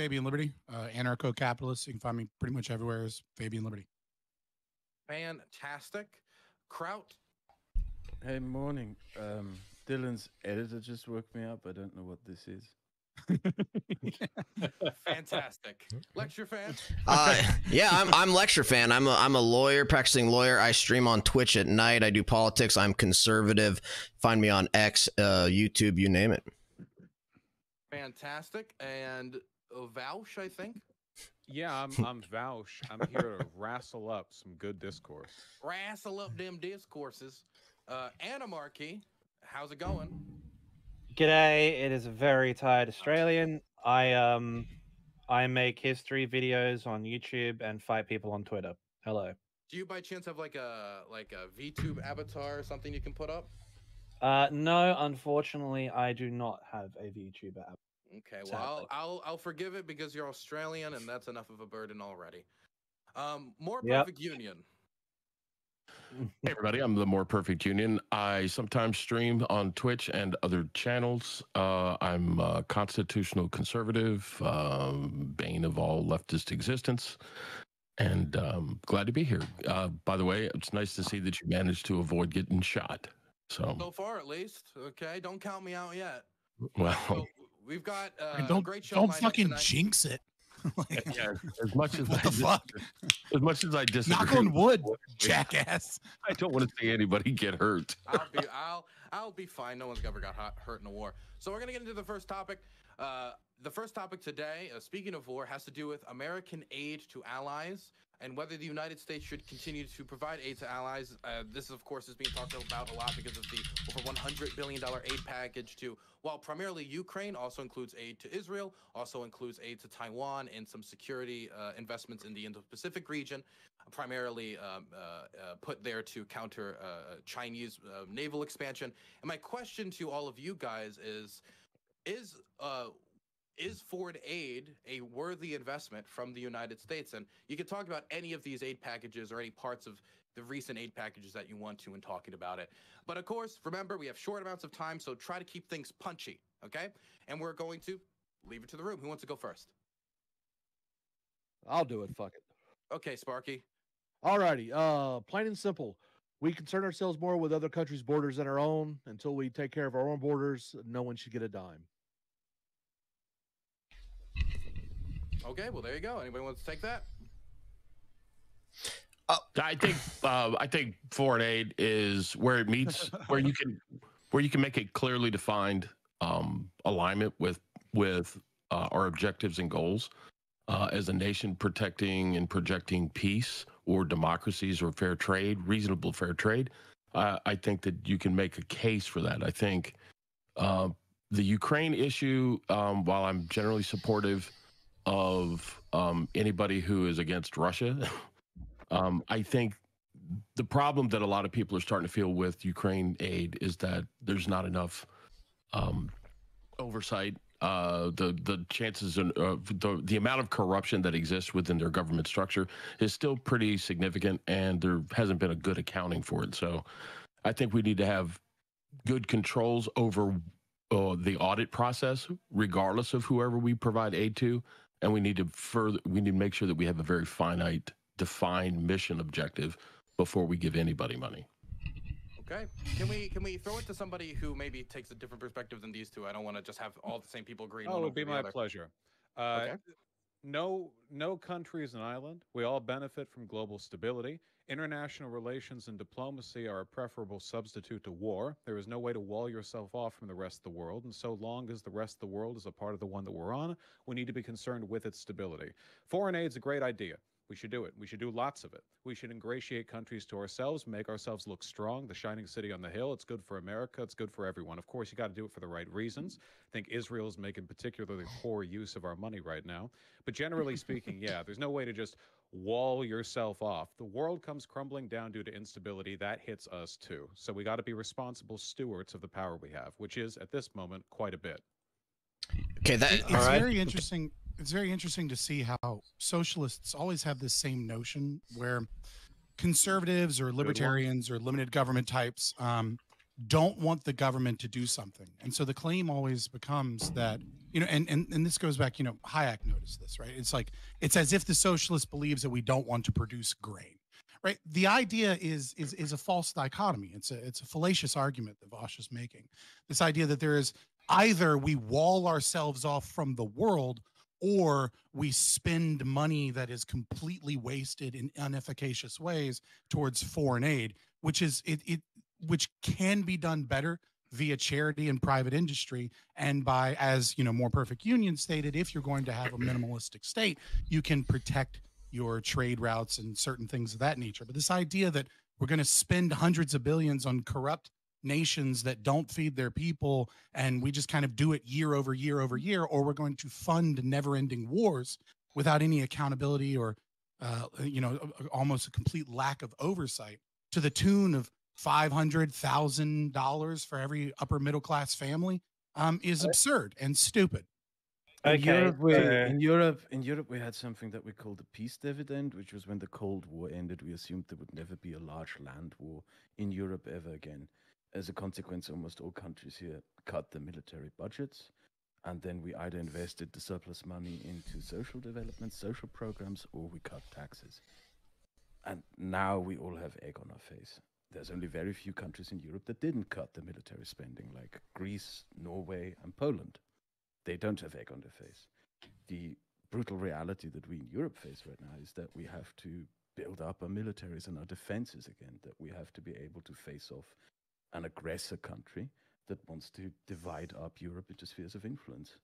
Fabian Liberty, anarcho-capitalist. You can find me pretty much everywhere as Fabian Liberty. Fantastic. Kraut. Hey, morning. Dylan's editor just woke me up. I don't know what this is. Fantastic. Lecture fan. Yeah, I'm lecture fan. I'm a lawyer, practicing lawyer. I stream on Twitch at night. I do politics. I'm conservative. Find me on X, YouTube, you name it. Fantastic. And Vouch, I think. Yeah, I'm Vouch. I'm here to wrestle up some good discourse. Wrestle up them discourses. Anarchy, how's it going? G'day, it is a very tired Australian. I make history videos on YouTube and fight people on Twitter. Hello. Do you by chance have like a VTube avatar or something you can put up? No, unfortunately, I do not have a VTuber avatar. Okay, well, I'll forgive it because you're Australian and that's enough of a burden already. More Perfect Union. Hey everybody, I'm the More Perfect Union. I sometimes stream on Twitch and other channels. I'm a constitutional conservative, bane of all leftist existence, and glad to be here. By the way, it's nice to see that you managed to avoid getting shot. So far, at least. Okay, don't count me out yet. Well, so we've got don't, great show. Don't fucking jinx it. Yeah, as much as what the fuck? As much as I disagree. Knock on wood, jackass. I don't want to see anybody get hurt. I'll be fine. No one's ever got hurt in a war. So we're gonna get into the first topic. The first topic today, speaking of war, has to do with American aid to allies and whether the United States should continue to provide aid to allies. This, of course, is being talked about a lot because of the over $100 billion aid package to, while primarily Ukraine, also includes aid to Israel, also includes aid to Taiwan and some security investments in the Indo-Pacific region, primarily put there to counter Chinese naval expansion. And my question to all of you guys is foreign aid a worthy investment from the United States? And you can talk about any of these aid packages or any parts of the recent aid packages that you want to in talking about it. But of course, remember, we have short amounts of time, so try to keep things punchy, okay? And we're going to leave it to the room. Who wants to go first? I'll do it, fuck it. Okay, Sparky. Alrighty, plain and simple. We concern ourselves more with other countries' borders than our own. Until we take care of our own borders, no one should get a dime. Okay, well there you go. Anybody wants to take that? I think foreign aid is where it meets, where you can make a clearly defined alignment with our objectives and goals as a nation, protecting and projecting peace or democracies or fair trade, reasonable fair trade. I think that you can make a case for that. I think the Ukraine issue, while I'm generally supportive of anybody who is against Russia, I think the problem that a lot of people are starting to feel with Ukraine aid is that there's not enough oversight. The chances of the amount of corruption that exists within their government structure is still pretty significant, and there hasn't been a good accounting for it. So I think we need to have good controls over the audit process, regardless of whoever we provide aid to. And we need to make sure that we have a very finite, defined mission objective before we give anybody money. Okay. Can we throw it to somebody who maybe takes a different perspective than these two? I don't want to just have all the same people agree. Oh, it would be my pleasure. Okay. No country is an island. We all benefit from global stability. International relations and diplomacy are a preferable substitute to war. There is no way to wall yourself off from the rest of the world, and so long as the rest of the world is a part of the one that we're on, we need to be concerned with its stability. Foreign aid is a great idea. We should do it. We should do lots of it. We should ingratiate countries to ourselves, make ourselves look strong, the shining city on the hill. It's good for America. It's good for everyone. Of course, you got to do it for the right reasons. I think Israel is making particularly poor use of our money right now. But generally speaking, yeah, there's no way to just wall yourself off. The world comes crumbling down due to instability. That hits us too. So we got to be responsible stewards of the power we have, which is, at this moment, quite a bit. Okay, it's very interesting. It's very interesting to see how socialists always have this same notion where conservatives or libertarians or limited government types don't want the government to do something. And so the claim always becomes that And this goes back, Hayek noticed this, right? It's like, it's as if the socialist believes that we don't want to produce grain, right? The idea is a false dichotomy. It's a fallacious argument that Vosh is making. This idea that there is either we wall ourselves off from the world, or we spend money that is completely wasted in inefficacious ways towards foreign aid, which can be done better via charity and private industry, and by, as More Perfect Union stated, if you're going to have a minimalistic state, you can protect your trade routes and certain things of that nature. But this idea that we're going to spend hundreds of billions on corrupt nations that don't feed their people, and we just kind of do it year over year over year, or we're going to fund never-ending wars without any accountability, or almost a complete lack of oversight, to the tune of $500,000 for every upper middle class family, is absurd and stupid. In Europe, we had something that we called the peace dividend, which was when the Cold War ended. We assumed there would never be a large land war in Europe ever again. As a consequence, almost all countries here cut their military budgets, and then we either invested the surplus money into social development, social programs, or we cut taxes. And now we all have egg on our face. There's only very few countries in Europe that didn't cut the military spending, like Greece, Norway, and Poland. They don't have egg on their face. The brutal reality that we in Europe face right now is that we have to build up our militaries and our defenses again, that we have to be able to face off an aggressor country that wants to divide up Europe into spheres of influence.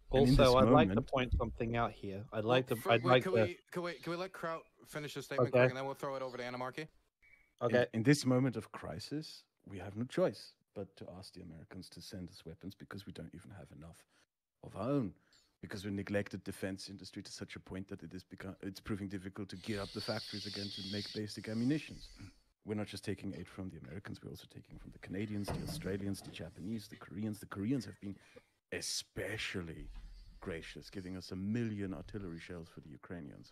Also, I'd like to point something out here. Can we let Kraut finish his statement quick, and then we'll throw it over to Anarchy? Okay. In this moment of crisis, we have no choice but to ask the Americans to send us weapons, because we don't even have enough of our own, because we neglected defense industry to such a point that it's proving difficult to gear up the factories again to make basic ammunitions. We're not just taking aid from the Americans, we're also taking from the Canadians, the Australians, the Japanese, the Koreans. The Koreans have been especially gracious, giving us 1 million artillery shells for the Ukrainians,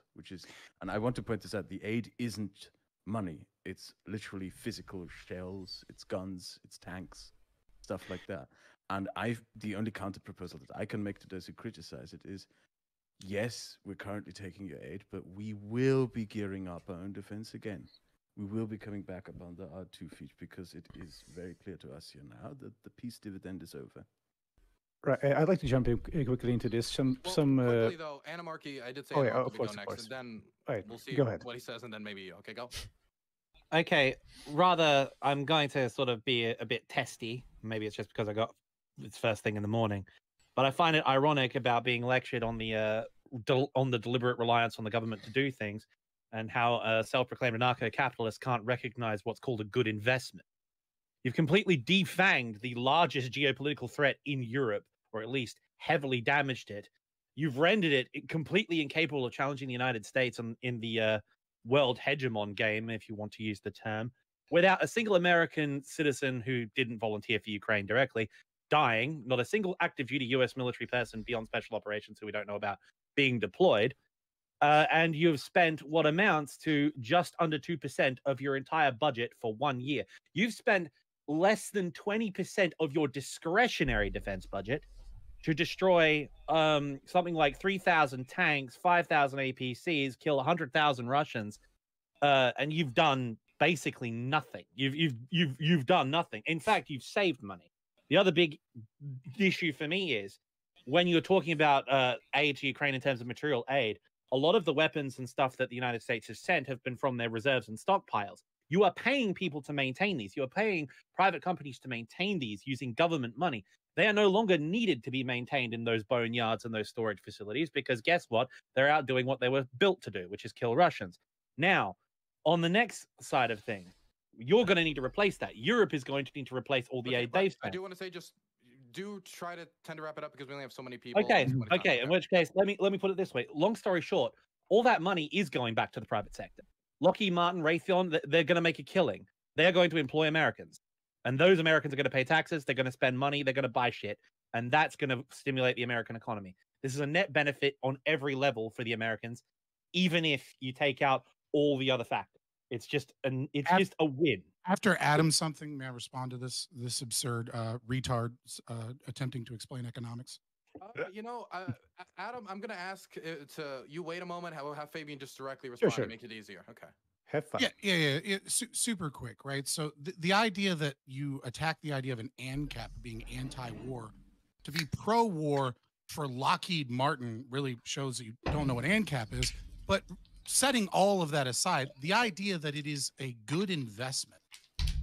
and I want to point this out, the aid isn't money, it's literally physical shells, it's guns, it's tanks, stuff like that. And the only counter proposal that I can make to those who criticize it is, yes, we're currently taking your aid, but we will be gearing up our own defense again. We will be coming back up under our 2 feet, because it is very clear to us here now that the peace dividend is over. Right, I'd like to jump in quickly into this. Quickly though, Anarchy, I did say Anarchy would go next, and then we'll see what he says, and then maybe you. Okay, go. Okay, rather, I'm going to sort of be a bit testy. Maybe it's just because I got it's first thing in the morning, but I find it ironic about being lectured on the deliberate reliance on the government to do things, and how self-proclaimed anarcho-capitalists can't recognize what's called a good investment. You've completely defanged the largest geopolitical threat in Europe, or at least heavily damaged it. You've rendered it completely incapable of challenging the United States in the world hegemon game, if you want to use the term, without a single American citizen who didn't volunteer for Ukraine directly dying, not a single active duty US military person beyond special operations who we don't know about being deployed. And you've spent what amounts to just under 2% of your entire budget for 1 year. You've spent less than 20% of your discretionary defense budget to destroy something like 3,000 tanks, 5,000 APCs, kill 100,000 Russians, and you've done basically nothing. You've done nothing. In fact, you've saved money. The other big issue for me is when you're talking about aid to Ukraine in terms of material aid, a lot of the weapons and stuff that the United States has sent have been from their reserves and stockpiles. You are paying people to maintain these. You are paying private companies to maintain these using government money. They are no longer needed to be maintained in those boneyards and those storage facilities, because guess what? They're out doing what they were built to do, which is kill Russians. Now, on the next side of things, you're going to need to replace that. Europe is going to need to replace all the aid they've spent. I do want to say, just do try to tend to wrap it up, because we only have so many people. Okay. In which case, let me put it this way. Long story short, all that money is going back to the private sector. Lockheed Martin, Raytheon, they're going to make a killing. They're going to employ Americans. And those Americans are going to pay taxes. They're going to spend money. They're going to buy shit. And that's going to stimulate the American economy. This is a net benefit on every level for the Americans, even if you take out all the other factors. It's just just a win. After Adam something, may I respond to this absurd retard attempting to explain economics? Adam, I'm gonna ask to you wait a moment. Have Fabian just directly respond sure. to make it easier. Okay. Have fun. Yeah. Super quick, right? So the idea that you attack the idea of an ANCAP being anti-war to be pro-war for Lockheed Martin really shows that you don't know what ANCAP is. But setting all of that aside, the idea that it is a good investment,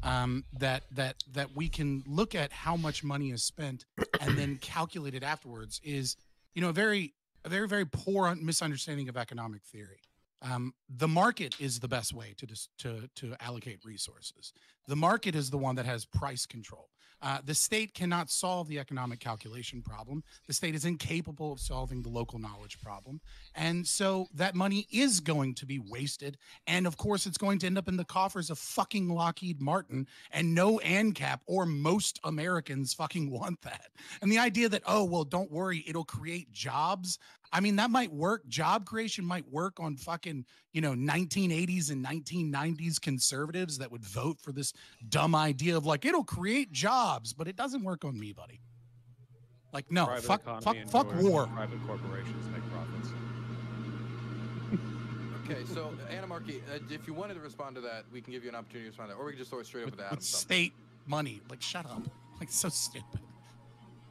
that we can look at how much money is spent and then calculate it afterwards is, a very poor misunderstanding of economic theory. The market is the best way to allocate resources. The market is the one that has price control. The state cannot solve the economic calculation problem. The state is incapable of solving the local knowledge problem. And so that money is going to be wasted. And of course, it's going to end up in the coffers of fucking Lockheed Martin, and no ANCAP or most Americans fucking want that. And the idea that, oh, well, don't worry, it'll create jobs. I mean, that might work. Job creation might work on fucking, 1980s and 1990s conservatives that would vote for this dumb idea of like, it'll create jobs, but it doesn't work on me, buddy. Like, no, fuck war. Private corporations make profits. Okay, so Anamarchy, if you wanted to respond to that, we can give you an opportunity to respond to that, or we can just throw it straight over to Adam. With state money, like, shut up. Like, so stupid.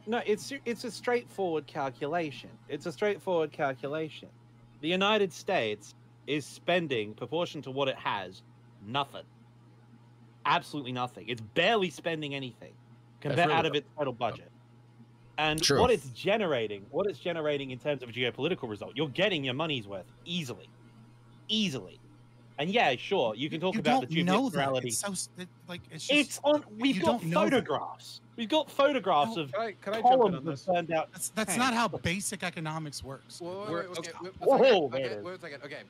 No, it's a straightforward calculation. The United States is spending, proportion to what it has, nothing. Absolutely nothing. It's barely spending anything compared out of its total budget. And what it's generating in terms of a geopolitical result, you're getting your money's worth easily. And yeah, sure, you can talk about the geopoliticality. It's so it's on. We've got photographs. We've got photographs of columns that turned out. That's not how basic economics works. Wait a second. Okay.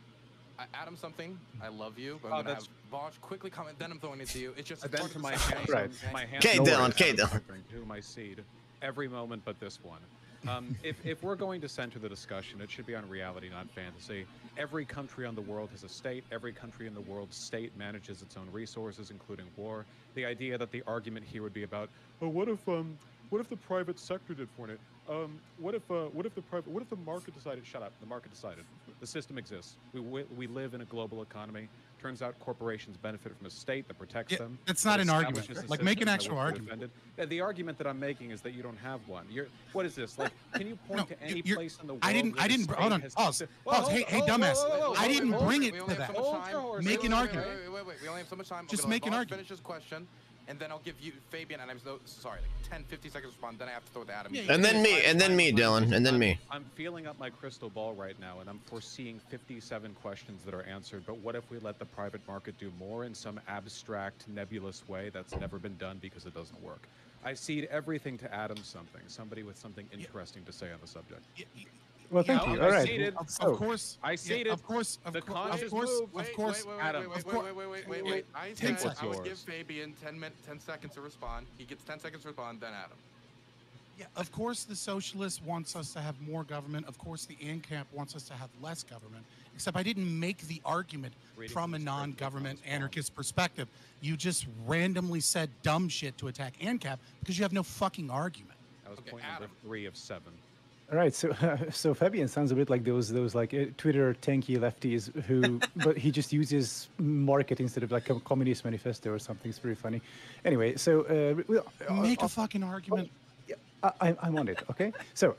Adam, something. I love you, but I'm gonna have Bosch quickly comment. Then I'm throwing it to you. It's just a bunch of my hands. Right. My hands. Dylan. To my seed every moment, but this one. If we're going to center the discussion, it should be on reality, not fantasy. Every country on the world has a state. Every country in the world's state manages its own resources, including war. The idea that the argument here would be about, oh, what if the private sector did for it? What if the market decided? Shut up. The market decided. The system exists. We live in a global economy. Turns out corporations benefit from a state that protects them. That's not an argument. Like, make an actual argument. The argument that I'm making is that you don't have one. What is this? Like, can you point to any place in the world? I didn't. Hold on. Pause. Hey, dumbass. I didn't bring it to that. Make an argument. Wait. We only have so much time. Just make an argument. Finish his question. And then I'll give you Fabian, and I'm sorry, like 10, 50 seconds to respond. Then I have to throw it to Adam. And then me, Dylan, and then me. I'm feeling up my crystal ball right now, and I'm foreseeing 57 questions that are answered. But what if we let the private market do more in some abstract, nebulous way that's never been done because it doesn't work? I cede everything to Adam somebody with something interesting to say on the subject. Well, thank you. All right. Of course. I ceded. Of course. Adam. Wait. I said I would give Fabian 10 seconds to respond. He gets 10 seconds to respond, then Adam. Yeah, of course the socialist wants us to have more government. Of course the ANCAP wants us to have less government. Except I didn't make the argument from a non-government anarchist perspective. You just randomly said dumb shit to attack ANCAP because you have no fucking argument. That was point number 3 of 7. All right, so Fabian sounds a bit like those like Twitter tanky lefties who, but he just uses market instead of like a communist manifesto or something. It's very funny. Anyway, so make a fucking argument. I'm on it. Okay, so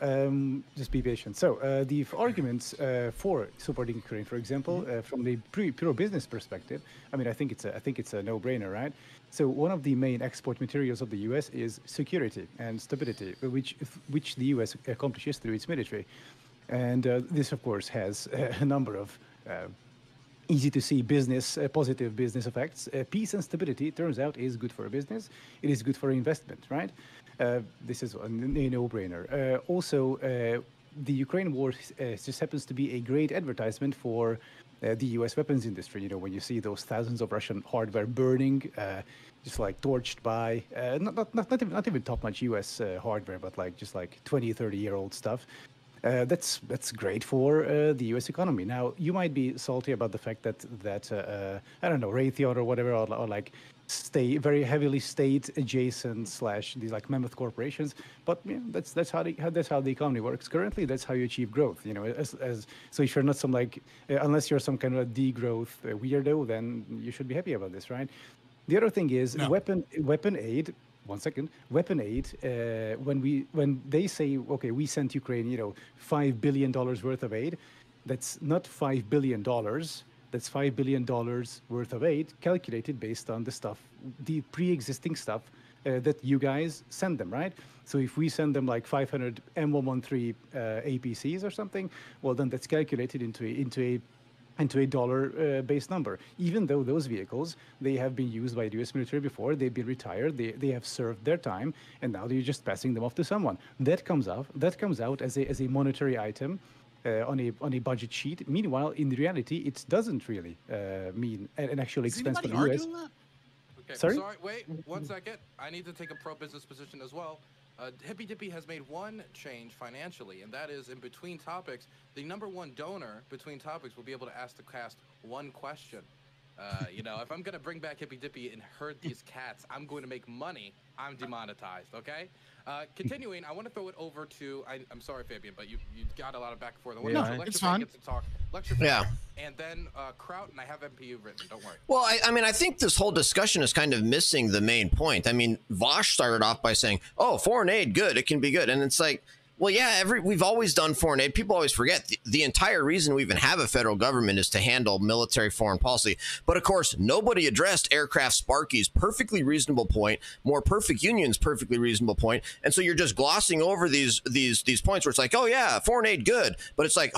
just be patient. So the arguments for supporting Ukraine, for example, from the pure business perspective, I mean, I think it's a no-brainer, right? So one of the main export materials of the U.S. is security and stability, which the U.S. accomplishes through its military, and this, of course, has a number of easy to see positive business effects. Peace and stability, turns out, is good for a business. It is good for investment, right? This is a no-brainer. Also, the Ukraine war just happens to be a great advertisement for the U.S. weapons industry. You know, when you see those thousands of Russian hardware burning, just like torched by not even top-notch U.S. hardware, but like just like 20, 30-year-old stuff. That's great for the U.S. economy. Now, you might be salty about the fact that I don't know, Raytheon or whatever, or like stay very heavily state adjacent slash these like mammoth corporations. But that's how the economy works currently. That's how you achieve growth. So if you're not some like unless you're some kind of a degrowth weirdo, then you should be happy about this, right? The other thing is weapon aid. One second. Weapon aid. When they say, okay, we sent Ukraine, $5 billion worth of aid, that's not $5 billion. That's $5 billion worth of aid calculated based on the pre-existing stuff that you guys send them, right? So if we send them like 500 M113 APCs or something, well, then that's calculated into a dollar based number. Even though those vehicles, they have been used by the U.S. military before, they've been retired, they have served their time, and now you're just passing them off to someone. That comes out as a monetary item on a budget sheet. Meanwhile, in reality, it doesn't really mean an actual expense for the U.S. Okay, Sorry, wait 1 second. I need to take a pro-business position as well. Hippy Dippy has made one change financially, and that is in between topics, the #1 donor between topics will be able to ask the cast one question. If I'm going to bring back Hippy Dippy and herd these cats, I'm going to make money. I'm demonetized, okay? Continuing, I want to throw it over to, I'm sorry, Fabian, but you got a lot of back and forth. I want to let it's Lecture fine. get to talk. Lecture and then Kraut, and I have MPU written, don't worry. Well, I think this whole discussion is kind of missing the main point. I mean, Vosh started off by saying, oh, foreign aid, good, it can be good. And it's like, well, yeah, we've always done foreign aid. People always forget the entire reason we even have a federal government is to handle military foreign policy. But of course, nobody addressed aircraft Sparky's perfectly reasonable point, more perfect union's perfectly reasonable point. And so you're just glossing over these points where it's like, oh yeah, foreign aid good, but it's like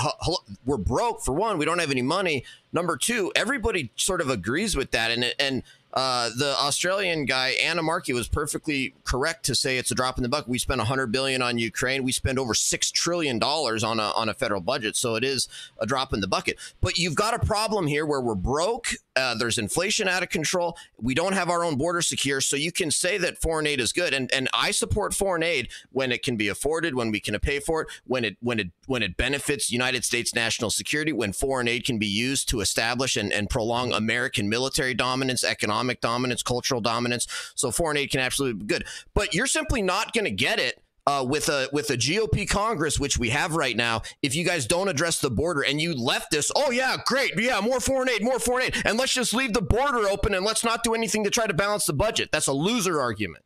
we're broke for one, we don't have any money. Number two, everybody sort of agrees with that, and the Australian guy, Anna Markey, was perfectly correct to say it's a drop in the bucket. We spent $100 billion on Ukraine. We spend over $6 trillion on a federal budget. So it is a drop in the bucket. But you've got a problem here where we're broke. There's inflation out of control. We don't have our own border secure. So you can say that foreign aid is good. And I support foreign aid when it can be afforded, when we can pay for it, when it benefits United States national security, when foreign aid can be used to establish and prolong American military dominance, economic dominance, cultural dominance. So foreign aid can absolutely be good. But you're simply not going to get it with a GOP Congress, which we have right now, if you guys don't address the border. And you left this, oh yeah, great, yeah, more foreign aid, and let's just leave the border open and let's not do anything to try to balance the budget. That's a loser argument.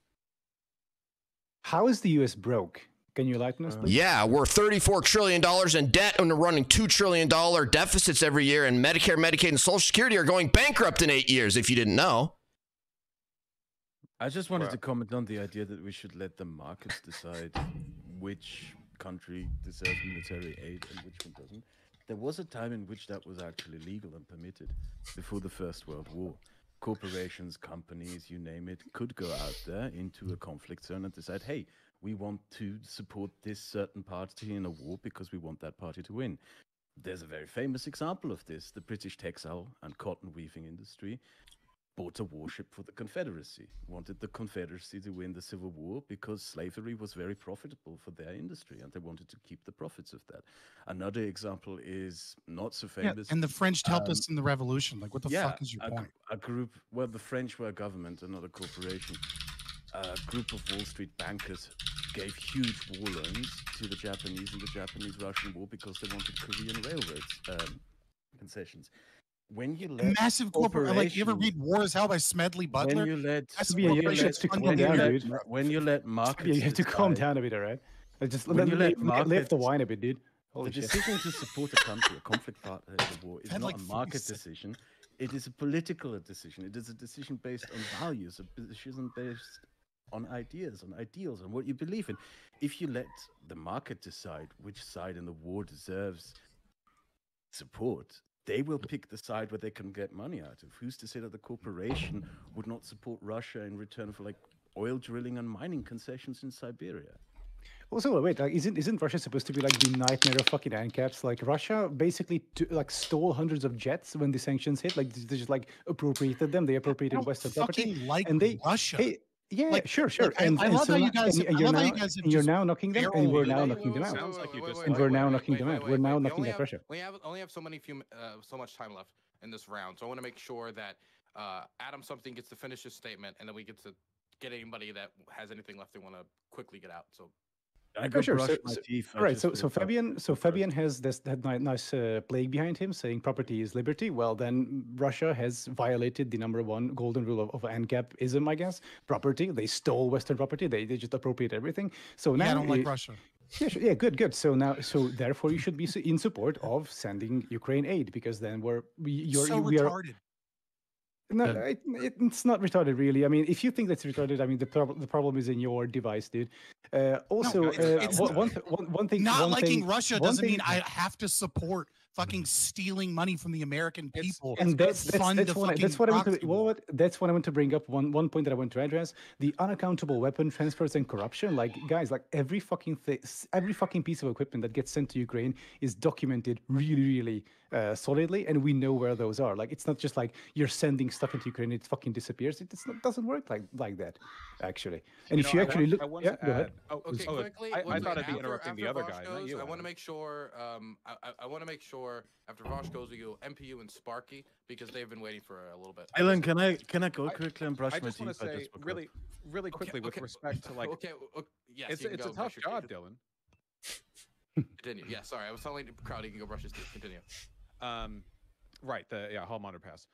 How is the U.S. broke? Can you enlighten us, please? Yeah, we're $34 trillion in debt, and we're running $2 trillion deficits every year, and Medicare, Medicaid, and Social Security are going bankrupt in 8 years, if you didn't know. I just wanted to comment on the idea that we should let the markets decide which country deserves military aid and which one doesn't. There was a time in which that was actually legal and permitted before the First World War. Corporations, companies, you name it, could go out there into a conflict zone and decide, hey, we want to support this certain party in a war because we want that party to win. There's a very famous example of this. The British textile and cotton weaving industry bought a warship for the Confederacy, wanted the Confederacy to win the Civil War because slavery was very profitable for their industry and they wanted to keep the profits of that. Another example is not so famous. And the French helped us in the revolution. Like, what the fuck is your point? A group, well, the French were a government, another corporation. A group of Wall Street bankers gave huge war loans to the Japanese in the Japanese-Russian War because they wanted Korean railroads concessions. When you let massive corporation, like, you ever read War is Hell by Smedley Butler? When you let markets, you have to calm down a bit, all right? Just lift the wine a bit, dude. The decision to support a country, a conflict part of the war, is not a market decision. It is a political decision. It is a decision based on values, a decision based on ideas, on ideals, on what you believe in. If you let the market decide which side in the war deserves support, they will pick the side where they can get money out of. Who's to say that the corporation would not support Russia in return for like oil drilling and mining concessions in Siberia? Also, wait, like, isn't Russia supposed to be like the nightmare of fucking ANCAPs? Like, Russia basically stole hundreds of jets when the sanctions hit. Like, they just like appropriated them. They appropriated Western property. Like, and they Russia. Hey, Yeah, Like, sure. look, I love how you guys. I love how you guys have and you're just now knocking them, and we're now Wait, knocking them wait, out. Sounds like you wait, disagree. And we're now wait, knocking wait, them wait, out. wait, We're now wait. We knocking only out have- Russia. We only have so much time left in this round, so I want to make sure that Adam something gets to finish his statement, and then we get to get anybody that has anything left they want to quickly get out. So I Oh, go sure. brush So, my teeth. I right. just So, woke so up. Fabian, so Go first. Fabian has that nice plague behind him, saying property is liberty. Well, then Russia has violated the #1 golden rule of ANCAP-ism, I guess. Property. They stole Western property. They just appropriate everything. So now, Yeah, I don't like Russia. yeah, sure, yeah, good. So now, so therefore, you should be in support of sending Ukraine aid because then we are. Retarded. No, it's not retarded, really. I mean, if you think that's retarded, I mean, the problem is in your device, dude. Also, it's one thing. Not one liking thing, Russia one doesn't thing- mean I have to support fucking stealing money from the American people. And that's fund that's the what I, that's fucking what I want to proxy war. that's what I want to bring up. One point that I want to address: the unaccountable weapon transfers and corruption. Like, guys, like every fucking piece of equipment that gets sent to Ukraine is documented really solidly, and we know where those are. Like, it's not just like you're sending stuff into Ukraine, it fucking disappears. Doesn't work like that, actually. And if you actually look, I want yeah, to go ahead. add. Oh, okay, oh, quickly. I thought I'd be interrupting the other Vosh guy, goes, not you. I want to Adam. make sure. I want to make sure after Vosh goes, we go MPU and Sparky because they've been waiting for a little bit. Alan, can I go quickly and brush I my just want teeth? to say woke up. really quickly with respect to like okay, yes, it's you can a go tough brush your job, teeth. Dylan. Continue. Yeah, sorry, I was telling the crowd he can go brush his teeth. Continue. Right, hall monitor pass.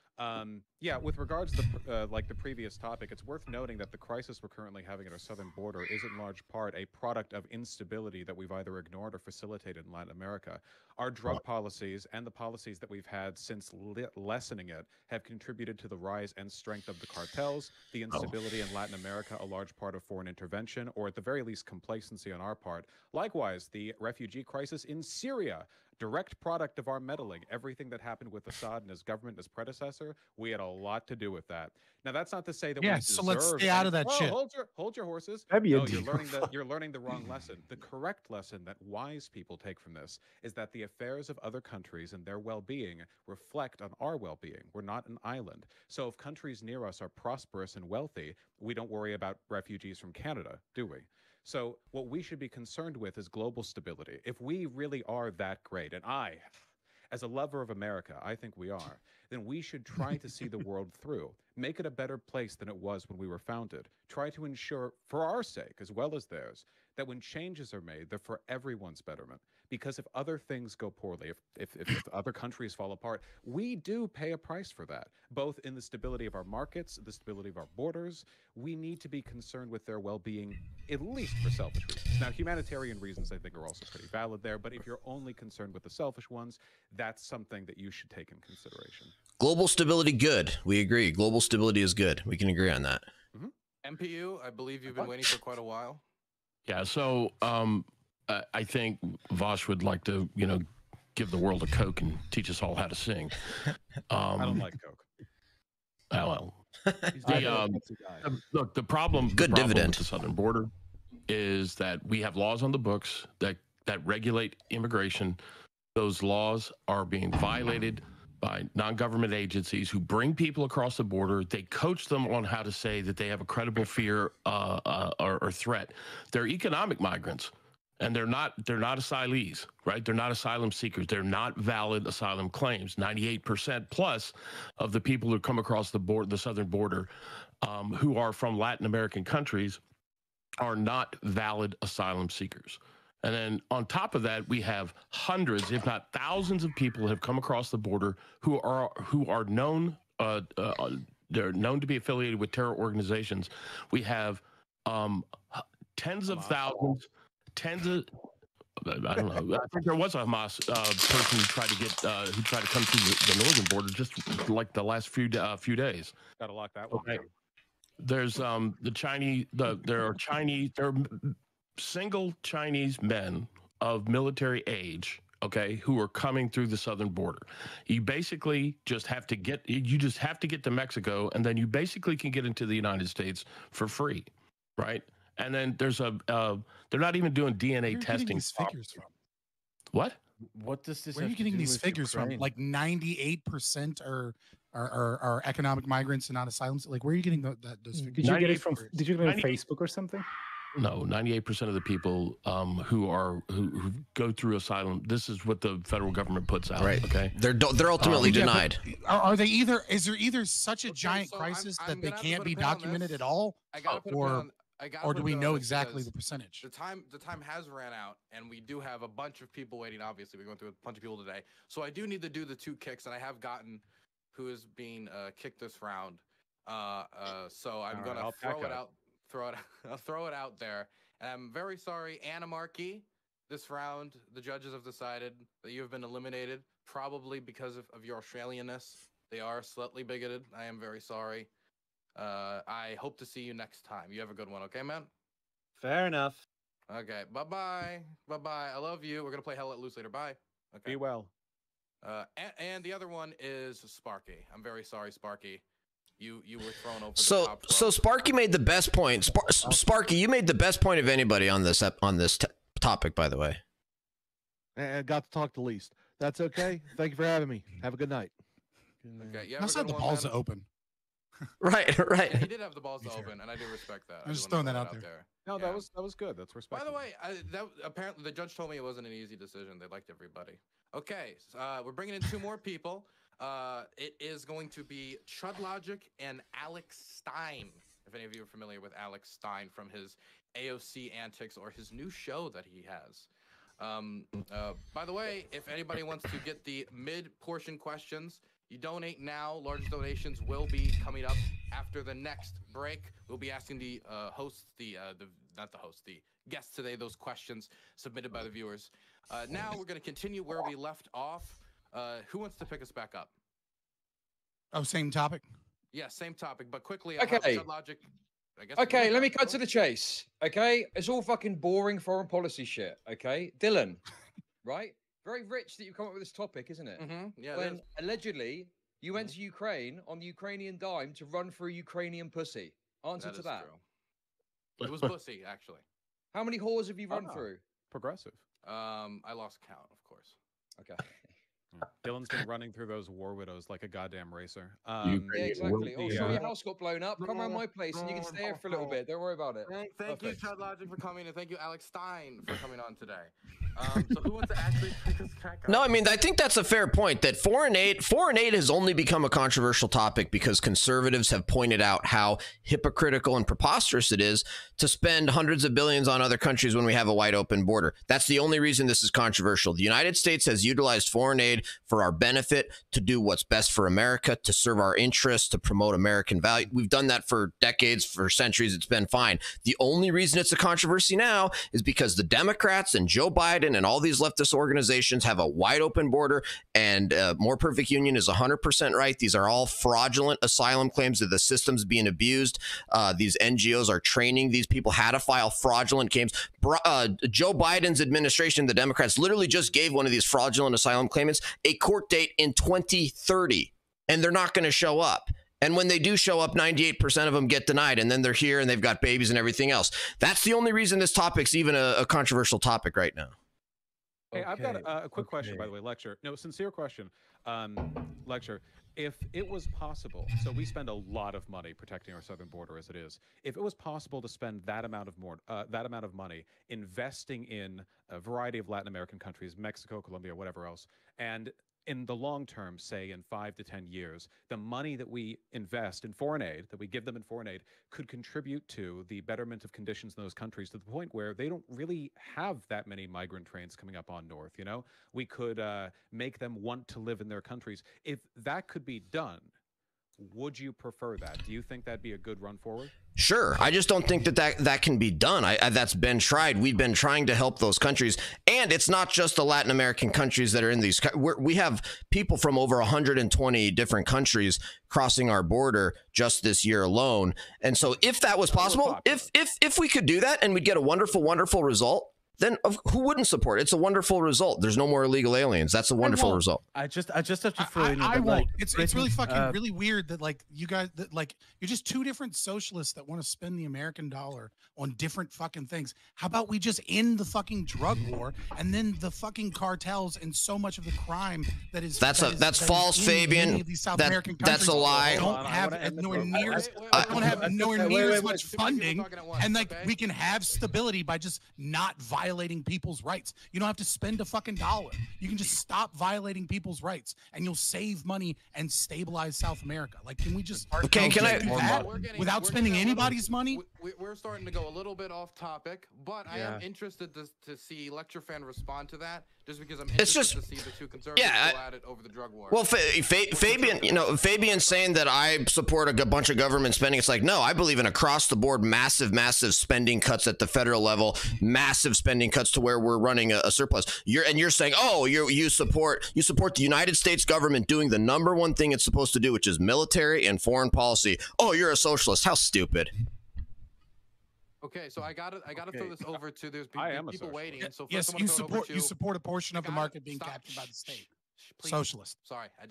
Yeah, with regards to the previous topic, it's worth noting that the crisis we're currently having at our southern border is in large part a product of instability that we've either ignored or facilitated in Latin America. Our drug policies and the policies that we've had since lessening it have contributed to the rise and strength of the cartels, the instability in Latin America, a large part of foreign intervention, or at the very least complacency on our part. Likewise, the refugee crisis in Syria, direct product of our meddling. Everything that happened with Assad and his government, his predecessor, we had a lot to do with that. Now, that's not to say that we So let's deserve stay out of that Whoa, shit. Hold your horses. That'd be a No, deal. you're learning the wrong lesson. The correct lesson that wise people take from this is that the affairs of other countries and their well-being reflect on our well-being. We're not an island. So if countries near us are prosperous and wealthy, we don't worry about refugees from Canada, do we? So what we should be concerned with is global stability. If we really are that great, and I, as a lover of America, I think we are, then we should try to see the world through, make it a better place than it was when we were founded, try to ensure, for our sake as well as theirs, that when changes are made, they're for everyone's betterment. Because if other things go poorly, if other countries fall apart, we do pay a price for that, both in the stability of our markets, the stability of our borders. We need to be concerned with their well-being, at least for selfish reasons. Now, humanitarian reasons, I think, are also pretty valid there, but if you're only concerned with the selfish ones, that's something that you should take in consideration. Global stability, good. We agree. Global stability is good. We can agree on that. MPU, I believe you've been waiting for quite a while. Yeah. So I think Vosh would like to, give the world a Coke and teach us all how to sing. I don't like Coke. Oh, well. That's a guy. Look, the problem Dividend. with the southern border is that we have laws on the books that regulate immigration. Those laws are being violated by non-government agencies who bring people across the border. They coach them on how to say that they have a credible fear or threat. They're economic migrants, and they're not asylees, right? They're not asylum seekers. They're not valid asylum claims. 98% plus of the people who come across the southern border, who are from Latin American countries, are not valid asylum seekers. And then on top of that, we have hundreds, if not thousands, of people who have come across the border who are known. They're known to be affiliated with terror organizations. We have tens of thousands, I don't know. I think there was a Hamas person who tried to come through the northern border just like the last few days. Got to lock that one down. There's the Chinese. There are single Chinese men of military age, okay, who are coming through the southern border. You basically just have to get to Mexico, and then you basically can get into the United States for free, right? And then there's they're not even doing DNA Where are you testing. getting these figures from? What? What does this? Where are you have to getting do these with figures Ukraine? from? Like 98% are are economic migrants and not asylums? Like, where are you getting those figures? Did you get it from? 98%. Did you get it on 98 Facebook or something? No, 98% of the people who go through asylum, this is what the federal government puts out. Right. Okay. They're ultimately Yeah, but denied. Are they either? Is there either such a Okay, giant so crisis I'm that they gonna have to can't put a be pin on documented this. at all, I gotta put a pin or on. I gotta or put do a we pin on know this exactly because the percentage? the time has ran out, and we do have a bunch of people waiting. Obviously, we're going through a bunch of people today, so I do need to do the 2 kicks, and I have gotten who is being kicked this round. So I'm All right, gonna I'll throw back it up. out. I'll throw it out there. And I'm very sorry, Anarchy. This round, the judges have decided that you have been eliminated, probably because of your Australianness. They are slightly bigoted. I am very sorry. I hope to see you next time. You have a good one, okay, man? Fair enough. Okay, bye-bye. Bye-bye. I love you. We're going to play Hell Let Loose later. Bye. Okay. Be well. And the other one is Sparky. I'm very sorry, Sparky. You were thrown over the So top so rope. Sparky made the best point. Sparky, you made the best point of anybody on this topic, by the way. And got to talk the least. That's okay. Thank you for having me. Have a good night. Okay, you have That's a not good the one, balls man. to open. Right, Yeah, right. he did have the balls Be to fair. open, and I do respect that. I'm I just do wanna throwing throw that out there. No, Yeah. that was good. That's By respectful. the way, apparently the judge told me it wasn't an easy decision. They liked everybody. Okay, we're bringing in 2 more people. It is going to be Chud Logic and Alex Stein. If any of you are familiar with Alex Stein from his AOC antics or his new show that he has. By the way, if anybody wants to get the mid-portion questions, you donate now. Large donations will be coming up after the next break. We'll be asking the guests today those questions submitted by the viewers. Now we're going to continue where we left off. Who wants to pick us back up? Oh, same topic. Yeah, same topic, but quickly. I'll have Okay. Chud Logic. I guess Okay, let me go. cut to the chase. Okay, it's all fucking boring foreign policy shit. Okay, Dylan, right? Very rich that you come up with this topic, isn't it? Yeah, it When is. allegedly you went to Ukraine on the Ukrainian dime to run through Ukrainian pussy. Answer to is that. true. It was pussy, actually. How many whores have you run Ah. through? Progressive. I lost count, of course. Okay. Yeah. Dylan's been running through those war widows like a goddamn racer. Yeah, Ukraine exactly. will Oh, be, sure, your house got blown up. Come around my place and you can stay here for a little bit. Don't worry about it. Thank you, Perfect. Chud Logic, for coming, and thank you, Alex Stein, for coming on today. So who wants to actually pick this back up? No, I mean, I think that's a fair point that foreign aid has only become a controversial topic because conservatives have pointed out how hypocritical and preposterous it is to spend hundreds of billions on other countries when we have a wide open border. That's the only reason this is controversial. The United States has utilized foreign aid for our benefit, to do what's best for America, to serve our interests, to promote American value. We've done that for decades, for centuries. It's been fine. The only reason it's a controversy now is because the Democrats and Joe Biden and all these leftist organizations have a wide open border, and More Perfect Union is 100% right. These are all fraudulent asylum claims that the system's being abused. These NGOs are training these people how to file fraudulent claims. Joe Biden's administration, the Democrats, literally just gave one of these fraudulent asylum claimants a court date in 2030, and they're not going to show up. And when they do show up, 98% of them get denied, and then they're here and they've got babies and everything else. That's the only reason this topic's even a controversial topic right now. Hey, I've got Okay, a quick question, by okay. the way, Lecture. No, sincere question. Lecture, if it was possible, so we spend a lot of money protecting our southern border as it is. If it was possible to spend that amount of money investing in a variety of Latin American countries, Mexico, Colombia, whatever else, and in the long term, say in 5 to 10 years, the money that we invest in foreign aid, that we give them in foreign aid, could contribute to the betterment of conditions in those countries to the point where they don't really have that many migrant trains coming up on north. You know, we could make them want to live in their countries. If that could be done, would you prefer that? Do you think that'd be a good run forward? Sure. I just don't think that can be done. That's been tried. We've been trying to help those countries. And it's not just the Latin American countries that are in these. We have people from over 120 different countries crossing our border just this year alone. And so if that was possible, if we could do that and we'd get a wonderful, wonderful result, then who wouldn't support it? It's a wonderful result. There's no more illegal aliens. That's a wonderful result. I just have to throw in. I that, won't. like, It's really fucking really weird that like you guys that like you're just two different socialists that want to spend the American dollar on different fucking things. How about we just end the fucking drug war and then the fucking cartels and so much of the crime that is that's false, Fabian. That's a lie. Don't have nowhere near as much funding, and like we can have stability by just not violating people's rights. You don't have to spend a fucking dollar. You can just stop violating people's rights, and you'll save money and stabilize South America. Like, can we just can I do that without spending anybody's money? We're starting to go a little bit off topic, but I am interested to see Lecture Fan respond to that, just because I'm interested to see the two conservatives go at it over the drug war. Well, Fabian, Fabian's saying that I support a bunch of government spending. It's like, no, I believe in across the board, massive spending cuts at the federal level, massive spending cuts to where we're running a surplus. You're saying, oh, you support the United States government doing the number one thing it's supposed to do, which is military and foreign policy. Oh, you're a socialist. How stupid. Okay, so I gotta throw this over to there's people waiting. So yes, you support a portion of the market being captured by the state. Please. Socialist. Sorry, I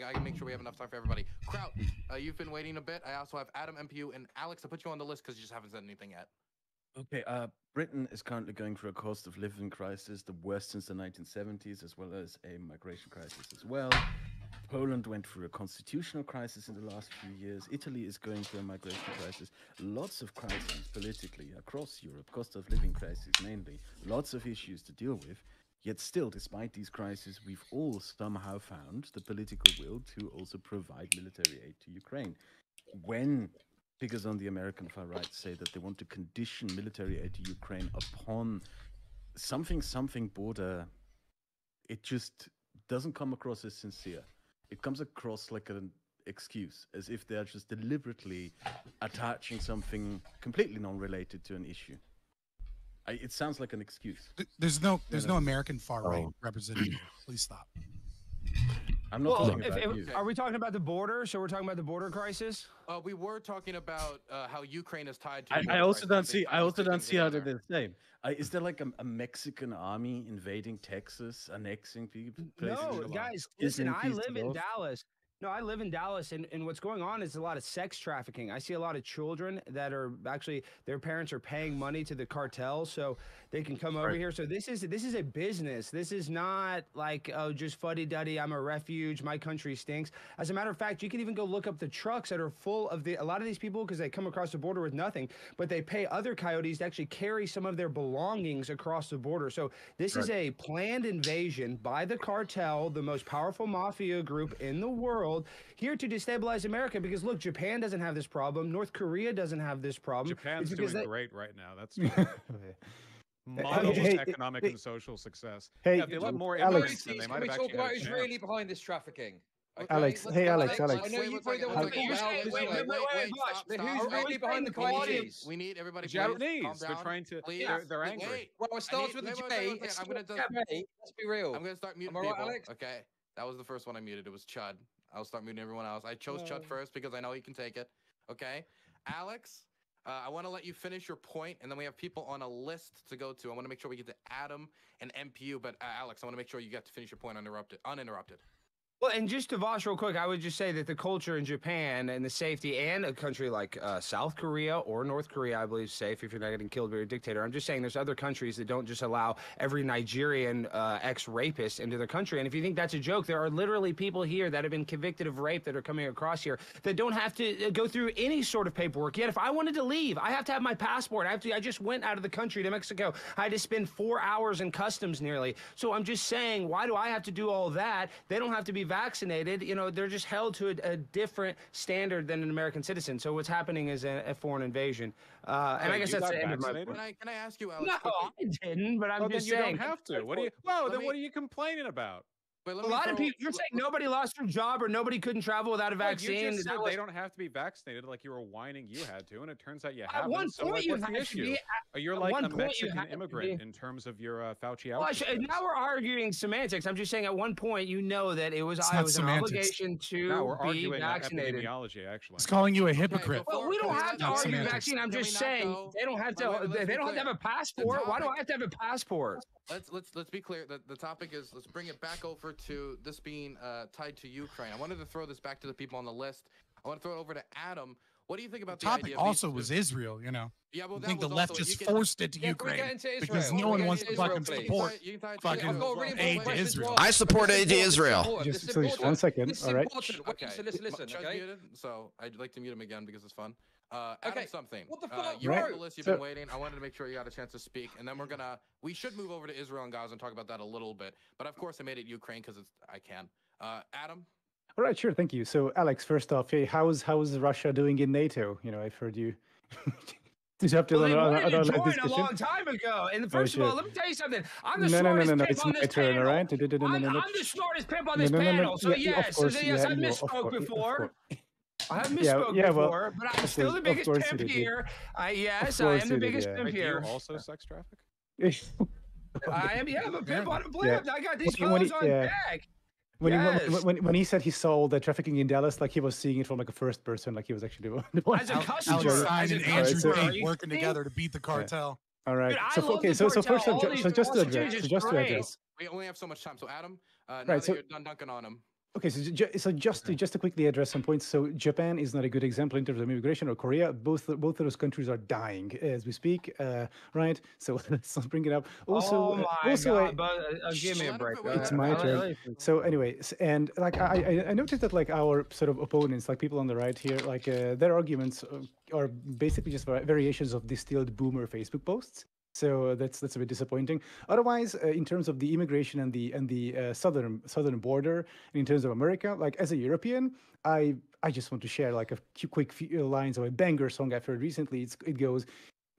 gotta make sure we have enough time for everybody. Kraut, you've been waiting a bit. I also have Adam, MPU, and Alex. I put you on the list because you just haven't said anything yet. Okay, Britain is currently going through a cost of living crisis, the worst since the 1970s, as well as a migration crisis as well. Poland went through a constitutional crisis in the last few years. Italy is going through a migration crisis. Lots of crises politically across Europe, cost of living crisis mainly. Lots of issues to deal with. Yet still, despite these crises, we've all somehow found the political will to also provide military aid to Ukraine. When figures on the American far right say that they want to condition military aid to Ukraine upon something border, it just doesn't come across as sincere. It comes across like an excuse, as if they're just deliberately attaching something completely non-related to an issue. It sounds like an excuse. There's no American far right representative. Please stop. I'm not talking about you. Are we talking about the border? So we're talking about the border crisis? We were talking about how Ukraine is tied to. I also don't see how they're the same. Is there like a Mexican army invading Texas, annexing people? No, guys, listen. I live in Dallas. No, I live in Dallas, and what's going on is a lot of sex trafficking. I see a lot of children that are actually, their parents are paying money to the cartels so they can come over here. So this is a business. This is not like, oh, just fuddy-duddy, I'm a refuge, my country stinks. As a matter of fact, you can even go look up the trucks that are full of a lot of these people, because they come across the border with nothing, but they pay other coyotes to actually carry some of their belongings across the border. So this is a planned invasion by the cartel, the most powerful mafia group in the world, here to destabilize America. Because look, Japan doesn't have this problem. North Korea doesn't have this problem. Japan's doing great right now. That's models economic and social success. Hey, if they let more Alex, immigrants in, they might Can we have talk actually about had a who's chance. really behind this trafficking? Okay, Alex, let's hey, go, Alex. I know you probably don't want to talk about who's really behind the coyotes. We need everybody. Japanese. They're trying to. They're angry. Wait. Well, it starts with the J. I'm gonna let's be real. I'm gonna start muting Am I right, people. Alex? Okay, that was the first one I muted. It was Chud. I'll start muting everyone else. I chose Chud first because I know he can take it. Okay, Alex. I want to let you finish your point, and then we have people on a list to go to. I want to make sure we get to Adam and MPU, but Alex, I want to make sure you get to finish your point uninterrupted. Well, and just to Vosh real quick, I would just say that the culture in Japan and the safety, and a country like South Korea or North Korea, I believe, is safe if you're not getting killed by a dictator. I'm just saying there's other countries that don't just allow every Nigerian ex-rapist into their country. And if you think that's a joke, there are literally people here that have been convicted of rape that are coming across here that don't have to go through any sort of paperwork. Yet if I wanted to leave, I have to have my passport. I just went out of the country to Mexico. I had to spend 4 hours in customs nearly. So I'm just saying, why do I have to do all that? They don't have to be vaccinated. You know, they're just held to a different standard than an American citizen. So what's happening is a foreign invasion. And I guess that's the end of my point. Can I ask you, Alex? No, I didn't, but I'm just saying. You don't have to. What are you? Well, then what are you complaining about? Wait, let A me lot of throw- people. You're saying nobody lost their job or nobody couldn't travel without a Like, vaccine. you just said That was- they don't have to be vaccinated, like you were whining you had to, and it turns out you At haven't. one So, point like, you what's the had to be. issue? You're At like one a point you Mexican had to immigrant be. in terms of your Fauci Well, outfit. now we're arguing semantics. I'm just saying at one point you know that it was It's I not was semantics. an obligation to now we're be arguing vaccinated. epidemiology, actually. It's calling you a Okay, hypocrite. Well, we Can don't we have not to go- Not argue semantics. vaccine. I'm Can we just not saying go- they don't have to. Wait, let's they be don't have to clear. have a passport. Why do I topic- have to have a passport? Let's be clear. The topic is, let's bring it back over to this being tied to Ukraine. I wanted to throw this back to the people on the list. I want to throw it over to Adam. What do you think about The the topic idea? of also these- was Israel, you know. Yeah, well, I that think the was left also- just you can- forced it to Yeah, can we get Ukraine into Israel? because Can no we one get wants into to fucking Israel, please? support You can tie it to fucking I've got a really aid important to question Israel. ask. I support This is aid to important, Israel. This Just is so important. one second, This is all right. important. Wait, so listen, Chud's okay? muted, so I'd like to mute him again because it's fun. Adam, Okay, something. what the fuck, You're on bro? the list. You've So- been waiting. I wanted to make sure you got a chance to speak, and then we should move over to Israel and Gaza and talk about that a little bit. But of course, I made it Ukraine because I can. Adam. All right, sure, thank you. So, Alex, first off, hey, how's Russia doing in NATO? You know, I've heard you disrupted Well, they on wanted to our join a discussion. long time ago. And first of shit. all, let me tell you something. I'm the No, smartest pimp it's on my this turn, panel. all right? I'm the smartest pimp on this No. panel. So Yeah, yes, of course, yes, I you- of misspoke course, of before. course. I have Yeah, misspoke yeah, well, before, but I'm of still course- the of biggest course pimp you did. here. Yes, Of I course am the you did, biggest yeah. pimp Wait, do you here. also sex traffic? I am. Yeah, I'm a pimp on a blimp. I got these When he- fellas on yeah. deck. When, Yes. when he said he saw the trafficking in Dallas, like he was seeing it from like a first person, like he was actually the one. As a Alex customer, Stein as a and Alright, Andrew so- Tate working together to beat the cartel. All right. Dude, I So love okay, the so cartel. first, All so these just to sausages address, is so just to great. address. We only have so much time. So Adam, now Right, that so- you're done dunking on him. Okay, so just to quickly address some points. So Japan is not a good example in terms of immigration, or Korea. Both of those countries are dying as we speak, right? So let's not bring it up. Also, oh my also, God, but give me a Let him break. wait, it's let my him turn. So, anyways, and like I noticed that like our sort of opponents, like people on the right here, like their arguments are basically just variations of distilled boomer Facebook posts. So that's a bit disappointing. Otherwise, in terms of the immigration and the southern border, and in terms of America, like as a European, I just want to share like a quick few lines of a banger song I've heard recently. It goes.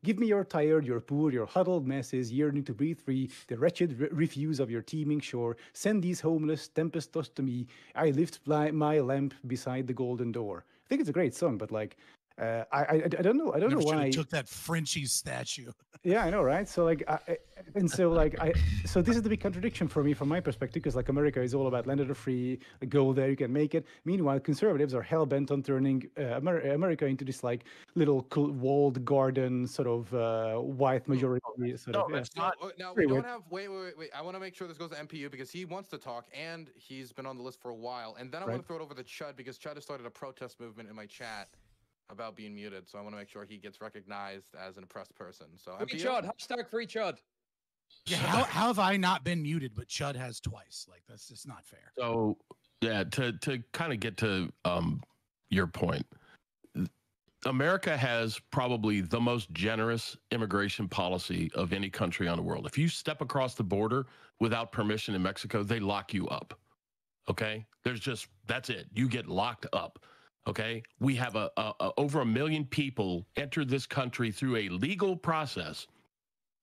Give me your tired, your poor, your huddled masses, yearning to breathe free, the wretched refuse of your teeming shore. Send these homeless tempestuous to me. I lift my lamp beside the golden door. I think it's a great song, but like, I don't know. I don't know Never should why. have took that Frenchie statue. Yeah, I know, right? So like, so this is the big contradiction for me, from my perspective, because like America is all about land of the free, go there, you can make it. Meanwhile, conservatives are hell bent on turning America into this like little walled garden sort of white majority sort of. Yeah. Now we Pretty don't weird. have. Wait. I want to make sure this goes to MPU because he wants to talk and he's been on the list for a while. And then I want Right. to throw it over to Chud because Chud has started a protest movement in my chat about being muted. So I want to make sure he gets recognized as an oppressed person. So Free MPU? Chud. Hashtag free Chud. Yeah, how have I not been muted, but Chud has twice? Like that's just not fair. So yeah, to kind of get to your point, America has probably the most generous immigration policy of any country on the world. If you step across the border without permission in Mexico, they lock you up. Okay, that's it. You get locked up. Okay, we have over 1 million people enter this country through a legal process,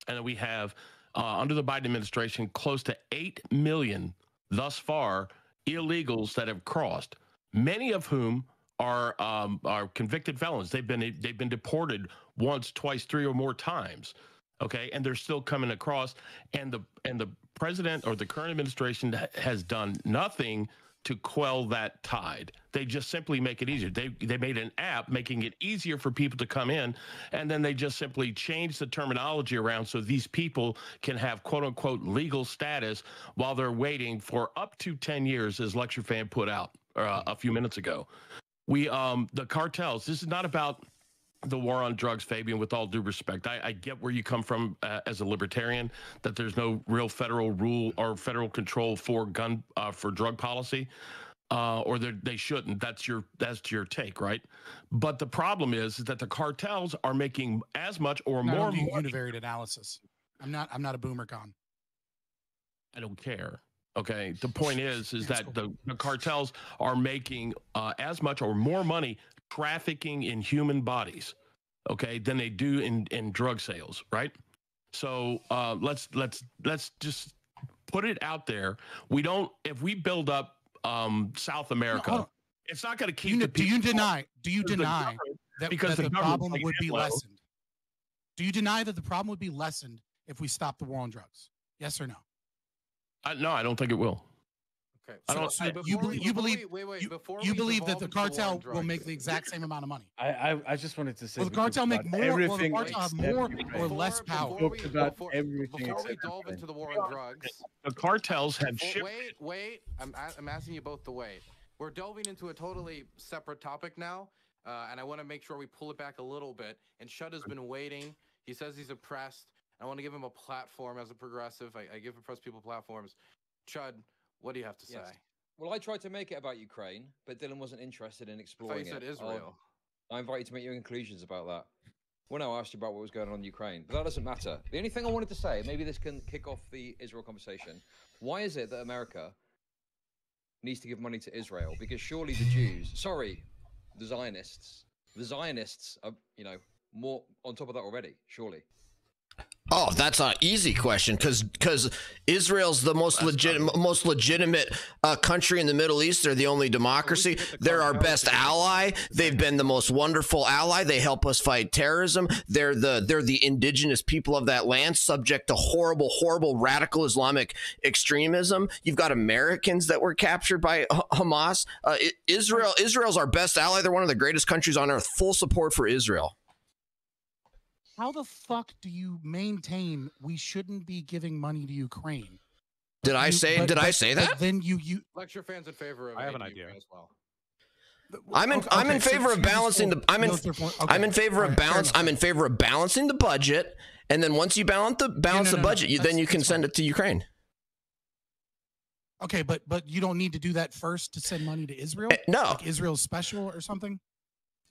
and we have under the Biden administration close to 8 million thus far illegals that have crossed, many of whom are convicted felons. They've been deported once, twice, 3 or more times. Okay, and they're still coming across, and the president or the current administration has done nothing to quell that tide. They just simply make it easier. They made an app making it easier for people to come in, and then they just simply changed the terminology around so these people can have quote unquote legal status while they're waiting for up to 10 years, as Lecture Fan put out a few minutes ago. The cartels, this is not about the war on drugs, Fabian, with all due respect. I get where you come from as a libertarian, that there's no real federal rule or federal control for drug policy, or they shouldn't. That's your take, right? But the problem is that the cartels are making as much or more money. Univariate analysis. I'm not a boomer con. I don't care. Okay. The point is that the cartels are making as much or more money trafficking in human bodies, okay, than they do in drug sales, right? So let's just put it out there. We don't. If we build up South America, it's not going to keep. Do you deny that the problem would be lessened? Do you deny that the problem would be lessened if we stop the war on drugs? Yes or no? No, I don't think it will. Okay. You believe that the cartel will make the exact same amount of money? I just wanted to say. Will the cartel make more? Will the cartel have more or less power? Before we delve into the war on drugs, the cartels have shipped. Wait. I'm asking you both to wait. We're delving into a totally separate topic now, and I want to make sure we pull it back a little bit. And Shud has been waiting. He says he's oppressed. I want to give him a platform as a progressive. I give oppressed people platforms. Chud, what do you have to say? Yes. Well, I tried to make it about Ukraine, but Dylan wasn't interested in exploring I thought you said Israel. I invite you to make your conclusions about that. When I asked you about what was going on in Ukraine, but that doesn't matter. The only thing I wanted to say, maybe this can kick off the Israel conversation. Why is it that America needs to give money to Israel? Because surely the Jews, the Zionists are, more on top of that already, surely. Oh, that's an easy question because Israel's the most legitimate country in the Middle East. They're the only democracy. They're our best ally. They've been the most wonderful ally. They help us fight terrorism. They're the indigenous people of that land, subject to horrible radical Islamic extremism. You've got Americans that were captured by Hamas. Israel's our best ally. They're one of the greatest countries on earth. Full support for Israel. How the fuck do you maintain we shouldn't be giving money to Ukraine? Did I say that? Then you lecture fans in favor of. I have an idea as well. I'm in favor of balancing the. I'm in favor of balance. I'm in favor of balancing the budget, and then once you balance the budget, then you can send it to Ukraine. Okay, but you don't need to do that first to send money to Israel. No, like Israel's special or something.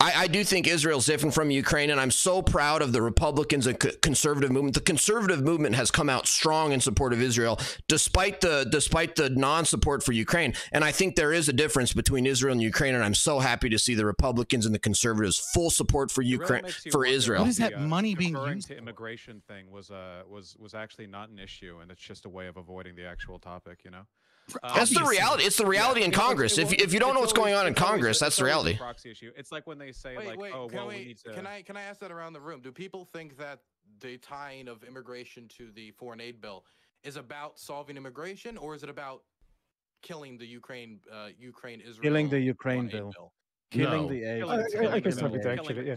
I do think Israel's different from Ukraine, and I'm so proud of the Republicans and conservative movement. The conservative movement has come out strong in support of Israel, despite the non-support for Ukraine. And I think there is a difference between Israel and Ukraine, and I'm so happy to see the Republicans and the conservatives full support for Ukraine, for Israel. What is that money being used to immigration thing was actually not an issue, and it's just a way of avoiding the actual topic, That's the reality. It's the reality in Congress. If you don't know what's going on in Congress, that's the reality. Proxy issue. It's like when they say we need to. Can I ask that around the room? Do people think that the tying of immigration to the foreign aid bill is about solving immigration, or is it about killing the Ukraine-Israel? Killing the Ukraine bill. Killing the aid. I can start with that, actually. Yeah.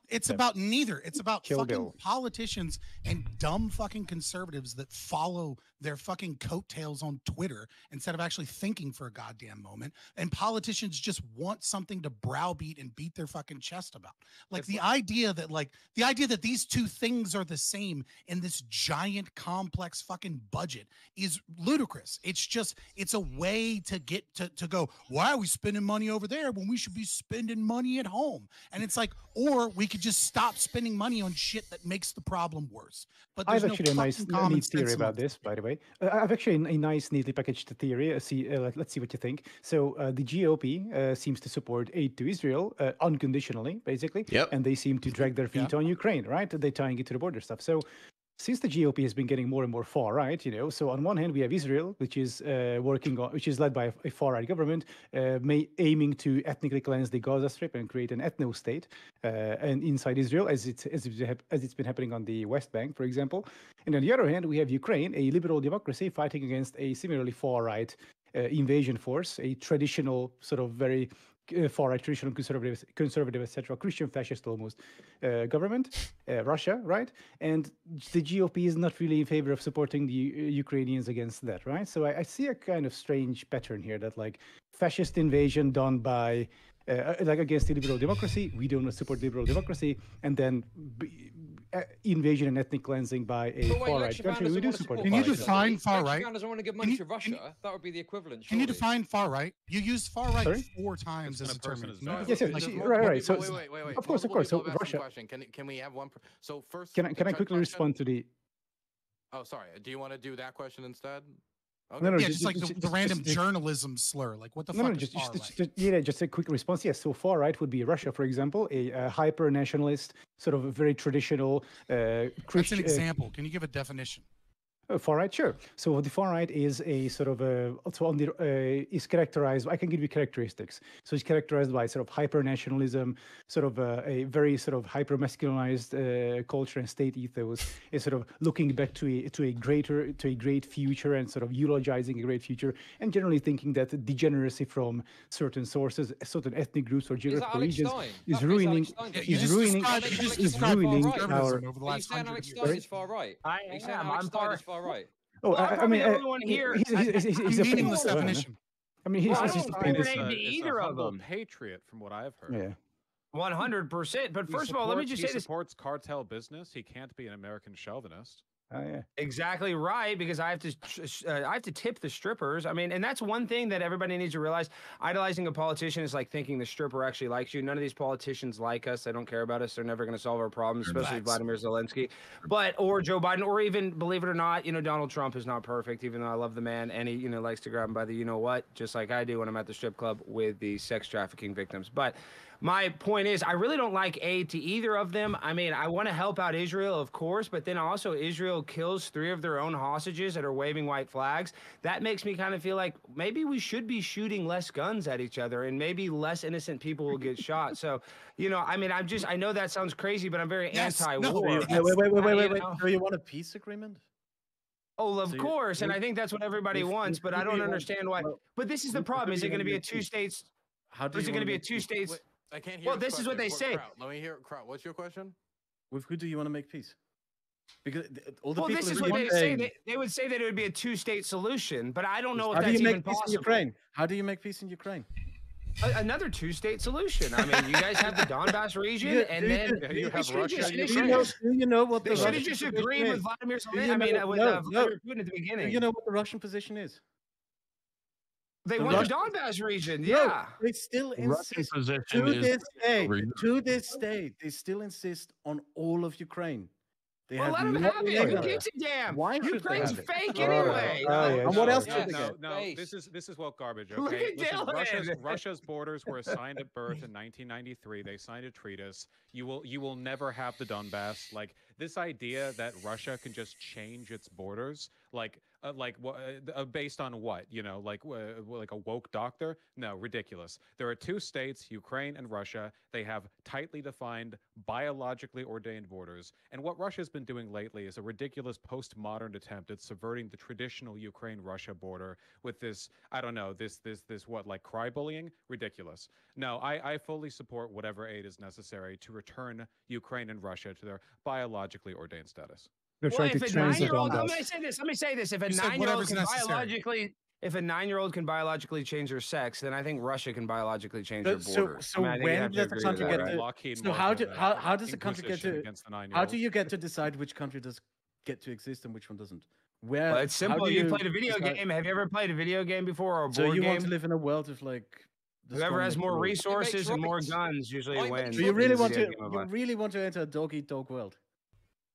It's about neither. It's about fucking politicians and dumb fucking conservatives that follow their fucking coattails on Twitter instead of actually thinking for a goddamn moment. And politicians just want something to browbeat and beat their fucking chest about. Like the idea that these two things are the same in this giant complex fucking budget is ludicrous. It's a way to get to go, why are we spending money over there when we should be spending money at home? And it's like, or we could just stop spending money on shit that makes the problem worse. But I have actually a nice theory about this, by the way. I have actually a nice, neatly packaged theory. Let's see what you think. So the GOP seems to support aid to Israel unconditionally, basically. Yep. And they seem to drag their feet on Ukraine, right? They're tying it to the border stuff. So since the GOP has been getting more and more far right, so on one hand we have Israel, which is which is led by a far right government, aiming to ethnically cleanse the Gaza Strip and create an ethno state, and inside Israel, as it's been happening on the West Bank, for example. And on the other hand, we have Ukraine, a liberal democracy fighting against a similarly far right invasion force, a traditional sort of very far-right, traditional conservative, etc., Christian fascist almost government, Russia, right? And the GOP is not really in favor of supporting the Ukrainians against that, right? So I see a kind of strange pattern here that like fascist invasion done by against the liberal democracy, we don't support liberal democracy, and then invasion and ethnic cleansing by a far-right country, we do support. Can you define far-right? Doesn't want to give money to Russia. That would be the equivalent. Can you define far-right? You used far-right 4 times as a term. Yes, right. So wait. Of course. So Russia. Can we have one? So first, can I quickly respond to the? Oh, sorry. Do you want to do that question instead? Okay. No, just like the random journalism slur. Like, what the fuck is far-right? Just a quick response. Yes, so far-right would be Russia, for example, a hyper-nationalist, sort of a very traditional Christian. That's an example. Can you give a definition? Far right, sure. So the far right is a sort of also on the is characterized. I can give you characteristics. So it's characterized by sort of hyper nationalism, sort of a very sort of hyper masculinized culture and state ethos. Is sort of looking back to a great future and sort of eulogizing a great future, and generally thinking that degeneracy from certain sources, certain ethnic groups or geographical regions is ruining our. Over the last 100 years. Is far right. I am. I'm far right. Oh, well, I mean, the only one here. he's a meaningless definition. I mean, he's Well, I he's don't famous. think to either of them. Patriot, from what I've heard. Yeah. 100%. But He first of all, let me just say he this. supports cartel business. He can't be an American chauvinist. Oh, yeah. Exactly right, because I have to tip the strippers. I mean, and that's one thing that everybody needs to realize. Idolizing a politician is like thinking the stripper actually likes you. None of these politicians like us. They don't care about us. They're never going to solve our problems, especially Vladimir Zelensky, or Joe Biden, or even, believe it or not, Donald Trump is not perfect, even though I love the man, and he, likes to grab him by the you-know-what, just like I do when I'm at the strip club with the sex trafficking victims. But my point is, I really don't like aid to either of them. I mean, I want to help out Israel, of course, but then also Israel kills 3 of their own hostages that are waving white flags. That makes me kind of feel like maybe we should be shooting less guns at each other, and maybe less innocent people will get shot. So, I mean, I know that sounds crazy, but I'm very anti-war. Wait. Do you want a peace agreement? Oh, of course, and I think that's what everybody wants, but I don't understand why. But this is the problem. Is it going to be a 2 states? Is it going to be a 2 states? I can't hear. Well, this is what they say. Let me hear. What's your question? With who do you want to make peace? Because all the well, people this is what they say. They would say that it would be a 2-state solution, but I don't know if that's even possible. In Ukraine? How do you make peace in Ukraine? Another 2-state solution. I mean, you guys have the Donbass region, and then you have Russia. Do you know what they should have just agreed with Vladimir Zelensky. I mean, with Vladimir Putin at the beginning. Do you know what the Russian position is? They want the Donbass region, yeah. They still insist to this day, they still insist on all of Ukraine. They let them have it. Who gives a damn? Why Ukraine's fake anyway. And what else should they No, get? no, this is woke garbage. Look Okay, at Dylan. Russia's borders were assigned at birth in 1993. They signed a treatise. You will never have the Donbass. Like this idea that Russia can just change its borders, based on what? Like a woke doctor? No, ridiculous. There are 2 states, Ukraine and Russia. They have tightly defined, biologically ordained borders. And what Russia's been doing lately is a ridiculous postmodern attempt at subverting the traditional Ukraine-Russia border with this, I don't know, this what, like cry bullying? Ridiculous. No, I fully support whatever aid is necessary to return Ukraine and Russia to their biologically ordained status. They're trying to transit on let me say this. If a 9-year-old can biologically change their sex, then I think Russia can biologically change their borders. So when does the country get to? So how does the country get to? How do you get to decide which country does get to exist and which one doesn't? Well, it's simple. You played a video game. Have you ever played a video game before or a board game? So you want to live in a world of like. Whoever has more resources and more guns usually wins. Do you really want to? You really want to enter a dog-eat-dog world?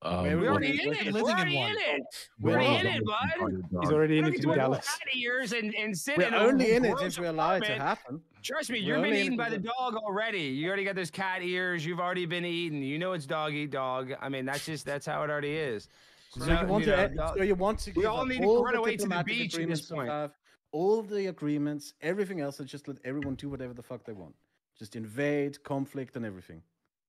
We're already in it. We're already in it. We're already in it, bud. He's already in it in Dallas. Years and sitting. We're only in it if we allow it to happen. Trust me, you've been eaten by the dog already. You already got those cat ears. You've already been eaten. You know it's dog eat dog. I mean, that's how it already is. So you want to? We all need to run away to the beach at this point. All the agreements, everything else, and just let everyone do whatever the fuck they want. Just invade, conflict, and everything.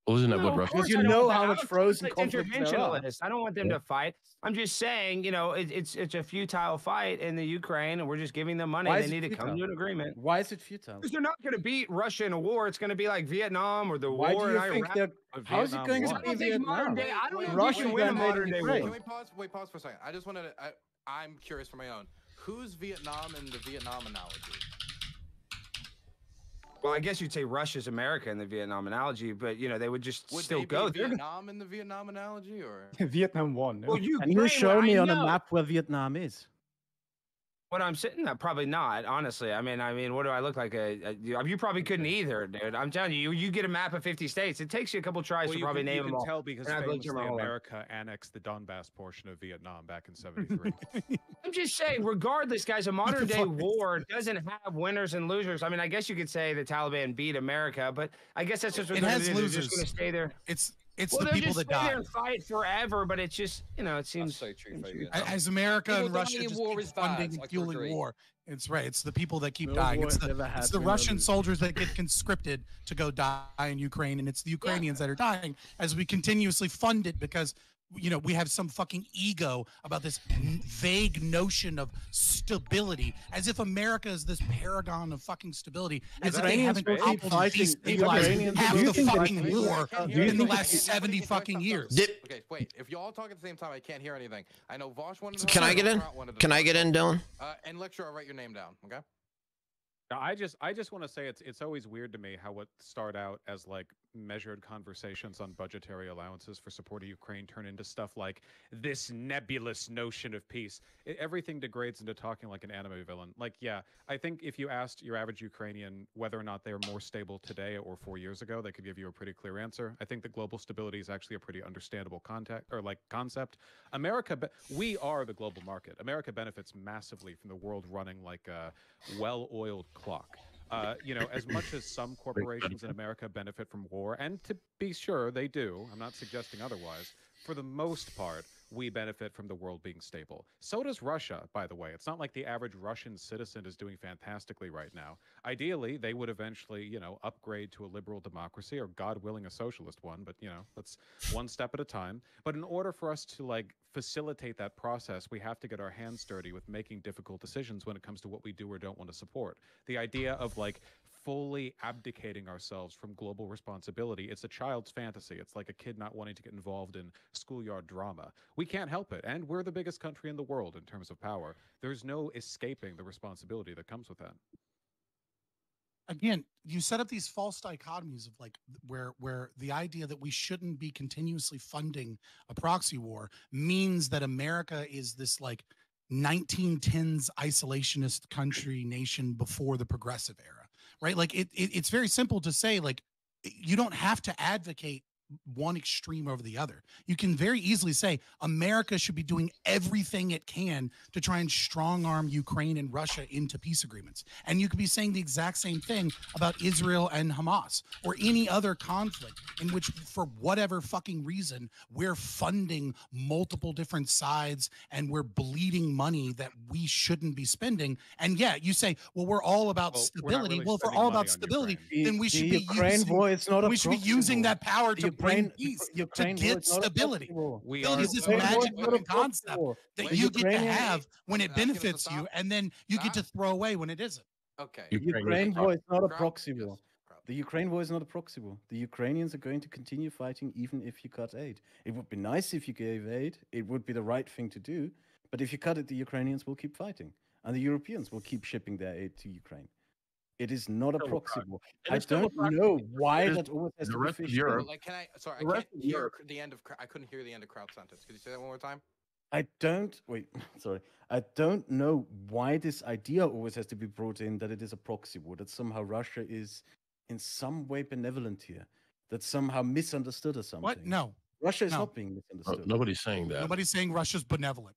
Well, isn't that what Russia? Because you know how much frozen conflict there are. I don't want them to fight. I'm just saying, it's a futile fight in the Ukraine, and we're just giving them money. They need to come to an agreement. Why is it futile? Because they're not going to beat Russia in a war. It's going to be like Vietnam or the war in Iraq. How is it going to be Vietnam? I don't know if you can win a modern day war. Can we pause? Wait, pause for a second. I just wanted to. I'm curious for my own. Who's Vietnam in the Vietnam analogy? Well, I guess you'd say Russia's America in the Vietnam analogy, but they would just still go. Vietnam in the Vietnam analogy, or Vietnam won. Well, Can you show me on a map where Vietnam is? When I'm sitting there, probably not. Honestly, I mean, what do I look like? You probably couldn't either, dude. I'm telling you, you get a map of 50 states. It takes you a couple tries to probably name them all. You can tell because famously America annexed the Donbass portion of Vietnam back in '73. I'm just saying, regardless, guys, a modern day war doesn't have winners and losers. I mean, I guess you could say the Taliban beat America, but I guess that's just what it has losers. losers. They're just going to stay there. It's Well, the they'll people just that stay there die. and fight forever, but it's just, it That's seems. so true, Fabian. As America People and Russia dying in just war keep is funding bad, and I can fueling agree. war. It's right. It's the people that keep No dying. war It's never the happened, Russian others. soldiers that get conscripted to go die in Ukraine, and it's the Ukrainians that are dying as we continuously fund it because we have some fucking ego about this vague notion of stability, as if America is this paragon of fucking stability, as if they haven't been able to destabilize half the fucking war in the last 70 fucking years. Okay, wait. If you all talk at the same time, I can't hear anything. I know Vosh wanted to Can I get in? Can I get in, Dylan? And lecturer, I'll write your name down, okay? Now, I just want to say it's always weird to me how what start out as like measured conversations on budgetary allowances for support of Ukraine turn into stuff like this nebulous notion of peace. Everything degrades into talking like an anime villain. Like, yeah, I think if you asked your average Ukrainian whether or not they are more stable today or 4 years ago, they could give you a pretty clear answer. I think that global stability is actually a pretty understandable concept. We are the global market. America benefits massively from the world running like a well-oiled clock. As much as some corporations in America benefit from war, and to be sure they do, I'm not suggesting otherwise, for the most part, we benefit from the world being stable. So does Russia, by the way. It's not like the average Russian citizen is doing fantastically right now. Ideally, they would eventually, upgrade to a liberal democracy or, God willing, a socialist one. But, that's one step at a time. But in order for us to, facilitate that process, we have to get our hands dirty with making difficult decisions when it comes to what we do or don't want to support. The idea of, fully abdicating ourselves from global responsibility, it's a child's fantasy. It's like a kid not wanting to get involved in schoolyard drama. We can't help it, and we're the biggest country in the world in terms of power. There's no escaping the responsibility that comes with that. Again, you set up these false dichotomies of where the idea that we shouldn't be continuously funding a proxy war means that America is this 1910s isolationist country nation before the progressive era. Right? It's very simple to say, you don't have to advocate one extreme over the other. You can very easily say America should be doing everything it can to try and strong arm Ukraine and Russia into peace agreements. And you could be saying the exact same thing about Israel and Hamas or any other conflict in which, for whatever fucking reason, we're funding multiple different sides and we're bleeding money that we shouldn't be spending. And yeah, you say, well, we're all about stability. Well, if we're all about stability, then we should be using that power to bring peace, to get stability. Is this magic fucking concept that you get to have when it benefits you, and then you get to throw away when it isn't. Okay. Ukraine war is not a proxy war. The Ukraine war is not a proxy war. The Ukrainians are going to continue fighting even if you cut aid. It would be nice if you gave aid. It would be the right thing to do. But if you cut it, the Ukrainians will keep fighting. And the Europeans will keep shipping their aid to Ukraine. It is not a proxy war. I don't know why that always has to be fished. I can't hear the end of. I couldn't hear the end of Kraut's sentence. Could you say that one more time? I don't know why this idea always has to be brought in that it is a proxy war, that somehow Russia is in some way benevolent here, that somehow misunderstood or something. What? No. Russia is not being misunderstood. Nobody's saying that. Nobody's saying Russia's benevolent.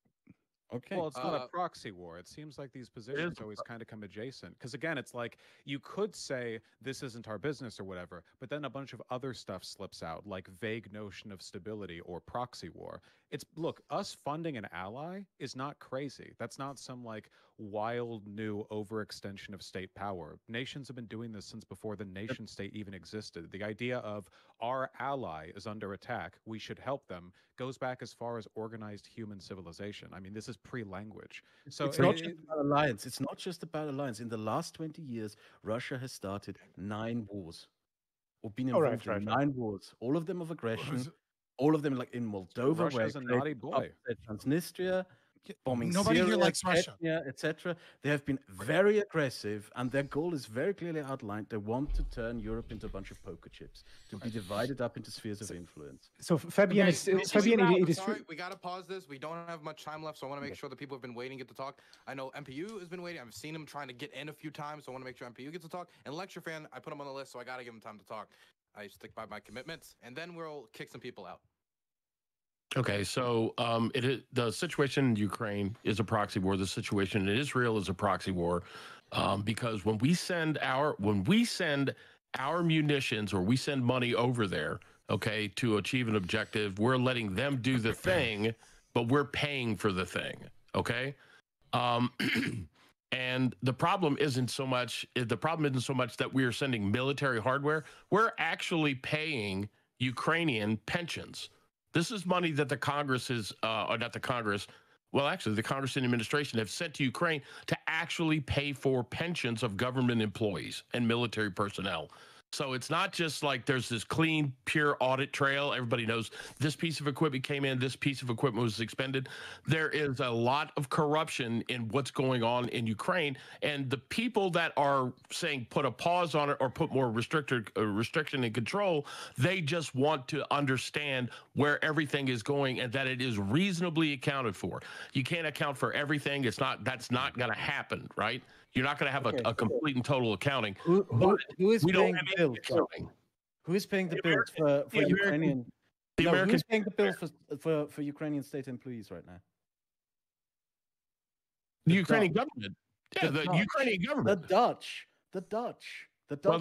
Okay. Well, it's not a proxy war. It seems like these positions always kind of come adjacent. Because again, it's like you could say this isn't our business or whatever, but then a bunch of other stuff slips out, like vague notion of stability or proxy war. Look, us funding an ally is not crazy. That's not some wild new overextension of state power. Nations have been doing this since before the nation state even existed. The idea of our ally is under attack, we should help them, goes back as far as organized human civilization. I mean, this is pre-language. So it's not just about alliance. It's not just about alliance. In the last 20 years, Russia has started 9 wars or been involved in 9 wars, all of them of aggression. All of them, in Moldova, Russia's a naughty boy. Transnistria, bombing Nobody Syria, here likes Russia, etc. They have been very aggressive, and their goal is very clearly outlined. They want to turn Europe into a bunch of poker chips, to be divided up into spheres of influence. So Fabian, it is sorry, true. we gotta pause this. We don't have much time left, so I want to make sure the people who have been waiting get to talk. I know MPU has been waiting. I've seen him trying to get in a few times, so I want to make sure MPU gets to talk. And Lecture Fan, I put him on the list, so I gotta give him time to talk. I stick by my commitments, and then we'll kick some people out. Okay, so the situation in Ukraine is a proxy war. The situation in Israel is a proxy war, because when we send our munitions or we send money over there, okay, to achieve an objective. We're letting them do the thing, but we're paying for the thing, okay? And the problem isn't so much that we are sending military hardware. We're actually paying Ukrainian pensions. This is money that the Congress is, or not the Congress, well, actually, the Congress and administration have sent to Ukraine to actually pay for pensions of government employees and military personnel. So it's not just like there's this clean, pure audit trail. Everybody knows this piece of equipment came in, this piece of equipment was expended. There is a lot of corruption in what's going on in Ukraine. And the people that are saying put a pause on it or put more restriction and control, they just want to understand where everything is going and that it is reasonably accounted for. You can't account for everything. That's not going to happen, right? You're not going to have a complete and total accounting. Who is paying the bills? Who is paying the bills for Ukrainian? Who's paying the bills for Ukrainian state employees right now? The Ukrainian government. Yeah, the Ukrainian government. The Dutch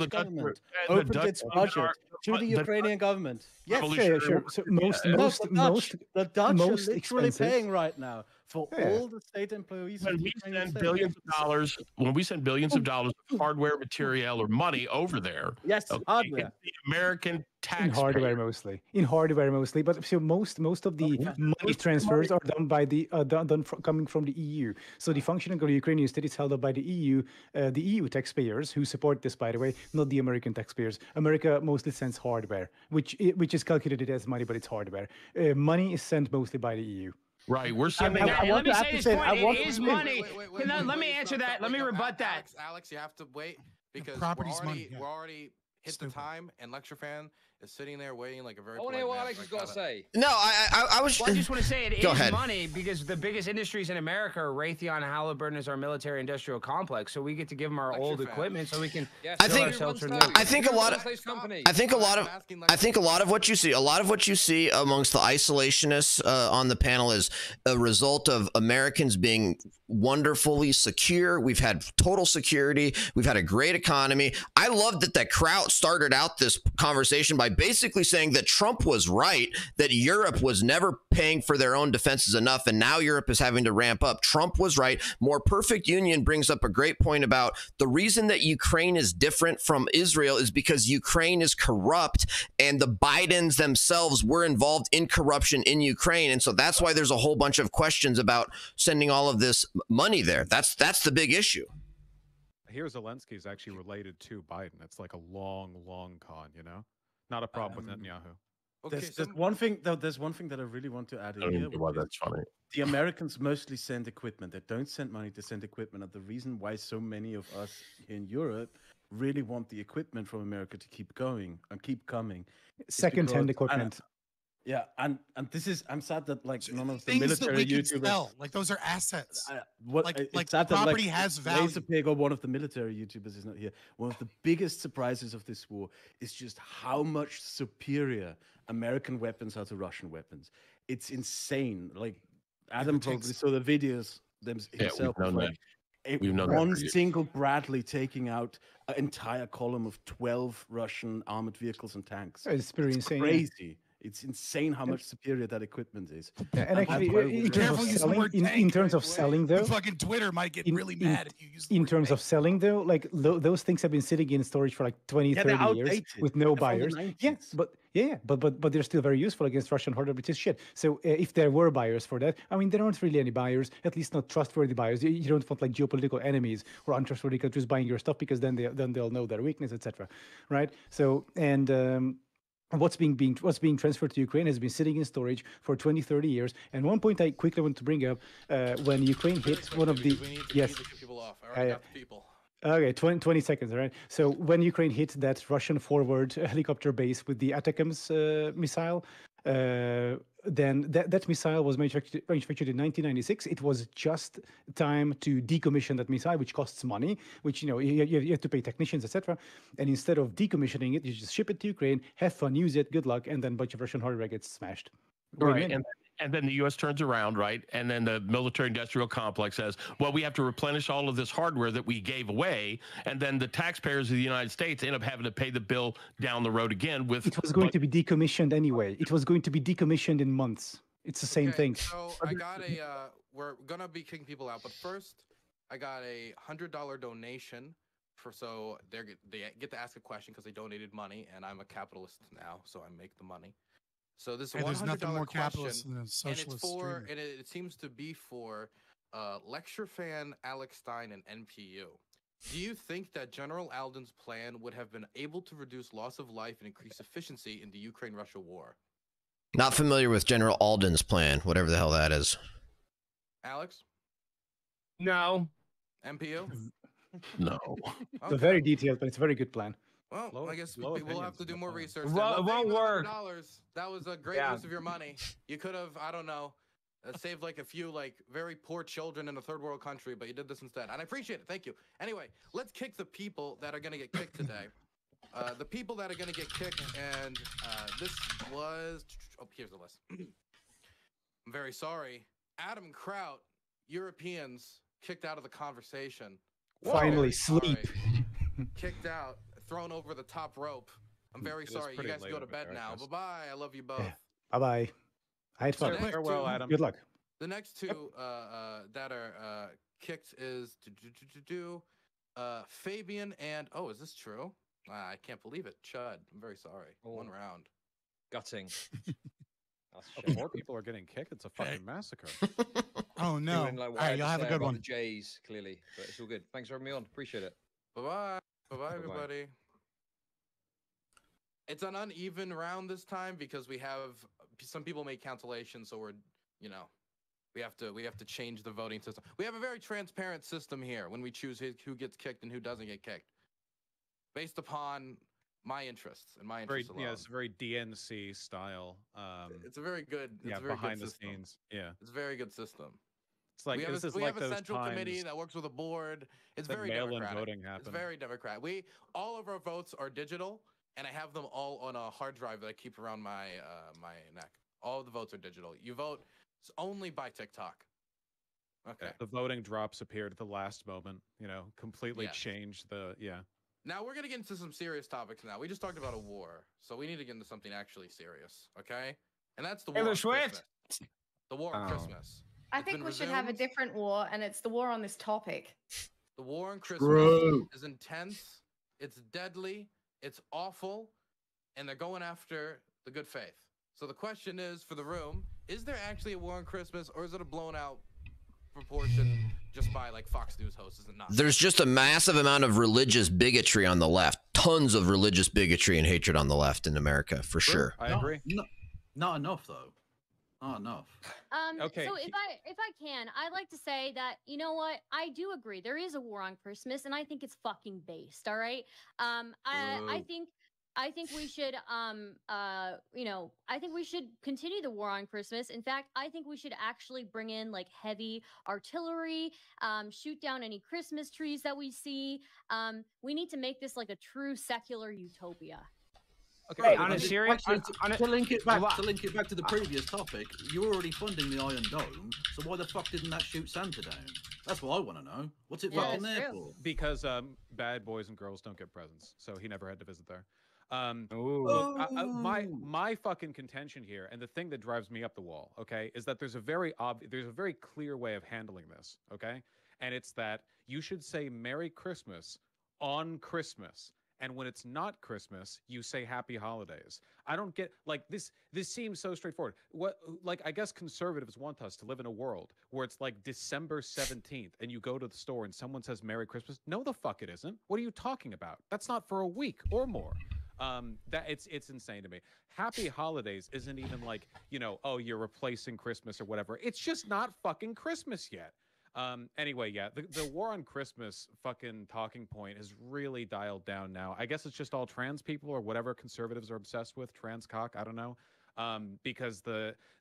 government opened its budget to the Ukrainian government. Yes, sure. So the Dutch are literally expenses. paying right now for all the state employees. When we send billions of dollars of hardware, material, or money over there, yes, hardware. The American taxpayer. In hardware mostly, but so most of the money transfers are done by the coming from the EU. So the functioning of the Ukrainian state is held up by the EU taxpayers who support this, by the way, not the American taxpayers. America mostly sends hardware, which is calculated as money, but it's hardware. Money is sent mostly by the EU. Right, we're sending. Let me say this point. It is money. Let me answer that. Let me rebut that. Alex, you have to wait because we're already hit the time, and Lecture Fan is sitting there waiting like a very. I want to hear what Alex has got to say. No, I was. Well, I just want to say it Go is ahead. money because the biggest industries in America are Raytheon and Halliburton is our military industrial complex. So we get to give them our old equipment so we can. Yes, I think a lot of what you see amongst the isolationists on the panel is a result of Americans being wonderfully secure. We've had total security. We've had a great economy. I love that Kraut started out this conversation by basically saying that Trump was right, that Europe was never paying for their own defenses enough, and now Europe is having to ramp up. Trump was right. More Perfect Union brings up a great point about the reason that Ukraine is different from Israel is because Ukraine is corrupt, and the Bidens themselves were involved in corruption in Ukraine, and so that's why there's a whole bunch of questions about sending all of this money there. That's the big issue. Here, Zelensky is actually related to Biden. It's like a long con, you know? Not a problem with Netanyahu. Okay, there's one thing that I really want to add in here. Why that's funny. The Americans mostly send equipment. They don't send money, they send equipment. And the reason why so many of us in Europe really want the equipment from America to keep going and keep coming. Second-hand equipment. Yeah, and this is, I'm sad that like none of the Things that military we can YouTubers sell, like those are assets. Like property has value. Laserpig or one of the military YouTubers is not here. One of the biggest surprises of this war is just how much superior American weapons are to Russian weapons. It's insane. Like Adam probably saw the videos himself. One single Bradley taking out an entire column of 12 Russian armored vehicles and tanks. It's pretty insane. Crazy. It's insane how much superior that equipment is. And actually, in terms of selling, though, fucking Twitter might get really mad if you use the in word terms of selling, though, like those things have been sitting in storage for like 20, 30 years with no buyers. Yes, but they're still very useful against Russian hardware, which is shit. So if there were buyers for that, I mean, there aren't really any buyers, at least not trustworthy buyers. You don't want like geopolitical enemies or untrustworthy countries buying your stuff because then they'll know their weakness, etc. Right? So what's being transferred to Ukraine has been sitting in storage for 20, 30 years. And one point I quickly want to bring up, when Ukraine hit one of the... Yes. People off. I already got the people. Okay, 20 seconds, all right? So when Ukraine hit that Russian forward helicopter base with the ATACMS missile, then that missile was manufactured in 1996. It was just time to decommission that missile, which costs money, which, you have to pay technicians, etc. And instead of decommissioning it, you just ship it to Ukraine, have fun, use it, good luck, and then a bunch of Russian hardware gets smashed. Right, And then the U.S. turns around, right? And then the military-industrial complex says, well, we have to replenish all of this hardware that we gave away. And then the taxpayers of the United States end up having to pay the bill down the road again with... It was going to be decommissioned anyway. It was going to be decommissioned in months. It's the same thing. So I got a, we're going to be kicking people out. But first, I got a $100 donation. So they get to ask a question because they donated money. And I'm a capitalist now, so I make the money. So this is a $100 question, than a socialist and it's for, streamer. and it seems to be for lecture fan Alex Stein and NPU. Do you think that General Alden's plan would have been able to reduce loss of life and increase efficiency in the Ukraine-Russia war? Not familiar with General Alden's plan, whatever the hell that is. Alex? No. NPU? No. It's very detailed, but it's a very good plan. Well, I guess we'll have to do more research. It won't work. That was a great use of your money. You could have, I don't know, saved like a few like very poor children in a third world country, but you did this instead. And I appreciate it. Thank you. Anyway, let's kick the people that are going to get kicked today. The people that are going to get kicked, and this was... Oh, here's the list. I'm very sorry. Adam Kraut, Europeans kicked out of the conversation. Finally, sleep. Kicked out. Thrown over the top rope. I'm very sorry. You guys go to bed now. Bye-bye. I love you both. Bye-bye. I had fun. Farewell, Adam. Good luck. The next two that are kicked is Fabian and... Oh, is this true? I can't believe it. Chud. I'm very sorry. One round. Gutting. More people are getting kicked. It's a fucking massacre. Oh, no. Doing, like, All right, you'll have a good one. The Jays, clearly. But it's all good. Thanks for having me on. Appreciate it. Bye-bye. Bye-bye, everybody. It's an uneven round this time because we have some people made cancellations, so we're, you know, we have to change the voting system. We have a very transparent system here when we choose who gets kicked and who doesn't get kicked, based upon my interests and my interests alone. Yeah, it's very DNC style. It's a very good. It's a very behind good the system. scenes. Yeah, it's a very good system. It's like we have, this we like have a those central committee times that works with a board. It's that very mail-in democratic. voting It's happened. very democratic. All of our votes are digital, and I have them all on a hard drive that I keep around my my neck. All of the votes are digital. You vote only by TikTok. Okay. The voting drops appeared at the last moment. You know, completely Yes. changed the Now we're gonna get into some serious topics. Now we just talked about a war, so we need to get into something actually serious. Okay, and that's the war. Taylor on Swift. Christmas. The war on Christmas. I It's think been we should have a resumed. different war, and it's the war on this topic. The war on Christmas is intense. It's deadly. It's awful, and they're going after the good faith. So the question is for the room: is there actually a war on Christmas, or is it a blown out proportion just by like Fox News hosts? Is it not? There's just a massive amount of religious bigotry on the left. Tons of religious bigotry and hatred on the left in America, for sure. I agree. Not enough, though. Not enough. Okay. So if I can, I'd like to say that, you know what, I do agree. There is a war on Christmas, and I think it's fucking based. All right. I think we should I think we should continue the war on Christmas. In fact, I think we should actually bring in like heavy artillery, shoot down any Christmas trees that we see. We need to make this like a true secular utopia. Okay, on a serious To link it back to the previous topic, you're already funding the Iron Dome, so why the fuck didn't that shoot Santa down? That's what I want to know. What's it fucking there for? Because bad boys and girls don't get presents, so he never had to visit there. My fucking contention here, and the thing that drives me up the wall, okay, is that there's a very clear way of handling this, okay, and it's that you should say Merry Christmas on Christmas. And when it's not Christmas, you say Happy Holidays. I don't get like this. This seems so straightforward. What, like, I guess conservatives want us to live in a world where it's like December 17th and you go to the store and someone says Merry Christmas. No, the fuck it isn't. What are you talking about? That's not for a week or more. That it's insane to me. Happy Holidays isn't even like, you know, oh, you're replacing Christmas or whatever. It's just not fucking Christmas yet. Anyway, yeah, the war on Christmas fucking talking point is really dialed down now. I guess it's just all trans people or whatever conservatives are obsessed with, trans cock, I don't know. Because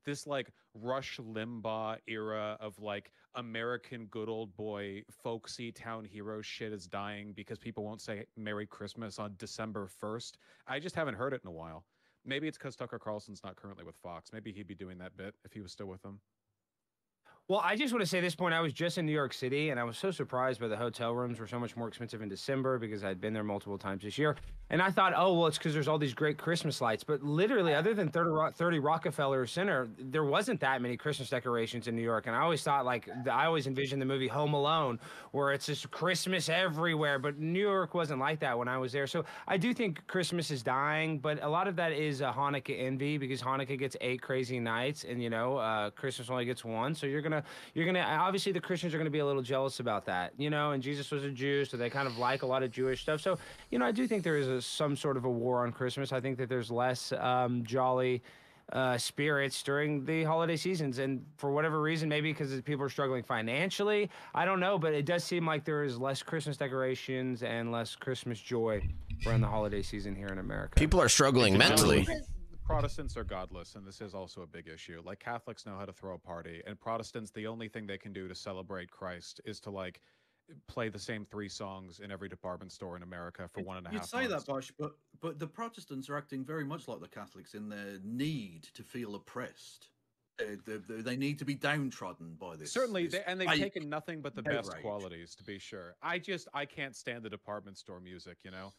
this like Rush Limbaugh era of like American good old boy folksy town hero shit is dying because people won't say Merry Christmas on December 1st. I just haven't heard it in a while. Maybe it's because Tucker Carlson's not currently with Fox. Maybe he'd be doing that bit if he was still with them. Well, I just want to say this point. I was just in New York City, and I was so surprised by the hotel rooms were so much more expensive in December because I'd been there multiple times this year. And I thought, oh, well, it's because there's all these great Christmas lights. But literally, other than 30 Rockefeller Center, there wasn't that many Christmas decorations in New York. And I always thought, like, I always envisioned the movie Home Alone, where it's just Christmas everywhere. But New York wasn't like that when I was there. So I do think Christmas is dying, but a lot of that is Hanukkah envy because Hanukkah gets 8 crazy nights, and, you know, Christmas only gets 1. So you're gonna obviously the Christians are gonna be a little jealous about that, you know. And Jesus was a Jew, so they kind of like a lot of Jewish stuff. So, you know, I do think there is some sort of a war on Christmas. I think that there's less jolly spirits during the holiday seasons, and for whatever reason, maybe because people are struggling financially, I don't know, but it does seem like there is less Christmas decorations and less Christmas joy around the holiday season here in America. People are struggling mentally. Protestants are godless, and this is also a big issue. Like, Catholics know how to throw a party, and Protestants, the only thing they can do to celebrate Christ is to, like, play the same 3 songs in every department store in America for 1.5 months. You say that, Bosh, but the Protestants are acting very much like the Catholics in their need to feel oppressed. They need to be downtrodden by this. Certainly, this and they've taken nothing but the best outrage. qualities, to be sure. I can't stand the department store music, you know?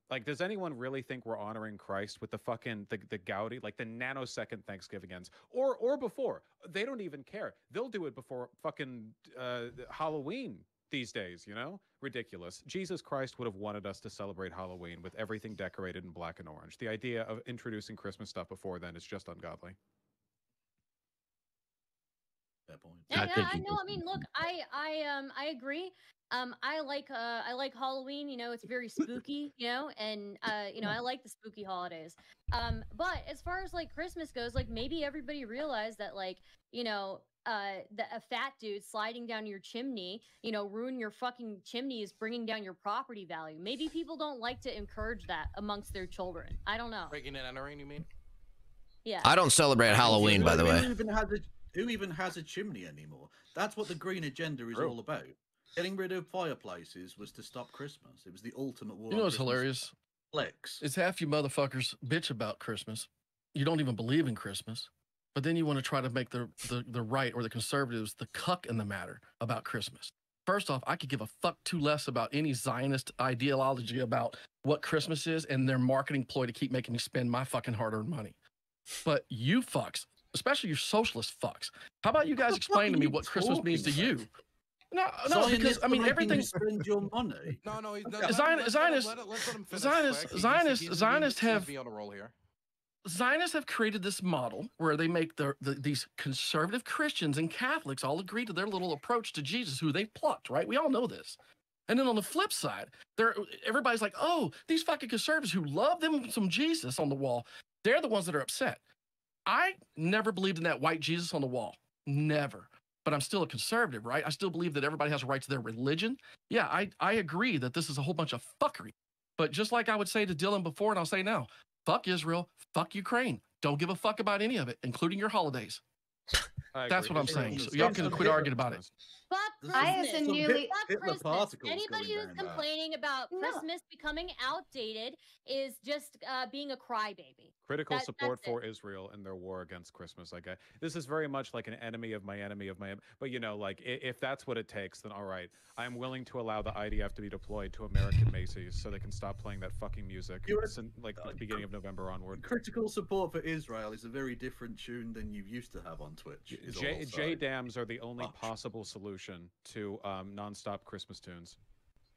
Like, does anyone really think we're honoring Christ with the fucking the Gaudi, like the nanosecond Thanksgiving ends, or before? They don't even care. They'll do it before fucking Halloween these days, you know? Ridiculous. Jesus Christ would have wanted us to celebrate Halloween with everything decorated in black and orange. The idea of introducing Christmas stuff before then is just ungodly. Fair point. Yeah, I know. I mean, look, I agree. I like Halloween. You know, it's very spooky. You know, and you know, I like the spooky holidays. But as far as like Christmas goes, like maybe everybody realized that, like, you know, a fat dude sliding down your chimney, you know, ruin your fucking chimney is bringing down your property value. Maybe people don't like to encourage that amongst their children. I don't know. Breaking and entering, you mean? Yeah. I don't celebrate Halloween, by the way. Who even has a chimney anymore? That's what the green agenda is all about. Getting rid of fireplaces was to stop Christmas. It was the ultimate war. You know what's hilarious? Flex. It's half you motherfuckers bitch about Christmas. You don't even believe in Christmas. But then you want to try to make the right or the conservatives the cuck in the matter about Christmas. First off, I could give a fuck too less about any Zionist ideology about what Christmas is and their marketing ploy to keep making me spend my fucking hard-earned money. But you fucks, especially you socialist fucks, how about you guys explain to me what Christmas means to you? No, because I mean everything. Spend your money. No. Zionists have created this model where they make these conservative Christians and Catholics all agree to their little approach to Jesus, who they've plucked, right? We all know this. And then on the flip side, everybody's like, oh, these fucking conservatives who love them some Jesus on the wall, they're the ones that are upset. I never believed in that white Jesus on the wall. Never. But I'm still a conservative, right? I still believe that everybody has a right to their religion. Yeah, I agree that this is a whole bunch of fuckery. But just like I would say to Dylan before, and I'll say now, fuck Israel, fuck Ukraine. Don't give a fuck about any of it, including your holidays. That's what I'm saying. So y'all can quit arguing about it. Fuck I Christmas. as a newly Fuck Christmas. Anybody who's complaining about Christmas becoming outdated is just being a crybaby. Critical support that's for Israel in their war against Christmas. Like, this is very much like an enemy of my enemy of my. But you know, like if that's what it takes, then all right. I'm willing to allow the IDF to be deployed to American Macy's so they can stop playing that fucking music. Like the beginning of November onward. Critical support for Israel is a very different tune than you used to have on Twitch. J-dams are the only possible solution to non-stop Christmas tunes.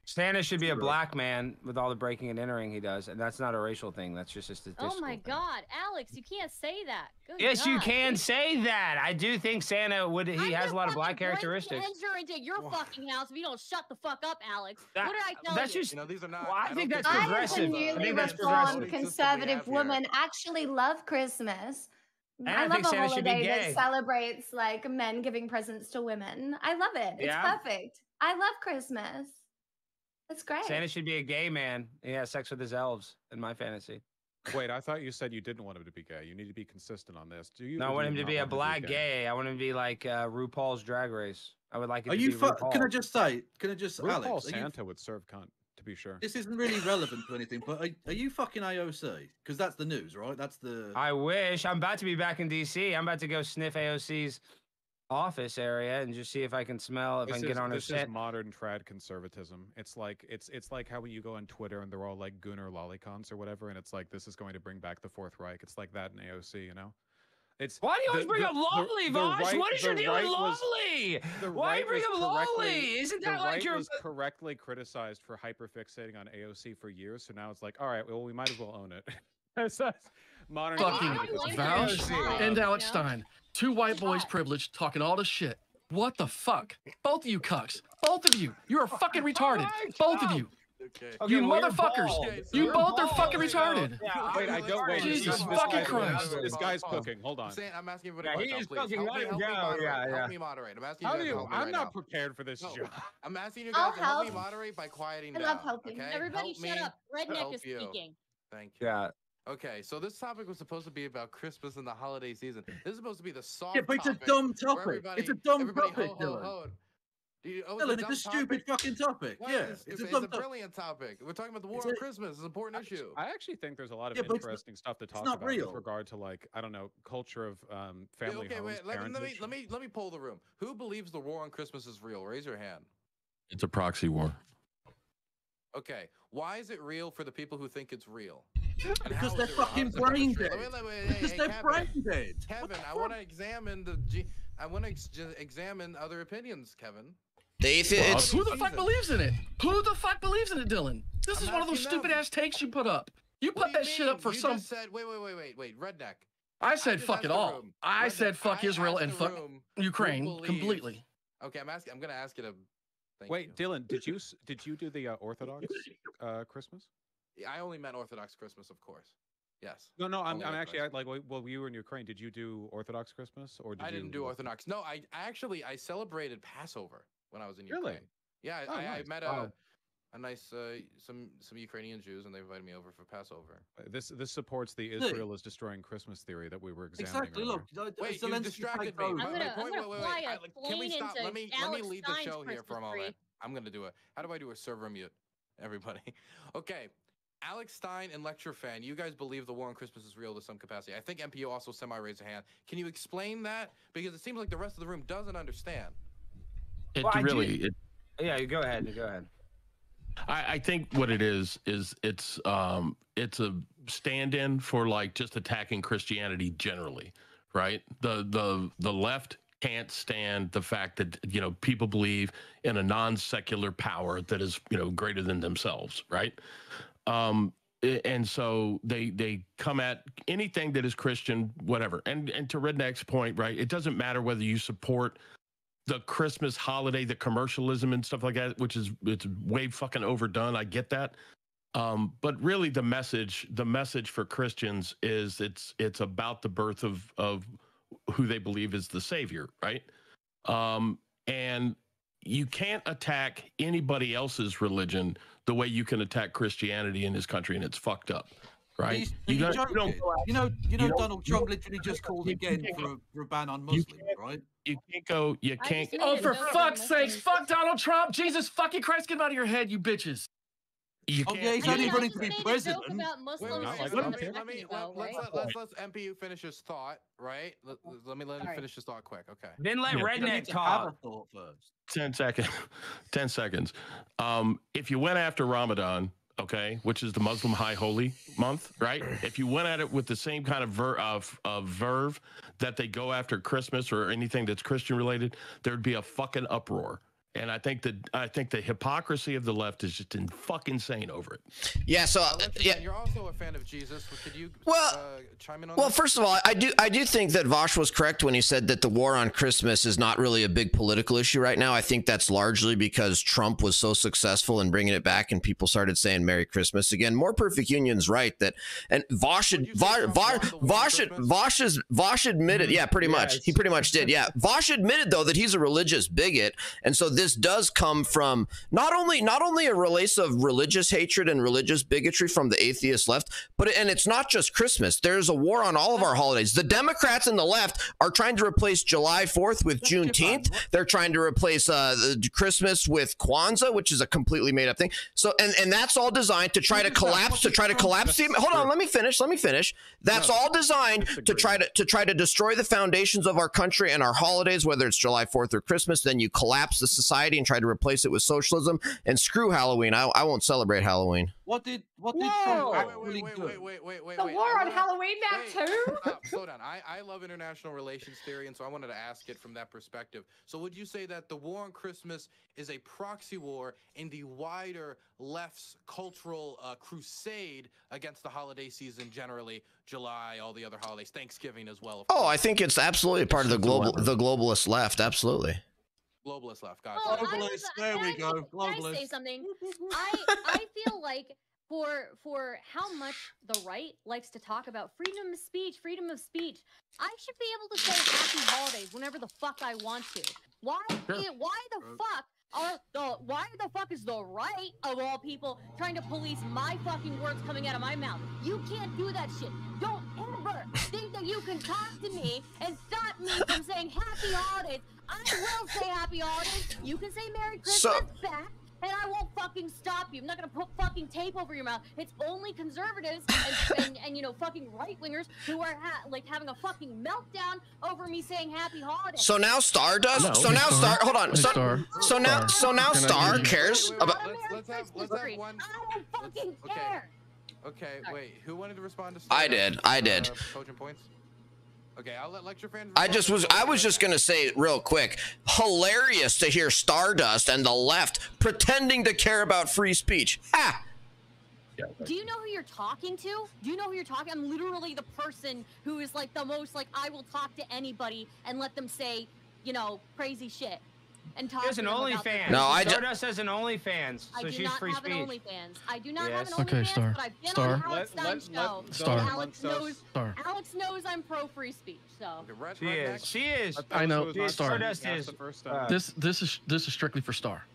Santa should be a black man with all the breaking and entering he does, and that's not a racial thing. That's just a statistical Oh my thing. God, Alex, you can't say that. Good Yes, you God. can say that. I do think Santa would. He has a lot of black characteristics. Enter into your fucking house if you don't shut the fuck up, Alex. What did I tell That's you? just. You know, these are not. Well, I think that's I, as a progressive. I newly think that's reformed progressive. conservative woman, actually love Christmas. I I love think a Santa should be holiday gay. that celebrates like men giving presents to women. I love it. It's Yeah? perfect. I love Christmas. It's great. Santa should be a gay man. He has sex with his elves in my fantasy. Wait, I thought you said you didn't want him to be gay. You need to be consistent on this. Do you? No, I or do want you him to not be a want black gay. I want him to be like RuPaul's Drag Race. I would like it Are to you? be RuPaul. Can I just say? Can I just, RuPaul Alex? Santa would serve cunt. to be sure. This isn't really relevant to anything, but are you fucking AOC? Because that's the news, right? That's the. I wish. I'm about to be back in DC. I'm about to go sniff AOC's office area and just see if I can smell if I can get on her This set. is modern trad conservatism. It's like how when you go on Twitter and they're all like Gunnar Lollicons or whatever, and it's like this is going to bring back the Fourth Reich. It's like that in AOC, you know. It's Why do you always bring up Lovely, Vosh? What is your deal with Lovely? Why do you bring up Lovely? Isn't that like your? Was correctly criticized for hyperfixating on AOC for years, so now it's like, all right, well, we might as well own it. That's modern Fucking Vouch and Alex Stein, two white boys privileged talking all this shit. What the fuck? Both of you cucks. Both of you. You are fucking retarded. Both of you. You motherfuckers. You both are fucking retarded. Wait, I don't wait. Jesus fucking Christ. This guy's cooking. Hold on. I'm asking everybody. He is please. cooking. Let him go. Help me moderate. I'm asking you guys to help me I'm right not now. prepared for this job. I'm asking you guys to help me moderate by quieting down. I love helping. Okay? Everybody Help shut me up. Redneck help is you. speaking. Thank you. Yeah. Okay, so this topic was supposed to be about Christmas and the holiday season. This is supposed to be the soft Yeah, but it's a topic dumb where topic. It's a dumb topic, Dylan. Dylan, it's a stupid fucking topic. What? Yeah, It's a a dumb topic. brilliant topic. We're talking about the war on Christmas. It's an important issue. I actually think there's a lot of Yeah, but it's interesting stuff to talk not about real. with regard to, like, I don't know, culture of family Okay, homes, wait. Let parentage. me poll the room. Who believes the war on Christmas is real? Raise your hand. It's a proxy war. Okay, why is it real for the people who think it's real? And Because how they're is it real? How fucking is it brain true? dead. Wait, Because hey, they're Kevin. brain dead. Kevin, I want to examine I want to examine other opinions, Kevin. Who the fuck believes in it? Who the fuck believes in it, Dylan? This is one of those asking them. stupid ass takes you put up. You put that shit up for you some. Just said, wait, redneck. I said just fuck asked it the all. room. I Redneck, said fuck I Israel asked and the fuck room Ukraine who believes- completely. Okay, I'm gonna ask you to. Wait, Dylan, did you do the Orthodox Christmas? Yeah, I only meant Orthodox Christmas, of course. Yes. No, I'm Only actually Orthodox. like, well, you were in Ukraine. Did you do Orthodox Christmas or did I didn't do Orthodox. No, I celebrated Passover when I was in Ukraine. Really? Yeah, Oh, I nice. met Wow. a nice some Ukrainian Jews, and they invited me over for Passover. This supports the Israel is destroying Christmas theory that we were examining. Exactly. earlier. Look, Wait, you Zelensky distracted takes me. over. My I'm gonna point- fly a Can we plane stop? into Let me Alex lead the Stein's show here for a Christmas moment. tree. I'm gonna do it. How do I do a server mute? Everybody. Okay. Alex Stein and Lecture Fan, you guys believe the war on Christmas is real to some capacity. I think MPU also semi-raised a hand. Can you explain that? Because it seems like the rest of the room doesn't understand. It Well, really. Yeah, you go ahead. Go ahead. I think what it is it's a stand-in for like just attacking Christianity generally, right? The left can't stand the fact that people believe in a non-secular power that is greater than themselves, right? And so they come at anything that is Christian, whatever. And to Redneck's point, right? It doesn't matter whether you support the Christmas holiday, the commercialism and stuff like that, it's way fucking overdone. I get that. But really the message for Christians is it's about the birth of who they believe is the savior, right? And you can't attack anybody else's religion the way you can attack Christianity in this country, and it's fucked up, right? You know, Donald Trump literally just called again for a ban on Muslims, right? You can't go. You can't. Oh, for fuck's sakes! Fuck Donald Trump! Jesus fucking Christ! Get him out of your head, you bitches! You Oh can't. yeah, he's I only mean, I running just to be made a joke president. about Muslims Wait, just let a me second ago, right? let's MPU finish his thought, right? Let him Alright. finish his thought quick. Okay. Then let Yeah. Redneck Have a talk. thought first. 10 seconds. 10 seconds. If you went after Ramadan, okay, which is the Muslim high holy month, right? If you went at it with the same kind of verve that they go after Christmas or anything that's Christian related, there'd be a fucking uproar. And I think the hypocrisy of the left is just fucking insane over it. Yeah. So yeah. You're also a fan of Jesus. Could you chime in on Well, that? first of all, I do think that Vosh was correct when he said that the war on Christmas is not really a big political issue right now. I think that's largely because Trump was so successful in bringing it back, and people started saying Merry Christmas again. More Perfect Union's right that, and Vosh admitted, yeah, pretty much. He pretty much did, yeah. Vosh admitted though that he's a religious bigot, and so this does come from not only a release of religious hatred and religious bigotry from the atheist left, but and it's not just Christmas. There's a war on all of our holidays. The Democrats and the left are trying to replace July 4th with Juneteenth. They're trying to replace Christmas with Kwanzaa, which is a completely made up thing. So and that's all designed to try to collapse the. Hold on, let me finish. That's all designed to try to destroy the foundations of our country and our holidays, whether it's July 4th or Christmas. Then you collapse the society and try to replace it with socialism. And screw Halloween. I won't celebrate Halloween. What did Trump actually do? The war on Halloween now too? Slow down. I love international relations theory, and so I wanted to ask it from that perspective. So would you say that the war on Christmas is a proxy war in the wider left's cultural crusade against the holiday season generally, July, all the other holidays, Thanksgiving as well? Oh, I think it's absolutely part of the globalist left. Absolutely. Globalist left, guys. Globalist, there we go. Can I say something? I feel like for how much the right likes to talk about freedom of speech, I should be able to say happy holidays whenever the fuck I want to. Why the fuck is the right of all people trying to police my fucking words coming out of my mouth? You can't do that shit. Don't ever think that you can talk to me and stop me from saying happy holidays. I will say happy holidays. You can say Merry Christmas back, and I won't fucking stop you. I'm not gonna put fucking tape over your mouth. It's only conservatives and you know, fucking right wingers who are having a fucking meltdown over me saying happy holidays. So now Stardust. Hold on. So now Star cares about. Let's have one. I don't fucking care. Okay, wait. Who wanted to respond to Star? I did. Cogent points. Okay, I'll let lecture fans. I was just gonna say real quick, hilarious to hear Stardust and the left pretending to care about free speech. Ha! Do you know who you're talking to? I'm literally the person who is like the most like I will talk to anybody and let them say, you know, crazy shit. And talk There's an OnlyFans. No, Stardust has an OnlyFans, so she's free speech. I do not have an OnlyFans. Okay, Star. But I've been on Alex Stein's show. Star. Alex knows I'm pro free speech. So She is. I know. Star. Stardust is. This is strictly for Star.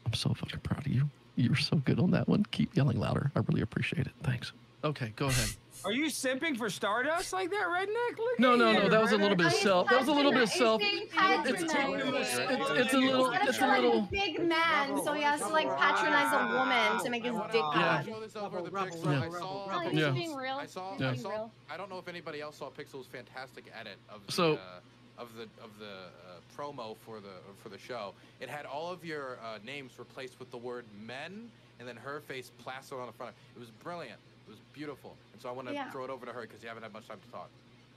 I'm so fucking proud of you. You were so good on that one. Keep yelling louder. I really appreciate it. Thanks. Okay, go ahead. Are you simping for Stardust like that, redneck? Look No. That was a It's a little big man, so he has to like patronize a woman to make his dick hard. Being real. I don't know if anybody else saw Pixel's fantastic edit of the promo for the show. It had all of your names replaced with the word men and then her face plastered on the front. It was brilliant. It was beautiful. And so I want to throw it over to her because you haven't had much time to talk.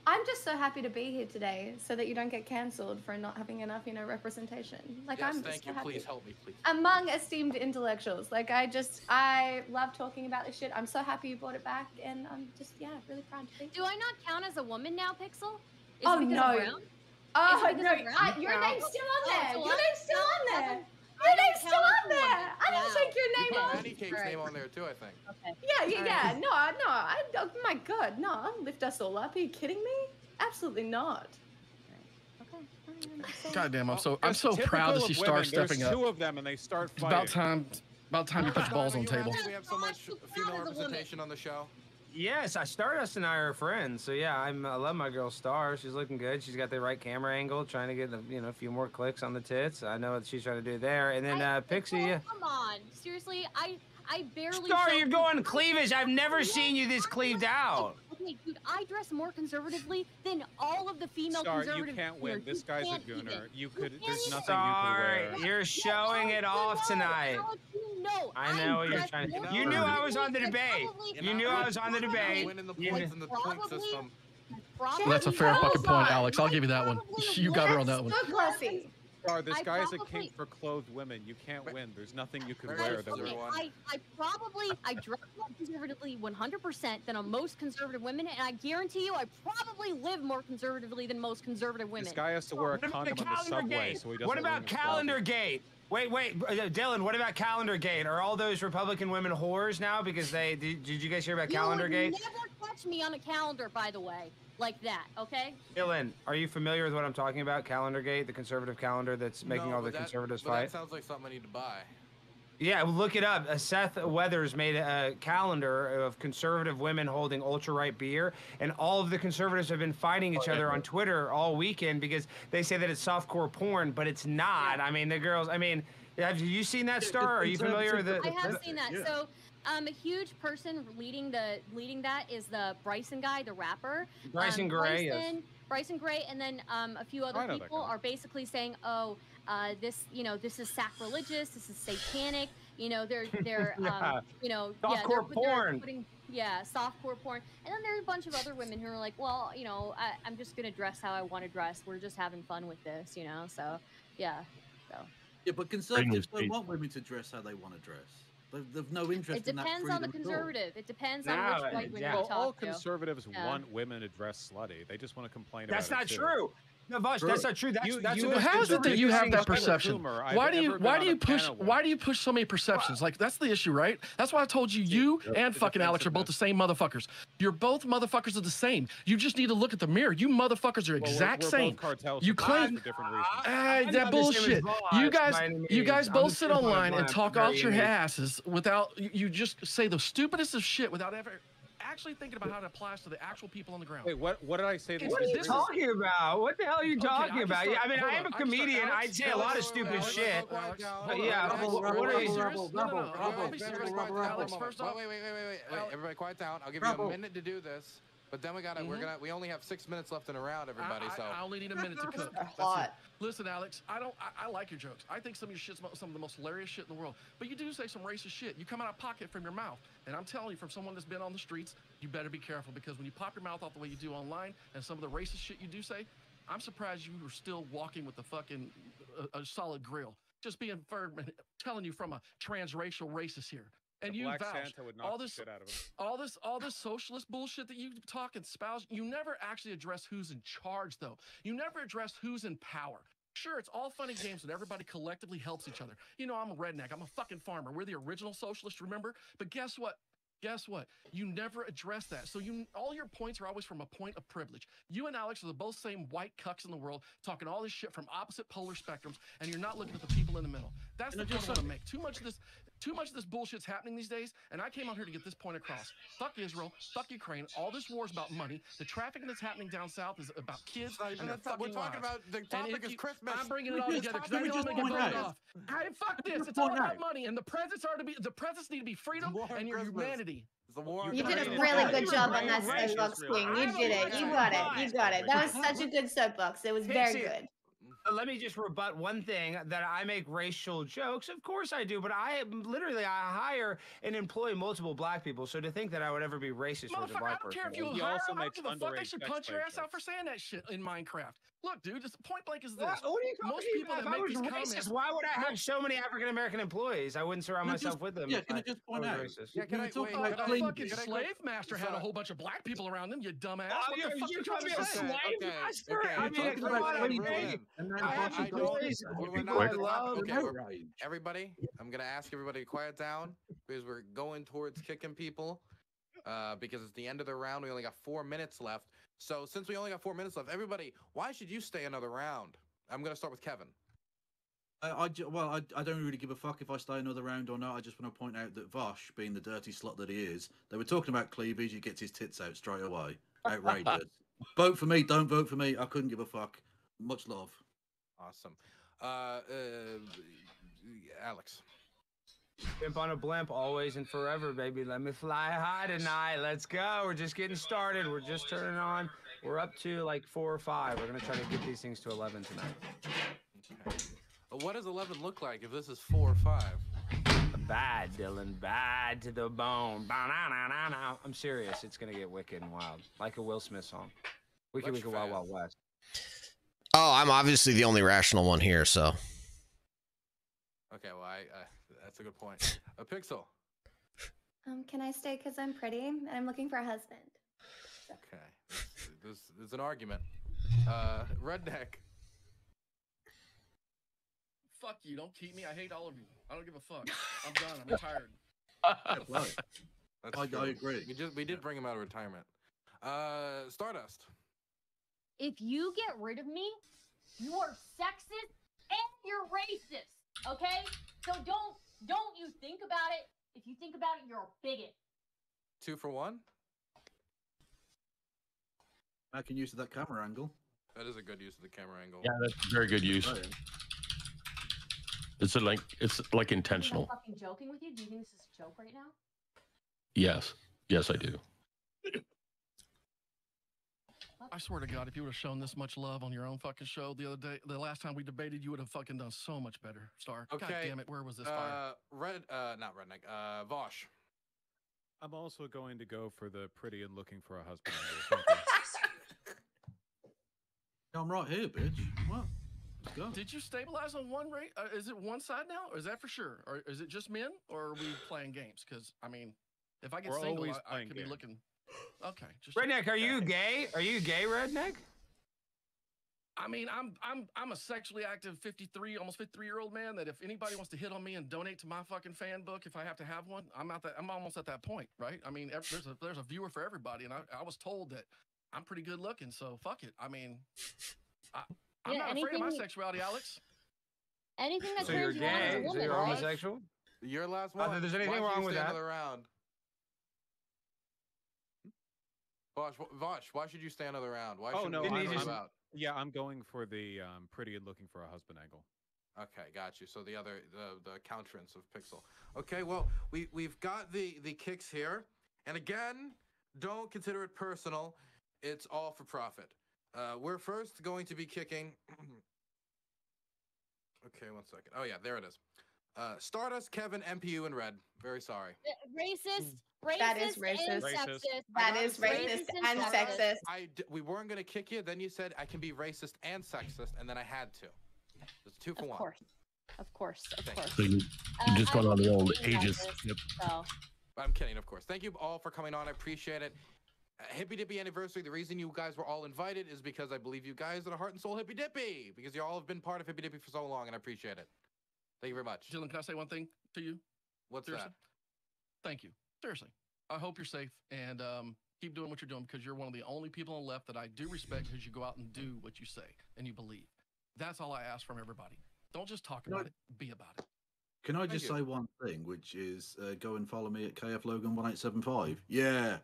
I'm just so happy to be here today so that you don't get cancelled for not having enough, you know, representation. Like, yes, I'm thank just you. so happy. Please help me, please. Among esteemed intellectuals. Like, I love talking about this shit. I'm so happy you brought it back, and I'm just, really proud to be here. Do I not count as a woman now, Pixel? Is Oh, it because no. of Brown? Oh, Is it no. because of Brown? Your name's still on there. so Your name's still on there. I Your don't name's still count as on a there. woman. I didn't take your name off. Patty Cake's name on there too, I think. Okay. Yeah. No. Oh my God, no. I'll lift us all up. Are you kidding me? Absolutely not. Goddamn, I'm so proud to see Star stepping up. There's two of them, and they start It's fighting. about time you put the balls on the table. We have so much female representation on the show. Yes, Stardust and I are friends. So yeah, I love my girl Star. She's looking good. She's got the right camera angle, trying to get a few more clicks on the tits. I know what she's trying to do there. And then Pixie. Come on, seriously, I barely. Star, you're going cleavage. I've never seen you this cleaved out. Okay, dude, I dress more conservatively than all of the female Star, conservatives. you can't win. here. This guy's a can't gooner. even. There's nothing Star, you can wear. you're showing it off tonight. I know what you're trying to. You knew I was on the debate. You knew I was on the debate. Winning the points in the point system. That's a fair fucking point, Alex. I'll give you that one. You got her on that one. So classy. Star, this guy is a king for clothed women. You can't win. There's nothing you can wear. I dress more conservatively 100% than most conservative women, and I guarantee you I probably live more conservatively than most conservative women. This guy has to wear a condom on the subway, so he doesn't. What about Calendar Gate? Wait, Dylan, what about Calendar Gate? Are all those Republican women whores now because did you guys hear about Calendar Gate? Never catch me on a calendar, by the way. like that, okay? Dylan, are you familiar with what I'm talking about? Calendargate, the conservative calendar that's making all the conservatives fight? That sounds like something I need to buy. Yeah, look it up. Seth Weathers made a calendar of conservative women holding ultra-right beer, and all of the conservatives have been fighting each other on Twitter all weekend because they say that it's softcore porn, but it's not. I mean, the girls. I mean, have you seen that, Star? Are you familiar with it? I have seen that. So, a huge person leading that is the Bryson guy, the rapper. Bryson Gray, yes. Bryson Gray, and then a few other people are basically saying, "Oh, this is sacrilegious. This is satanic. They're softcore porn. Softcore porn." And then there's a bunch of other women who are like, "Well, I'm just gonna dress how I want to dress. We're just having fun with this, So, yeah. So. Yeah, but conservatives don't want women to dress how they want to dress. They've no interest in that. It depends on the conservative. It depends on which white women you talk to. All conservatives want women to dress slutty. They just want to complain about it. That's not true. No, Vosh, that's not true. How is it that you have that perception? Why do you push so many perceptions? Like, that's the issue, right? That's why I told you, you and fucking Alex are both the same motherfuckers. You're both motherfuckers are the same. You just need to look at the mirror. You motherfuckers are exact same. You claim for different reasons. That bullshit. You guys both sit online and talk out your asses without you just say the stupidest of shit without ever actually thinking about how it applies to the actual people on the ground. Wait, what did I say? What are you talking about? What the hell are you talking about? I mean, I am a comedian. I'd say a lot of stupid shit. But yeah, what are you? Alex, first off, wait. Everybody, quiet down. I'll give you a minute to do this. But then we only have 6 minutes left in a round, everybody. I only need a minute to cook. Listen, Alex, I like your jokes. I think some of your shit's some of the most hilarious shit in the world. But you do say some racist shit. You come out of pocket from your mouth. And I'm telling you, from someone that's been on the streets, you better be careful, because when you pop your mouth off the way you do online and some of the racist shit you do say, I'm surprised you were still walking with a solid grill. Just being firm and telling you from a transracial racist here. And you vouch all this socialist bullshit that you talk and spouse. You never actually address who's in charge, though. You never address who's in power. Sure, it's all fun and games when everybody collectively helps each other. I'm a redneck. I'm a fucking farmer. We're the original socialists, remember? But guess what? You never address that. So all your points are always from a point of privilege. You and Alex are the both same white cucks in the world, talking all this shit from opposite polar spectrums, and you're not looking at the people in the middle. That's the point I want to make. Too much of this bullshit's happening these days, and I came out here to get this point across. Fuck Israel, fuck Ukraine. All this war is about money. The trafficking that's happening down south is about kids and their fucking We're talking about the topic is Christmas. I'm bringing it all together because I know I'm going to get voted off. Hey, fuck this. It's all about money, and the presents need to be freedom and your humanity. You did a really good job on that soapbox, King. You did it. You got it. That was such a good soapbox. It was very good. Let me just rebut one thing, that I make racial jokes. Of course I do, but I hire and employ multiple black people. So to think that I would ever be racist towards a black person. I don't care if you hire them. I don't give a fuck. They should punch your ass out for saying that shit in Minecraft. Look, dude, just point blank is this. Most people that make these comments. Why would I have so many African American employees? I wouldn't surround myself with them. Yeah, can I just point out? Yeah, can I talk about a fucking slave master had a whole bunch of black people around him, you dumbass. What the fuck you trying to say? Slave master? I mean, come on, everybody, I'm gonna ask everybody to quiet down because we're going towards kicking people. Because it's the end of the round. We only got 4 minutes left. So since we only got 4 minutes left, everybody, why should you stay another round? I'm going to start with Kevin. I don't really give a fuck if I stay another round or not. I just want to point out that Vosh, being the dirty slut that he is, they were talking about cleavage. He gets his tits out straight away. Outrageous. Vote for me. Don't vote for me. I couldn't give a fuck. Much love. Awesome. Alex. Pimp on a blimp, always and forever, baby. Let me fly high tonight. Let's go. We're just getting started. We're just turning on. We're up to like 4 or 5. We're going to try to get these things to 11 tonight. Okay. What does 11 look like if this is 4 or 5? Bad, Dylan. Bad to the bone. I'm serious. It's going to get wicked and wild. Like a Will Smith song. Wicked, wicked, wild, wild west. Oh, I'm obviously the only rational one here, so. Okay, well, that's a good point. A Pixel. Can I stay because I'm pretty and I'm looking for a husband? Okay, there's an argument. Redneck. Fuck you! Don't keep me. I hate all of you. I don't give a fuck. I'm done. I'm retired. I agree. We did bring him out of retirement. Stardust. if you get rid of me, you are sexist and you're racist. Okay? So don't you think about it. If you think about it, you're a bigot. 2 for 1. Making use of that camera angle. That is a good use of the camera angle. Yeah, that's very good use. Oh, yeah. It's like intentional. I'm fucking joking with you. Do you think this is a joke right now? Yes, I do. I swear to God, if you would have shown this much love on your own fucking show the other day, the last time we debated, you would have fucking done so much better, Star. Okay. God damn it, where was this fire? Not Redneck. Vosh. I'm also going to go for the pretty and looking for a husband. I'm right here, bitch. What? Let's go. Did you stabilize on one rate? Is it one side now, or is that for sure? Or is it just men, or are we playing games? Because I mean, if I get We're single, always I playing could be games. looking. Okay, just Redneck, are you gay? Are you gay, Redneck? I mean, I'm a sexually active 53, almost 53-year-old man that if anybody wants to hit on me and donate to my fucking fan book, if I have to have one, I'm almost at that point, right? I mean, there's a viewer for everybody, and I was told that I'm pretty good looking, so fuck it. I mean, I'm not afraid of my sexuality, Alex. Anything that So you're turns you on as a gay? So woman, you're right? homosexual? Your last Not one. that there's anything wrong with that. Another round. Vosh, why should you stay another round? Why should we out? Yeah, I'm going for the pretty and looking for a husband angle. Okay, got you. So the countenance of Pixel. Okay, well, we've got the kicks here, and again, don't consider it personal. It's all for profit. We're first going to be kicking. Okay, 1 second. Oh yeah, there it is. Stardust, Kevin, MPU, and Red. Very sorry. Racist. That is racist. And Racist. sexist. That is racist and sexist. We weren't going to kick you. Then you said I can be racist and sexist, and then I had to. It's 2 for 1. Of course. So you're just going on the old ages. Yep. So. I'm kidding, of course. Thank you all for coming on. I appreciate it. Hippy Dippy anniversary. The reason you guys were all invited is because I believe you guys are the heart and soul Hippy Dippy, because you all have been part of Hippy Dippy for so long, and I appreciate it. Thank you very much. Dylan, can I say one thing to you? What's Seriously? that? Thank you. Seriously. I hope you're safe and keep doing what you're doing, because you're one of the only people on the left that I do respect, because you go out and do what you say and you believe. That's all I ask from everybody. Don't just talk about it, be about it. Can I just say one thing, which is go and follow me at KF Logan 1875. Yeah.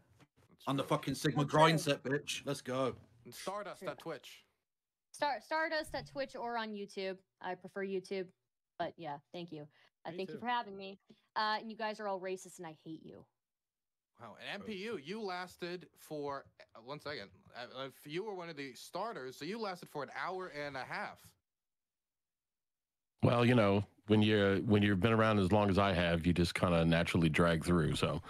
On the fucking Sigma grind set, bitch. Let's go. And Stardust at Twitch. Stardust at Twitch or on YouTube. I prefer YouTube, but yeah, thank you. Thank you for having me. And you guys are all racist, and I hate you. Wow, and MPU, you lasted for 1 second. You were one of the starters, so you lasted for an hour and a half. Well, you know, when you've been around as long as I have, you just kind of naturally drag through. So,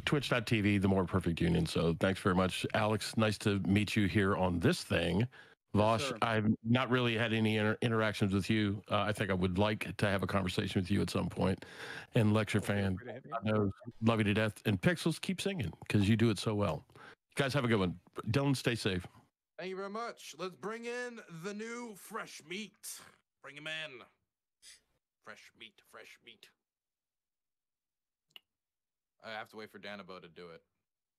Twitch.tv, the more perfect union. So, thanks very much, Alex. Nice to meet you here on this thing. Vosh, I've not really had any interactions with you. I think I would like to have a conversation with you at some point. And Lecture Fan, I know, love you to death. And Pixels, keep singing because you do it so well. You guys have a good one. Dylan, stay safe. Thank you very much. Let's bring in the new fresh meat. Bring him in. Fresh meat, fresh meat. I have to wait for Danabo to do it.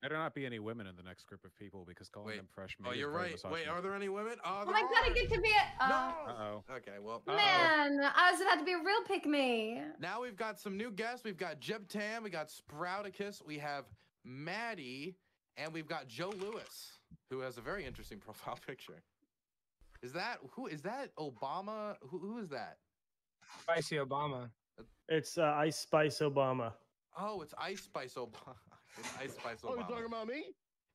Better not be any women in the next group of people, because calling them fresh meat. Oh, you're right. Wait, are there any women? Oh my god, I get to be a. No. Uh-oh. Okay, well. Man, I was about to be a real pick me. Now we've got some new guests. We've got Jeb Tam, we got Sprouticus, we have Maddie, and we've got Joe Lewis, who has a very interesting profile picture. Is that Obama? Who is that? Spicy Obama. It's Ice Spice Obama. Oh, it's Ice Spice Obama. It's Ice Spice Obama. Oh, you talking about me?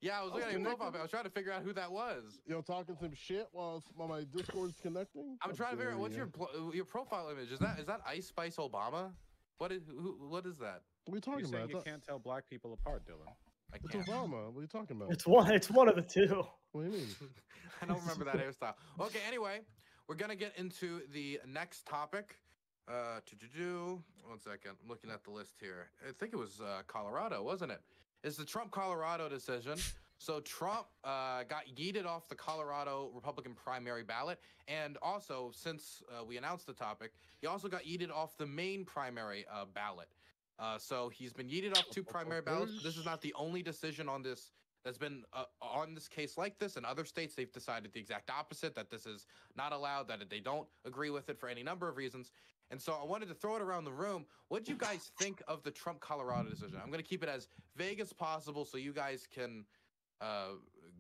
Yeah, I was looking at your profile, but I was trying to figure out who that was. You're talking some shit while my Discord's connecting. I'm trying to figure out what's your profile image. Is that Ice Spice Obama? What is that? What are you talking You're about? saying you can't tell black people apart, Dylan. It's Obama. What are you talking about? It's one of the two. What do you mean? I don't remember that hairstyle. Okay, anyway, we're gonna get into the next topic. 1 second. I'm looking at the list here. I think it was Colorado, wasn't it? It's the Trump-Colorado decision. So Trump got yeeted off the Colorado Republican primary ballot. And also, since we announced the topic, he also got yeeted off the main primary ballot. So he's been yeeted off 2 primary ballots. But this is not the only decision on this that's been on this case like this. In other states, they've decided the exact opposite, that this is not allowed, that they don't agree with it for any number of reasons. And so I wanted to throw it around the room. What do you guys think of the Trump Colorado decision? I'm going to keep it as vague as possible so you guys can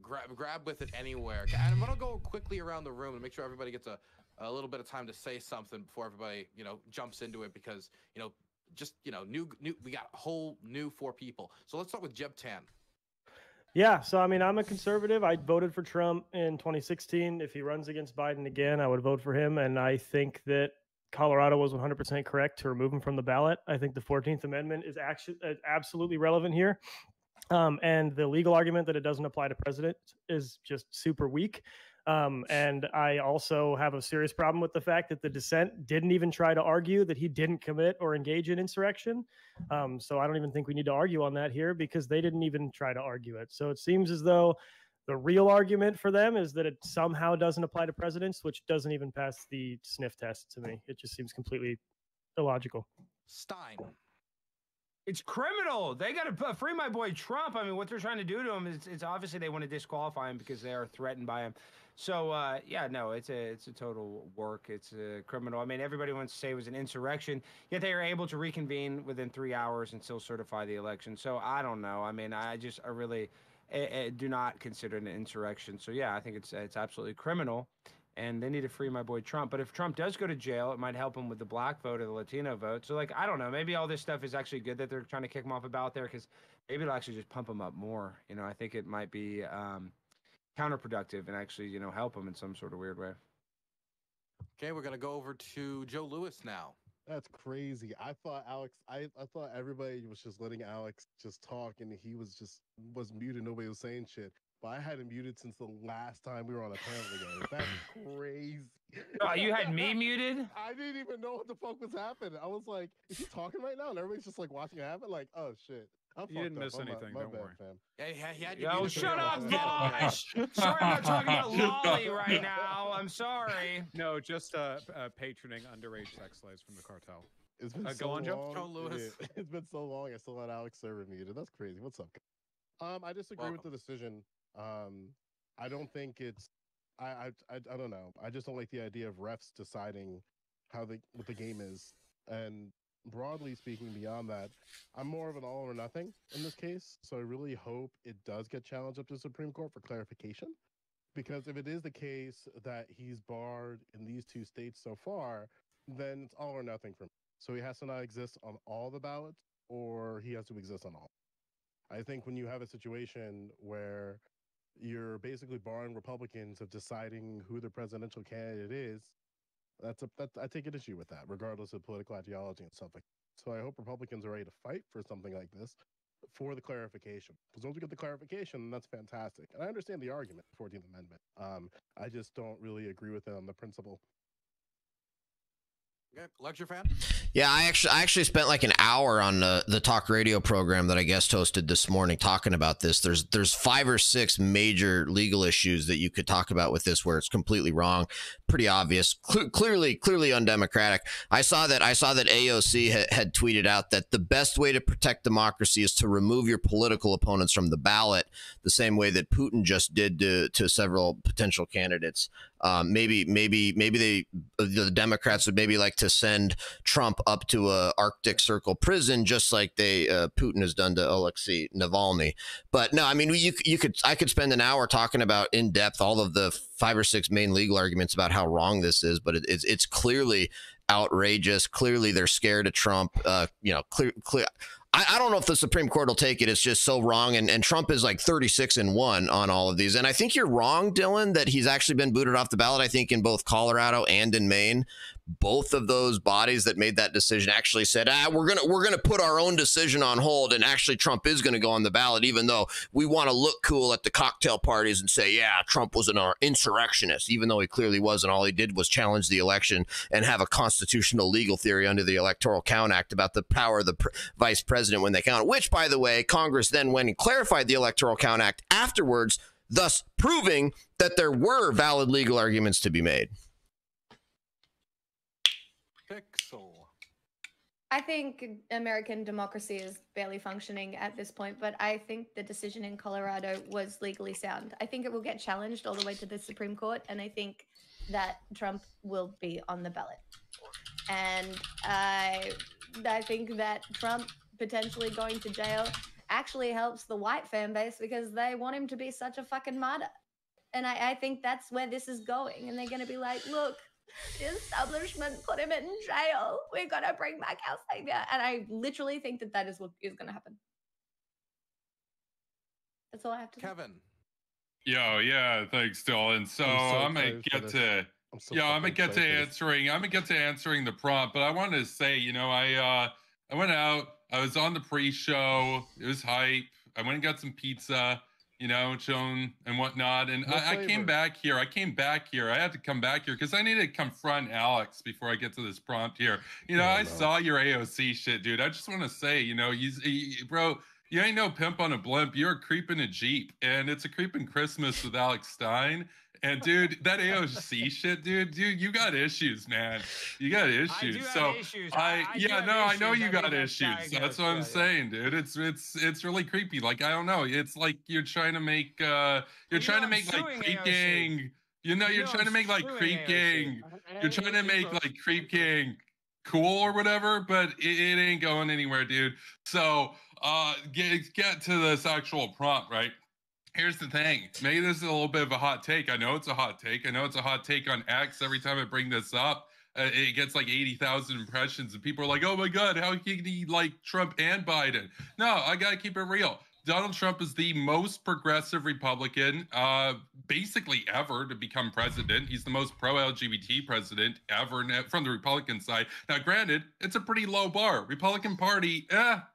grab with it anywhere. And I'm going to go quickly around the room and make sure everybody gets a little bit of time to say something before everybody, jumps into it, because, new, we got a whole new 4 people. So let's start with Jeb Tan. Yeah, so I mean, I'm a conservative. I voted for Trump in 2016. If he runs against Biden again, I would vote for him. And I think that Colorado was 100% correct to remove him from the ballot. I think the 14th Amendment is actually absolutely relevant here. And the legal argument that it doesn't apply to president is just super weak. And I also have a serious problem with the fact that the dissent didn't even try to argue that he didn't commit or engage in insurrection. So I don't even think we need to argue on that here, because they didn't even try to argue it. So it seems as though the real argument for them is that it somehow doesn't apply to presidents, which doesn't even pass the sniff test to me. It just seems completely illogical. Stein. It's criminal. They got to free my boy Trump. I mean, what they're trying to do to him is, it's obviously they want to disqualify him because they are threatened by him. So, yeah, no, it's a total work. It's a criminal. I mean, everybody wants to say it was an insurrection, yet they are able to reconvene within 3 hours and still certify the election. So I don't know. I mean, I really do not consider it an insurrection. So, yeah, I think it's absolutely criminal. And they need to free my boy Trump. But if Trump does go to jail, it might help him with the black vote or the Latino vote. So, I don't know. Maybe all this stuff is actually good that they're trying to kick him off a ballot there, because maybe it'll actually just pump him up more. I think it might be counterproductive and actually, help him in some sort of weird way. Okay, we're going to go over to Joe Lewis now. That's crazy. I thought I thought everybody was just letting Alex just talk, and he was muted. Nobody was saying shit. But I had him muted since the last time we were on a panel together. That's crazy. Oh, you had me muted? I didn't even know what the fuck was happening. I was like, is he talking right now? And everybody's just watching it happen. Oh shit. You didn't miss anything. Don't worry. Fam. Yeah, he had Yo, shut up, Vosh! Sorry, I'm not talking about Lolly right now. I'm sorry. No, just patroning underage sex slaves from the cartel. It's been so go on, Joe. long. Lewis. It's been so long. I still let Alex serve muted. That's crazy. What's up? I disagree with the decision. I don't think it's. I don't know. I just don't like the idea of refs deciding what the game is. And broadly speaking, beyond that, I'm more of an all or nothing in this case. So I really hope it does get challenged up to the Supreme Court for clarification. Because if it is the case that he's barred in these 2 states so far, then it's all or nothing for me. So he has to not exist on all the ballots, or he has to exist on all. I think when you have a situation where you're basically barring Republicans of deciding who the presidential candidate is, I take an issue with that, regardless of political ideology and stuff like that. So I hope Republicans are ready to fight for something like this for the clarification. Because once we get the clarification, that's fantastic. And I understand the argument, 14th Amendment. I just don't really agree with it on the principle. Okay, lecture fan? Yeah, I actually spent like an hour on the talk radio program that I guest hosted this morning talking about this. There's 5 or 6 major legal issues that you could talk about with this where it's completely wrong, pretty obvious, clearly undemocratic. I saw that AOC had tweeted out that the best way to protect democracy is to remove your political opponents from the ballot, the same way that Putin just did to several potential candidates. Maybe the Democrats would maybe like to send Trump up to a Arctic Circle prison, just like Putin has done to Alexei Navalny. But no, I mean, I could spend an hour talking about in depth all of the 5 or 6 main legal arguments about how wrong this is, but it's clearly outrageous. Clearly, they're scared of Trump. Clear. I don't know if the Supreme Court will take it. It's just so wrong. And Trump is like 36-1 on all of these. And I think you're wrong, Dylan, that he's actually been booted off the ballot. I think in both Colorado and in Maine, both of those bodies that made that decision actually said, we're gonna put our own decision on hold. And actually, Trump is going to go on the ballot, even though we want to look cool at the cocktail parties and say, yeah, Trump was an insurrectionist, even though he clearly wasn't. All he did was challenge the election and have a constitutional legal theory under the Electoral Count Act about the power of the vice president when they count, which, by the way, Congress then went and clarified the Electoral Count Act afterwards, thus proving that there were valid legal arguments to be made. Pixel. I think American democracy is barely functioning at this point, but I think the decision in Colorado was legally sound. I think it will get challenged all the way to the Supreme Court, and I think that Trump will be on the ballot. And I think that Trump potentially going to jail actually helps the white fan base because they want him to be such a fucking martyr. And I think that's where this is going. And they're going to be like, look, the establishment put him in jail. We're going to bring back our savior. And I literally think that that is what is going to happen. That's all I have to say. Kevin. Yo, yeah, thanks, Dylan. So I'm gonna get to I'm gonna get to answering the prompt, but I wanted to say, I went out, I was on the pre-show, it was hype. I went and got some pizza, chilling and whatnot. And I came back here. I had to come back here because I needed to confront Alex before I get to this prompt here. I saw your AOC shit, dude. I just want to say, bro, you ain't no pimp on a blimp. You're a creeping a Jeep. And it's a creeping Christmas with Alex Stein. And dude, that AOC shit, dude, you got issues, man. You got issues. I know you got issues. That's what I'm saying, dude. It's really creepy. Like, I don't know. It's like you're trying to make like Creep Gang. You're trying to make like Creep Gang. You're trying to make like Creep Gang cool or whatever, but it ain't going anywhere, dude. So get to this actual prompt, right? Here's the thing. Maybe this is a little bit of a hot take. I know it's a hot take. I know it's a hot take on X. Every time I bring this up, it gets like 80,000 impressions, and people are like, "Oh my God, how can he like Trump and Biden?" No, I gotta keep it real. Donald Trump is the most progressive Republican, basically ever to become president. He's the most pro-LGBT president ever from the Republican side. Now, granted, it's a pretty low bar. Republican Party,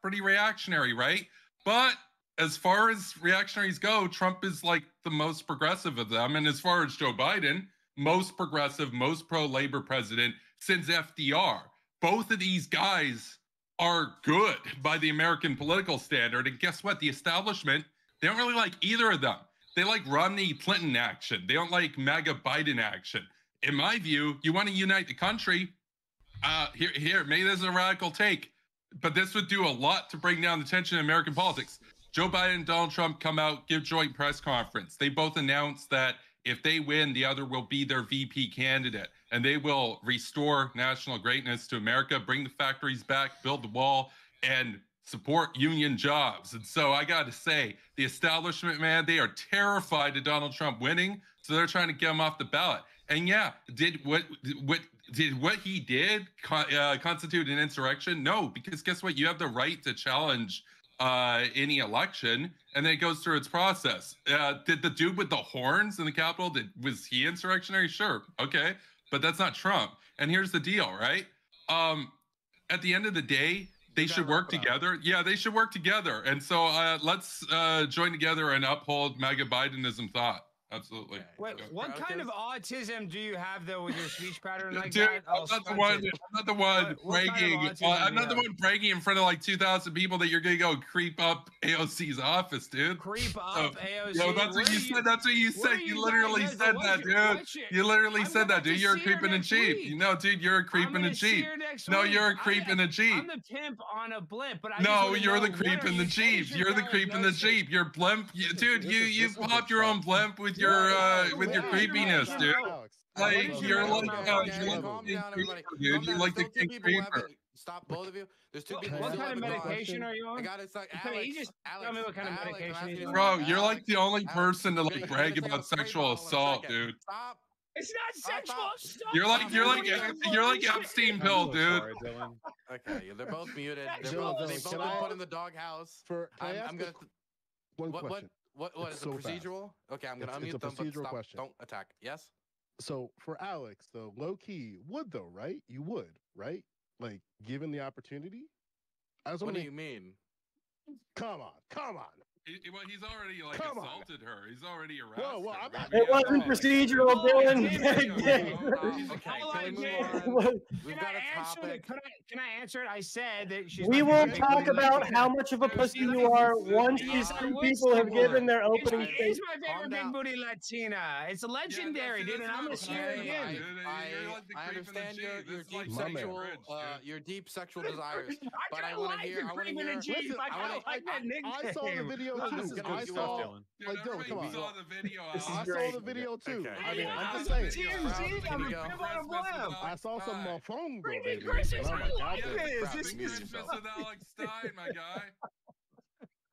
pretty reactionary, right? But as far as reactionaries go, Trump is like the most progressive of them. And as far as Joe Biden, most progressive, most pro-labor president since FDR. Both of these guys are good by the American political standard. And guess what? The establishment, they don't really like either of them. They like Romney Clinton action. They don't like MAGA Biden action. In my view, you want to unite the country. Here, maybe this is a radical take, but this would do a lot to bring down the tension in American politics. Joe Biden and Donald Trump come out, give joint press conference. They both announced that if they win, the other will be their VP candidate, and they will restore national greatness to America, bring the factories back, build the wall, and support union jobs. And so I got to say, the establishment, man, they are terrified of Donald Trump winning, so they're trying to get him off the ballot. And yeah, did what he did constitute an insurrection? No, because guess what? You have the right to challenge any election, and then it goes through its process. Did the dude with the horns in the Capitol, was he insurrectionary? Sure, okay, but that's not Trump. And here's the deal, right? At the end of the day, they should work together. Yeah, they should work together. And so let's join together and uphold MAGA Bidenism thought. Absolutely. Wait, what kind of autism do you have though with your speech pattern like Dude, that? I'm not the one bragging. I'm not the one bragging in front of like 2,000 people that you're gonna go creep up AOC's office, dude. Creep up AOC. Yo, that's what you said. That's what you said. You literally said that, dude. You literally said that, dude. You're a creep in a Jeep. No, dude, you're a creep in a Jeep. No, you're a creep in a Jeep. I'm the pimp on a blimp, but no, you're the creep in the Jeep. You're the creep in the Jeep. Your blimp, dude. You popped your own blimp with your creepiness, dude. Like you're like the king creeper. Stop, both of you. There's two people. What kind of medication are you on? I got it. It's like Can you just tell me what kind of medication you're on? Bro, you're like the only person to like brag about sexual assault, dude. Stop. It's not sexual assault. You're like Epstein pill, dude. Okay, they're both muted. They both been put in the doghouse. I'm gonna. One question. What is it, procedural? Okay, I'm gonna unmute them, but stop. Don't attack. Yes? So for Alex, though, low key, would though, right? You would, right? Like, given the opportunity? What do you mean? Come on. Well, he's already like Come on. assaulted her. He's already harassed Whoa, her. I'm not. It wasn't procedural, Dylan. We've got a topic. Can I answer it? I said that she's. We my will favorite talk booty about Latina. how much of a pussy you are once these two people have given their opening She statement. is my favorite big booty Latina. It's legendary, dude, and I'm gonna see her again. I understand your deep sexual desires, but I want to hear. I want to hear. Listen, I saw the video too. I saw. Like, Dylan, come on. Saw the video. I saw the video too. I mean, I'm just saying. I saw some phone go, baby. Oh my God. This is with Alex Stein, my guy.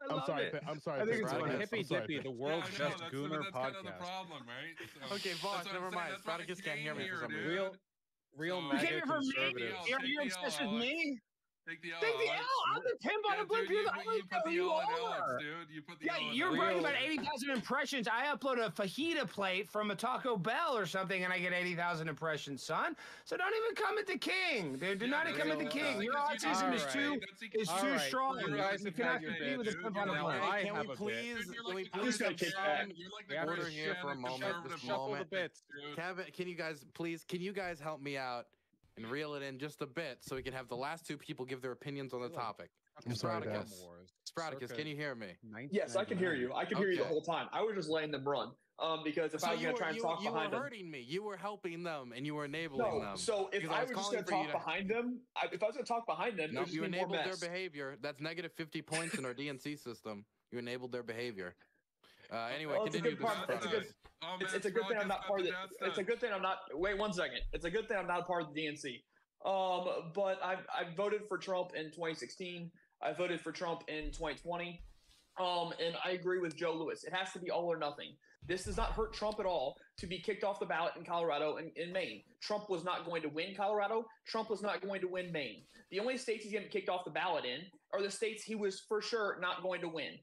I'm sorry. I'm sorry. I think it's Chris. Hippy Dippy, the world's best gooner that's podcast. kind of the problem, right? So, Okay, Voss, never mind. Spartacus can't hear me for some reason. Real You came here for me? conservatives. You're obsessed with me? Take the L. Take the L. I'm the pimp on the blimp. You're the you put the L in Alex, dude. You put the L in you're Alex. bragging about 80,000 impressions. I upload a fajita plate from a Taco Bell or something, and I get 80,000 impressions, son. So don't even come at the king, dude. Do not come at the king. Your autism is too strong. You guys You have cannot had your compete with a bit. pimp on the blimp. Can we please have order here for a moment? Shuffle the bits. Kevin, can you guys help me out and reel it in just a bit so we can have the last two people give their opinions on the topic? I'm sorry, Dad. Spartacus, can you hear me? Yes, I can hear you. I can hear you the whole time. I was just letting them run. Because if I was going to try and talk behind them, you were hurting me. You were helping them, and you were enabling them. So if I was just going to talk behind them, if I was going to talk behind them, you enabled their behavior. That's negative 50 points in our DNC system. You enabled their behavior. Anyway, continue. It's a good thing I'm not part of the. It's a good thing I'm not. Wait 1 second. It's a good thing I'm not a part of the DNC. But I voted for Trump in 2016. I voted for Trump in 2020. And I agree with Joe Lewis. It has to be all or nothing. This does not hurt Trump at all to be kicked off the ballot in Colorado and in Maine. Trump was not going to win Colorado. Trump was not going to win Maine. The only states he's going to be kicked off the ballot in are the states he was for sure not going to win.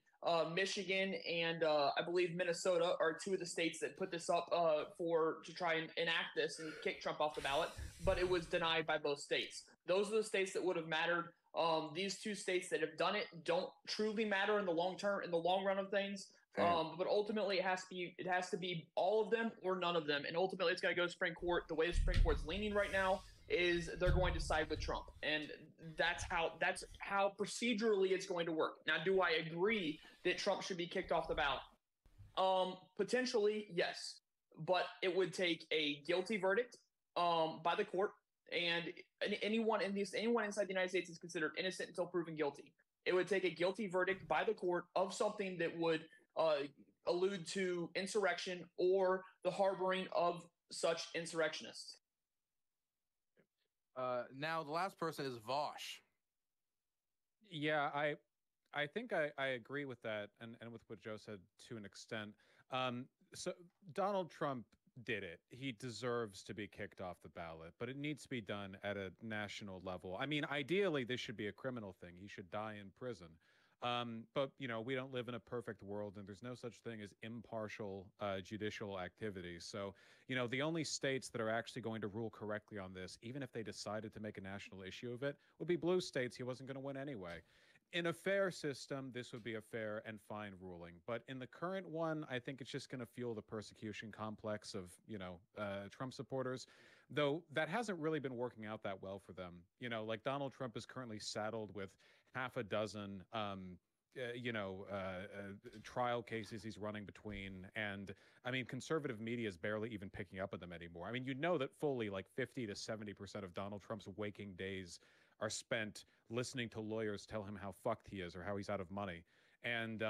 Michigan and I believe Minnesota are two of the states that put this up to try and enact this and kick Trump off the ballot, but it was denied by both states. Those are the states that would have mattered. These two states that have done it don't truly matter in the long term, in the long run of things. But ultimately, it has to be all of them or none of them, and ultimately, it's going to go to Supreme Court. The way the Supreme Court's leaning right now is they're going to side with Trump, and that's how procedurally it's going to work. Now, do I agree that Trump should be kicked off the ballot? Potentially, yes, but it would take a guilty verdict by the court, and anyone inside the United States is considered innocent until proven guilty. It would take a guilty verdict by the court of something that would allude to insurrection or the harboring of such insurrectionists. Now the last person is Vosh. Yeah, I think I agree with that and with what Joe said to an extent. So Donald Trump did it. He deserves to be kicked off the ballot, but it needs to be done at a national level. I mean, ideally, this should be a criminal thing. He should die in prison. But, we don't live in a perfect world, and there's no such thing as impartial judicial activity. So, the only states that are actually going to rule correctly on this, even if they decided to make a national issue of it, would be blue states. He wasn't going to win anyway. In a fair system, this would be a fair and fine ruling. But in the current one, I think it's just going to fuel the persecution complex of, Trump supporters, though that hasn't really been working out that well for them. Like Donald Trump is currently saddled with half a dozen, trial cases he's running between. And I mean, conservative media is barely even picking up on them anymore. I mean, that fully like 50 to 70% of Donald Trump's waking days are spent listening to lawyers tell him how fucked he is or how he's out of money. And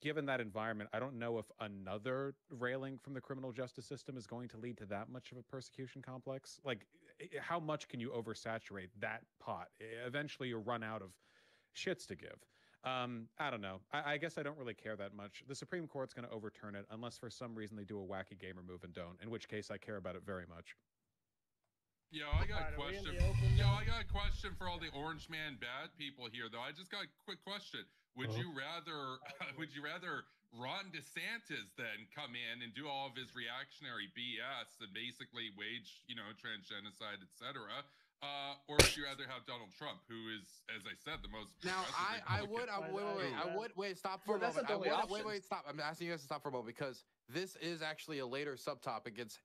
given that environment, I don't know if another railing from the criminal justice system is going to lead to that much of a persecution complex. Like, how much can you oversaturate that pot? Eventually, you run out of shits to give. I don't know. I guess I don't really care that much. The Supreme Court's going to overturn it unless for some reason they do a wacky gamer move and don't, in which case I care about it very much. I got a question. I got a question for all the Orange Man bad people here, though. I just got a quick question. Would you rather Ron DeSantis then come in and do all of his reactionary BS and basically wage, transgenocide, etc., or would you rather have Donald Trump, who is, as I said, the most Now I would stop for a moment. Stop. I'm asking you guys to stop for a moment because this is actually a later subtopic. It's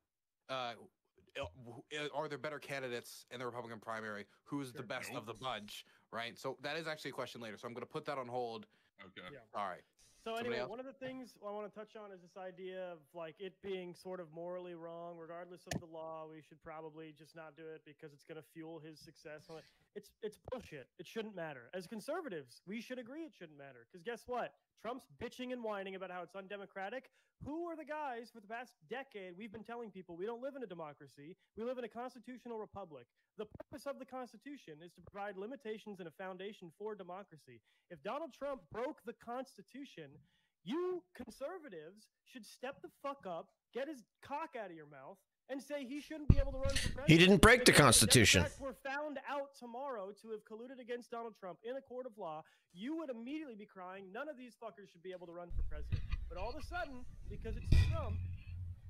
are there better candidates in the Republican primary? Who's the best of the bunch? Right. So that is actually a question later. So I'm going to put that on hold. Okay. Yeah. All right. So Somebody anyway, else? one of the things I want to touch on is this idea of like it being sort of morally wrong, regardless of the law. We should probably just not do it because it's going to fuel his success. It's bullshit. It shouldn't matter. As conservatives, we should agree it shouldn't matter. Because guess what? Trump's bitching and whining about how it's undemocratic. Who are the guys for the past decade we've been telling people we don't live in a democracy, we live in a constitutional republic. The purpose of the Constitution is to provide limitations and a foundation for democracy. If Donald Trump broke the Constitution, you conservatives should step the fuck up, get his cock out of your mouth, and say he shouldn't be able to run for president. He didn't break the If Constitution. Democrats were found out tomorrow to have colluded against Donald Trump in a court of law, you would immediately be crying, none of these fuckers should be able to run for president. But all of a sudden, because it's Trump,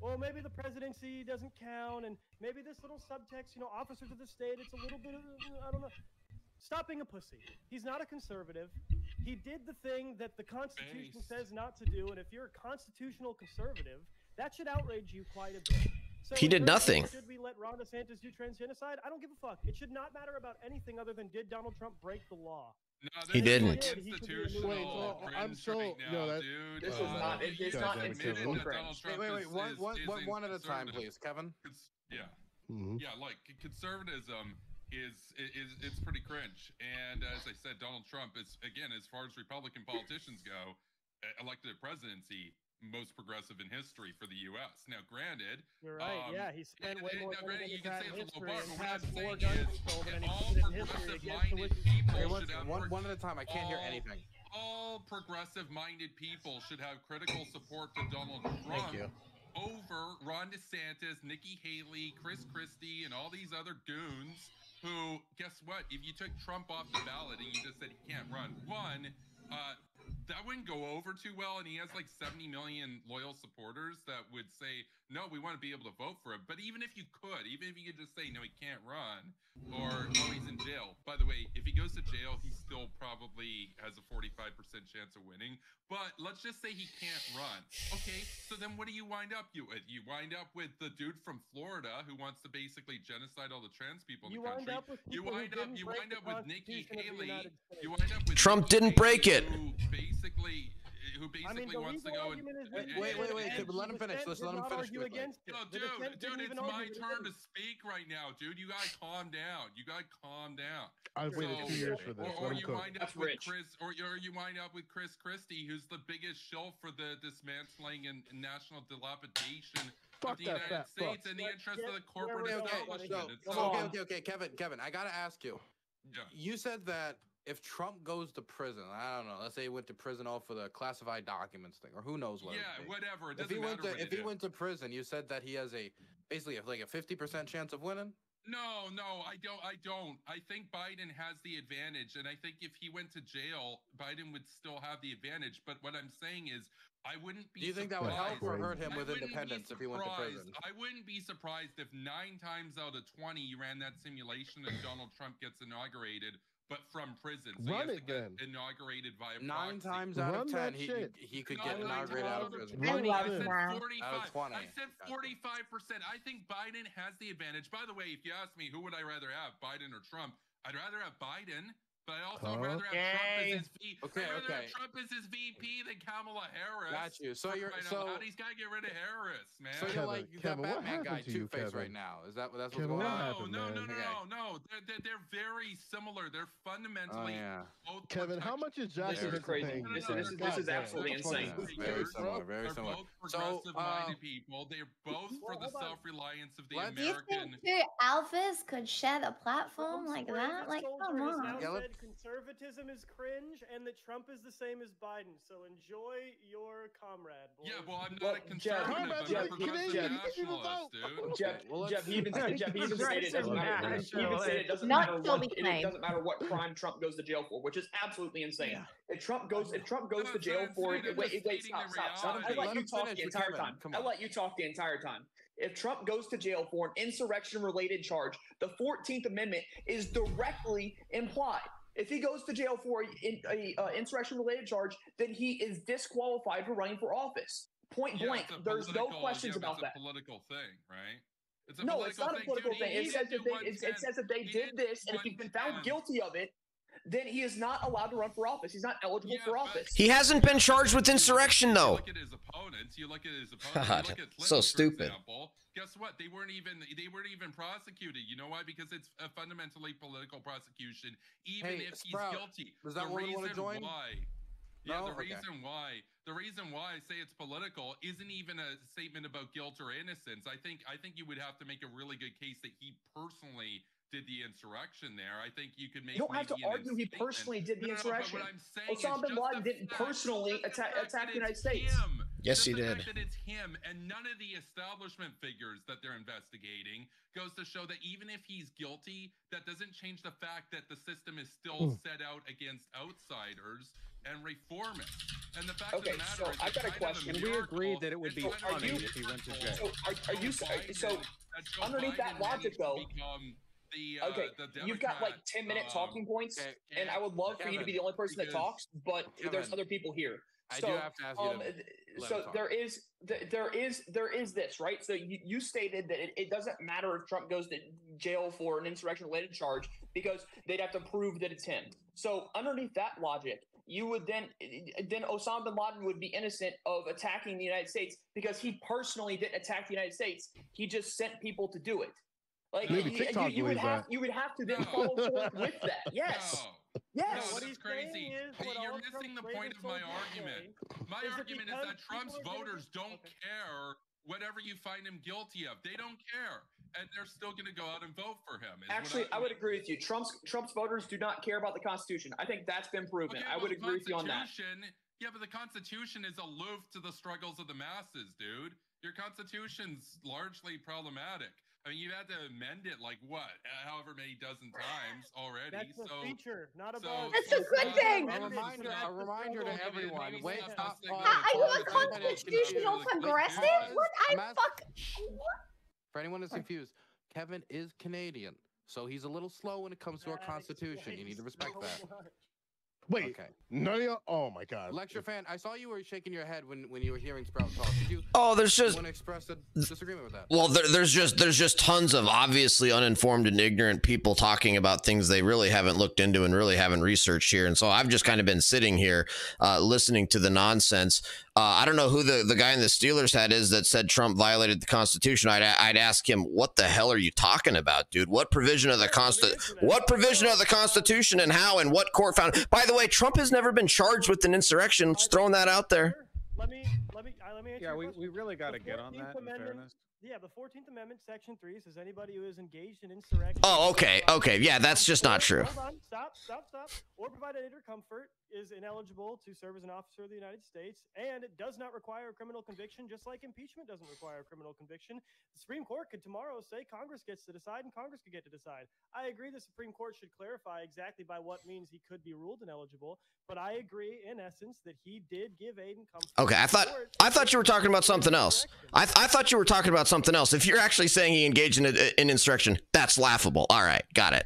well, maybe the presidency doesn't count, and maybe this little subtext, officers of the state, it's a little bit of, I don't know. Stop being a pussy. He's not a conservative. He did the thing that the Constitution says not to do, and if you're a constitutional conservative, that should outrage you quite a bit. So He did nothing. Should we let Ron DeSantis do transgenocide? I don't give a fuck. It should not matter about anything other than did Donald Trump break the law? He didn't. Institutional I'm so dude. This is not. It's not institutional cringe. Wait. One at a time, please, Kevin. Yeah. Mm-hmm. Yeah, like conservatism it's pretty cringe. And as I said, Donald Trump is, again, as far as Republican politicians go, elected to presidency, most progressive in history for the U.S. Now, granted, you're right. Yeah, he spent way more money you than can say in it's a history low bar, and but what I'm passed more saying gun is control than any all president in history against the progressive-minded people Okay, should have one at a time. I can't hear anything. all progressive-minded people should have critical support to Donald Trump over Ron DeSantis, Nikki Haley, Chris Christie, and all these other goons who, guess what? If you took Trump off the ballot and you just said he can't run, that wouldn't go over too well, and he has like 70 million loyal supporters that would say, no, we want to be able to vote for him. But even if you could just say, no, he can't run, or, oh, he's in jail. By the way, if he goes to jail, he still probably has a 45% chance of winning. But let's just say he can't run. Okay, so then what do you wind up with? You wind up with the dude from Florida who wants to basically genocide all the trans people in the country. You wind up with Nikki Haley. You wind up with Trump didn't break it. Who basically wants to go and wait. Let him finish. Let him finish. No, dude, it's my turn to speak right now, dude. You gotta calm down. I've waited 2 years for this. Or you wind up with Chris Christie, who's the biggest shill for the dismantling and national dilapidation of the United States in the interest of the corporate establishment. Okay, Kevin, I gotta ask you. Yeah. You said that if Trump goes to prison, I don't know, let's say he went to prison all for the classified documents thing, or who knows what. Yeah, whatever. It If doesn't matter. if he went to prison, you said that he has basically like a 50% chance of winning. No, I don't. I think Biden has the advantage, and I think if he went to jail, Biden would still have the advantage. But what I'm saying is, I wouldn't be. Do you think that would help or hurt him with independence if he went to prison? I wouldn't be surprised if 9 times out of 20 you ran that simulation and Donald Trump gets inaugurated, but from prison. So Run he has it to get then. inaugurated via 9 proxy. times out of 10, he could get inaugurated out of prison. I said 45. Out of 20. I said 45%. I think Biden has the advantage. By the way, if you ask me, who would I rather have, Biden or Trump? I'd rather have Biden. But I also rather have Trump as his VP. Trump as his VP than Kamala Harris. Got you. So you're he's got to get rid of Harris, man. So you're like Kevin, that what Batman guy, happened to you, Two-Face, right Kevin? now. Is that's what's Kevin, going what on? happened, No. They're very similar. They're fundamentally both. Kevin, how much is Jackson crazy. This is absolutely insane. Very similar. Very similar. Both progressive-minded people. They're both for the self-reliance of the Do you American. think two alphas could share the platform like that? Like, come on. Said conservatism is cringe and that Trump is the same as Biden. So enjoy your comrade. Boys. Yeah, well, I'm not a conservative. I'm a progressive nationalist, dude. Jeff, he even stated it doesn't matter. It doesn't matter what crime Trump goes to jail for, which is absolutely insane. Yeah. If Trump goes to jail for wait, stop. I'll let you talk the entire time. if Trump goes to jail for an insurrection-related charge, the 14th Amendment is directly implied. If he goes to jail for an insurrection-related charge, then he is disqualified for running for office. Point blank. There's no questions about that. It's a political thing, right? It's No, it's not a political thing. It says that they did this, and if he's been found guilty of it, then he is not allowed to run for office. He's not eligible for office. He hasn't been charged with insurrection, though. You look at his opponents. You look at his opponents. God, you look at Clinton, so stupid. For example, guess what? They weren't even prosecuted. You know why? Because it's a fundamentally political prosecution, even if he's guilty. Does that woman want to join? Yeah, No? the reason why I say it's political isn't even a statement about guilt or innocence. I think you would have to make a really good case that he personally did the insurrection there. I think you could make. You don't have to argue he personally did the insurrection. Osama bin Laden didn't personally attack the United States. Yes, he did. That it's him, and none of the establishment figures that they're investigating goes to show that even if he's guilty, that doesn't change the fact that the system is still set out against outsiders and reformists. And the fact of the matter is, I've got a question. And we agreed that it would be funny if he went to jail. So underneath that logic, though. You've got like 10-minute talking points, and I would love for you to be the only person that talks, but there's other people here. I do have to ask you so there is this, right? So you stated that it doesn't matter if Trump goes to jail for an insurrection-related charge because they'd have to prove that it's him. So underneath that logic, you would then Osama bin Laden would be innocent of attacking the United States because he personally didn't attack the United States. He just sent people to do it. Like you would have to then follow forth with that. Yes. No. Yes. No, that's crazy. You're missing the point of my argument. My argument is that Trump's voters don't care whatever you find him guilty of. They don't care. And they're still going to go out and vote for him. Actually, I would agree with you. Trump's voters do not care about the Constitution. I think that's been proven. I would agree with you on that. Yeah, but the Constitution is aloof to the struggles of the masses, dude. Your Constitution's largely problematic. I mean, you had to amend it like what, however many dozen times already. That's a feature, not a bug. That's a good thing. A reminder to everyone. Wait, stop. Are you a constitutional progressive? What? For anyone who's confused, Kevin is Canadian, so he's a little slow when it comes to our Constitution. You need to respect that. Wait, okay. None of y'all. Oh my God. Lecture fan, I saw you were shaking your head when you were hearing Sprout talk. Did you? Oh, there's just. Want to express a disagreement with that? Well, there's just tons of obviously uninformed and ignorant people talking about things they really haven't looked into and really haven't researched here, and so I've just kind of been sitting here listening to the nonsense. I don't know who the guy in the Steelers hat is that said Trump violated the Constitution. I'd ask him, what the hell are you talking about, dude? What provision of the Constitution and how and what court found? By the way, Trump has never been charged with an insurrection. Just throwing that out there. Let me answer. Yeah, we really got to get on that. In fairness. Yeah, the 14th Amendment, Section 3 says anybody who is engaged in insurrection. Oh, okay. Yeah, that's just not true. Hold on. Stop. Or provided aid or comfort is ineligible to serve as an officer of the United States, and it does not require a criminal conviction, just like impeachment doesn't require a criminal conviction. The Supreme Court could tomorrow say Congress gets to decide, and Congress could get to decide. I agree the Supreme Court should clarify exactly by what means he could be ruled ineligible, but I agree in essence that he did give aid and comfort. Okay, I thought you were talking about something else. I thought you were talking about something else. If you're actually saying he engaged in insurrection, that's laughable. All right, got it.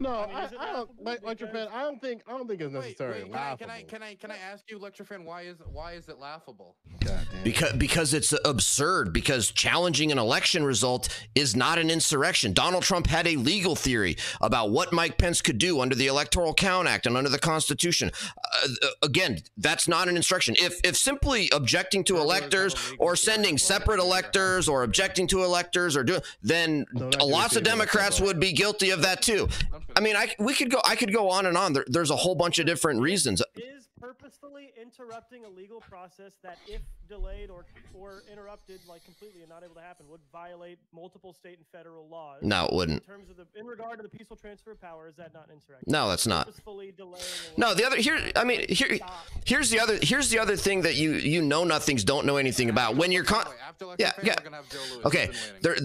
No, I don't. Lecture fan, I don't think it's necessarily laughable. Can I ask you, Lecture fan, why is it laughable? Because it's absurd. Because challenging an election result is not an insurrection. Donald Trump had a legal theory about what Mike Pence could do under the Electoral Count Act and under the Constitution. Again, that's not an insurrection. If simply objecting to electors or sending separate electors or objecting to electors or then lots of Democrats would be guilty of that too. I mean, I could go on and on. There's a whole bunch of different reasons. Is purposefully interrupting a legal process that, if delayed or interrupted, like completely and not able to happen, would violate multiple state and federal laws. No, it wouldn't. In regard to the peaceful transfer of power, is that not insurrection? No, that's not. Purposefully delaying. No, here's the other thing that you know nothings, don't know anything about. When you're Dr. Lecter Yeah, fan, yeah. we're gonna have Joe Lewis. Okay, He's been waiting.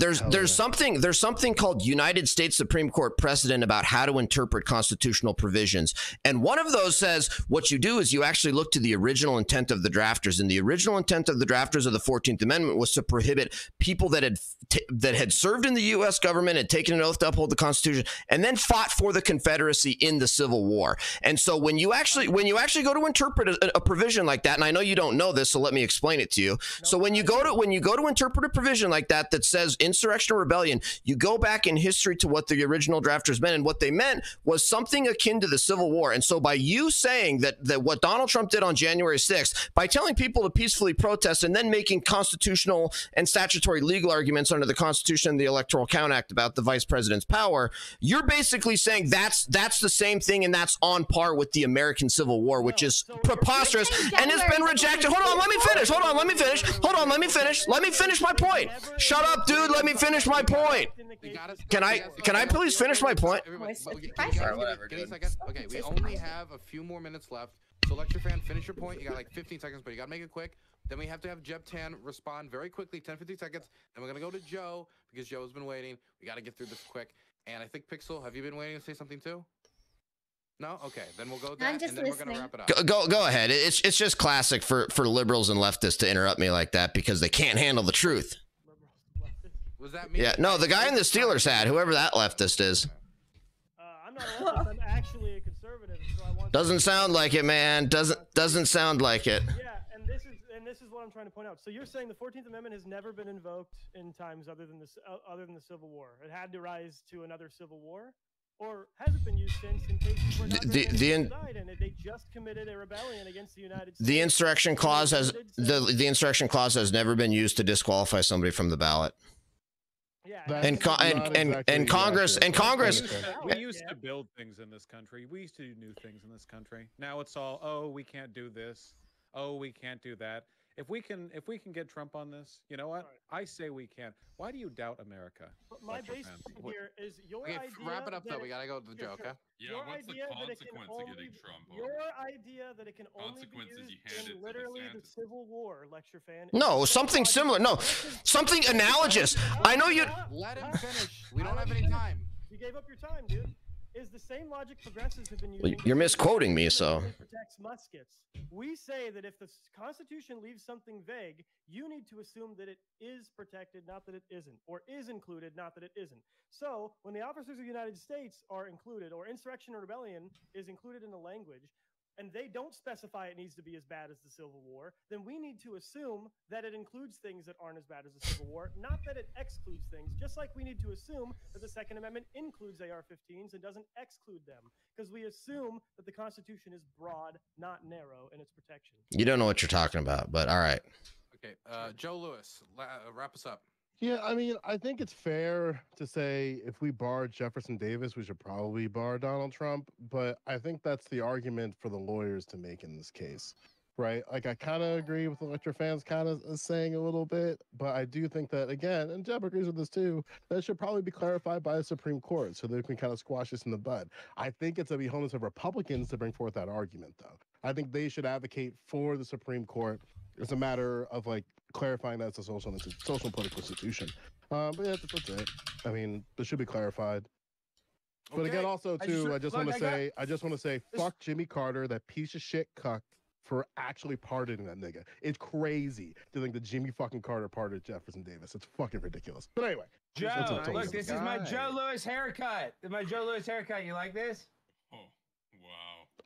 there's something called United States Supreme Court precedent about how to interpret constitutional provisions, and one of those says what you do is you actually look to the original intent of the drafters, and the original intent of the drafters of the 14th Amendment was to prohibit people that had served in the U.S. government, had taken an oath to uphold the Constitution, and then fought for the Confederacy in the Civil War. And so when you actually go to interpret a provision like that, and I know you don't know this, so let me explain it to you. So when you go to interpret a provision like that says insurrection or rebellion, you go back in history to what the original drafters meant, and what they meant was something akin to the Civil War. And so by you saying that what Donald Trump did on January 6th, by telling people to peacefully protest and then making constitutional and statutory legal arguments under the Constitution and the Electoral Count Act about the vice president's power, you're basically saying that's the same thing, and that's on par with the American Civil War, which is preposterous and has been rejected. Hold on, let me finish. Let me finish my point. Shut up, dude. Let me finish my point. Can I please finish my point? Okay, we only have a few more minutes left. So lecture fan, finish your point. You got like 15 seconds, but you gotta make it quick. Then we have to have Jeb Tan respond very quickly, 10-15 seconds. Then we're gonna go to Joe because Joe's been waiting. We gotta get through this quick. And I think Pixel, have you been waiting to say something too? No? Okay, then we'll go with that, and then we're gonna wrap it up. Go ahead. It's just classic for liberals and leftists to interrupt me like that because they can't handle the truth. Was that me? Yeah, no, the guy in the Steelers hat, whoever that leftist is. I'm not a leftist. I'm actually a conservative. So I want. Doesn't sound like it, man. Doesn't sound like it. Yeah, and this is what I'm trying to point out. So you're saying the 14th Amendment has never been invoked in times other than the Civil War. It had to rise to another Civil War, or has it been used since in cases where they just committed a rebellion against the United States? The insurrection clause has never been used to disqualify somebody from the ballot. And Congress. We used to build things in this country. We used to do new things in this country. Now it's all, oh, we can't do this. Oh, we can't do that. If we can get Trump on this, you know what? I say we can. Why do you doubt America? But my base here is your idea. Wrap it up though. We gotta go to the Joe, okay? Yeah, what's the consequence of getting Trump on? Your idea that it can only be used in literally the Civil War, lecture fan. No, something similar. No, something analogous. I know you. Let him finish. We don't have any time. You gave up your time, dude. Is the same logic progressives have been using. You're misquoting me, so. Protects muskets. We say that if the Constitution leaves something vague, you need to assume that it is protected, not that it isn't, or is included, not that it isn't. So when the officers of the United States are included, or insurrection or rebellion is included in the language, and they don't specify it needs to be as bad as the Civil War, then we need to assume that it includes things that aren't as bad as the Civil War, not that it excludes things, just like we need to assume that the Second Amendment includes AR-15s and doesn't exclude them, because we assume that the Constitution is broad, not narrow, in its protection. You don't know what you're talking about, but all right. Okay, Joe Lewis, wrap us up. Yeah, I mean, I think it's fair to say if we bar Jefferson Davis, we should probably bar Donald Trump. But I think that's the argument for the lawyers to make in this case, right? Like, I kind of agree with what Lecture fans kind of saying a little bit, but I do think that, again, and Jeb agrees with this too, that should probably be clarified by the Supreme Court so they can kind of squash this in the bud. I think it's a beholden of Republicans to bring forth that argument, though. I think they should advocate for the Supreme Court. It's a matter of, like, clarifying that it's a social and political institution. But yeah, that's it. I mean, this should be clarified. But again, also too, I just want to say, fuck Jimmy Carter, that piece of shit cuck, for actually pardoning that nigga. It's crazy to think that Jimmy fucking Carter pardoned Jefferson Davis. It's fucking ridiculous. But anyway, Joe, look, this is my Joe Lewis haircut. My Joe Lewis haircut. You like this?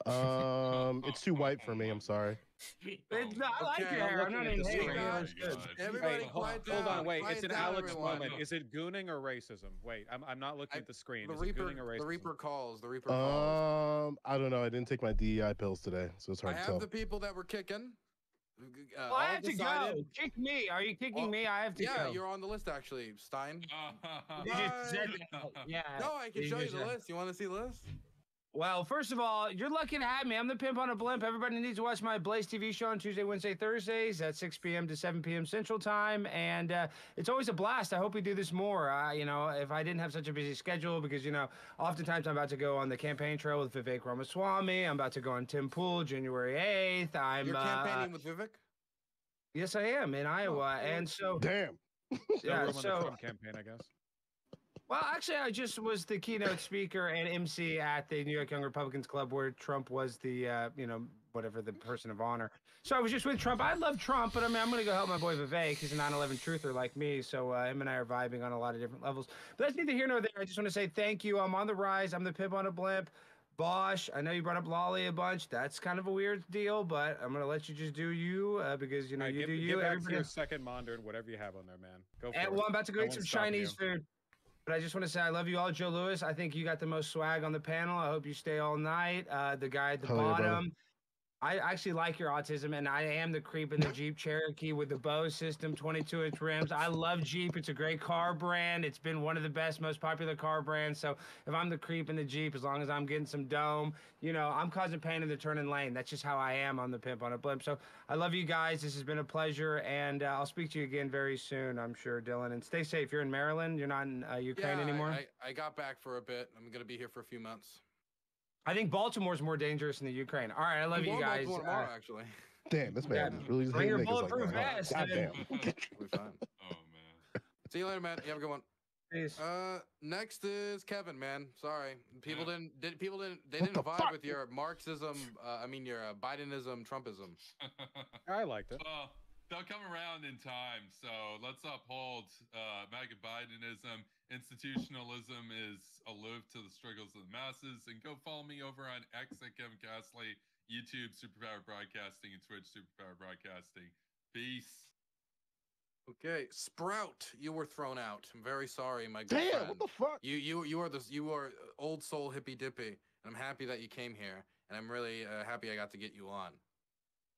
It's too white for me. I'm sorry. It's not, I like your hair. I'm not even hating. Everybody, hold on, wait. It's an Alex moment. Is it gooning or racism? Wait, I'm not looking at the screen. The is it gooning or racism? The Reaper calls. The Reaper calls. I don't know. I didn't take my DEI pills today, so it's hard to tell. I have the people that were kicking. Well, I have to go. Kick me. Are you kicking me? I have to go. Yeah, you're on the list actually, Stein. You just said that. Yeah. No, I can show you the list. You want to see the list? Well, first of all, you're lucky to have me. I'm the pimp on a blimp. Everybody needs to watch my Blaze TV show on Tuesday, Wednesday, Thursdays at 6 p.m. to 7 p.m. Central Time. And it's always a blast. I hope we do this more. You know, if I didn't have such a busy schedule, because, you know, oftentimes I'm about to go on the campaign trail with Vivek Ramaswamy. I'm about to go on Tim Pool January 8th. You're campaigning with Vivek? Yes, I am in Iowa, and so damn. Yeah, room on the so Trump campaign, I guess. well, actually, I just was the keynote speaker and MC at the New York Young Republicans Club, where Trump was the, whatever, the person of honor. So I was just with Trump. I love Trump, but I mean, I'm going to go help my boy Vivek. He's a 9/11 truther like me, so him and I are vibing on a lot of different levels. But that's neither here nor there. I just want to say thank you. I'm on the rise. I'm the pimp on a blimp. Bosch, I know you brought up Lolly a bunch. That's kind of a weird deal, but I'm going to let you just do you because, you All right, do give you. back to Everybody. your second Mondern, whatever you have on there, man. Go for it. Well, I'm about to go No eat some one's stopping Chinese you. food. But I just want to say I love you all, Joe Lewis. I think you got the most swag on the panel. I hope you stay all night. The guy at the Hell yeah, brother. bottom. I actually like your autism, and I am the creep in the Jeep Cherokee with the Bose system, 22-inch rims. I love Jeep. It's a great car brand. It's been one of the best, most popular car brands. So if I'm the creep in the Jeep, as long as I'm getting some dome, I'm causing pain in the turning lane. That's just how I am on the pimp on a blimp. So I love you guys. This has been a pleasure, and I'll speak to you again very soon, I'm sure, Dylan. And stay safe. You're in Maryland. You're not in Ukraine anymore. I got back for a bit. I'm going to be here for a few months. I think Baltimore's more dangerous than the Ukraine. All right, I love you guys. Tomorrow, actually. Damn, this man is really just Bring hitting your niggas like bulletproof that. vest, God damn. We'll be fine. Oh man. See you later, man. You have a good one. Peace. Next is Kevin, man. Sorry, people didn't What the vibe fuck? with your Marxism. Your Bidenism, Trumpism. I liked it. Well, they'll come around in time. So let's uphold MAGA Bidenism. Institutionalism is aloof to the struggles of the masses. And go follow me over on X at Kevin Castley, YouTube Superpower Broadcasting, and Twitch Superpower Broadcasting. Peace. Okay, Sprout, you were thrown out. I'm very sorry, my good Damn, friend. what the fuck? You are old soul Hippy Dippy, and I'm happy that you came here, and I'm really happy I got to get you on.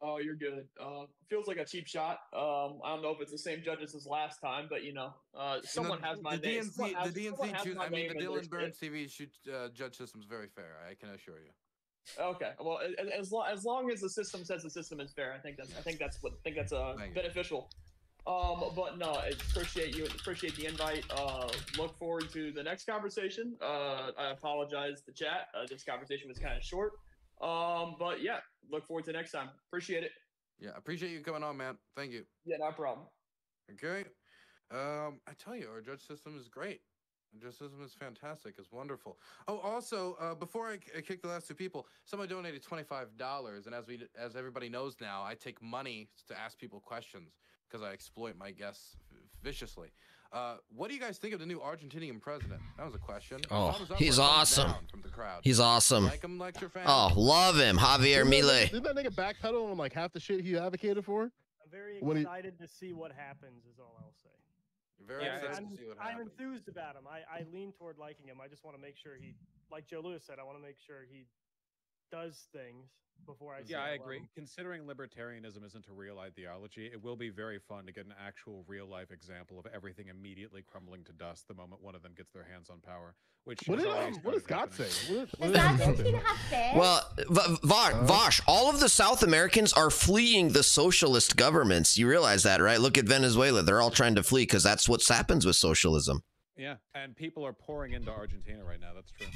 Oh, you're good. Feels like a cheap shot. I don't know if it's the same judges as last time, but someone has my the name. DNC, Someone the has DNC, my name the in their Dylan Burns shit. TV judge system is very fair. I can assure you. Okay, well, as long as the system says the system is fair, I think that's beneficial. But no, I appreciate the invite. Look forward to the next conversation. I apologize to chat. This conversation was kind of short. But yeah, look forward to next time. Appreciate it. Yeah, appreciate you coming on, man. Thank you. Yeah, no problem. Okay. I tell you, our judge system is great. The judge system is fantastic. It's wonderful. Oh, also, before I kick the last two people, someone donated $25, and as everybody knows now, I take money to ask people questions because I exploit my guests viciously. What do you guys think of the new Argentinian president? That was a question. Oh, Thumbs up he's or thumbs awesome. down from the crowd? He's awesome. Like him, lecture fan? Oh, love him, Javier Milei. Didn't that nigga backpedal on like half the shit he advocated for? I'm very When he- excited to see what happens. Is all I'll say. You're very excited to see what I'm happens. enthused about him. I lean toward liking him. I just want to make sure he, like Joe Lewis said, I want to make sure he does things before I. Yeah, I say, agree. well, Considering libertarianism isn't a real ideology, it will be very fun to get an actual real life example of everything immediately crumbling to dust the moment one of them gets their hands on power. Which What is did always what does started God happening. say? Does Argentina have fair? Well, Vosh, all of the South Americans are fleeing the socialist governments. You realize that, right? Look at Venezuela. They're all trying to flee because that's what happens with socialism. Yeah, and people are pouring into Argentina right now. That's true.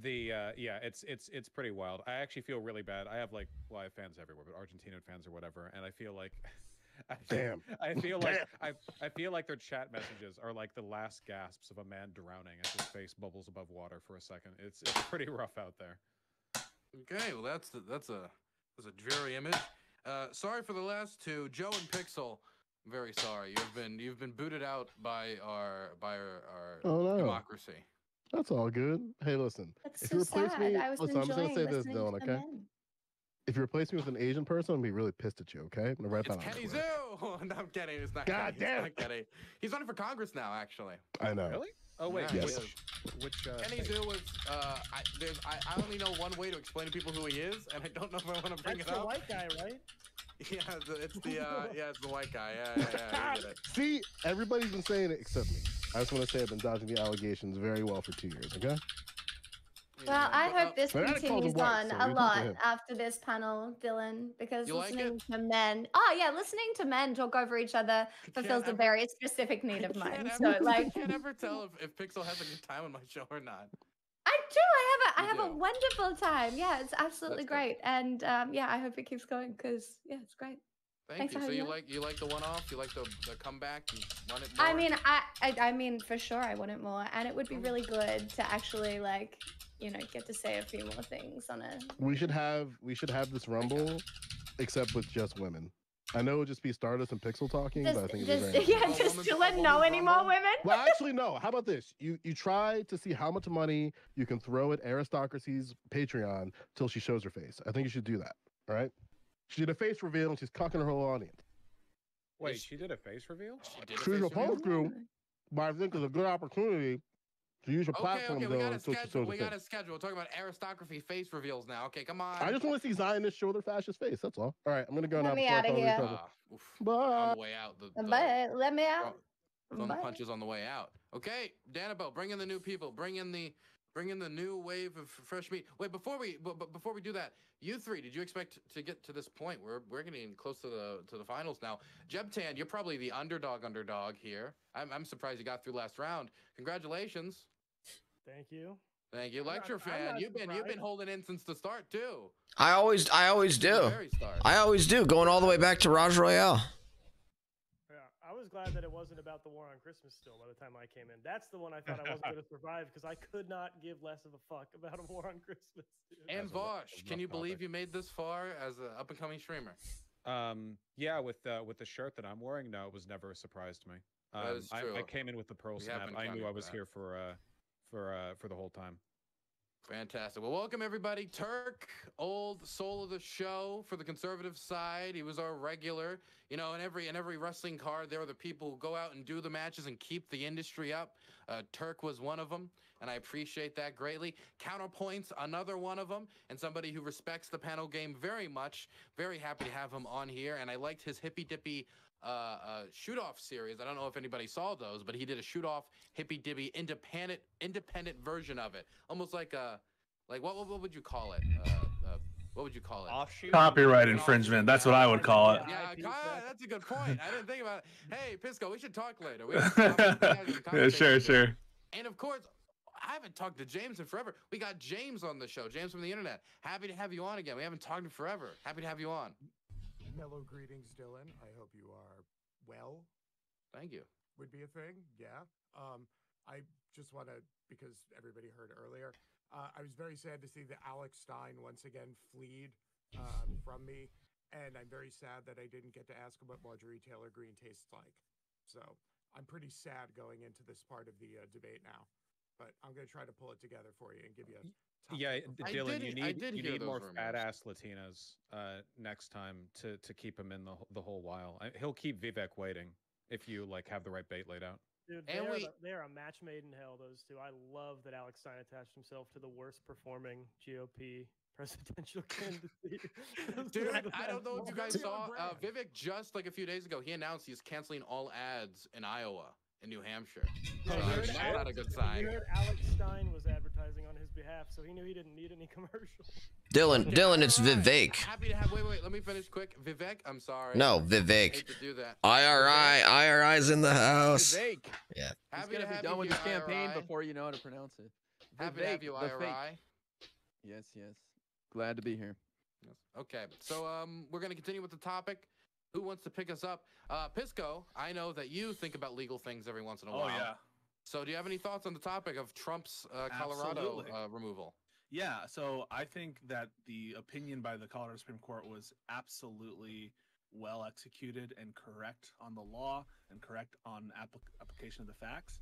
It's pretty wild. I actually feel really bad. I have I have fans everywhere, but Argentinian fans or whatever, and I feel like Damn. I feel like I feel like their chat messages are like the last gasps of a man drowning as his face bubbles above water for a second. It's pretty rough out there. Okay, well that's a dreary image. Sorry for the last two, Joe and Pixel. I'm very sorry. You've been booted out by our Oh, no. democracy. That's all good. Hey, listen. That's if so you replace sad. me, I was listen, I'm just gonna enjoying say this, listening Dylan, to the okay? men. If you replace me with an Asian person, I'm gonna be really pissed at you, okay? I'm gonna write It's that on Kenny Twitter. Zoo. No, I'm kidding. It's not. God Kenny. damn It's not Kenny. He's running for Congress now, actually. I know. Really? Oh wait, Yeah, Yes. which Kenny state? Zoo was. I only know one way to explain to people who he is, and I don't know if I want to bring That's it the up. white guy, right? Yeah, it's the white guy. Yeah. You get it. See, everybody's been saying it except me. I just want to say I've been dodging the allegations very well for 2 years, okay? Well, I hope this But I called him continues white, on so a we lot talk to him. after this panel, Dylan, because You like listening to men. Oh yeah, listening to men talk over each other fulfills a very specific need of mine. So I can't ever tell if Pixel has a good time on my show or not. I do. I have a wonderful time. Yeah, it's absolutely That's good. great, and yeah, I hope it keeps going because yeah, it's great. Thank Thanks you. for So having you me. like the one-off? You like the comeback? You want it more? I mean, I mean, for sure, I want it more, and it would be really good to actually like, get to say a few more things on a. We should have this Rumble, except with just women. I know it would just be Stardust and Pixel talking, Does, but I think does it's very yeah, does Dylan know any more women? Well, actually, no. How about this? You try to see how much money you can throw at Aristocracy's Patreon till she shows her face. I think you should do that. All right? She did a face reveal and she's cocking her whole audience. Wait, she did a face reveal? She's supposed to, but I think it's a good opportunity to use your platform Okay, we though got a until she schedule. shows We her got a face. schedule. We're talking about aristocracy face reveals now. Okay, come on. I just want to see Zionists show their fascist face. That's all. All right, I'm gonna go now. Let me before I outta call here. trouble. On Bye. the way out. But let me out. Throwing the Bye. punches on the way out. Okay, Danabo, bring in the new people. Bring in the new wave of fresh meat. Wait, before we do that, you three, did you expect to get to this point? We're getting close to the finals now. Jebtan, you're probably the underdog here. I'm surprised you got through last round. Congratulations. Thank you. Thank you, Lecture I'm fan. not You've been surprised. holding in since the start too. I always do. Very start. I always do, going all the way back to Raj Royale. Yeah, I was glad that it wasn't about the war on Christmas still by the time I came in. That's the one I thought I wasn't going to survive because I could not give less of a fuck about a war on Christmas. Dude. And Vosh, can you believe you made this far as an up and coming streamer? Yeah, with the shirt that I'm wearing, no, it was never a surprise to me. That is true. I came in with the pearl We snap. have been I knew counting I for was that. here for the whole time. Fantastic. Well, welcome everybody. Turk, old soul of the show for the conservative side. He was our regular. You know, in every wrestling card, there are the people who go out and do the matches and keep the industry up. Turk was one of them, and I appreciate that greatly. Counterpoints, another one of them, and somebody who respects the panel game very much. Very happy to have him on here, and I liked his Hippy Dippy shoot-off series. I don't know if anybody saw those, but he did a shoot-off Hippy Dippy independent version of it, almost like a what would you call it? What would you call it? Offshoot. Copyright infringement. That's what I would call it. Yeah, that's a good point. I didn't think about it. Hey, Pisco, we should talk later. Yeah, sure. And of course, I haven't talked to James in forever. We got James on the show. James from the internet. Happy to have you on again. We haven't talked in forever. Happy to have you on. Mellow greetings, Dylan. I hope you are well. Thank you. Would be a thing, yeah. I just want to, because everybody heard earlier, I was very sad to see that Alex Stein once again fleed from me, and I'm very sad that I didn't get to ask him what Marjorie Taylor Greene tastes like. So I'm pretty sad going into this part of the debate now, but I'm going to try to pull it together for you and give you a. Yeah, Dylan, you need more rumors. fat ass Latinas next time to keep him in the whole while. He'll keep Vivek waiting if you have the right bait laid out. Dude, they are a match made in hell, those two. I love that Alex Stein attached himself to the worst performing GOP presidential candidacy. Dude, I don't know if you guys saw Vivek just a few days ago. He announced he's canceling all ads in Iowa and New Hampshire. So that's not a good sign. We heard Alex Stein was advertising on his behalf, so he knew he didn't need any commercials. Dylan, it's Vivek. Happy to have. Wait. Let me finish quick. Vivek, I'm sorry. No, Vivek. Hate to do that. IRI's in the house. Vivek. Yeah. He's gonna be done with his campaign before you know how to pronounce it. Happy to have you, the IRI. fake. Yes. Glad to be here. Yes. Okay, so we're gonna continue with the topic. Who wants to pick us up? Pisco, I know that you think about legal things every once in a while. Oh yeah. So do you have any thoughts on the topic of Trump's Colorado removal? Yeah, so I think that the opinion by the Colorado Supreme Court was absolutely well executed and correct on the law and correct on application of the facts.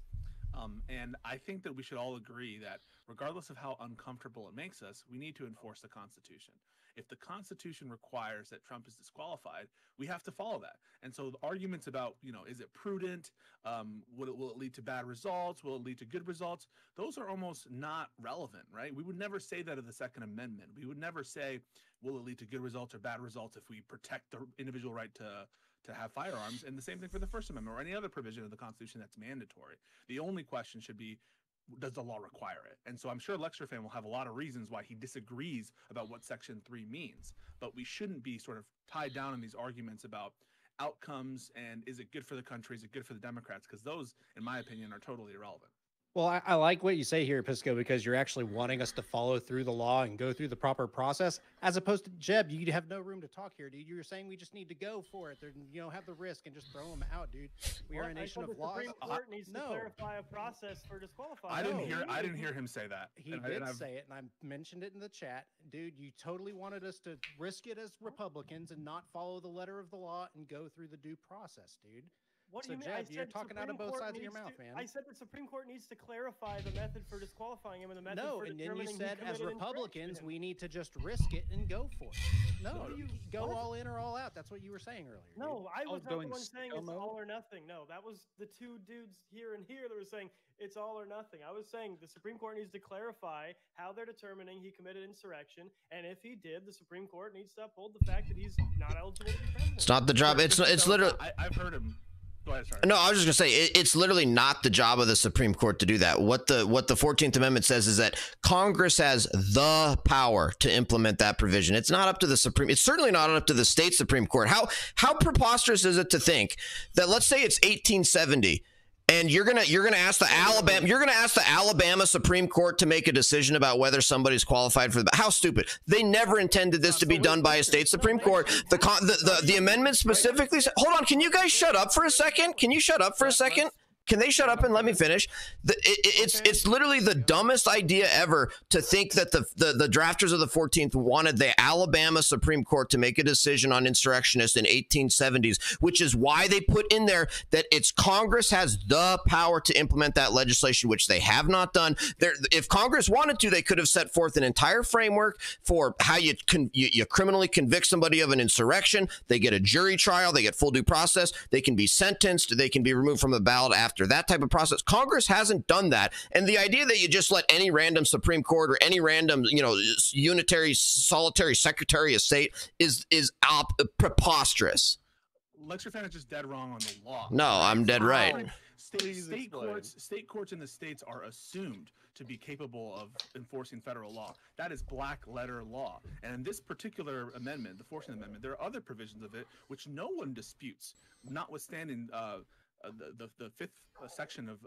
And I think that we should all agree that regardless of how uncomfortable it makes us, we need to enforce the Constitution. If the Constitution requires that Trump is disqualified, we have to follow that. And so the arguments about, is it prudent? Will it lead to bad results? Will it lead to good results? Those are almost not relevant, right? We would never say that of the Second Amendment. We would never say, will it lead to good results or bad results if we protect the individual right to have firearms? And the same thing for the First Amendment or any other provision of the Constitution that's mandatory. The only question should be, does the law require it? And so I'm sure Lecture Fan will have a lot of reasons why he disagrees about what Section 3 means. But we shouldn't be sort of tied down in these arguments about outcomes and is it good for the country, is it good for the Democrats? Because those, in my opinion, are totally irrelevant. Well, I like what you say here, Pisco, because you're actually wanting us to follow through the law and go through the proper process, as opposed to Jeb. You have no room to talk here, dude. You're saying we just need to go for it. Have the risk and just throw them out, dude. We are a nation of laws. The Supreme Court needs to clarify a process for disqualifying. I didn't hear him say that. He did say it, and I mentioned it in the chat, dude. You totally wanted us to risk it as Republicans and not follow the letter of the law and go through the due process, dude. What do So, you mean? Jeb, you're talking out of both sides of your mouth, man. I said the Supreme Court needs to clarify the method for disqualifying him and the method for and then you determining said he as committed Republicans, insurrection. we need to just risk it and go for it. No, go all in or all out. That's what you were saying earlier. No, I was not the going one saying it's sicko all or nothing. No, that was the two dudes here and here that were saying it's all or nothing. I was saying the Supreme Court needs to clarify how they're determining he committed insurrection, and if he did, the Supreme Court needs to uphold the fact that he's not eligible to be president. It's not the job. It's literally. I've heard him. Go ahead, sorry. No, I was just gonna say it's literally not the job of the Supreme Court to do that. What the 14th Amendment says is that Congress has the power to implement that provision. It's not up to the Supreme. It's certainly not up to the state Supreme Court. How preposterous is it to think that, let's say it's 1870. And you're gonna ask the Alabama Supreme Court to make a decision about whether somebody's qualified for the. How stupid! They never intended this to be done by a state Supreme Court. The amendment specifically said. Hold on, can you guys shut up for a second? Can you shut up for a second? Can they shut up and let me finish? It's literally the dumbest idea ever to think that the drafters of the 14th wanted the Alabama Supreme Court to make a decision on insurrectionists in 1870s, which is why they put in there that it's Congress has the power to implement that legislation, which they have not done. If Congress wanted to, they could have set forth an entire framework for how you criminally convict somebody of an insurrection. They get a jury trial. They get full due process. They can be sentenced. They can be removed from the ballot after that type of process. Congress hasn't done that. And the idea that you just let any random Supreme Court or any random, unitary, solitary Secretary of State is preposterous. Lecture fan is just dead wrong on the law. No, I'm dead right. State courts in the states are assumed to be capable of enforcing federal law. That is black letter law. And in this particular amendment, the 14th Amendment, there are other provisions of it which no one disputes, notwithstanding the fifth section of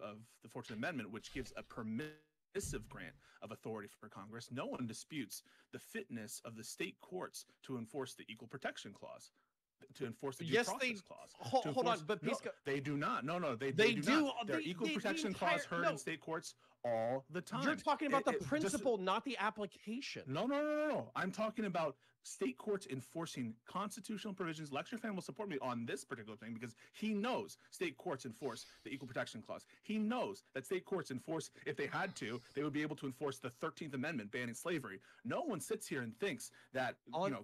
the 14th Amendment, which gives a permissive grant of authority for Congress. No one disputes the fitness of the state courts to enforce the Equal Protection Clause, to enforce the Due Process Clause. Hold on, but no, they do not. No, they do. Not. Their Equal Protection Clause heard in state courts all the time. You're talking about the principle, not the application. No. I'm talking about state courts enforcing constitutional provisions. Lecture fan will support me on this particular thing because he knows state courts enforce the Equal Protection Clause. He knows that state courts enforce, if they had to, they would be able to enforce the 13th Amendment banning slavery. No one sits here and thinks that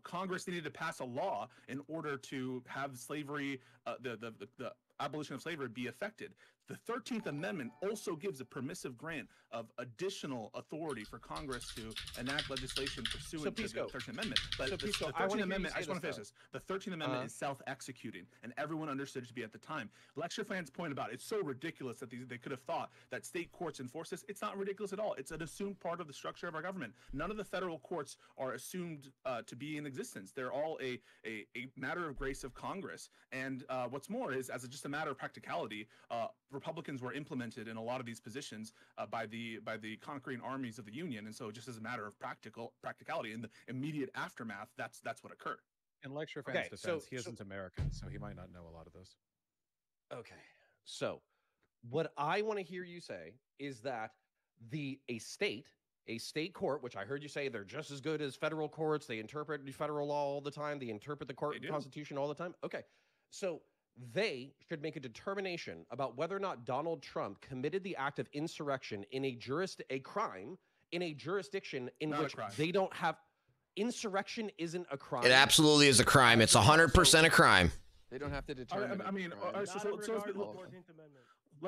Congress needed to pass a law in order to have slavery, the abolition of slavery be effected. The 13th Amendment also gives a permissive grant of additional authority for Congress to enact legislation pursuant to the 13th Amendment. But the 13th Amendment, I just want to finish this. The 13th Amendment is self-executing, and everyone understood it to be at the time. Lecture fans' point about it's so ridiculous that they could have thought that state courts enforce this. It's not ridiculous at all. It's an assumed part of the structure of our government. None of the federal courts are assumed to be in existence. They're all a matter of grace of Congress. And what's more is, as just a matter of practicality, Republicans were implemented in a lot of these positions by the conquering armies of the Union, and so just as a matter of practicality in the immediate aftermath, that's what occurred. In Lecture Fan's defense, he isn't American, so he might not know a lot of this. Okay, so what I want to hear you say is that a state court, which I heard you say they're just as good as federal courts, they interpret federal law all the time, they interpret the Constitution all the time. Okay, so they should make a determination about whether or not Donald Trump committed the act of insurrection in a crime in a jurisdiction in which they don't have. Insurrection isn't a crime. It absolutely is a crime. It's 100% a crime. They don't have to determine.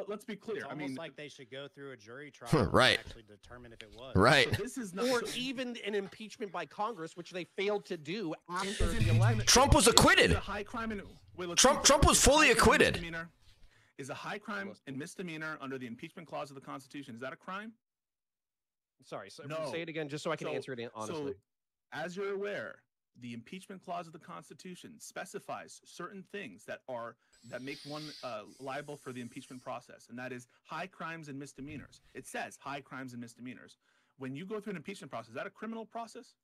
Let's be clear. It's almost like they should go through a jury trial and actually determine if it was. Right. So this is not, or even an impeachment by Congress, which they failed to do after the election. Trump was acquitted. Trump was fully acquitted. Is a high crime and misdemeanor under the impeachment clause of the Constitution, is that a crime? Sorry, so say it again just so I can answer it honestly. So, as you're aware, the impeachment clause of the Constitution specifies certain things that make one liable for the impeachment process, and that is high crimes and misdemeanors. It says high crimes and misdemeanors. When you go through an impeachment process, is that a criminal process?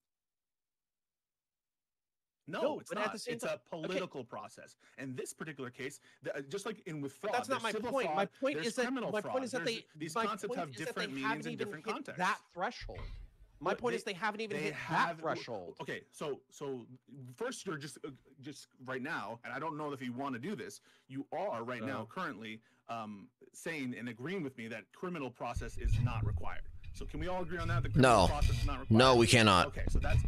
No, it's but not. at the same It's time, a political process. In this particular case, just like with fraud, that's not my there's civil point. fraud, My point there's is that criminal my fraud. point is that There's- these concepts have different meanings in different contexts. That threshold. My point is they haven't even hit that threshold. Okay, so first you're just right now, and I don't know if you want to do this. You are right now currently saying and agreeing with me that criminal process is not required. So can we all agree on that? The criminal process is not required. No, we cannot. Okay, so that's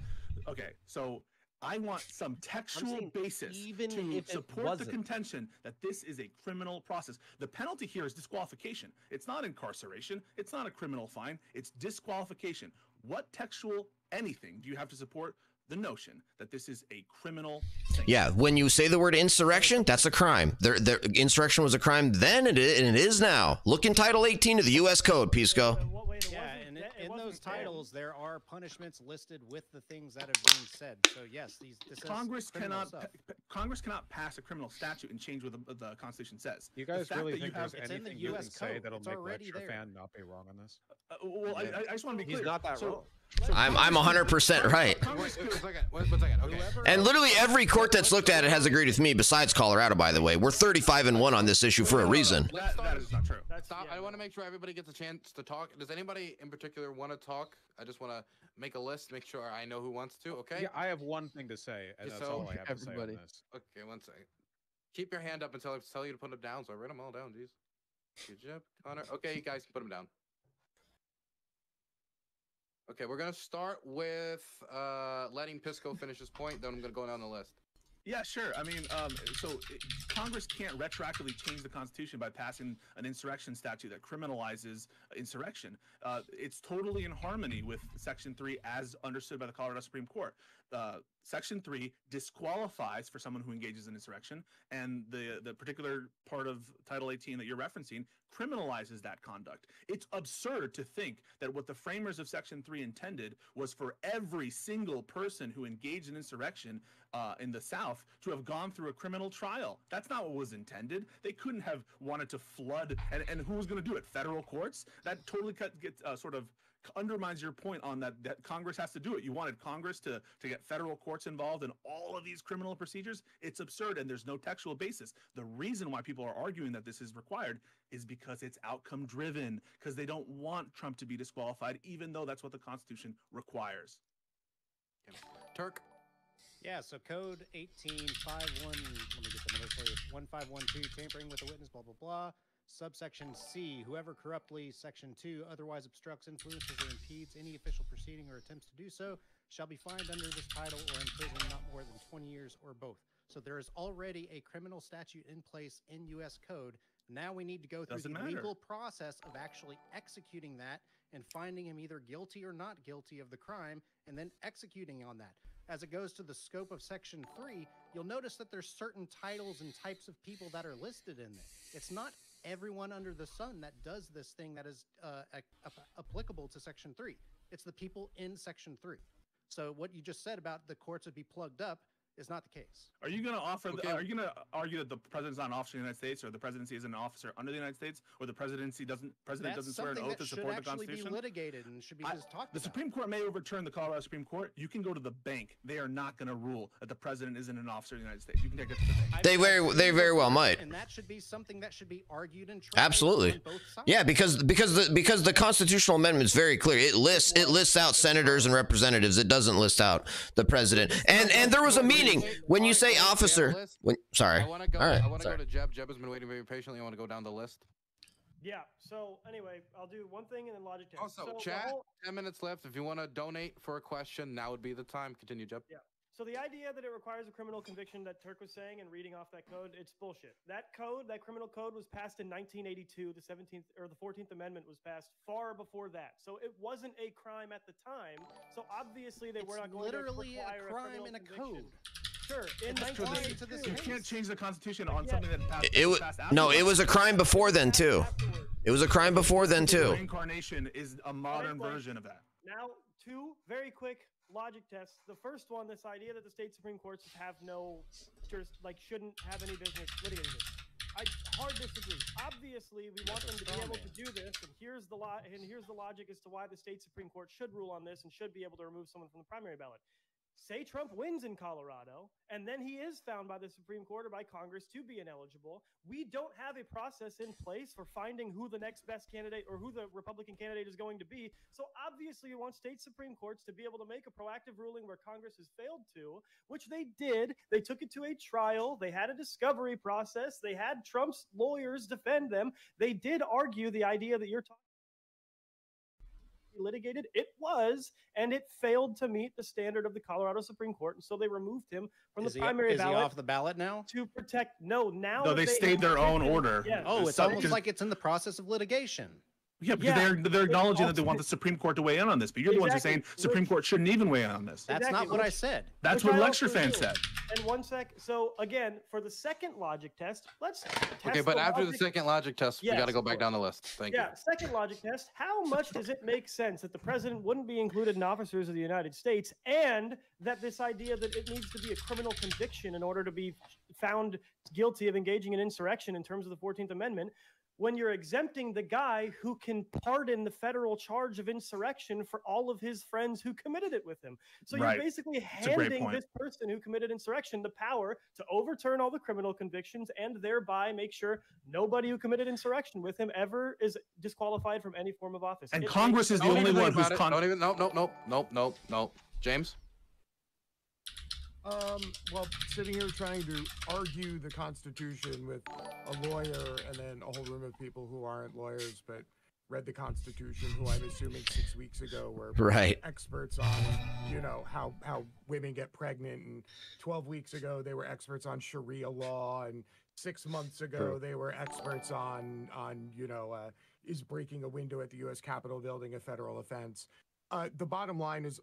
okay. So I want some textual basis to support the contention that this is a criminal process. The penalty here is disqualification. It's not incarceration. It's not a criminal fine. It's disqualification. What textual anything do you have to support the notion that this is a criminal thing? Yeah, when you say the word insurrection, that's a crime. Insurrection was a crime then, and it is now. Look in Title 18 of the U.S. Code, Pisco. Yeah, and in those titles, there are punishments listed with the things that have been said. So yes, Congress cannot pass a criminal statute and change what the Constitution says. You guys really think there's it's in anything the you US can say code. that'll It's make already Lecture there. Fan not be wrong on this? Well, I just want to be clear. He's not that wrong. I'm 100% right. One second. Okay. And literally every court that's looked at it has agreed with me, besides Colorado, by the way. We're 35-1 on this issue for a reason. That is not true. Stop. I want to make sure everybody gets a chance to talk. Does anybody in particular want to talk? I just want to make a list, make sure I know who wants to. Okay. Yeah, I have one thing to say, and that's all I have to say on this. Okay, one second. Keep your hand up until I tell you to put them down. So I write them all down. Jeez. Good job, Connor. Okay, you guys, put them down. Okay, we're gonna start with letting Pisco finish his point. Then I'm gonna go down the list. Yeah, sure. I mean, Congress can't retroactively change the Constitution by passing an insurrection statute that criminalizes insurrection. It's totally in harmony with Section 3 as understood by the Colorado Supreme Court. Section 3 disqualifies for someone who engages in insurrection, and the particular part of Title 18 that you're referencing criminalizes that conduct. It's absurd to think that what the framers of Section 3 intended was for every single person who engaged in insurrection in the South to have gone through a criminal trial. That's not what was intended. They couldn't have wanted to flood, and who was going to do it? Federal courts? That totally sort of undermines your point on that Congress has to do it. You wanted Congress to get federal courts involved in all of these criminal procedures. It's absurd, and there's no textual basis. The reason why people are arguing that this is required is because it's outcome driven, because they don't want Trump to be disqualified, even though that's what the Constitution requires. Turk. Yeah, so code 1851, let me get the number for you, 1512, tampering with a witness, blah, blah, blah. Subsection C, whoever corruptly, section 2, otherwise obstructs, influences, or impedes any official proceeding or attempts to do so, shall be fined under this title or imprisoned not more than 20 years or both. So there is already a criminal statute in place in U.S. Code. Now we need to go through the legal process of actually executing that and finding him either guilty or not guilty of the crime, and then executing on that. As it goes to the scope of Section 3, you'll notice that there's certain titles and types of people that are listed in there. It's not everyone under the sun that does this thing that is applicable to Section 3. It's the people in Section 3. So what you just said about the courts would be plugged up is not the case. Are you going to are you going to argue that the president's not an officer in the United States, or the presidency is an officer under the United States, or the president doesn't swear an oath to support the Constitution? Be litigated and should be just talked The about. Supreme Court may overturn the Colorado Supreme Court. You can go to the bank. They are not going to rule that the president isn't an officer in the United States. You can take it to the bank. They very well might. And that should be something that should be argued and tried. Absolutely. Yeah, because the constitutional amendment is very clear. It lists out senators and representatives. It doesn't list out the president. And there was a meaning when you say officer. Sorry. I want to go. All right. I want to go to Jeb. Jeb has been waiting very patiently. I want to go down the list. Yeah. So anyway, I'll do one thing and then logic test. Also, so chat. 10 minutes left. If you want to donate for a question, now would be the time. Continue, Jeb. Yeah. So the idea that it requires a criminal conviction that Turk was saying and reading off that code, it's bullshit. That criminal code was passed in 1982. The 17th or the 14th Amendment was passed far before that. So it wasn't a crime at the time. So obviously they were not going to require a crime in a code. Sure. You can't change the Constitution on something that passed. It was a crime before then too. It was a crime before then too. Reincarnation is a modern version of that. Now, two very quick logic tests. The first one, this idea that the state Supreme Courts have shouldn't have any business litigating this. I hard disagree. Obviously, we want them to be able to do this, and here's the logic as to why the state Supreme Court should rule on this and should be able to remove someone from the primary ballot. Say Trump wins in Colorado, and then he is found by the Supreme Court or by Congress to be ineligible. We don't have a process in place for finding who the next best candidate or who the Republican candidate is going to be. So obviously we want state Supreme Courts to be able to make a proactive ruling where Congress has failed to, which they did. They took it to a trial. They had a discovery process. They had Trump's lawyers defend them. They did argue the idea that you're talking litigated. It was, and it failed to meet the standard of the Colorado Supreme Court, and so they removed him from the primary ballot. Is he off the ballot now? To protect. No, now No, they stayed their own order. Yes. Oh, it's almost like it's in the process of litigation. Yeah, because they're acknowledging that they want the Supreme Court to weigh in on this, but you're the ones who are saying Supreme Court shouldn't even weigh in on this. That's not what I said. That's what lecture fans said. And one sec. So again, for the second logic test, let's test Okay, but after the second logic test, we got to go back down the list. Thank you. Yeah, second logic test. How much does it make sense that the president wouldn't be included in officers of the United States, and that this idea that it needs to be a criminal conviction in order to be found guilty of engaging in insurrection in terms of the 14th Amendment, when you're exempting the guy who can pardon the federal charge of insurrection for all of his friends who committed it with him? So you're basically handing this person who committed insurrection the power to overturn all the criminal convictions and thereby make sure nobody who committed insurrection with him ever is disqualified from any form of office. And Congress is the only one who's... Nope. James? Well, sitting here trying to argue the Constitution with a lawyer and then a whole room of people who aren't lawyers but read the Constitution, who I'm assuming 6 weeks ago were experts on, how women get pregnant, and 12 weeks ago they were experts on Sharia law, and 6 months ago they were experts on is breaking a window at the U.S. Capitol building a federal offense. The bottom line is,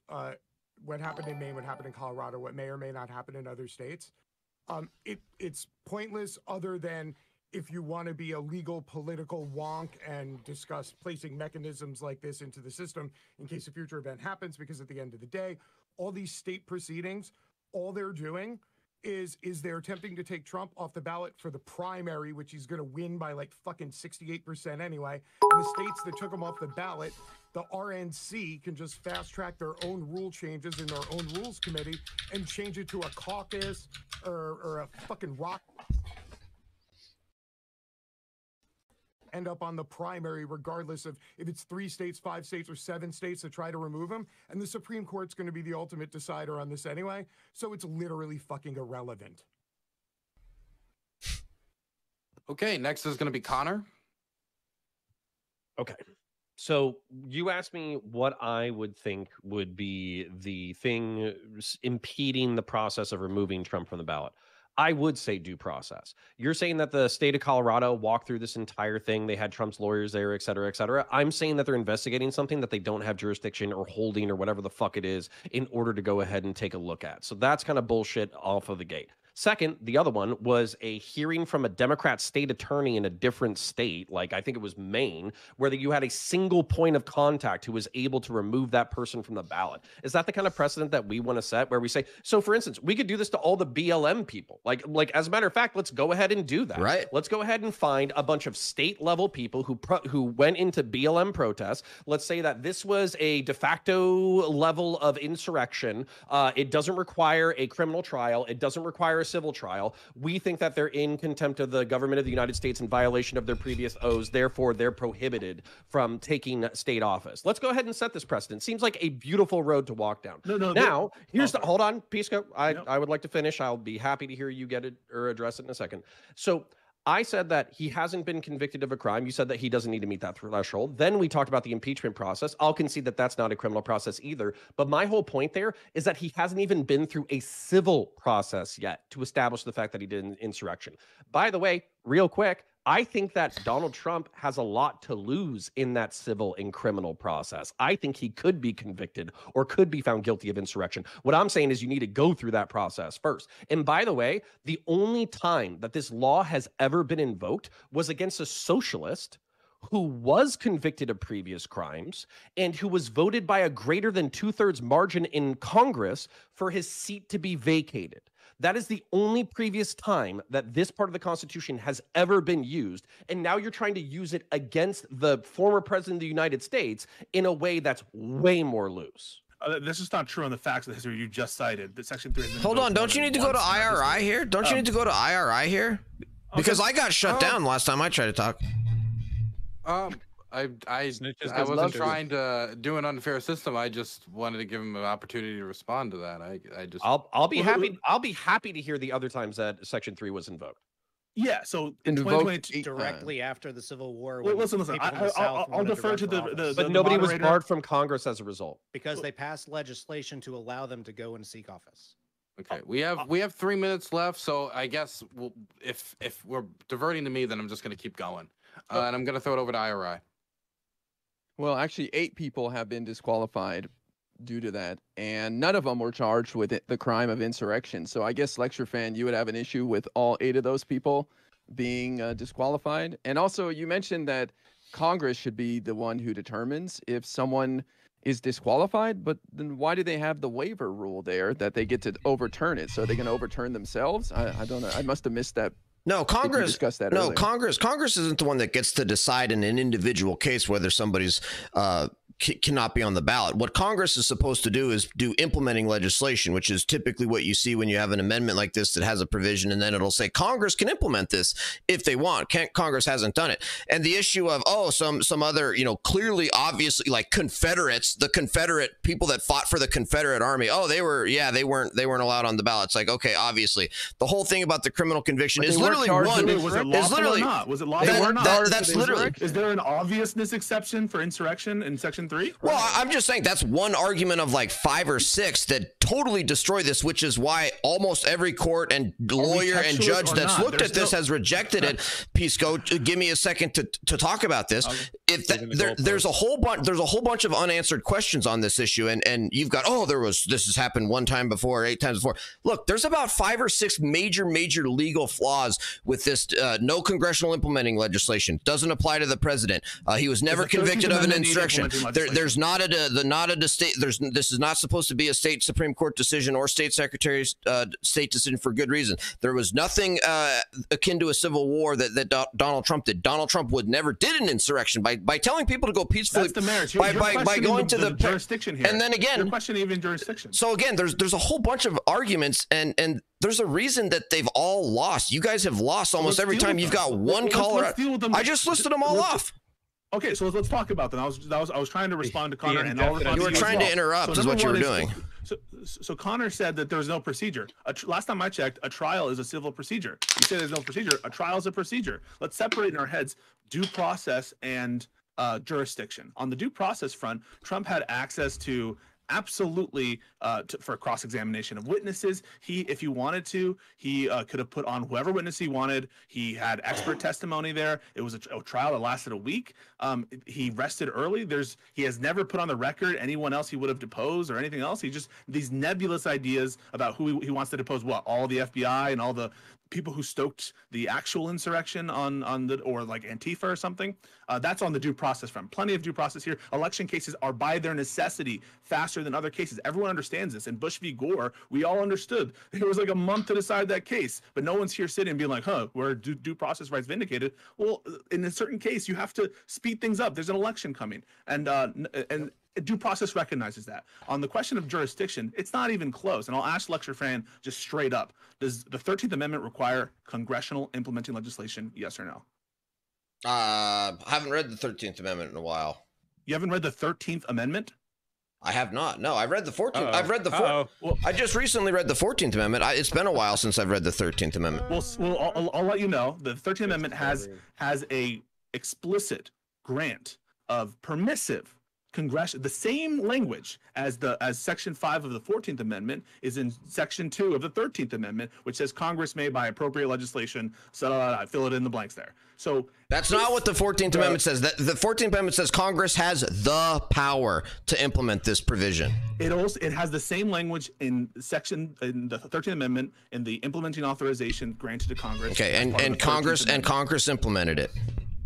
what happened in Maine, what happened in Colorado, what may or may not happen in other states. It's pointless, other than if you want to be a legal political wonk and discuss placing mechanisms like this into the system in case a future event happens, because at the end of the day, all these state proceedings, all they're doing is they're attempting to take Trump off the ballot for the primary, which he's going to win by like fucking 68% anyway. And the states that took him off the ballot, the RNC can just fast track their own rule changes in their own rules committee and change it to a caucus or a fucking rock. End up on the primary, regardless of if it's 3 states, 5 states, or 7 states that try to remove him. And the Supreme Court's going to be the ultimate decider on this anyway. So it's literally fucking irrelevant. Okay, next is going to be Connor. Okay. So you asked me what I would think would be the thing impeding the process of removing Trump from the ballot. I would say due process. You're saying that the state of Colorado walked through this entire thing. They had Trump's lawyers there, et cetera, et cetera. I'm saying that they're investigating something that they don't have jurisdiction or holding or whatever the fuck it is in order to go ahead and take a look at. So that's kind of bullshit off of the gate. Second, the other one was a hearing from a Democrat state attorney in a different state, like I think it was Maine, where you had a single point of contact who was able to remove that person from the ballot. Is that the kind of precedent that we want to set, where we say, so for instance, we could do this to all the BLM people? Like as a matter of fact, let's go ahead and do that. Right. Let's go ahead and find a bunch of state level people who went into BLM protests. Let's say that this was a de facto level of insurrection. It doesn't require a criminal trial. It doesn't require a civil trial. We think that they're in contempt of the government of the United States in violation of their previous oaths. Therefore, they're prohibited from taking state office. Let's go ahead and set this precedent. Seems like a beautiful road to walk down. Now, here's the, hold on, Pisco. I would like to finish. I'll be happy to hear you get it or address it in a second. So I said that he hasn't been convicted of a crime. You said that he doesn't need to meet that threshold. Then we talked about the impeachment process. I'll concede that that's not a criminal process either. But my whole point there is that he hasn't even been through a civil process yet to establish the fact that he did an insurrection. By the way, real quick, I think that Donald Trump has a lot to lose in that civil and criminal process. I think he could be convicted or could be found guilty of insurrection. What I'm saying is you need to go through that process first. And by the way, the only time that this law has ever been invoked was against a socialist who was convicted of previous crimes and who was voted by a greater than 2/3 margin in Congress for his seat to be vacated. That is the only previous time that this part of the Constitution has ever been used. And now you're trying to use it against the former president of the United States in a way that's way more loose. This is not true on the facts of the history you just cited. The Section 3 has been Hold on, don't you need to go to IRI here? Don't you need to go to IRI here? Because I got shut down last time I tried to talk. I wasn't trying to do an unfair system. I just wanted to give him an opportunity to respond to that. I'll be happy to hear the other times that Section 3 was invoked. Yeah, so in directly after the Civil War. Well, listen. I'll defer to the but nobody was moderator. barred from Congress as a result because they passed legislation to allow them to go and seek office. Okay, we have 3 minutes left, so I guess if we're diverting to me, then I'm just going to keep going, and I'm going to throw it over to IRI. Well, actually, 8 people have been disqualified due to that, and none of them were charged with the crime of insurrection. So I guess, Lecture Fan, you would have an issue with all 8 of those people being disqualified. And also, you mentioned that Congress should be the one who determines if someone is disqualified, but then why do they have the waiver rule there that they get to overturn it? So they can overturn themselves? I don't know. I must have missed that. No, Congress. That no, earlier. Congress isn't the one that gets to decide in an individual case whether somebody's cannot be on the ballot. What Congress is supposed to do is do implementing legislation, which is typically what you see when you have an amendment like this that has a provision, and then it'll say Congress can implement this if they want. Congress hasn't done it. And the issue of some other, clearly obviously like Confederates, the Confederate people that fought for the Confederate Army, they weren't allowed on the ballot. It's like, okay, obviously the whole thing about the criminal conviction is literally one. Was it lawful or not? Was it lawful or not? That's literally. Is there an obviousness exception for insurrection in Section 3? Well, I'm just saying that's one argument of like 5 or 6 that totally destroy this, which is why almost every court and lawyer and judge that's looked at this has rejected it. Pisco, give me a second to talk about this. There's a whole bunch of unanswered questions on this issue, and you've got this has happened 1 time before, 8 times before. Look, there's about 5 or 6 major legal flaws with this. No congressional implementing legislation doesn't apply to the president. He was never convicted of an insurrection. There's not a state. This is not supposed to be a state Supreme Court decision or state secretary's state decision for good reason. There was nothing akin to a civil war that Donald Trump did. Donald Trump never did an insurrection by telling people to go peacefully. That's the marriage. By going to the jurisdiction here, and then again, you're questioning even jurisdiction. So again, there's a whole bunch of arguments, and there's a reason that they've all lost. You guys have lost almost every time. You've got one caller. I just listed them all off. Okay, so let's talk about them. I was trying to respond to Connor, and I'll respond. You were trying to interrupt, is what you were doing. So Connor said that there's no procedure. Last time I checked, a trial is a civil procedure. You say there's no procedure. A trial is a procedure. Let's separate in our heads due process and jurisdiction. On the due process front, Trump had access to absolutely for cross-examination of witnesses. If he wanted to, he could have put on whoever witness he wanted. He had expert testimony there. It was a trial that lasted a week. He rested early. He has never put on the record anyone else he would have deposed or anything else. He just these nebulous ideas about who he wants to depose. What, all the FBI and all the people who stoked the actual insurrection or like Antifa or something. That's on the due process front. Plenty of due process here. Election cases are by their necessity faster than other cases. Everyone understands this. In Bush v. Gore, we all understood. It was like a month to decide that case, but no one's here sitting and being like, were due process rights vindicated? Well, in a certain case, you have to speed things up. There's an election coming, and due process recognizes that. On the question of jurisdiction, it's not even close. And I'll ask Lecture Fan just straight up: does the 13th Amendment require congressional implementing legislation? Yes or no? I haven't read the 13th Amendment in a while. You haven't read the 13th Amendment? I have not. No, I've read the 14th. I've read the 14th. Well, I just recently read the 14th Amendment. It's been a while since I've read the 13th Amendment. Well, I'll let you know. The 13th Amendment has a explicit grant of permissive the same language as Section 5 of the 14th Amendment is in Section 2 of the 13th Amendment, which says Congress may, by appropriate legislation, fill it in the blanks there. So that's not what the 14th Amendment says. The 14th Amendment says Congress has the power to implement this provision. It has the same language in the 13th Amendment in the implementing authorization granted to Congress. Okay, and Congress implemented it.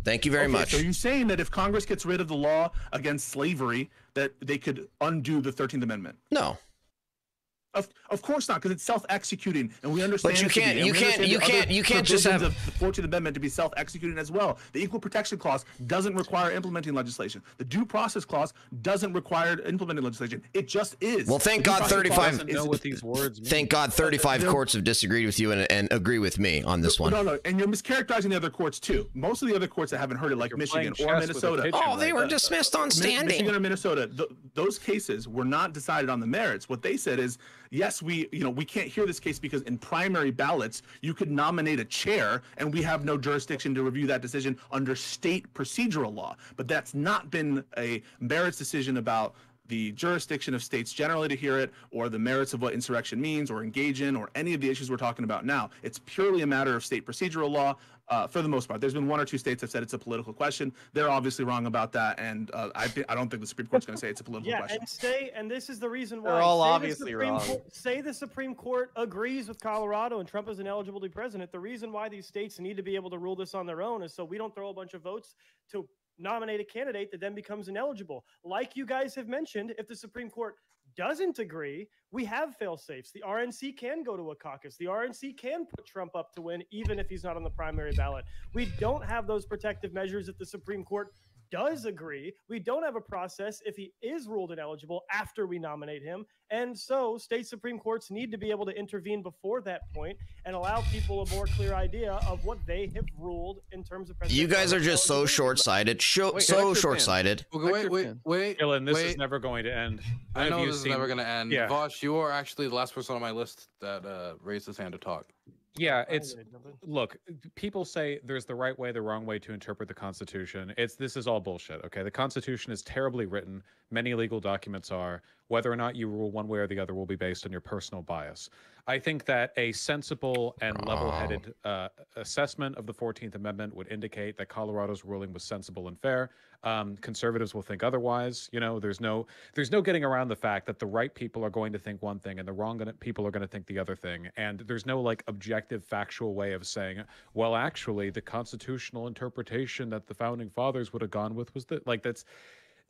Thank you very much. So you're saying that if Congress gets rid of the law against slavery, that they could undo the 13th Amendment? No. Of course not, because it's self-executing, and we understand. But you can't just have the 14th Amendment to be self-executing as well. The Equal Protection Clause doesn't require implementing legislation. The Due Process Clause doesn't require implementing legislation. It just is. Well, thank God 35. Know what these words mean. Thank God 35 courts have disagreed with you and agree with me on this one. No, and you're mischaracterizing the other courts too. Most of the other courts that haven't heard it, like Michigan or Minnesota. Oh, they were dismissed on standing. Michigan or Minnesota. Those cases were not decided on the merits. What they said is, yes, we can't hear this case because in primary ballots you could nominate a chair, and we have no jurisdiction to review that decision under state procedural law. But that's not been a merits decision about the jurisdiction of states generally to hear it, or the merits of what insurrection means, or engage in, or any of the issues we're talking about now. It's purely a matter of state procedural law. For the most part, there's been one or two states that said it's a political question. They're obviously wrong about that, and I don't think the Supreme Court's going to say it's a political question. And this is the reason why. They're all obviously wrong. Say the Supreme Court agrees with Colorado and Trump is ineligible to be president. The reason why these states need to be able to rule this on their own is so we don't throw a bunch of votes to nominate a candidate that then becomes ineligible. Like you guys have mentioned, if the Supreme Court doesn't agree, we have fail-safes. The RNC can go to a caucus. The RNC can put Trump up to win, even if he's not on the primary ballot. We don't have those protective measures if the Supreme Court does agree. We don't have a process if he is ruled ineligible after we nominate him. And so state Supreme Courts need to be able to intervene before that point and allow people a more clear idea of what they have ruled in terms of presidential. You guys are just so short-sighted. So short-sighted. Wait. Dylan, this is never going to end. I know this is never going to end. Yeah. Vosh, you are actually the last person on my list that raised his hand to talk. Yeah, look, people say there's the right way, the wrong way to interpret the Constitution. This is all bullshit, okay? The Constitution is terribly written. Many legal documents are. Whether or not you rule one way or the other will be based on your personal bias. I think that a sensible and level-headed assessment of the 14th Amendment would indicate that Colorado's ruling was sensible and fair. Conservatives will think otherwise. There's no getting around the fact that the right people are going to think one thing and the wrong people are going to think the other thing. And there's no objective, factual way of saying, well, actually, the constitutional interpretation that the founding fathers would have gone with was that's.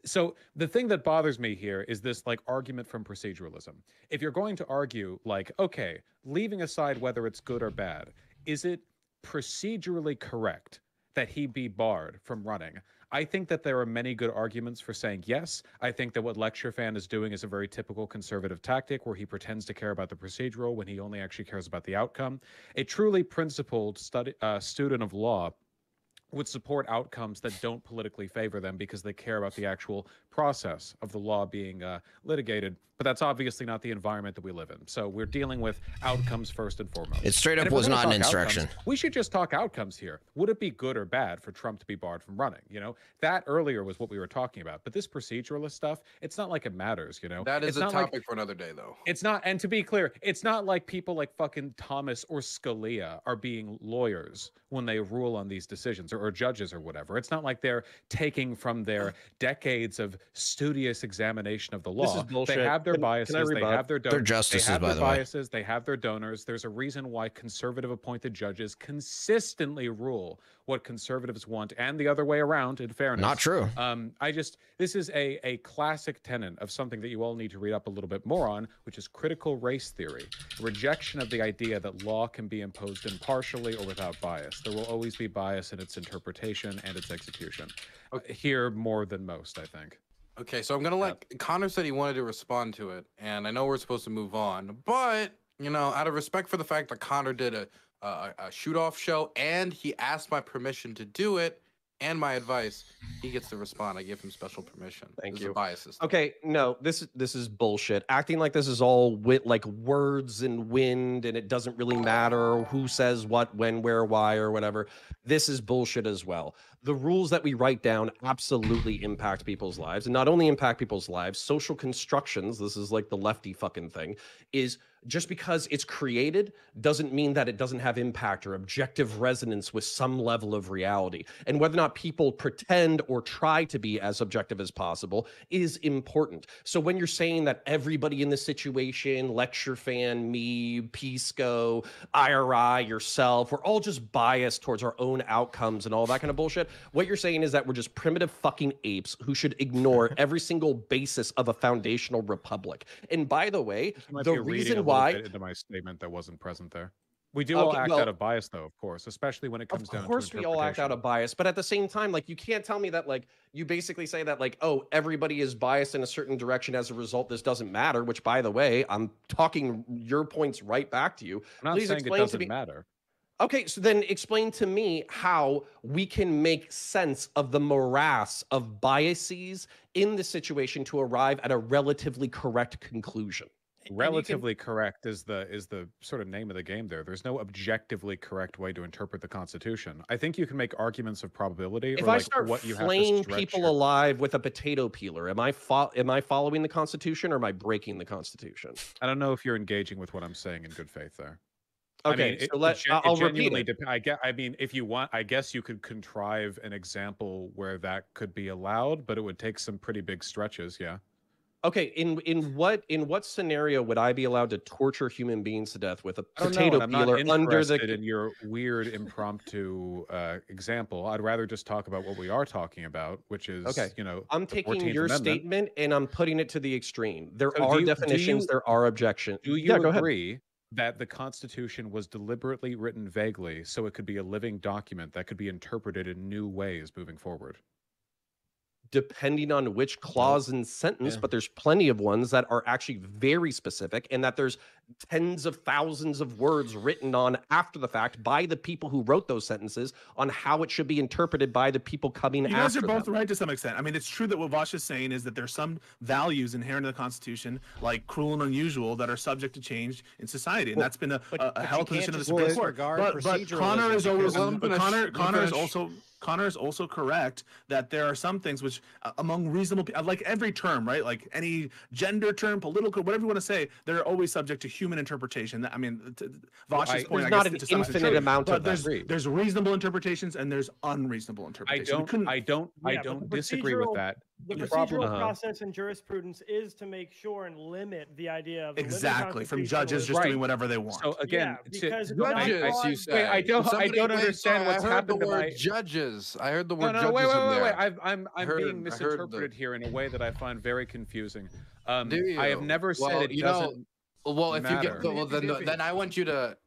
So the thing that bothers me here is this argument from proceduralism. If you're going to argue okay, leaving aside whether it's good or bad, is it procedurally correct that he be barred from running? I think that there are many good arguments for saying yes. I think that what Lecture Fan is doing is a very typical conservative tactic where he pretends to care about the procedural when he only actually cares about the outcome. A truly principled student of law would support outcomes that don't politically favor them because they care about the actual process of the law being litigated. But that's obviously not the environment that we live in. So we're dealing with outcomes first and foremost. It straight up was not an insurrection. We should just talk outcomes here. Would it be good or bad for Trump to be barred from running? That earlier was what we were talking about. But this proceduralist stuff, it's not like it matters, That is a topic for another day, though. It's not, and to be clear, it's not like people like fucking Thomas or Scalia are being lawyers when they rule on these decisions, or judges or whatever. It's not like they're taking from their decades of studious examination of the law. This is bullshit. They have their biases, they have their donors. They're justices, they have by their the way. biases, they have their donors. There's a reason why conservative appointed judges consistently rule what conservatives want, and the other way around, in fairness. Not true. This is a classic tenet of something that you all need to read up a little bit more on, which is critical race theory. Rejection of the idea that law can be imposed impartially or without bias. There will always be bias in its interpretation and its execution. Here more than most, I think. Okay, so I'm gonna let Connor said he wanted to respond to it, and I know we're supposed to move on, but out of respect for the fact that Connor did a shoot-off show and he asked my permission to do it and my advice, he gets to respond. I give him special permission. Thank This you. is a bias system. Okay, no, this is bullshit. Acting like this is all words and wind, and it doesn't really matter who says what, when, where, why, or whatever. This is bullshit as well. The rules that we write down absolutely impact people's lives, and not only impact people's lives, social constructions, this is like the lefty fucking thing, is just because it's created doesn't mean that it doesn't have impact or objective resonance with some level of reality. And whether or not people pretend or try to be as objective as possible is important. So when you're saying that everybody in this situation, Lecture Fan, me, Pisco, IRI, yourself, we're all just biased towards our own outcomes and all that kind of bullshit, what you're saying is that we're just primitive fucking apes who should ignore every single basis of a foundational republic. And by the way, the reason why into my statement that wasn't present there. We do all act out of bias, though, of course, especially when it comes down to interpretation. Of course we all act out of bias, but at the same time, like, you can't tell me that, like, you basically say that, like, oh, everybody is biased in a certain direction, as a result this doesn't matter, which, by the way, I'm talking your points right back to you. I'm not Please saying it explain to doesn't me. matter. Okay, so then explain to me how we can make sense of the morass of biases in the situation to arrive at a relatively correct conclusion. Relatively correct is the sort of name of the game there. There's no objectively correct way to interpret the Constitution. I think you can make arguments of probability. If or I like start what you have to flaying stretch people your- alive with a potato peeler, am I following the Constitution or am I breaking the Constitution? I don't know if you're engaging with what I'm saying in good faith there. Okay, so I'll repeat it. I mean, if you want, I guess you could contrive an example where that could be allowed, but it would take some pretty big stretches. Yeah. Okay, in what scenario would I be allowed to torture human beings to death with a I don't know, potato and I'm not peeler under interested the? in your weird impromptu example. I'd rather just talk about what we are talking about, which is Okay, you know, I'm the taking 14th your Amendment. statement and I'm putting it to the extreme. There So are do definitions, you- there are objections. Do you Yeah, go ahead. agree that the Constitution was deliberately written vaguely so it could be a living document that could be interpreted in new ways moving forward? Depending on which clause and sentence, but there's plenty of ones that are actually very specific, and that there's tens of thousands of words written on after the fact by the people who wrote those sentences on how it should be interpreted by the people coming You after guys are both them. right to some extent. I mean, it's true that what Vash is saying is that there's some values inherent in the Constitution, like cruel and unusual, that are subject to change in society, and that's been a held position of the Supreme Court. But Connor is always, Connor is also correct that there are some things which, among reasonable, like every term, right? Like any gender term, political, whatever you want to say, they're always subject to human interpretation. I mean, Vash's point, There's I not guess, an to some extent, infinite true, amount but of that. there's reasonable interpretations and there's unreasonable I interpretations. don't disagree with that. The The procedural problem- process in jurisprudence is to make sure and limit the idea of the living Exactly, from constitutional judges just right. doing whatever they want. So again, Yeah, because to, not Judges, broad- you say. wait, I don't Somebody- wait, understand sorry, what's I heard happened the to word my judges. I heard the word no, judges wait, in wait, there. wait. I'm heard- being I heard the- misinterpreted here in a way that I find very confusing. Do you? I have never said it doesn't Well, if matter. you get, well, then I want you to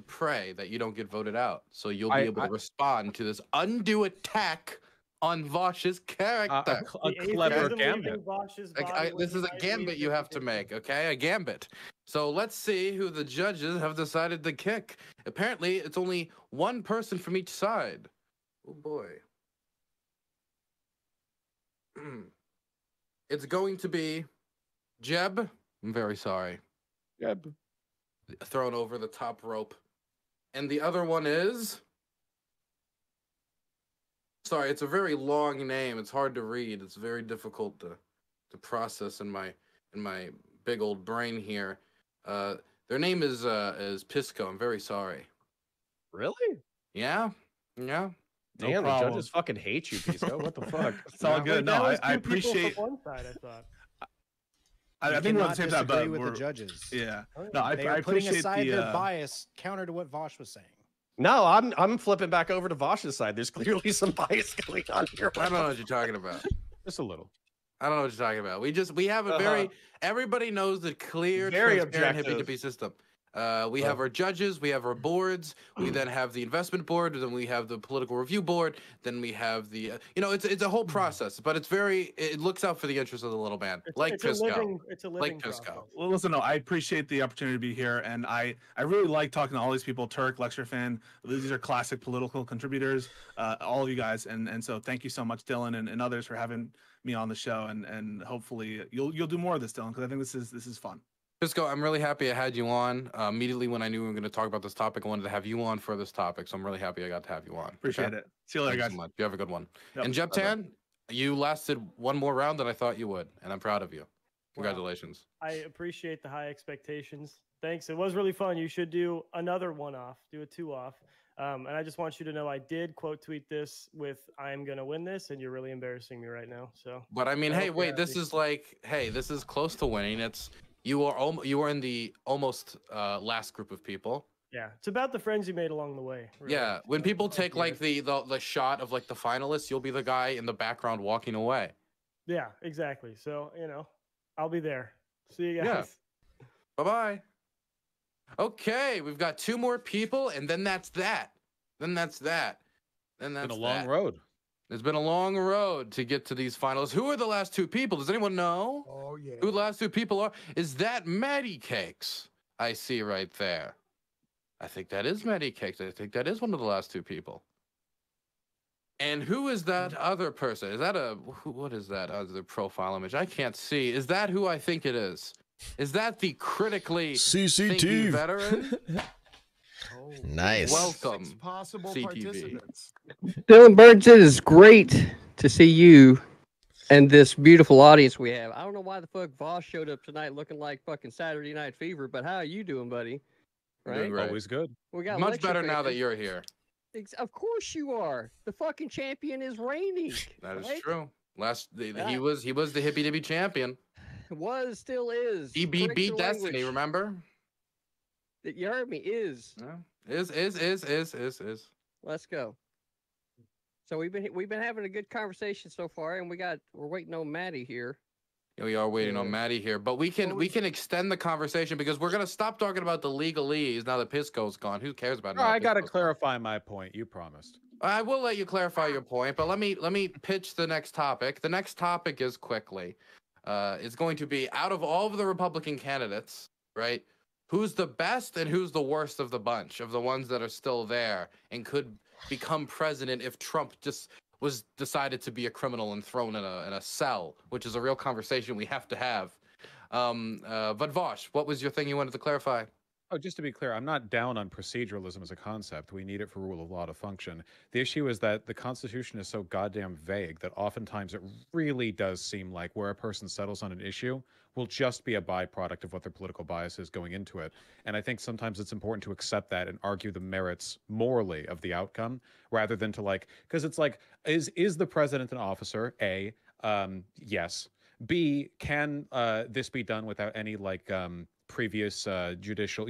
pray that you don't get voted out, so you'll be able to respond to this undue attack on Vash's character. a clever gambit. This is a gambit you have to make, okay? A gambit. So let's see who the judges have decided to kick. Apparently, it's only one person from each side. Oh boy. It's going to be Jeb. I'm very sorry. Jeb. Thrown over the top rope. And the other one is... Sorry, it's a very long name. It's hard to read. It's very difficult to process in my big old brain here. Their name is Pisco. I'm very sorry. Really? Yeah. Yeah. Damn, the problem. judges fucking hate you, Pisco. What the fuck? It's all good. No, I appreciate. One side, I thought. I think we're on the same side, but disagree with the we're- judges. Yeah. Oh, No, I they are putting appreciate aside the their bias counter to what Vosh was saying. No, I'm flipping back over to Vash's side. There's clearly some bias going on here. I don't know what you're talking about. Just a little. I don't know what you're talking about. We have a very everybody knows the clear, Very transparent Hippy objective. Dippy system. We have our judges, we have our boards, we then have the investment board, then we have the political review board, then we have the it's a whole process, but it looks out for the interests of the little man, like It's a Pisco. living Like Pisco. process. Well, listen, no, I appreciate the opportunity to be here, and I really like talking to all these people. Turk, Lecture Fan, these are classic political contributors, all of you guys, and so thank you so much, Dylan, and others for having me on the show, and hopefully you'll do more of this, Dylan, because I think this is fun. Pisco, I'm really happy I had you on. Immediately when I knew we were going to talk about this topic, I wanted to have you on for this topic, so I'm really happy I got to have you on. Appreciate it. See you later, Thanks guys. so much. You have a good one. Yep. And Jeb Bye-bye. Tan, you lasted one more round than I thought you would, and I'm proud of you. Congratulations. I appreciate the high expectations. Thanks. It was really fun. You should do another one-off. Do a two-off. And I just want you to know I did quote tweet this with "I am gonna win this," and you're really embarrassing me right now. So. But I mean, I hey, hope you're wait, this happy. is like, hey, this is close to winning. It's you are in the almost last group of people. Yeah, it's about the friends you made along the way. Really. Yeah, when people take like the shot of like the finalists, you'll be the guy in the background walking away. Yeah, exactly. So I'll be there. See you guys. Yeah. Bye-bye. Okay, we've got 2 more people, and then that's that. Then that's that. Then that's Been a long that. road. It's been a long road to get to these finals. Who are the last 2 people? Does anyone know? Oh yeah. Who the last 2 people are? Is that Maddie Cakes? I see right there. I think that is Maddie Cakes. I think that is one of the last 2 people. And who is that other person? Is that what is that other profile image? I can't see. Is that who I think it is? Is that the critically CCTV thinky veteran? Nice. Welcome, Possible CTV. participants. Dylan Burns, it is great to see you and this beautiful audience we have. I don't know why the fuck Voss showed up tonight looking like fucking Saturday Night Fever, but how are you doing, buddy? Right? Always good. We got Much lecture better now that fans. you're here. Of course you are. The fucking champion is reigning. That is right? true. Yeah. He was the Hippy Dippy champion. Was, still is. He Correct beat your Destiny, language. remember? You heard me. Is. Yeah. Is. Let's go. So we've been having a good conversation so far, and we're waiting on Maddie here. Yeah, we are waiting on Maddie here, but we can extend the conversation because we're gonna stop talking about the legalese now that Pisco's gone. Who cares about? No, now I got to Pisco's clarify my point. You promised. I will let you clarify your point, but let me pitch the next topic. The next topic is quickly. It's going to be out of all of the Republican candidates, right? Who's the best and who's the worst of the bunch of the ones that are still there and could become president if Trump just was decided to be a criminal and thrown in a cell, which is a real conversation we have to have. But Vosh, what was your thing you wanted to clarify? Oh, just to be clear, I'm not down on proceduralism as a concept. We need it for rule of law to function. The issue is that the Constitution is so goddamn vague that oftentimes it really does seem like where a person settles on an issue will just be a byproduct of what their political bias is going into it. And I think sometimes it's important to accept that and argue the merits morally of the outcome rather than to because it's like, is the president an officer? A, yes. B, can this be done without any previous judicial,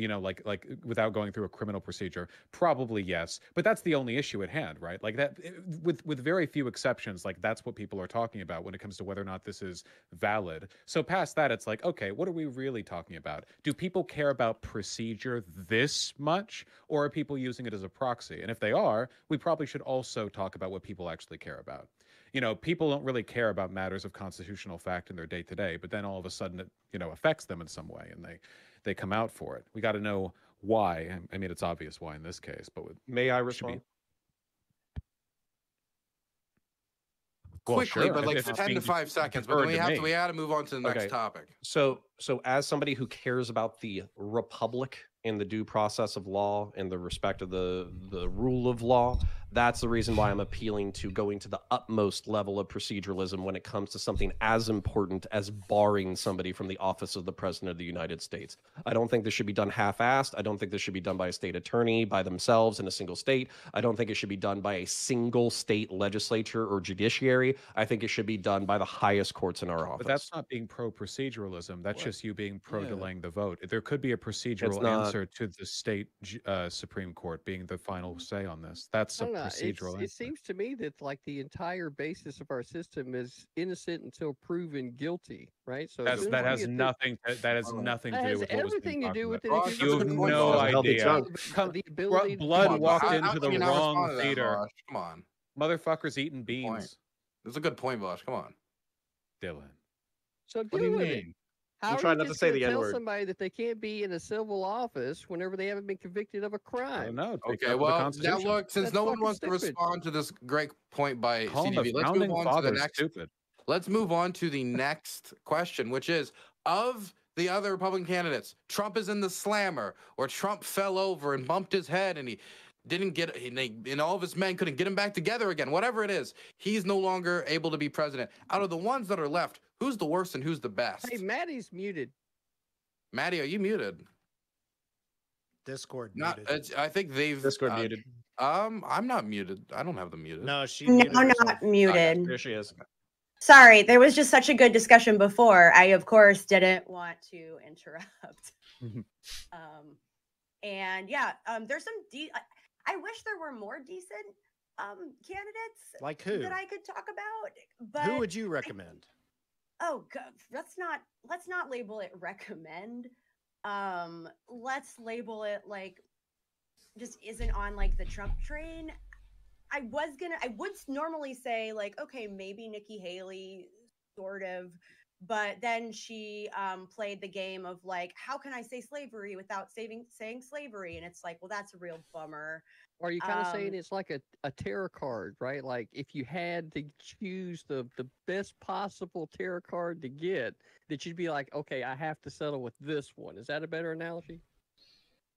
without going through a criminal procedure? Probably yes, but that's the only issue at hand, right? Like that, with very few exceptions, that's what people are talking about when it comes to whether or not this is valid. So past that, it's like, okay, what are we really talking about? Do people care about procedure this much, or are people using it as a proxy? And if they are, we probably should also talk about what people actually care about. People don't really care about matters of constitutional fact in their day to day, but then all of a sudden it, affects them in some way and they come out for it. We got to know why. I mean, it's obvious why in this case, but may I respond? Quickly, but 10 to 5 seconds. But then we have to move on to the next topic. So as somebody who cares about the republic and the due process of law and the respect of the rule of law, that's the reason why I'm appealing to going to the utmost level of proceduralism when it comes to something as important as barring somebody from the office of the president of the United States. I don't think this should be done half-assed. I don't think this should be done by a state attorney by themselves in a single state. I don't think it should be done by a single state legislature or judiciary. I think it should be done by the highest courts in our office. But that's not being pro-proceduralism. That's just you being pro-delaying the vote. There could be a procedural answer to the state Supreme Court being the final say on this. That's a procedural. It seems to me that the entire basis of our system is innocent until proven guilty, right? So that has nothing to do with what was everything to do with it. You have no idea. Blood walked into the wrong theater. Come on, motherfuckers eating beans. That's a good point, Bosh. Come on, Dylan. So what do you mean? How I'm trying are not you to say the tell N-word. somebody that they can't be in a civil office whenever they haven't been convicted of a crime? No. Okay, well, now look, since no one wants to respond to this great point by CDV, let's move on to the next. Let's move on to the next question, which is of the other Republican candidates, Trump is in the slammer, or Trump fell over and bumped his head, and he didn't get, and all of his men couldn't get him back together again. Whatever it is, he's no longer able to be president. Out of the ones that are left, who's the worst and who's the best? Hey, Maddie's muted. Maddie, are you muted? Discord Not. muted. I think they've Discord muted. I'm not muted. I don't have them muted. No, she No, muted not herself. muted. There she is. Sorry, there was just such a good discussion before. I, of course, didn't want to interrupt. And yeah, there's some. I wish there were more decent candidates. Like who? That I could talk about. But Who would you recommend? Oh God, let's not label it recommend. Let's label it like just isn't on like the Trump train. I would normally say like, okay, maybe Nikki Haley, sort of, but then she played the game of like, how can I say slavery without saying slavery? And it's like, well, that's a real bummer. Are you kind of saying it's like a tarot card, right? Like if you had to choose the best possible tarot card to get, that you'd be like, okay, I have to settle with this one. Is that a better analogy?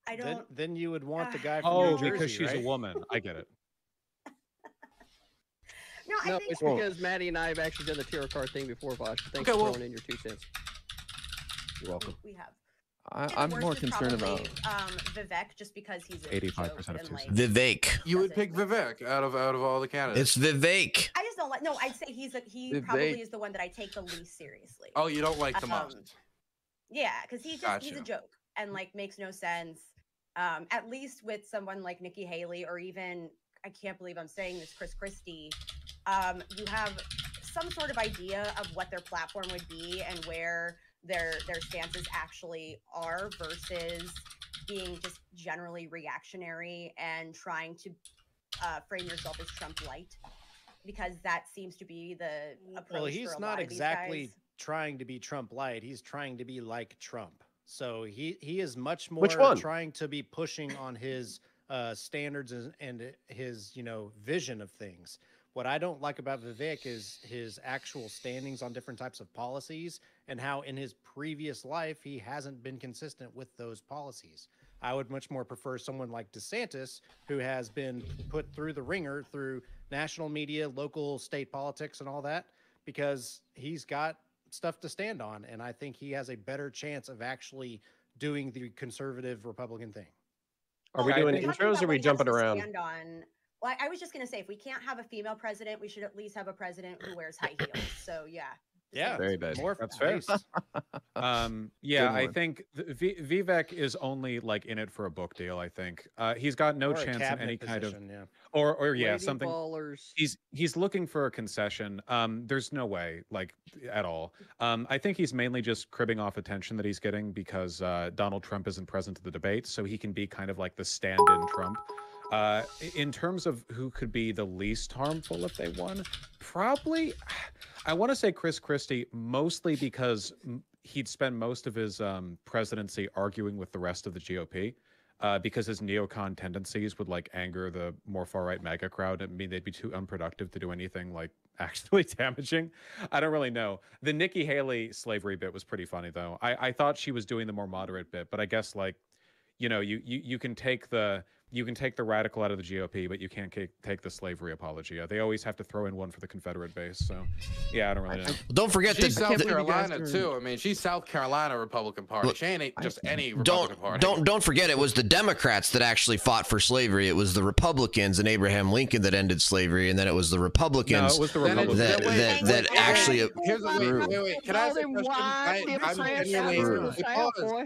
I don't. Then you would want the guy from Oh, New Jersey, because she's right? a woman. I get it. No, I think it's because Maddie and I have actually done the tarot card thing before, Vosh. Thanks for throwing in your 2 cents. You're welcome. We have. I'm more concerned about Vivek, just because he's 85% of 2 cents. Vivek. You would pick Vivek out of all the candidates. It's Vivek. I just don't like. No, I'd say he Vivek. probably is the one that I take the least seriously. Oh, you don't like the most. Yeah, because he's a Gotcha. joke and like makes no sense. At least with someone like Nikki Haley, or even, I can't believe I'm saying this, Chris Christie, you have some sort of idea of what their platform would be and where their stances actually are, versus being just generally reactionary and trying to frame yourself as Trump light, because that seems to be the approach. Well, for he's a not lot of these exactly guys. trying to be Trump light. He's trying to be like Trump. So he is much more Which one? trying to be pushing on his standards and his vision of things. What I don't like about Vivek is his actual standings on different types of policies, and how in his previous life he hasn't been consistent with those policies. I would much more prefer someone like DeSantis, who has been put through the ringer through national media, local, state politics, and all that, because he's got stuff to stand on, and I think he has a better chance of actually doing the conservative Republican thing. Are we doing intros or are we jumping around? Stand on. Well, I was just going to say, if we can't have a female president, we should at least have a president who wears high heels. So yeah. Yeah, very bad. More That's fair. nice. Yeah, Good I one. think Vivek is only like in it for a book deal. I think he's got no Or a chance in cabinet any kind of, position, yeah. or yeah, Lady something. ballers. He's looking for a concession. There's no way, like at all. I think he's mainly just cribbing off attention that he's getting because Donald Trump isn't present at the debate, so he can be kind of like the stand-in Trump. In terms of who could be the least harmful if they won, probably, I want to say Chris Christie, mostly because he'd spend most of his presidency arguing with the rest of the GOP. Because his neocon tendencies would like anger the more far-right MAGA crowd. I mean, they'd be too unproductive to do anything like actually damaging. I don't really know. The Nikki Haley slavery bit was pretty funny though. I thought she was doing the more moderate bit, but I guess like, you can take the radical out of the GOP, but you can't take the slavery apology. They always have to throw in one for the Confederate base. So, yeah, I don't really know. Don't forget She's that South Carolina too. I mean, she's South Carolina Republican Party. Look, She ain't just any Republican Party. Don't forget, it was the Democrats that actually fought for slavery. It was the Republicans and Abraham Lincoln that ended slavery, and then it was the Republicans it was the Republicans. that actually. Wait. Can I ask a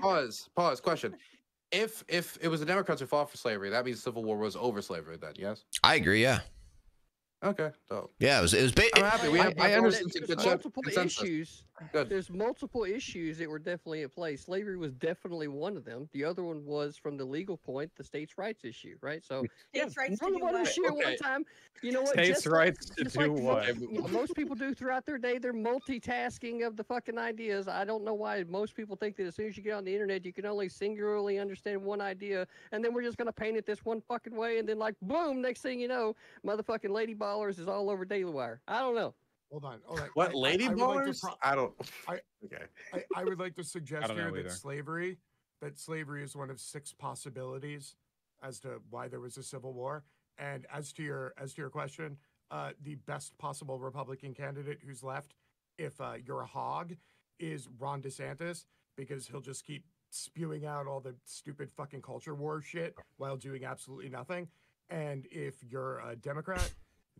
question? Pause. Question. If it was the Democrats who fought for slavery, that means Civil War was over slavery then, yes? I agree. Yeah. Okay. So. Yeah, it was. I'm happy. I understand. There's multiple issues. There's multiple issues that were definitely at play. Slavery was definitely one of them. The other one was, from the legal point, the states' rights issue, right? So States' rights to more do than one what? issue at one time. You know what? States' rights to do what? Most people do throughout their day. They're multitasking of the fucking ideas. I don't know why most people think that as soon as you get on the internet, you can only singularly understand one idea, and then we're just gonna paint it this one fucking way, and then like boom, next thing you know, motherfucking lady ballers is all over Daily Wire. I don't know. Hold on. What, lady ballers? I don't. Okay. I would like to suggest don't know here either. that slavery is one of 6 possibilities as to why there was a civil war. And as to your question, the best possible Republican candidate who's left, if you're a hog, is Ron DeSantis, because he'll just keep spewing out all the stupid fucking culture war shit while doing absolutely nothing. And if you're a Democrat,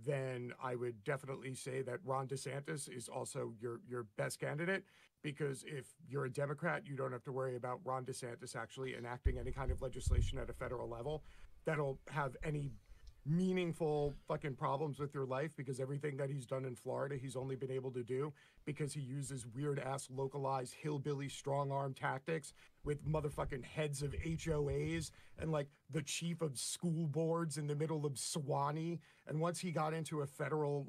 then I would definitely say that Ron DeSantis is also your best candidate, because if you're a Democrat, you don't have to worry about Ron DeSantis actually enacting any kind of legislation at a federal level that'll have any meaningful fucking problems with your life, because everything that he's done in Florida, he's only been able to do because he uses weird ass localized hillbilly strong arm tactics with motherfucking heads of HOAs and like the chief of school boards in the middle of Sewanee. And once he got into a federal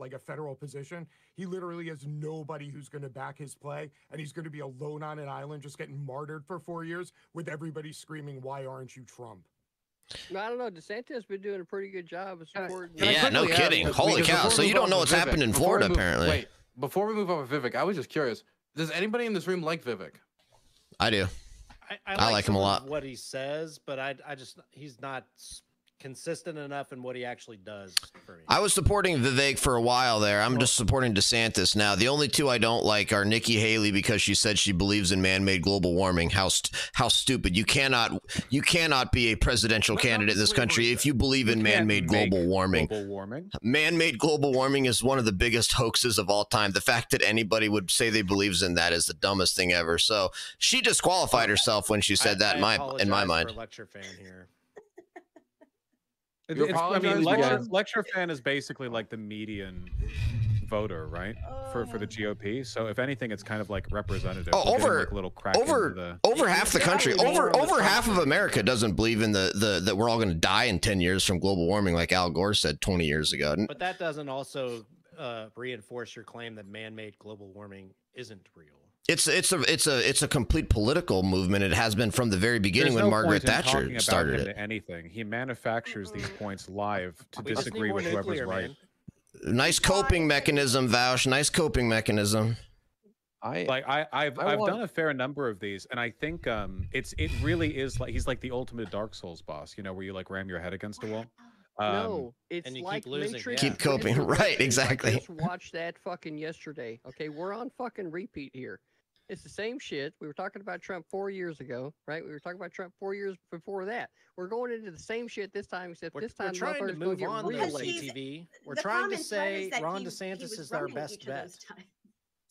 position, he literally has nobody who's going to back his play, and he's going to be alone on an island just getting martyred for 4 years with everybody screaming, "Why aren't you Trump?" No, I don't know. DeSantis been doing a pretty good job of supporting. Yeah, no kidding. Holy cow. So you don't know what's happened in Florida, apparently. Wait, before we move on with Vivek, I was just curious. Does anybody in this room like Vivek? I do. I like him a lot. What he says, but I just he's not consistent enough in what he actually does for me. I was supporting Vivek for a while there. I'm just supporting DeSantis now. The only two I don't like are Nikki Haley, because she said she believes in man-made global warming. How stupid. You cannot be a presidential candidate in this country if you believe in man-made global warming. Man-made global warming is one of the biggest hoaxes of all time. The fact that anybody would say they believes in that is the dumbest thing ever. So she disqualified herself when she said that in my mind. For lecture fan here. I mean, lecture fan is basically like the median voter, right? For the GOP. So if anything, it's kind of like representative. Over half the country, over half of America doesn't believe in that we're all going to die in 10 years from global warming, like Al Gore said 20 years ago. But that doesn't also reinforce your claim that man-made global warming isn't real. It's a complete political movement. It has been from the very beginning when Margaret Thatcher started it. Anything. He manufactures these points live to disagree with whoever's right. Nice coping mechanism, Vaush. Nice coping mechanism. I've done a fair number of these, and I think it really is like he's like the ultimate Dark Souls boss. You know, where you like ram your head against a wall. No, it's and you like keep losing. Matrix. Keep coping. Right, exactly. I just watched that fucking yesterday. Okay, we're on fucking repeat here. It's the same shit. We were talking about Trump 4 years ago, right? We were talking about Trump 4 years before that. We're going into the same shit this time, except this time we're trying to move on. TV. We're trying to say Ron DeSantis is our best bet.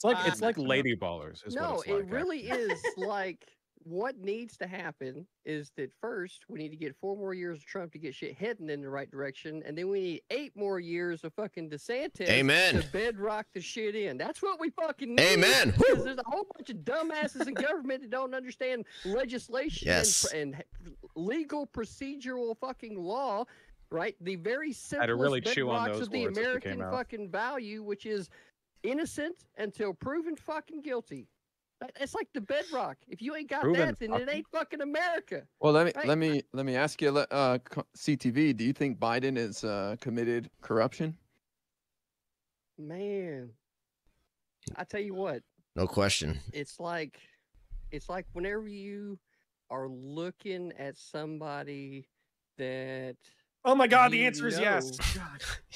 It's like Lady Ballers. Is no, what it's like, it really is like. What needs to happen is that first we need to get 4 more years of Trump to get shit heading in the right direction, and then we need 8 more years of fucking DeSantis to bedrock the shit in. That's what we fucking need. Amen. Because there's a whole bunch of dumbasses in government that don't understand legislation and legal procedural fucking law, right? The very simplest bedrocks of the American fucking value, which is innocent until proven fucking guilty. It's like the bedrock. If you ain't got that, then it ain't fucking America. Well, let me ask you, CTV. Do you think Biden is committed corruption? Man, I tell you what. No question. It's like whenever you are looking at somebody that. Oh my God! The answer is yes.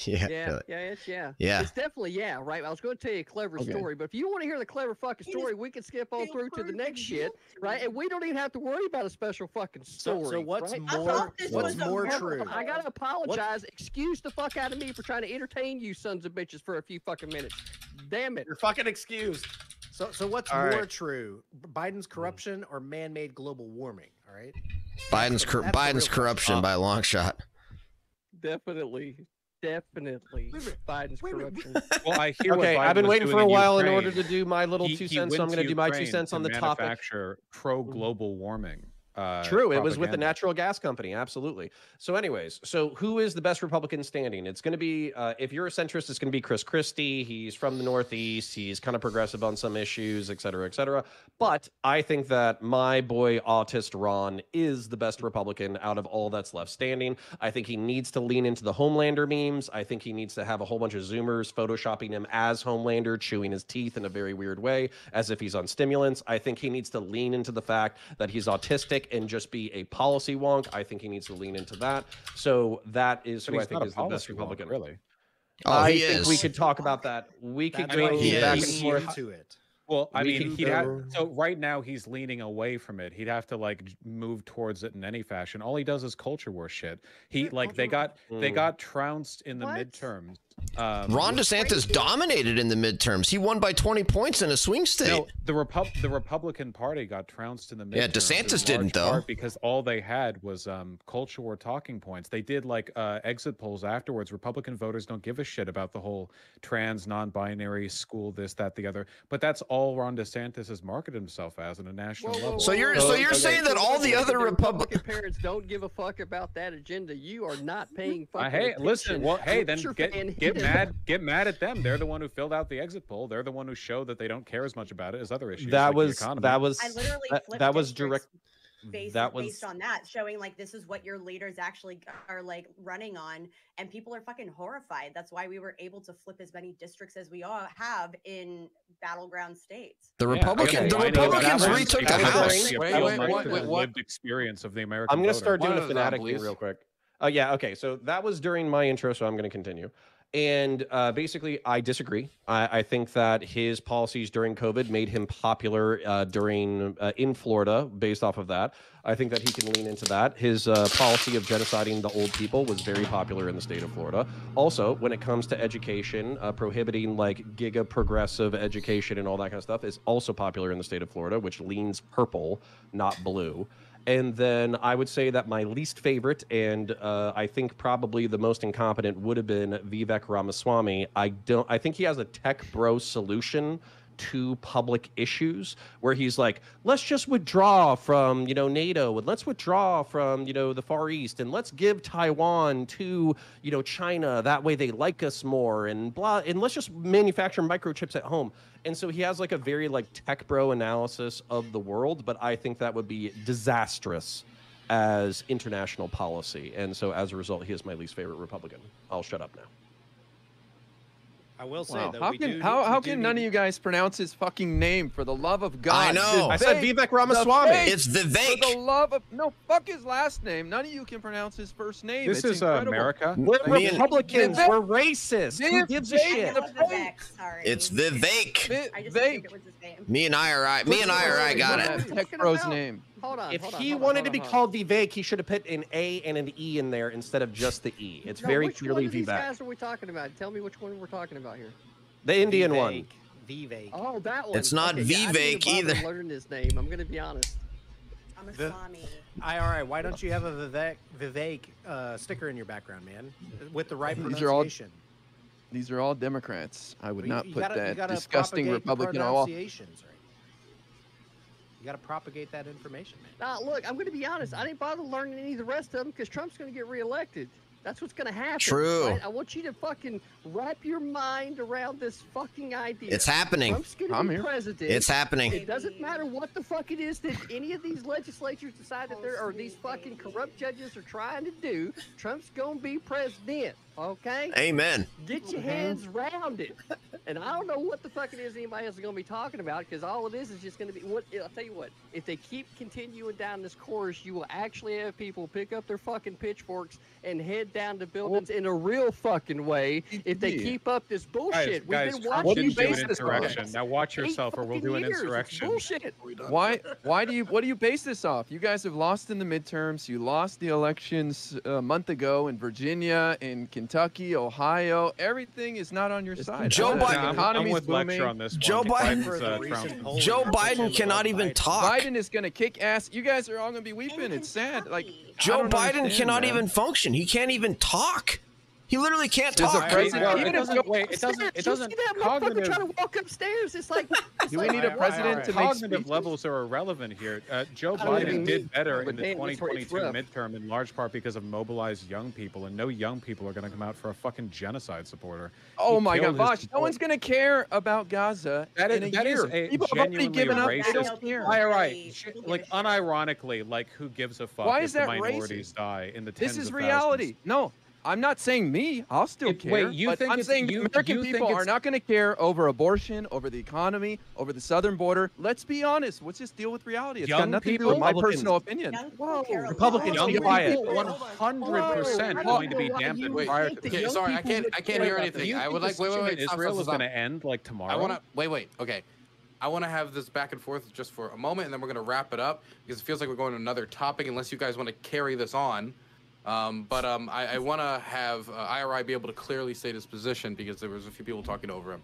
Yeah. It's definitely right. I was going to tell you a clever story, but if you want to hear the clever fucking story, we can skip on through to the next shit, right? And we don't even have to worry about a special fucking story. So what's right? more true? I gotta apologize. Excuse the fuck out of me for trying to entertain you sons of bitches for a few fucking minutes. Damn it! You're fucking excused. So what's more true? Biden's corruption or man-made global warming? All right. Biden's corruption by a long shot. Definitely Biden's corruption. Well, I hear. Okay, I've been waiting for a while in order to do my little 2 cents, so I'm going to do my 2 cents on the topic. Manufacture pro-global warming. True, it was with the natural gas company, absolutely. So anyways, so who is the best Republican standing? It's going to be, if you're a centrist, it's going to be Chris Christie. He's from the Northeast. He's kind of progressive on some issues, et cetera, et cetera. But I think that my boy autist Ron is the best Republican out of all that's left standing. I think he needs to lean into the Homelander memes. I think he needs to have a whole bunch of Zoomers photoshopping him as Homelander, chewing his teeth in a very weird way, as if he's on stimulants. I think he needs to lean into the fact that he's autistic and just be a policy wonk. I think he needs to lean into that. So that is who I think is the best Republican. Really? Oh, I think we could talk about that. We could go back and forth to it. Well, I We mean, can he'd have, go- so right now he's leaning away from it. He'd have to like move towards it in any fashion. All he does is culture war shit. He like they got trounced in the midterms. Ron DeSantis dominated in the midterms. He won by 20 points in a swing state. No, the Republican Party got trounced in the midterms. Yeah, DeSantis in large didn't, though. part because all they had was culture war talking points. They did like exit polls afterwards. Republican voters don't give a shit about the whole trans, non-binary, school, this, that, the other. But that's all Ron DeSantis has marketed himself as on a national level. So you're saying that all the other Republican parents don't give a fuck about that agenda. You are not paying fucking Hey, listen. attention. Well, hey, then Put your get fan get mad at them. They're the one who filled out the exit poll. They're the one who showed that they don't care as much about it as other issues. That like the was economy. that was I literally flipped that was districts direct. based, That based was on that, showing like this is what your leaders actually are like running on, and people are fucking horrified. That's why we were able to flip as many districts as we all have in battleground states. The Republicans retook the House. Lived experience of the American. I'm going to voter. start doing the fanatic thing real quick. Yeah, okay. So that was during my intro, so I'm going to continue. And basically, I disagree. I think that his policies during COVID made him popular in Florida based off of that. I think that he can lean into that. His policy of genociding the old people was very popular in the state of Florida. Also, when it comes to education, prohibiting like giga progressive education and all that kind of stuff is also popular in the state of Florida, which leans purple, not blue. And then I would say that my least favorite, and I think probably the most incompetent, would have been Vivek Ramaswamy. I think he has a tech bro solution to public issues where he's like, let's just withdraw from, NATO, and let's withdraw from, the Far East, and let's give Taiwan to, China. That way they like us more, and blah, and let's just manufacture microchips at home. And so he has like a very like tech bro analysis of the world, but I think that would be disastrous as international policy. And so as a result, he is my least favorite Republican. I'll shut up now. I will say Wow. though, How can none of you guys pronounce his fucking name, for the love of God? I know. I said Vivek Ramaswamy. It's Vivek. For the love of fuck his last name. None of you can pronounce his first name. This It's is incredible. America. We're Republicans. We're racist. Who gives a shit? It's Vivek. I just think it was his name. Me and I got it. Tech bro's name. Hold on. If hold on, he hold on, wanted hold to be on, hold called Vivek, he should have put an A and an E in there instead of just the E. It's on. very Which clearly one of these Vivek. guys are we talking about? Tell me which one we're talking about here. The Indian one. Vivek. Oh, that one. It's not Okay, yeah, I didn't Vivek even bother either. learning his name. I'm gonna be honest. I'm a The- Swami. All right. Why don't you have a Vivek sticker in your background, man, with the right These are all- pronunciation? These are all Democrats. I would not put you that gotta disgusting propagate the Republican on wall. pronunciations, right? You got to propagate that information, man. Now, look, I'm going to be honest. I didn't bother learning any of the rest of them because Trump's going to get reelected. That's what's going to happen. True. Right? I want you to fucking wrap your mind around this fucking idea. It's happening. Trump's going to be president. It's happening. It doesn't matter what the fuck it is that any of these legislatures decide that they're, or these fucking corrupt judges are trying to do. Trump's going to be president. Okay? Amen. Get your hands around it. And I don't know what the fuck it is anybody else is going to be talking about because all it is just going to be what I'll tell you what. If they keep continuing down this course, you will actually have people pick up their fucking pitchforks and head down to buildings in a real fucking way. If they keep up this bullshit, Guys, we've been Trump watching didn't do this an insurrection. Now watch yourself, or we'll do an insurrection. Bullshit. What do you base this off? You guys have lost in the midterms. You lost the elections a month ago in Virginia, in Kentucky, Ohio. Everything is not on your side. Joe Biden. Economy's with booming. lecture on this one. Joe Biden. Trump. Joe Biden cannot even talk. Biden is going to kick ass. You guys are all going to be weeping. It's sad. Like Joe I don't Biden understand, cannot man. even function. He can't even talk. He literally can't Does the talk. president- It doesn't. Wait. It doesn't. It doesn't. You see that motherfucker Cognitive. trying to walk upstairs? It's like. Do we need a president to make Cognitive speeches? levels are irrelevant here. Joe I don't even Biden did need- better but in the damn, it's 2022 rough. midterm in large part because of mobilized young people, and no young people are going to come out for a fucking genocide supporter. Oh He my God, killed his Vosh, no support. one's going to care about Gaza That in is, a that is year. a People have already genuinely given up. They racist. don't care. All right, like unironically, like who gives a fuck Why if is the that minorities racist? die in the This tens is of reality. thousands? No, I'm not saying me. I'll still If- care. wait, you but think I'm it's- saying you- the American you think people are it's- not going to care over abortion, over the economy, over the southern border. Let's be honest. Let's just deal with reality. It's got Young nothing to do people- with my Republicans- personal opinion. Republicans, Young be quiet. people 100% going to be dampened prior to Okay, sorry, I can't hear anything. I would like. Wait. Israel is going to end like tomorrow. I want to. Wait. Okay. I want to have this back and forth just for a moment, and then we're going to wrap it up because it feels like we're going to another topic unless you guys want to carry this on. I want to have IRI be able to clearly state his position because there was a few people talking over him.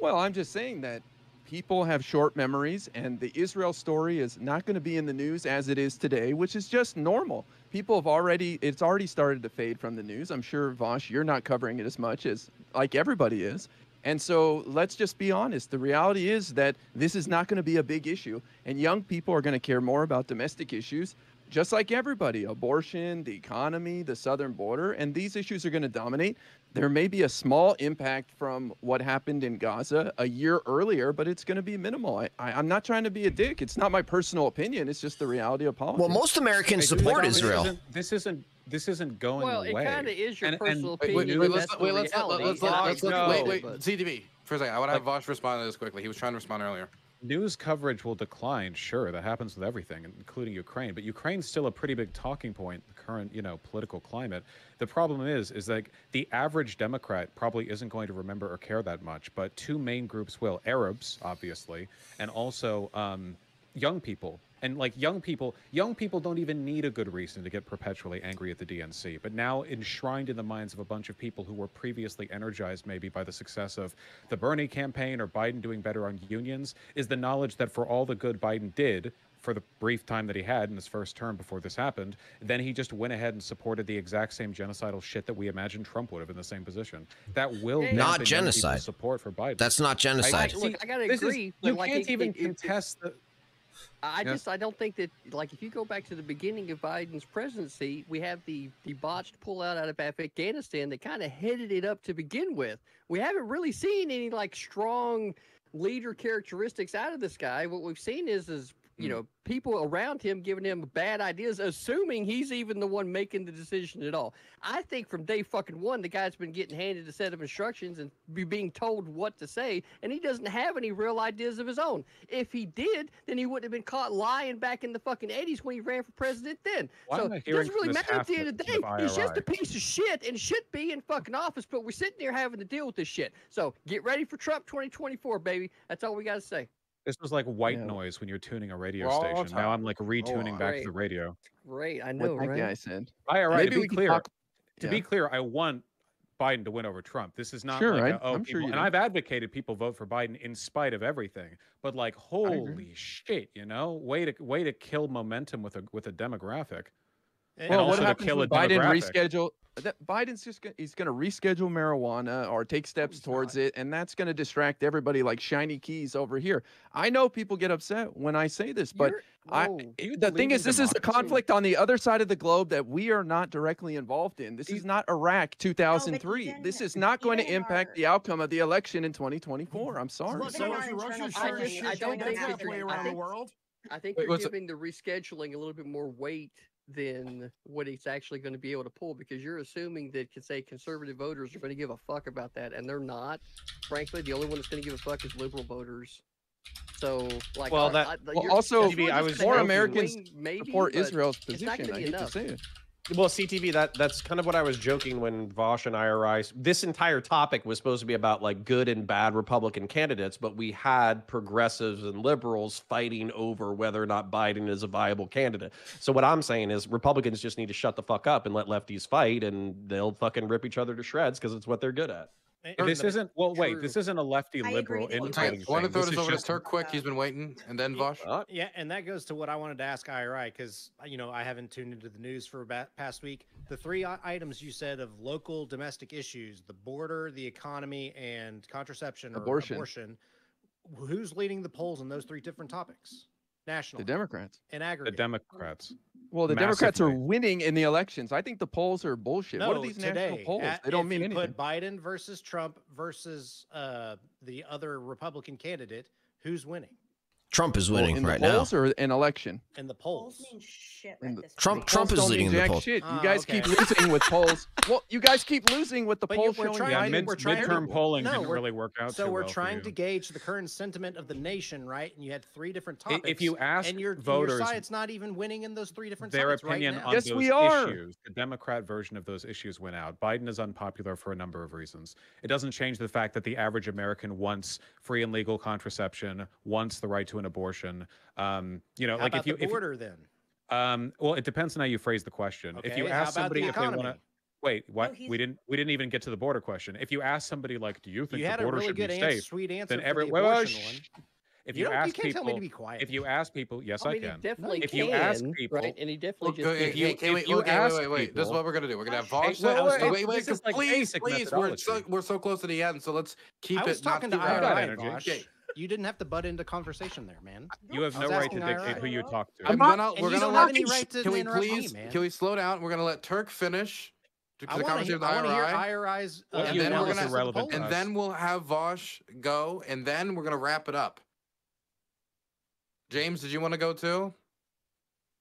Well, I'm just saying that people have short memories, and the Israel story is not going to be in the news as it is today, which is just normal. People have it's already started to fade from the news. I'm sure, Vosh, you're not covering it as much as like everybody is. And so let's just be honest. The reality is that this is not going to be a big issue, and young people are going to care more about domestic issues, just like everybody: abortion, the economy, the southern border, and these issues are going to dominate. There may be a small impact from what happened in Gaza a year earlier, but it's going to be minimal. I'm not trying to be a dick. It's not my personal opinion. It's just the reality of politics. Well, most Americans support Israel. This isn't going away. Well, it kind of is your personal Wait, opinion. let's CDB for a second. I want to have Vosh respond to this quickly. He was trying to respond earlier. News coverage will decline, sure. That happens with everything, including Ukraine. But Ukraine's still a pretty big talking point in the current, political climate. The problem is like the average Democrat probably isn't going to remember or care that much. But two main groups will: Arabs, obviously, and also young people. And like young people don't even need a good reason to get perpetually angry at the DNC. But now enshrined in the minds of a bunch of people who were previously energized maybe by the success of the Bernie campaign or Biden doing better on unions is the knowledge that for all the good Biden did for the brief time that he had in his first term before this happened, then he just went ahead and supported the exact same genocidal shit that we imagined Trump would have in the same position. That will not genocide. Support for Biden. That's not genocide. I gotta agree. You can't even contest the. I don't think that, like, if you go back to the beginning of Biden's presidency, we have the botched pullout out of Afghanistan that kind of headed it up to begin with. We haven't really seen any like strong leader characteristics out of this guy. What we've seen is people around him giving him bad ideas, assuming he's even the one making the decision at all. I think from day fucking one, the guy's been getting handed a set of instructions and being told what to say, and he doesn't have any real ideas of his own. If he did, then he wouldn't have been caught lying back in the fucking 80s when he ran for president then. Why so am I it hearing doesn't really from this matter at the end of the day. half He's just IRI? a piece of shit and should be in fucking office, but we're sitting there having to deal with this shit. So get ready for Trump 2024, baby. That's all we got to say. This was like white noise when you're tuning a radio Raw station. time. Now I'm like retuning back to Great. the radio. Great, I know, What that right? guy said. IRI, Maybe to we be can clear, talk- to be clear, I want Biden to win over Trump. This is not Sure, like I'm sure you and do. I've advocated people vote for Biden in spite of everything. But like, holy shit, way to kill momentum with a demographic. And Well, what also to happens kill when a Biden demographic. reschedule? Biden's he's going to reschedule marijuana or take steps towards it, and that's going to distract everybody like shiny keys over here. I know people get upset when I say this, but the thing is, this is a conflict on the other side of the globe that we are not directly involved in. This is not Iraq 2003. This is not going to impact the outcome of the election in 2024. I'm sorry. Look, so if Russia's I sure as just- shit I don't showing up think that halfway you're- around the world. I think Wait, you're what's giving the rescheduling a little bit more weight than what it's actually going to be able to pull, because you're assuming that, say, conservative voters are going to give a fuck about that, and they're not. Frankly, the only one that's going to give a fuck is liberal voters. So, like, Well, also, I was more Americans support Israel's position. I hate to say it. Well, CTV, that's kind of what I was joking when Vosh and IRI. This entire topic was supposed to be about like good and bad Republican candidates, but we had progressives and liberals fighting over whether or not Biden is a viable candidate. So what I'm saying is Republicans just need to shut the fuck up and let lefties fight, and they'll fucking rip each other to shreds because it's what they're good at. This isn't this isn't a lefty liberal infighting I want to thing. throw This this is over to just Turk quick. He's been waiting, and then Vosh. Yeah, and that goes to what I wanted to ask IRI, because I haven't tuned into the news for past week. The three items you said of local domestic issues: the border, the economy, and contraception or abortion. Who's leading the polls on those three different topics? National. The Democrats. In the aggregate. Democrats. Well, the Democrats are Massively. winning in the elections. I think the polls are bullshit. No, What are these today, national polls? They don't mean if you anything. put Biden versus Trump versus the other Republican candidate, who's winning? Trump is winning in the right now. polls or an election? In the polls. Trump Polls is don't leading mean in the jack polls. shit. You Ah, guys okay. keep losing with polls. Well, you guys keep losing with the But polls we're showing trying, Biden. we're trying midterm to, polling no, didn't we're- really work out So too we're well for trying you. to gauge the current sentiment of the nation, right? And you had 3 different topics. If you ask and your voters side's not even winning in those 3 different their sides opinion right now. on those issues, the Democrat version of those issues went out. Biden is unpopular for a number of reasons. It doesn't change the fact that the average American wants free and legal contraception, wants the right to an abortion. You know, How like about if you the border then? well, it depends on how you phrase the question. If you Okay, how ask about somebody the if they want to economy? wait, what? he's- we didn't even get to the border question. If you ask somebody like, do you think You the had a border really should good be answer, safe? sweet answer Then for the wait, wait, abortion shh. one. If You you, don't- ask you can't people, tell me to be quiet. if you ask people, yes, I mean, I he can. definitely If you ask can, people, right? And he definitely just Okay, did. if you, can we, if you okay, ask wait. This is people- what we're gonna do. We're gonna have Hey, Vosh. wait, Wait, this is like please, basic we're methodology. so close to the end, so let's keep I was it not talking to too rapid. IRI, Vosh. You didn't have to butt into conversation there, man. You have I no was right to asking dictate IRI. who you talk to. We're gonna you let. don't have any right to Can we interrupt me, please? man. Can we slow down? We're gonna let Turk finish the I want to conversation hear, with IRI. IRI's and then we're analysis of the gonna, polls. and then we'll have Vosh go, and then we're gonna wrap it up. James, did you want to go too?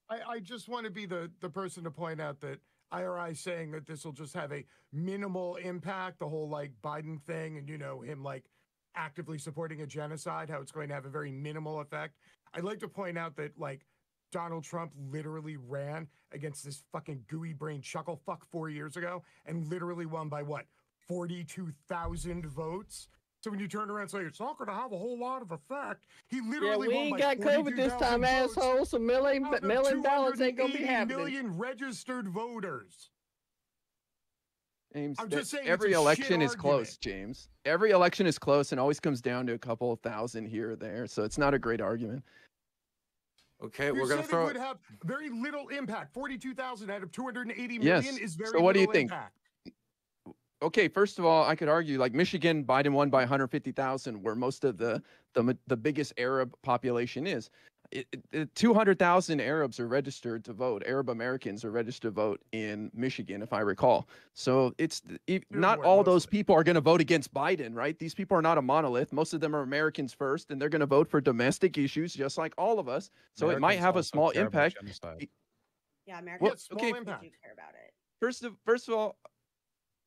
I just want to be the person to point out that IRI saying that this will just have a minimal impact, the whole like Biden thing, and him like actively supporting a genocide, how it's going to have a very minimal effect. I'd like to point out that like Donald Trump literally ran against this fucking gooey brain chuckle fuck 4 years ago and literally won by what, 42,000 votes. So when you turn around and say it's not going to have a whole lot of effect, he Yeah, literally we won ain't by got COVID this 42,000 time, votes asshole. So mail-in out of ballots ain't gonna be 280 happening. million registered voters. James, I'm just saying every it's a election shit is close, James. Every election is close and always comes down to a couple of thousand here or there. So it's not a great argument. Okay, You we're gonna said throw. it would have very little impact. 42,000 out of 280 Yes. million is very So what do you little think? impact. Okay, first of all, I could argue like Michigan, Biden won by 150,000, where most of the biggest Arab population is. 200,000 Arabs are registered to vote. Arab Americans are registered to vote in Michigan, if I recall. So not all those people are going to vote against Biden, right? These people are not a monolith. Most of them are Americans first, and they're going to vote for domestic issues, just like all of us. So it might Americans have a also small care about impact. genocide. Yeah, America. Well, Small okay. impact. Do care about it. First of all,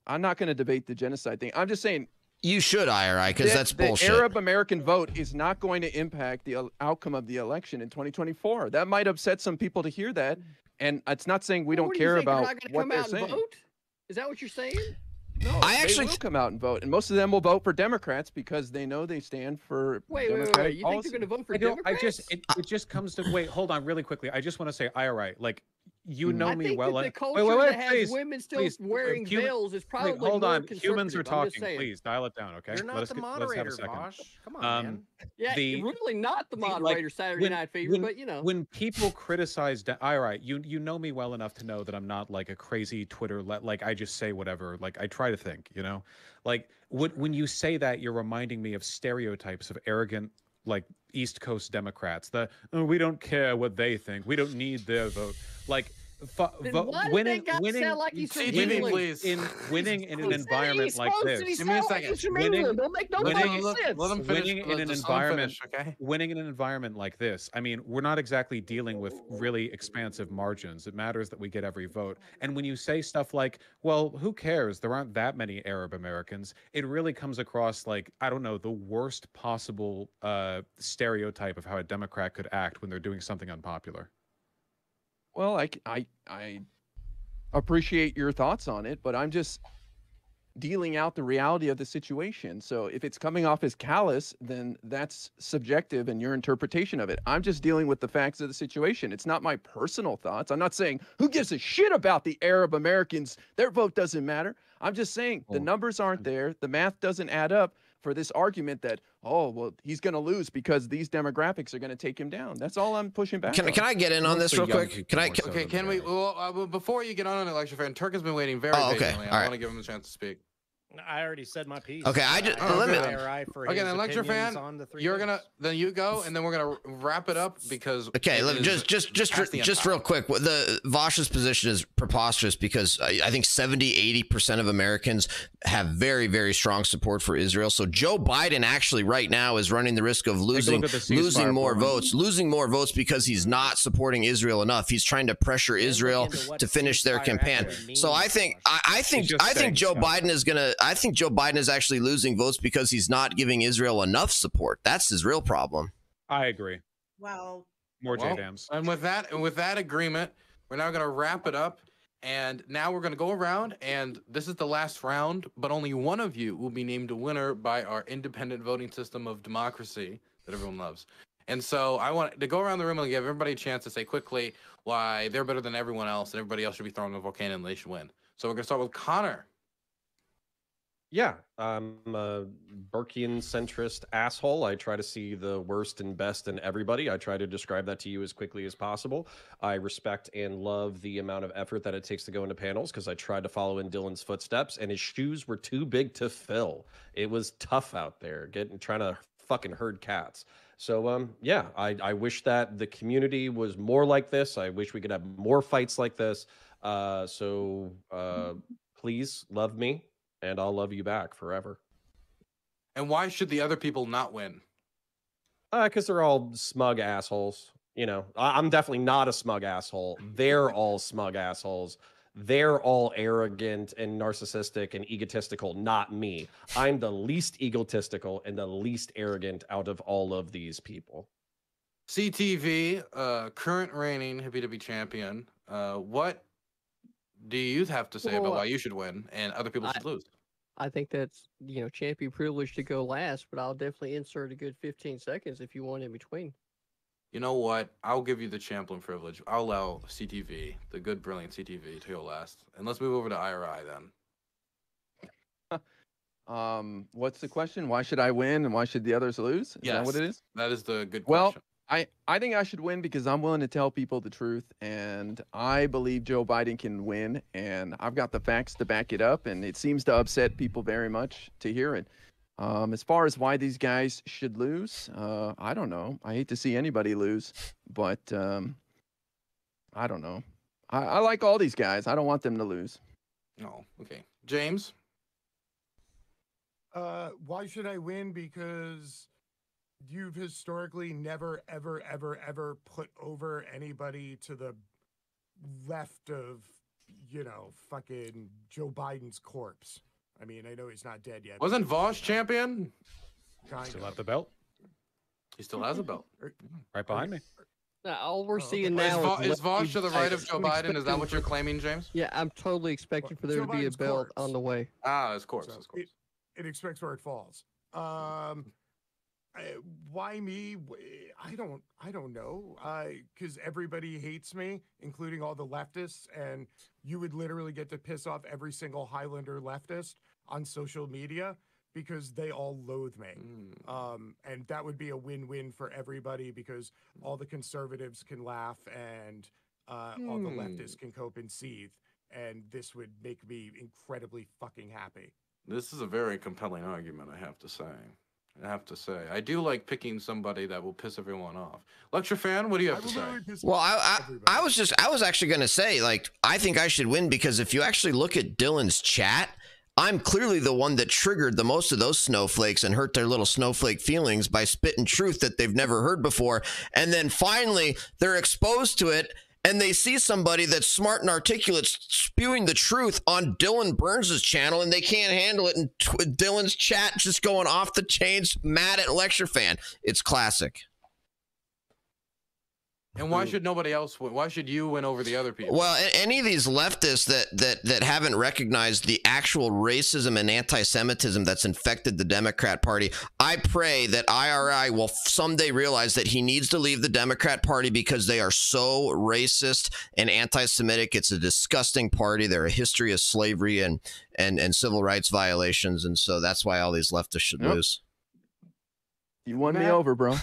I'm not going to debate the genocide thing. I'm just saying you should, IRI, because that's bullshit. The Arab American vote is not going to impact the outcome of the election in 2024. That might upset some people to hear that, and it's not saying we don't What do you care think, they're about not gonna what come they're out and saying. vote? Is that what you're saying? No, they will come out and vote, and most of them will vote for Democrats because they know they stand for Wait. Democratic You think policy. they're going to vote for I don't. Democrats? It just comes to wait. Hold on, really quickly. I just want to say, IRI, like you know I me think well. that the and- culture wait, that has please, women still please, wearing veils is probably hold more on. Humans are conservative. I'm just talking. saying. Please dial it down. Okay. You're not Let's the let's have moderator, a second. Vosh. Come on, man. Yeah, really not the moderator Saturday Night Fever, but when people criticize IRI, you know me well enough to know that I'm not like a crazy Twitter like I just say whatever. Like I try to think, like when you say that, you're reminding me of stereotypes of arrogant like East Coast Democrats. We don't care what they think. We don't need their vote. Like Then why did that guy sound like he's from England? winning in an He said environment East like Coast this. and he sounded like he's from England. Don't make no fucking sense. Winning in an environment, winning in an environment like this. I mean, we're not exactly dealing with really expansive margins. It matters that we get every vote. And when you say stuff like, "Well, who cares? There aren't that many Arab Americans," it really comes across like I don't know the worst possible stereotype of how a Democrat could act when they're doing something unpopular. Well, I appreciate your thoughts on it, but I'm just dealing out the reality of the situation. So if it's coming off as callous, then that's subjective and your interpretation of it. I'm just dealing with the facts of the situation. It's not my personal thoughts. I'm not saying who gives a shit about the Arab Americans. Their vote doesn't matter. I'm just saying the numbers aren't there. The math doesn't add up for this argument that, oh, well, he's going to lose because these demographics are going to take him down. That's all I'm pushing back on. Can I get in on this real quick? Okay, can we? Well, before you get on an election fan, Turk has been waiting very patiently. I want to give him a chance to speak. I already said my piece. Okay, I just Okay, then lecture fan, you're gonna then you go, and then we're gonna wrap it up because okay, just real quick. The Vosh's position is preposterous because I think 70-80% of Americans have very, very strong support for Israel. So Joe Biden actually right now is running the risk of losing more votes because he's not supporting Israel enough. He's trying to pressure Israel to finish their campaign. So I think Joe Biden is actually losing votes because he's not giving Israel enough support. That's his real problem. I agree. Well, More J-Dams. And with that agreement, we're now going to wrap it up. And now we're going to go around, and this is the last round, but only one of you will be named a winner by our independent voting system of democracy that everyone loves. And so I want to go around the room and give everybody a chance to say quickly why they're better than everyone else, and everybody else should be thrown in a volcano and they should win. So we're going to start with Connor. Yeah, I'm a Burkean centrist asshole. I try to see the worst and best in everybody. I try to describe that to you as quickly as possible. I respect and love the amount of effort that it takes to go into panels because I tried to follow in Dylan's footsteps and his shoes were too big to fill. It was tough out there trying to fucking herd cats. So yeah, I wish that the community was more like this. I wish we could have more fights like this. Please love me. And I'll love you back forever. And why should the other people not win? Because they're all smug assholes. You know, I'm definitely not a smug asshole. They're all smug assholes. They're all arrogant and narcissistic and egotistical, not me. I'm the least egotistical and the least arrogant out of all of these people. CTV, current reigning Hippy Dippy champion. What do you have to say about why you should win and other people should lose? I think that's, champion privilege to go last, but I'll definitely insert a good 15 seconds if you want in between. You know what? I'll give you the champion privilege. I'll allow CTV, the good, brilliant CTV, to go last. And let's move over to IRI then. What's the question? Why should I win and why should the others lose? Is that what it is? That is the good question. Well, I think I should win because I'm willing to tell people the truth, and I believe Joe Biden can win, and I've got the facts to back it up, and it seems to upset people very much to hear it. As far as why these guys should lose, I don't know. I hate to see anybody lose, but I don't know. I like all these guys. I don't want them to lose. Oh, okay. James? Why should I win? Because you've historically never, ever, ever, ever put over anybody to the left of, fucking Joe Biden's corpse. I mean, I know he's not dead yet. Wasn't Vosh champion? Still have the belt. He still has a belt. Right behind me. All we're seeing now is Vosh to the right of Joe Biden? Is that what you're claiming, James? Yeah, I'm totally expecting for there to be a belt on the way. Ah, of course. It expects where it falls. Why me? I don't know. Because everybody hates me, including all the leftists, and you would literally get to piss off every single Highlander leftist on social media because they all loathe me. And that would be a win-win for everybody because all the conservatives can laugh and all the leftists can cope and seethe, and this would make me incredibly fucking happy. This is a very compelling argument, I have to say. I do like picking somebody that will piss everyone off. Lecture fan, what do you have to say? Well, I was actually going to say, I think I should win because if you actually look at Dylan's chat, I'm clearly the one that triggered the most of those snowflakes and hurt their little snowflake feelings by spitting truth that they've never heard before. And then finally, they're exposed to it. And they see somebody that's smart and articulate spewing the truth on Dylan Burns' channel, and they can't handle it. And Dylan's chat just going off the chains, mad at Lecture Fan. It's classic. And why should nobody else win? Why should you win over the other people? Well, any of these leftists that haven't recognized the actual racism and anti-Semitism that's infected the Democrat Party, I pray that IRI will someday realize that he needs to leave the Democrat Party because they are so racist and anti-Semitic. It's a disgusting party. They're a history of slavery and civil rights violations, and so that's why all these leftists should lose. You won me over, bro.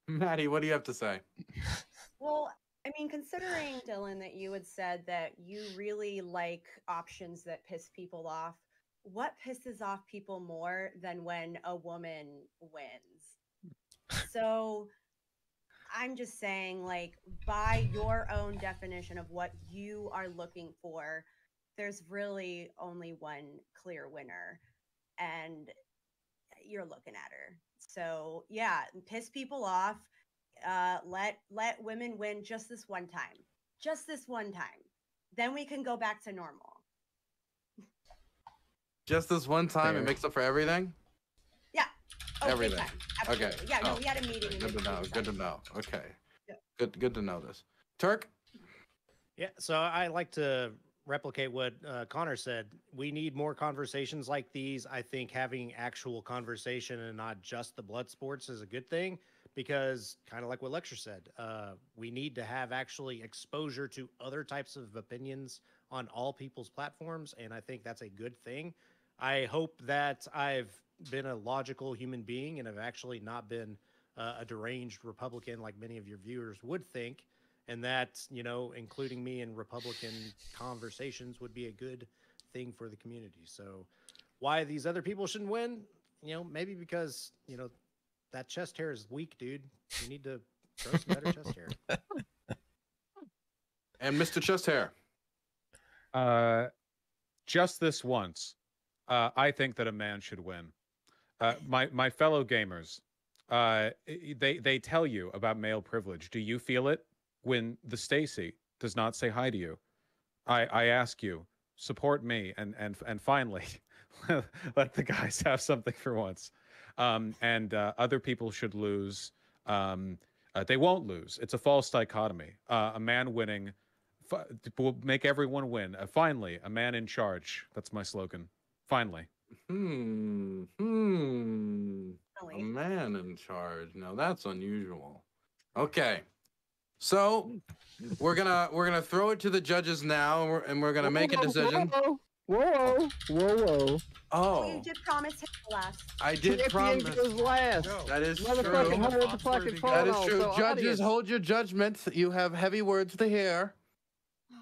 Maddie, what do you have to say? Well, I mean, considering, Dylan, that you had said that you really like options that piss people off, what pisses off people more than when a woman wins? So I'm just saying, by your own definition of what you are looking for, there's really only one clear winner, and you're looking at her. So yeah, piss people off. Let women win just this one time. Just this one time. Then we can go back to normal. Just this one time, Fair. it makes up for everything. Yeah. Oh, big Everything. time. Absolutely. Okay. Yeah. No, Oh, we had a meeting. okay. Good to know. Good to know. Okay. Yeah. Good to know this. Turk. Yeah, so I like to replicate what Connor said. We need more conversations like these. I think having actual conversation and not just the blood sports is a good thing because, kind of like what Lecture said, we need to have actually exposure to other types of opinions on all people's platforms, and I think that's a good thing. I hope that I've been a logical human being and have actually not been a deranged Republican like many of your viewers would think. And that, including me in Republican conversations would be a good thing for the community. So why these other people shouldn't win, maybe because, that chest hair is weak, dude. You need to grow some better chest hair. And Mr. Chest Hair. Just this once, I think that a man should win. My fellow gamers, they tell you about male privilege. Do you feel it when the Stacy does not say hi to you? I ask you, support me and finally let the guys have something for once. And other people should lose. They won't lose. It's a false dichotomy. A man winning will make everyone win. Finally, a man in charge. That's my slogan. Finally. A man in charge. Now that's unusual. Okay. So we're gonna throw it to the judges now, and we're gonna make a decision. Whoa. Oh, You did promise him last. I did promise. Goes last. That is true. Motherfucking hold the fucking phone. That is true. So Judges, audience. hold your judgment. You have heavy words to hear.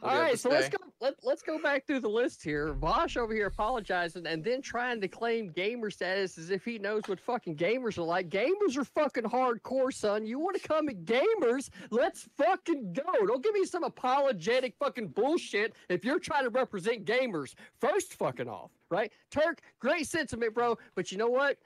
All right, so let's go back through the list here. Vosh over here apologizing and then trying to claim gamer status as if he knows what fucking gamers are like. Gamers are fucking hardcore, son. You want to come at gamers? Let's fucking go. Don't give me some apologetic fucking bullshit if you're trying to represent gamers. First fucking off, right? Turk, great sentiment, bro. But you know what?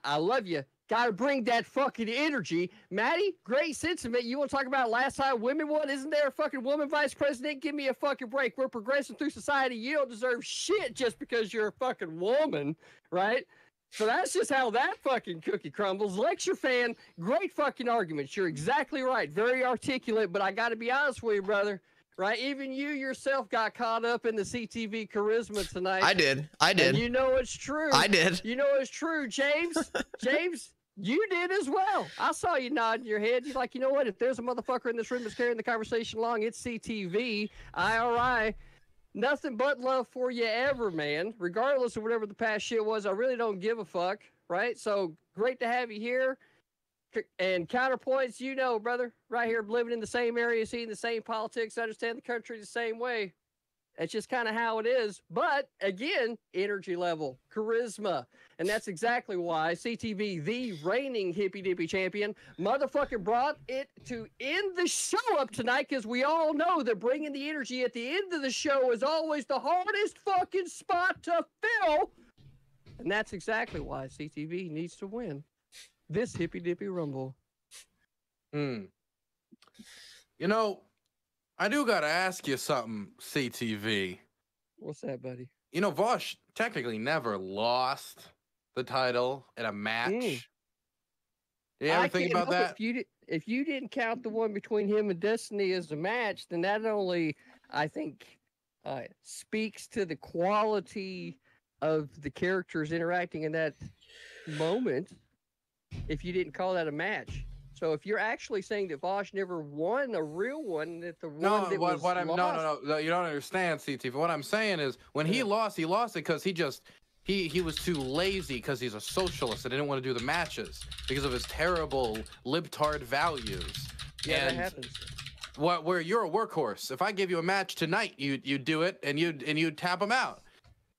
I love you. Gotta bring that fucking energy. Maddie, great sentiment. You want to talk about last time women won? Isn't there a fucking woman vice president? Give me a fucking break. We're progressing through society. You don't deserve shit just because you're a fucking woman, right? So that's just how that fucking cookie crumbles. Lecture fan, great fucking arguments. You're exactly right. Very articulate, but I gotta be honest with you, brother. Right? Even you yourself got caught up in the CTV charisma tonight. I did. And you know it's true. I did. You know it's true, James. James, you did as well. I saw you nodding your head. You're like, you know what? If there's a motherfucker in this room that's carrying the conversation along, it's CTV, IRI. Nothing but love for you ever, man. Regardless of whatever the past shit was, I really don't give a fuck, right? So great to have you here. And counterpoints, you know, brother, right here, living in the same area, seeing the same politics, understand the country the same way. That's just kind of how it is. But again, energy level, charisma. And that's exactly why CTV, the reigning Hippy Dippy champion, motherfucking brought it to end the show up tonight, because we all know that bringing the energy at the end of the show is always the hardest fucking spot to fill. And that's exactly why CTV needs to win this Hippy Dippy Rumble. You know, I do gotta ask you something, CTV. What's that, buddy? You know, Vosh technically never lost the title in a match. You ever think about that? If you didn't count the one between him and Destiny as a match, then that only, I think, speaks to the quality of the characters interacting in that moment. If you didn't call that a match. So if you're actually saying that Vosh never won a real one, that the one that was lost... No, you don't understand, CT. What I'm saying is, when he lost it because he was too lazy because he's a socialist and didn't want to do the matches because of his terrible libtard values. Yeah, that happens. Where you're a workhorse. If I give you a match tonight, you'd do it and you'd tap him out.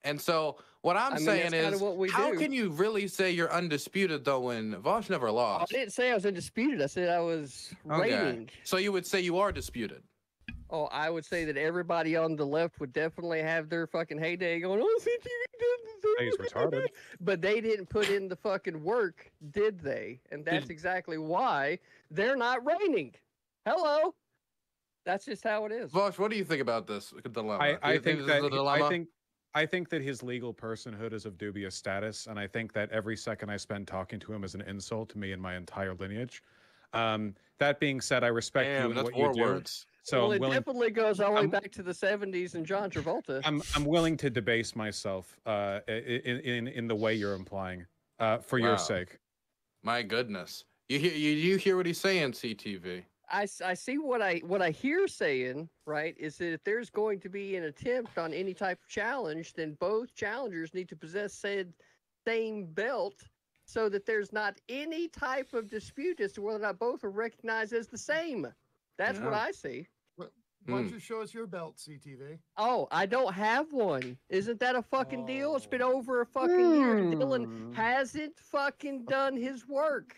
And so what I'm saying is, how can you really say you're undisputed though when Vosh never lost? I didn't say I was undisputed. I said I was reigning. So you would say you are disputed. Oh, I would say that everybody on the left would definitely have their fucking heyday going, oh, CTV He's retarded. but they didn't put in the fucking work, did they? And that's exactly why they're not reigning. Hello. That's just how it is. Vosh, what do you think about this dilemma? I Do you think this that is a dilemma? I think that his legal personhood is of dubious status, and I think that every second I spend talking to him is an insult to me and my entire lineage. That being said, I respect you and that's what 4 you do. words. So well, I'm it willing. definitely goes all the way back to the 70s and John Travolta. I'm willing to debase myself in the way you're implying for your Wow. sake. My goodness. You hear what he's saying, CTV? I see what I hear saying, right, is that if there's going to be an attempt on any type of challenge, then both challengers need to possess said same belt so that there's not any type of dispute as to whether or not both are recognized as the same. That's what I see. Why don't you show us your belt, CTV? Oh, I don't have one. Isn't that a fucking deal? It's been over a fucking year. And Dylan hasn't fucking done his work.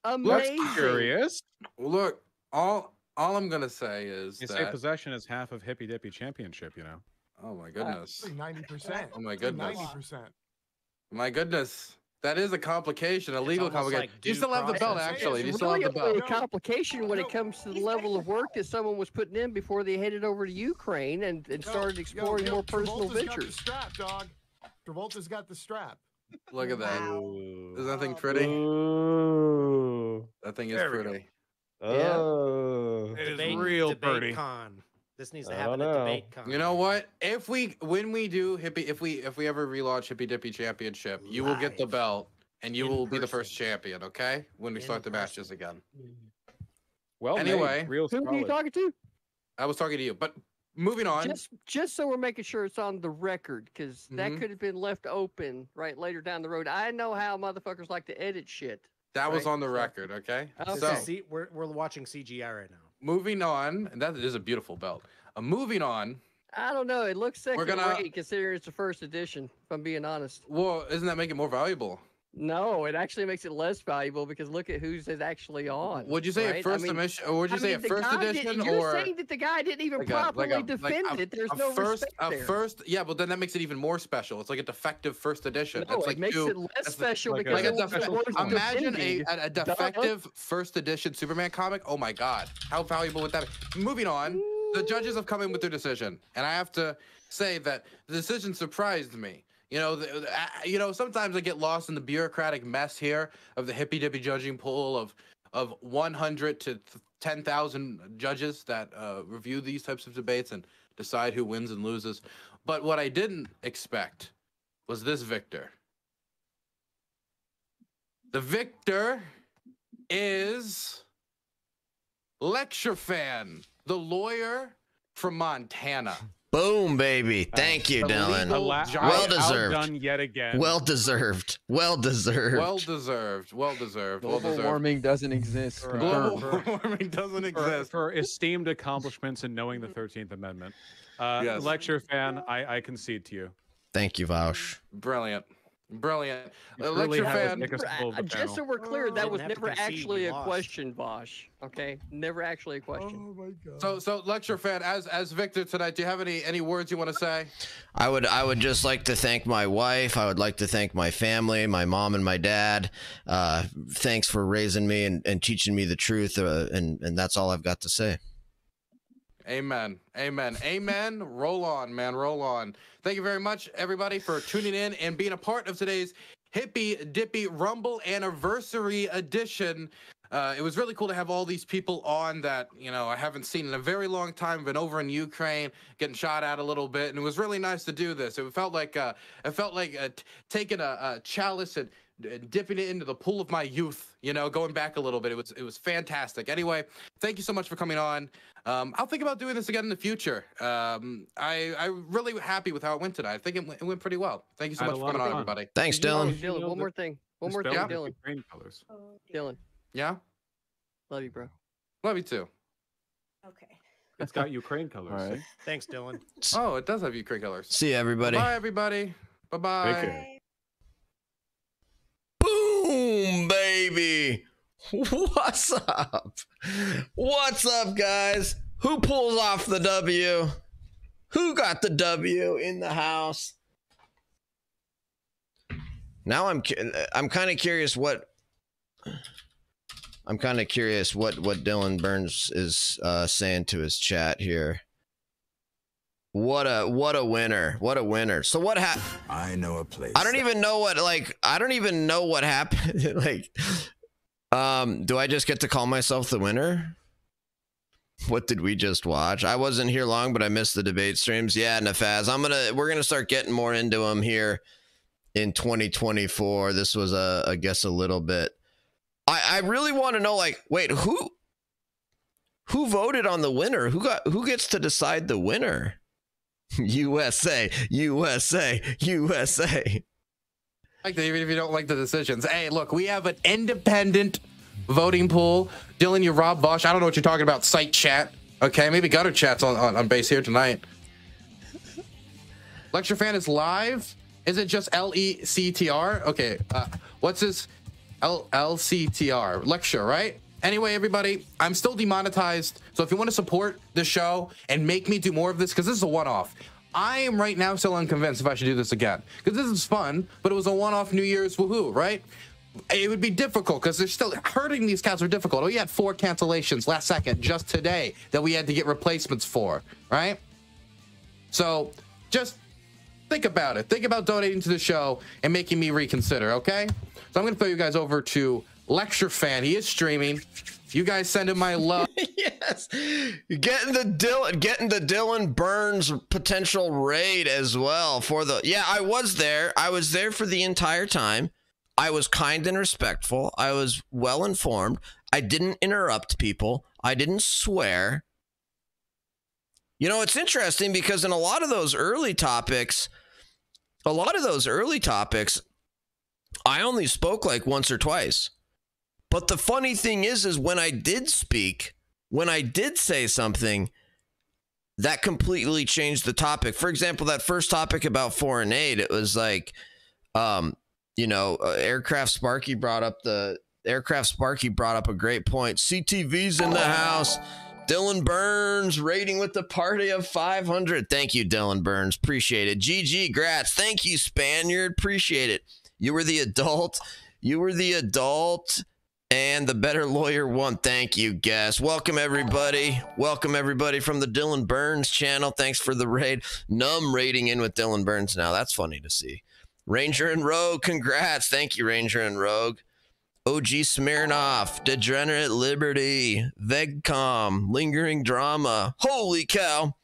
Amazing. That's curious. Look, all I'm gonna say is You that say possession is half of Hippy Dippy Championship, you know. Oh my goodness. 90%. Oh my goodness. 90%. My goodness. That is a complication, a legal almost complication. like Do you due still have the belt, process. actually? Do you It's still have really the only belt? a complication when it comes to the level of work that someone was putting in before they headed over to Ukraine and started exploring more personal Travolta's got the ventures. strap, dog. Travolta's got the strap. Look at that. Is that thing pretty? That thing is There we go. pretty. Oh, It is debate, real debate pretty. con. This needs to I happen don't at know. debate con. You know what? When we do Hippy, if we ever relaunch Hippy Dippy Championship, you will get the belt and you will be the first champion. Okay? When we start the matches again. Well, Anyway, real Who are you talking to? I was talking to you, but moving on. Just so we're making sure it's on the record, because that could have been left open right later down the road. I know how motherfuckers like to edit shit. That was right? on the record, okay? Okay. So, We're watching CGI right now. moving on, and that is a beautiful belt. Moving on. I don't know. It looks second gonna- rate considering it's the first edition, if I'm being honest. Well, doesn't that make it more valuable? No, it actually makes it less valuable because look at who's it actually on. Would you say right? a first edition, or would you say a the first guy edition, you're or saying that the guy didn't even like properly defend it? There's no respect there. Yeah, but then that makes it even more special. It's like a defective first edition. No, It's it like makes it less special because it was worth imagine defending. a defective first edition Superman comic. Oh my god, how valuable would that be? Moving on, the judges have come in with their decision, and I have to say that the decision surprised me. You know, sometimes I get lost in the bureaucratic mess here of the Hippy Dippy judging pool of 100 to 10,000 judges that review these types of debates and decide who wins and loses. But what I didn't expect was this victor. The victor is Lecture Fan, the lawyer from Montana. Boom, baby. Thank you, Dylan. Well deserved. Outdone yet again. Well deserved. Well deserved. Well deserved. Well deserved. Well Global deserved. warming doesn't exist. Global Confirmed. warming doesn't exist. For esteemed accomplishments in knowing the 13th Amendment. Yes. Lecture Fan, I concede to you. Thank you, Vaush. Brilliant. Brilliant. You truly Lecture have the Fan. thickest skull of the Just panel. so we're clear, that was Didn't have to never concede, actually we a lost. question, Vosh. Okay, never actually a question. Oh my god. So Lecture Fan, as Victor tonight, do you have any words you want to say? I would just like to thank my wife. I would like to thank my family, my mom and my dad. Thanks for raising me and teaching me the truth. And that's all I've got to say. Amen. Amen. Amen. Roll on, man. Roll on. Thank you very much, everybody, for tuning in and being a part of today's Hippy Dippy Rumble Anniversary Edition. It was really cool to have all these people on that, I haven't seen in a very long time. Been over in Ukraine, getting shot at a little bit, and it was really nice to do this. It felt like taking a chalice and dipping it into the pool of my youth, going back a little bit. It was fantastic. Anyway, thank you so much for coming on. I'll think about doing this again in the future. I'm really happy with how it went tonight. I think it went pretty well. Thank you so much for coming on, everybody. Thanks, Dylan. Dylan, one more thing. One more thing, Yeah. Dylan. Colors. Dylan, Yeah? love you, bro. Love you too. Okay. It's got Ukraine colors. All right. Thanks, Dylan. Oh, it does have Ukraine colors. See you, everybody. Bye, everybody. Bye-bye. Take care. Boom, baby. What's up? What's up, guys? Who pulls off the W? Who got the W in the house? Now I'm kind of curious what Dylan Burns is saying to his chat here. What a winner. What a winner. So what happened? I know a place. I don't even know what happened. Like, do I just get to call myself the winner? What did we just watch? I wasn't here long, but I missed the debate streams. Yeah, Nafaz. We're gonna start getting more into them here in 2024. This was I guess a little bit. I really want to know, like, wait, who voted on the winner? Who gets to decide the winner? USA. Like even if you don't like the decisions. Hey, look, we have an independent voting pool. Dylan, you Rob Bosch. I don't know what you're talking about. Site chat. Okay, maybe gutter chats on base here tonight. Lecture Fan is live. Is it just LECTR? Okay, what's this? LCTR lecture, right? Anyway, everybody, I'm still demonetized. So if you want to support the show and make me do more of this, because this is a one-off. I am right now still unconvinced if I should do this again. Because this is fun, but it was a one-off New Year's woohoo, right? It would be difficult because they're still hurting. These counts are difficult. Oh, we had 4 cancellations last second just today that we had to get replacements for, right? So just think about it. Think about donating to the show and making me reconsider, okay? So I'm going to throw you guys over to Lecture Fan. He is streaming. You guys send him my love. Yes. Getting the Dylan Burns potential raid as well for the... Yeah, I was there. I was there for the entire time. I was kind and respectful. I was well informed. I didn't interrupt people. I didn't swear. You know, it's interesting because in a lot of those early topics, I only spoke like once or twice. But the funny thing is when I did speak, when I did say something, that completely changed the topic. For example, that first topic about foreign aid, it was like, Aircraft Sparky brought up a great point. CTV's in the house. Dylan Burns rating with the party of 500. Thank you, Dylan Burns. Appreciate it. GG Gratz. Thank you, Spaniard. Appreciate it. You were the adult. And the better lawyer won. Thank you, guest. Welcome, everybody. Welcome, everybody, from the Dylan Burns channel. Thanks for the raid. Numb rating in with Dylan Burns now. That's funny to see. Ranger and Rogue, congrats. Thank you, Ranger and Rogue. OG Smirnoff, Degenerate Liberty, Vegcom, Lingering Drama. Holy cow.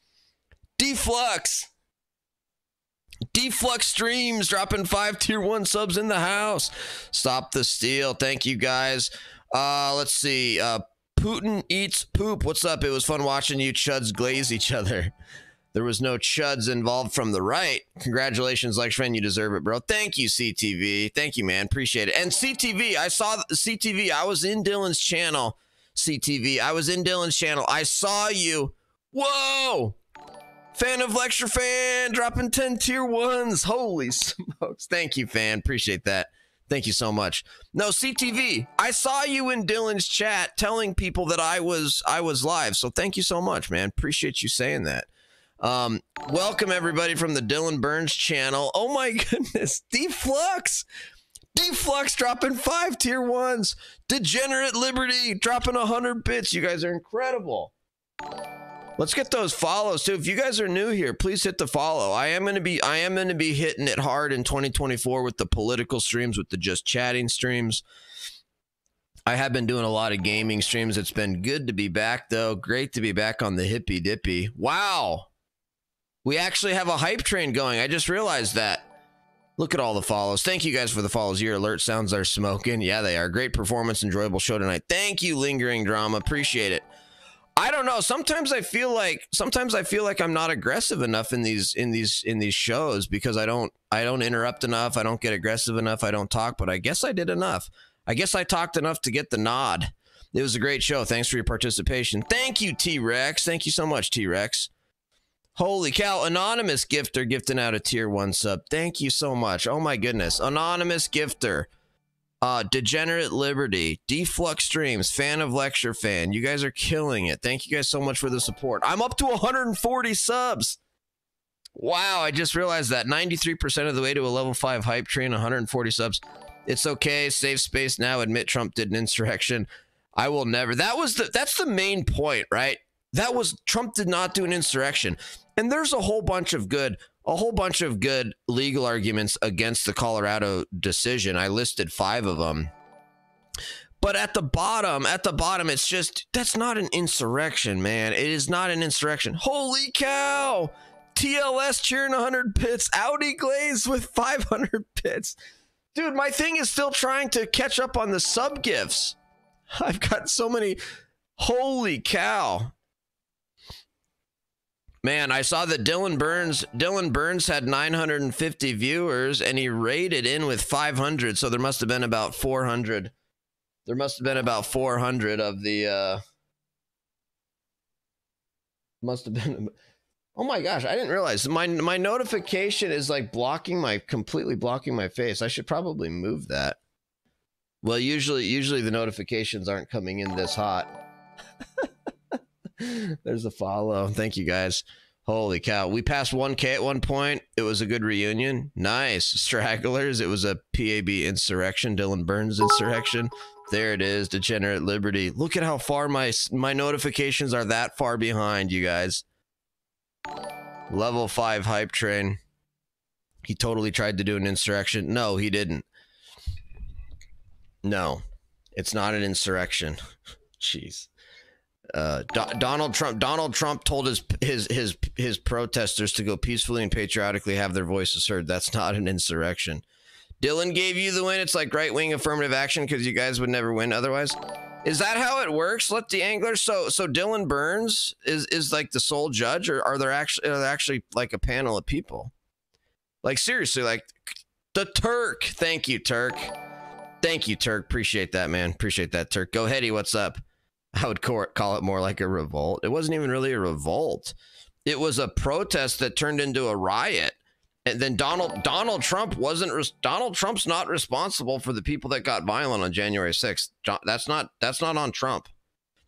Deflux Streams dropping 5 tier 1 subs in the house. Stop the steal. Thank you, guys. Let's see. Putin Eats Poop. What's up? It was fun watching you chuds glaze each other. There was no chuds involved from the right. Congratulations, Lecture Fan. You deserve it, bro. Thank you, CTV. Thank you, man. Appreciate it. And CTV, I saw CTV. I was in Dylan's channel. CTV, I was in Dylan's channel. I saw you. Whoa! Fan of Lecture Fan dropping 10 tier 1s. Holy smokes. Thank you, fan. Appreciate that. Thank you so much. No, CTV, I saw you in Dylan's chat telling people that I was live. So thank you so much, man. Appreciate you saying that. Welcome everybody from the Dylan Burns channel. Oh my goodness. Deflux dropping 5 tier 1s. Degenerate Liberty dropping 100 bits. You guys are incredible. Let's get those follows too. If you guys are new here, please hit the follow. I am going to be hitting it hard in 2024 with the political streams, with the just chatting streams. I have been doing a lot of gaming streams. It's been good to be back though. Great to be back on the Hippy Dippy. Wow. We actually have a hype train going. I just realized that. Look at all the follows. Thank you guys for the follows. Your alert sounds are smoking. Yeah, they are. Great performance, enjoyable show tonight. Thank you, Lingering Drama. Appreciate it. I don't know. Sometimes I feel like I'm not aggressive enough in these shows because I don't interrupt enough. I don't get aggressive enough. I don't talk, but I guess I did enough. I guess I talked enough to get the nod. It was a great show. Thanks for your participation. Thank you, T-Rex. Thank you so much, T-Rex. Holy cow. Anonymous Gifter gifting out a tier 1 sub. Thank you so much. Oh my goodness. Anonymous Gifter. Degenerate Liberty, Deflux Streams, Fan of Lecture Fan. You guys are killing it. Thank you guys so much for the support. I'm up to 140 subs. Wow, I just realized that 93% of the way to a level 5 hype train, 140 subs. It's okay. Save space now. Admit Trump did an insurrection. I will never. That's the main point, right? That was Trump did not do an insurrection. And there's a whole bunch of good legal arguments against the Colorado decision. I listed 5 of them. But at the bottom, it's just, that's not an insurrection, man. It is not an insurrection. Holy cow! TLS cheering 100 bits. Audi Glaze with 500 bits. Dude, my thing is still trying to catch up on the sub gifts. I've got so many. Holy cow. Man, I saw that Dylan Burns had 950 viewers and he rated in with 500. So there must have been about 400. There must have been about 400 of the, must have been. Oh my gosh, I didn't realize my notification is like completely blocking my face. I should probably move that. Well, usually the notifications aren't coming in this hot. There's a follow. Thank you guys. Holy cow. We passed 1K at one point. It was a good reunion. Nice. Stragglers. It was a PAB insurrection. Dylan Burns insurrection. There it is. Degenerate Liberty. Look at how far my notifications are that far behind, you guys. Level 5 hype train. He totally tried to do an insurrection. No, he didn't. No, it's not an insurrection. Jeez. Donald Trump told his protesters to go peacefully and patriotically have their voices heard. That's not an insurrection. Dylan gave you the win. It's like right-wing affirmative action because you guys would never win otherwise. Is that how it works? Let the angler. So Dylan Burns is like the sole judge, or are there actually like a panel of people? Like seriously, like the Turk. Thank you, Turk. Thank you, Turk. Appreciate that, man. Appreciate that, Turk. Go ahead. What's up? I would call it more like a revolt. It wasn't even really a revolt. It was a protest that turned into a riot. And then Donald Trump's not responsible for the people that got violent on January 6th. That's not on Trump.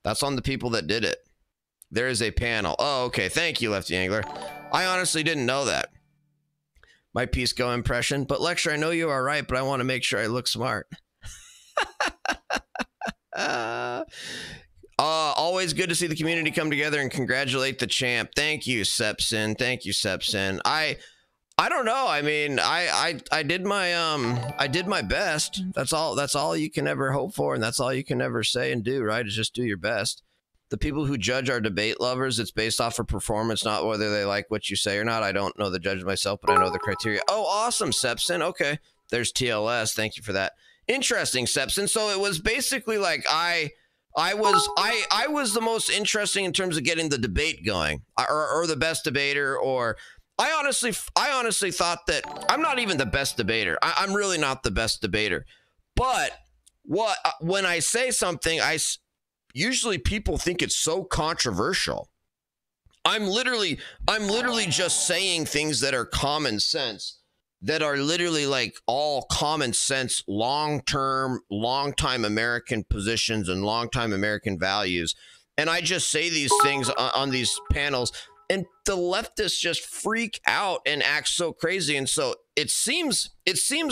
That's on the people that did it. There is a panel. Oh, okay. Thank you, Lefty Angler. I honestly didn't know that. My Pisco impression. But Lecture, I know you are right, but I want to make sure I look smart. Always good to see the community come together and congratulate the champ. Thank you, Sepsin. Thank you, Sepsin. I don't know. I mean, I did my best. That's all you can ever hope for, and that's all you can ever say and do, right? Is just do your best. The people who judge are debate lovers. It's based off of performance, not whether they like what you say or not. I don't know the judge myself, but I know the criteria. Oh, awesome, Sepsin. Okay. There's TLS. Thank you for that. Interesting, Sepsin. So it was basically like I was the most interesting in terms of getting the debate going, or the best debater, or I honestly thought that I'm not even the best debater. I'm really not the best debater. But when I say something, usually people think it's so controversial. I'm literally just saying things that are common sense, that are literally like all common sense, long-time American positions and long-time American values. And I just say these things on these panels, and the leftists just freak out and act so crazy. And so it seems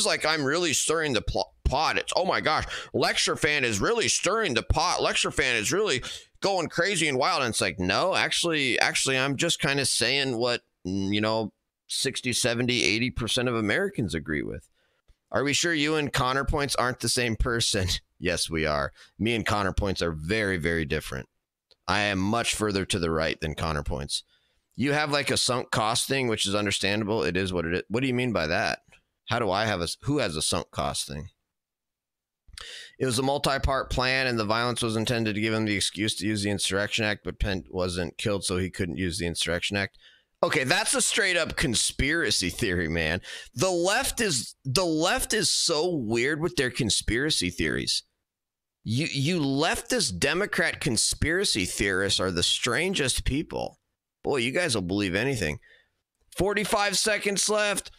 like I'm really stirring the pot. It's, oh my gosh, Lecture Fan is really stirring the pot. Lecture Fan is really going crazy and wild. And it's like, no, actually, I'm just kind of saying what, 60, 70, 80% of Americans agree with. Are we sure you and Connor Points aren't the same person? Yes, we are. Me and Connor Points are very, very different. I am much further to the right than Connor Points. You have like a sunk cost thing, which is understandable. It is what it is. What do you mean by that? Who has a sunk cost thing? It was a multi-part plan, and the violence was intended to give him the excuse to use the Insurrection Act, but Penn wasn't killed, so he couldn't use the Insurrection Act. Okay, that's a straight up conspiracy theory, man. The left is so weird with their conspiracy theories. You leftist Democrat conspiracy theorists are the strangest people. Boy, you guys will believe anything. 45 seconds left.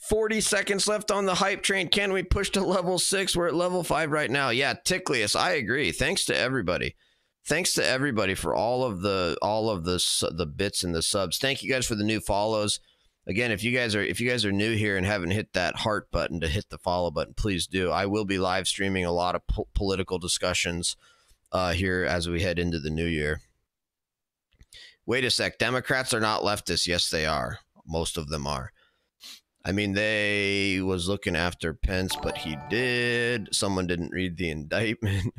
40 seconds left on the hype train. Can we push to level 6? We're at level 5 right now. Yeah, Ticklius, I agree. Thanks to everybody. Thanks to everybody for all of the bits and the subs. Thank you guys for the new follows. Again, if you guys are new here and haven't hit that heart button to hit the follow button, please do. I will be live streaming a lot of political discussions here as we head into the new year. Wait a sec. Democrats are not leftists. Yes, they are. Most of them are. I mean, they was looking after Pence, but he did. Someone didn't read the indictment.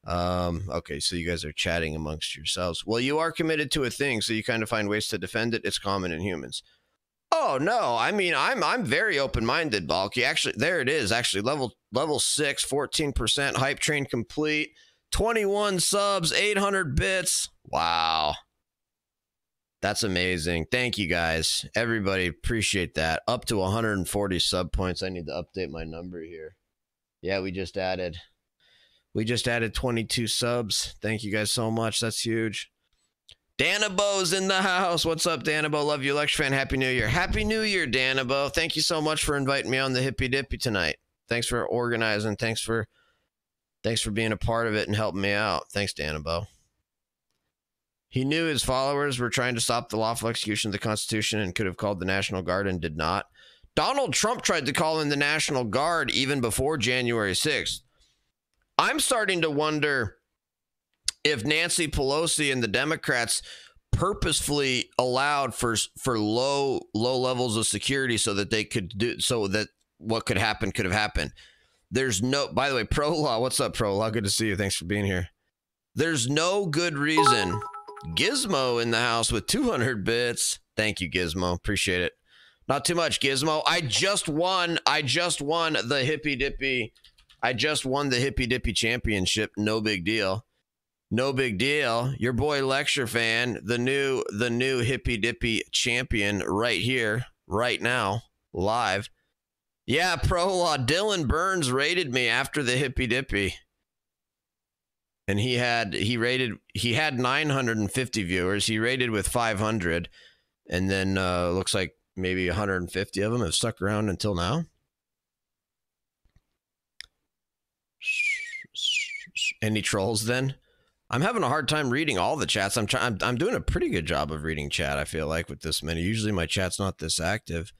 Okay, so you guys are chatting amongst yourselves. Well, you are committed to a thing, so you kind of find ways to defend it. It's common in humans. Oh no, I mean I'm very open-minded, Balky. Actually, there it is. Actually, level 6, 14% hype train complete, 21 subs, 800 bits. Wow. That's amazing. Thank you guys. Everybody appreciate that. Up to 140 sub points. I need to update my number here. Yeah, we just added 22 subs. Thank you guys so much. That's huge. Danabo in the house. What's up, Danabo? Love you, lecture fan. Happy New Year. Happy New Year, Danabo. Thank you so much for inviting me on the Hippy Dippy tonight. Thanks for organizing. Thanks for being a part of it and helping me out. Thanks, Danabo. He knew his followers were trying to stop the lawful execution of the Constitution and could have called the National Guard and did not. Donald Trump tried to call in the National Guard even before January 6th. I'm starting to wonder if Nancy Pelosi and the Democrats purposefully allowed for low levels of security so that they could do so that what could have happened. There's no, by the way, Pro Law, what's up, Pro Law? Good to see you. Thanks for being here. There's no good reason. Gizmo in the house with 200 bits. Thank you, Gizmo. Appreciate it. Not too much, Gizmo. I just won the Hippy Dippy. I just won the Hippy Dippy championship. No big deal. No big deal. Your boy lecture fan, the new Hippy Dippy champion right here, right now, live. Yeah, Pro Law. Dylan Burns rated me after the Hippy Dippy. And he had 950 viewers. He rated with 500. And then looks like maybe 150 of them have stuck around until now. Any trolls then? I'm having a hard time reading all the chats. I'm doing a pretty good job of reading chat, I feel like, with this many. Usually my chat's not this active.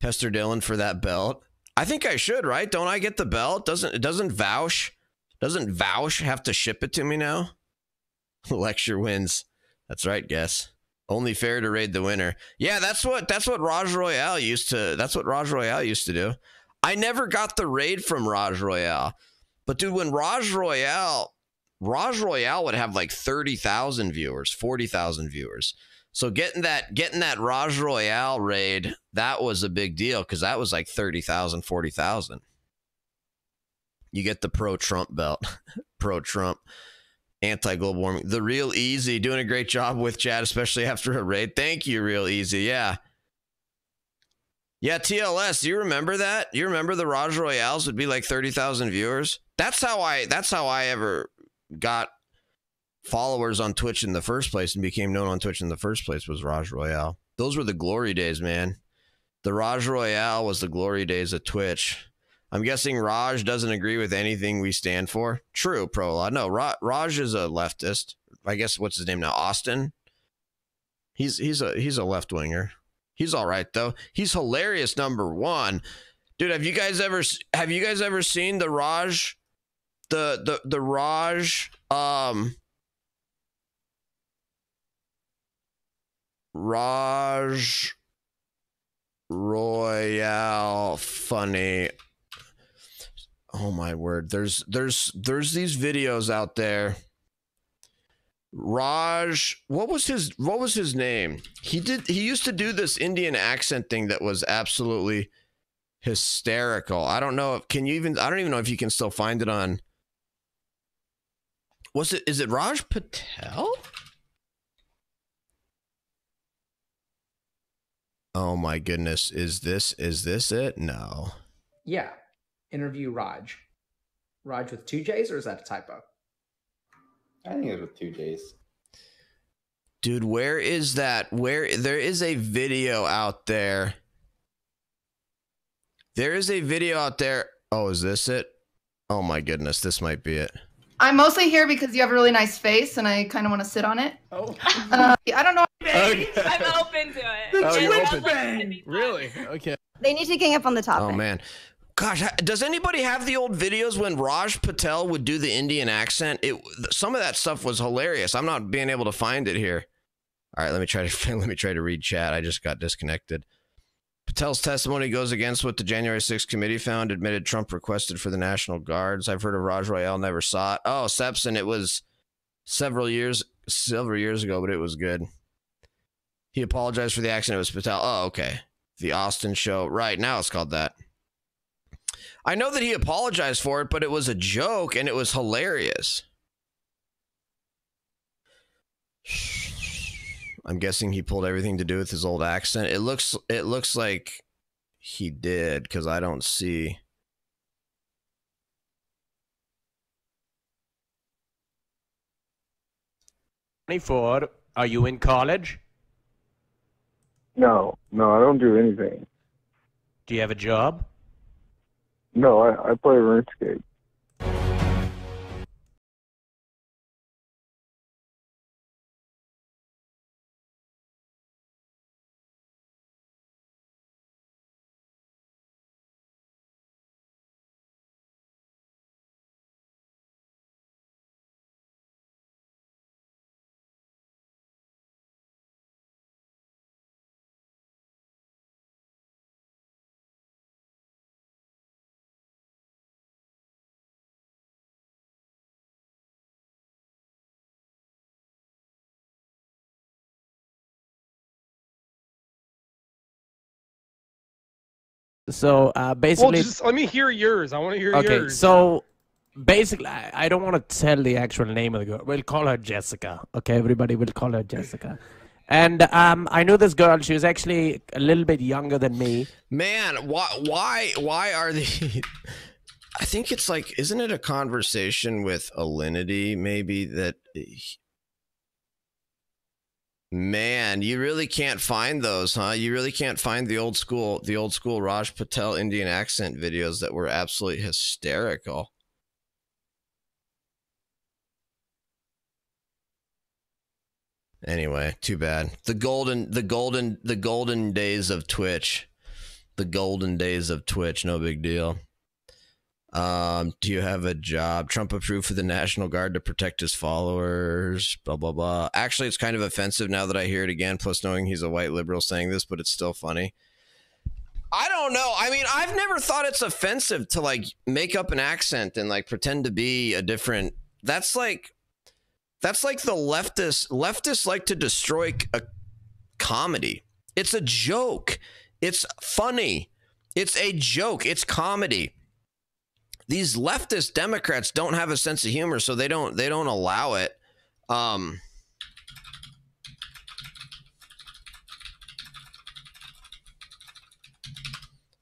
Pester Dylan for that belt. I think I should, right? Don't I get the belt? Doesn't Vouch have to ship it to me now? Lecture wins. That's right, guess. Only fair to raid the winner. Yeah, that's what Raj Royale used to do. I never got the raid from Raj Royale. But dude, when Raj Royale would have like 30,000 viewers, 40,000 viewers. So getting that Raj Royale raid, that was a big deal because that was like 30,000, 40,000. You get the pro-Trump belt. Pro-Trump. Anti-global warming. The Real Easy doing a great job with chat, especially after a raid. Thank you, Real Easy. Yeah. Yeah, TLS, do you remember that? You remember the Raj Royales would be like 30,000 viewers? That's how I ever got followers on Twitch in the first place and became known on Twitch in the first place was Raj Royale. Those were the glory days, man. The Raj Royale was the glory days of Twitch. I'm guessing Raj doesn't agree with anything we stand for. True, Prolaw. No, Raj is a leftist. I guess what's his name now? Austin. He's a left winger. He's all right though. He's hilarious. Number one, dude. Have you guys ever seen the Raj, the Raj Raj Royale funny? Oh my word. There's these videos out there. Raj, what was his name? He used to do this Indian accent thing that was absolutely hysterical. I don't know if I don't even know if you can still find it on. Is it Raj Patel? Oh my goodness. Is this it? No. Yeah. Interview Raj. Raj with 2 J's, or is that a typo? I think it was with 2 J's. Dude, where is that? There is a video out there. There is a video out there. Oh, is this it? Oh my goodness, this might be it. I'm mostly here because you have a really nice face, and I kind of want to sit on it. Oh. I don't know. I'm open to it. Oh, open. Really? Okay. They need to gang up on the topic. Oh man. Gosh, does anybody have the old videos when Raj Patel would do the Indian accent? Some of that stuff was hilarious. I'm not being able to find it here. All right, let me try to read chat. I just got disconnected. Patel's testimony goes against what the January 6th committee found, admitted Trump requested for the National Guards. I've heard of Raj Royale, never saw it. Oh, Sepson, it was several years ago, but it was good. He apologized for the accident. It was Patel. Oh, okay. The Austin show. Right, now it's called that. I know that he apologized for it, but it was a joke and it was hilarious. I'm guessing he pulled everything to do with his old accent. It looks like he did, because I don't see. Are you in college? No, I don't do anything. Do you have a job? No, I play RuneScape. So basically, well, just let me hear yours. I want to hear yours. Okay, so basically, I don't want to tell the actual name of the girl. We'll call her Jessica. Okay, everybody will call her Jessica. And I knew this girl. She was actually a little bit younger than me. Man, why are the? I think it's like, isn't it a conversation with Alinity maybe that? Man, you really can't find those, huh? You really can't find the old school Raj Patel Indian accent videos that were absolutely hysterical. Anyway, too bad. The golden days of Twitch. The golden days of Twitch, no big deal. Do you have a job? Trump approved for the National Guard to protect his followers, blah, blah, blah. Actually, it's kind of offensive now that I hear it again, plus knowing he's a white liberal saying this, but it's still funny. I don't know. I mean, I've never thought it's offensive to, like, make up an accent and, like, pretend to be a different... That's like the leftists. Leftists like to destroy a comedy. It's a joke. It's funny. It's a joke. It's comedy. These leftist Democrats don't have a sense of humor, so they don't allow it.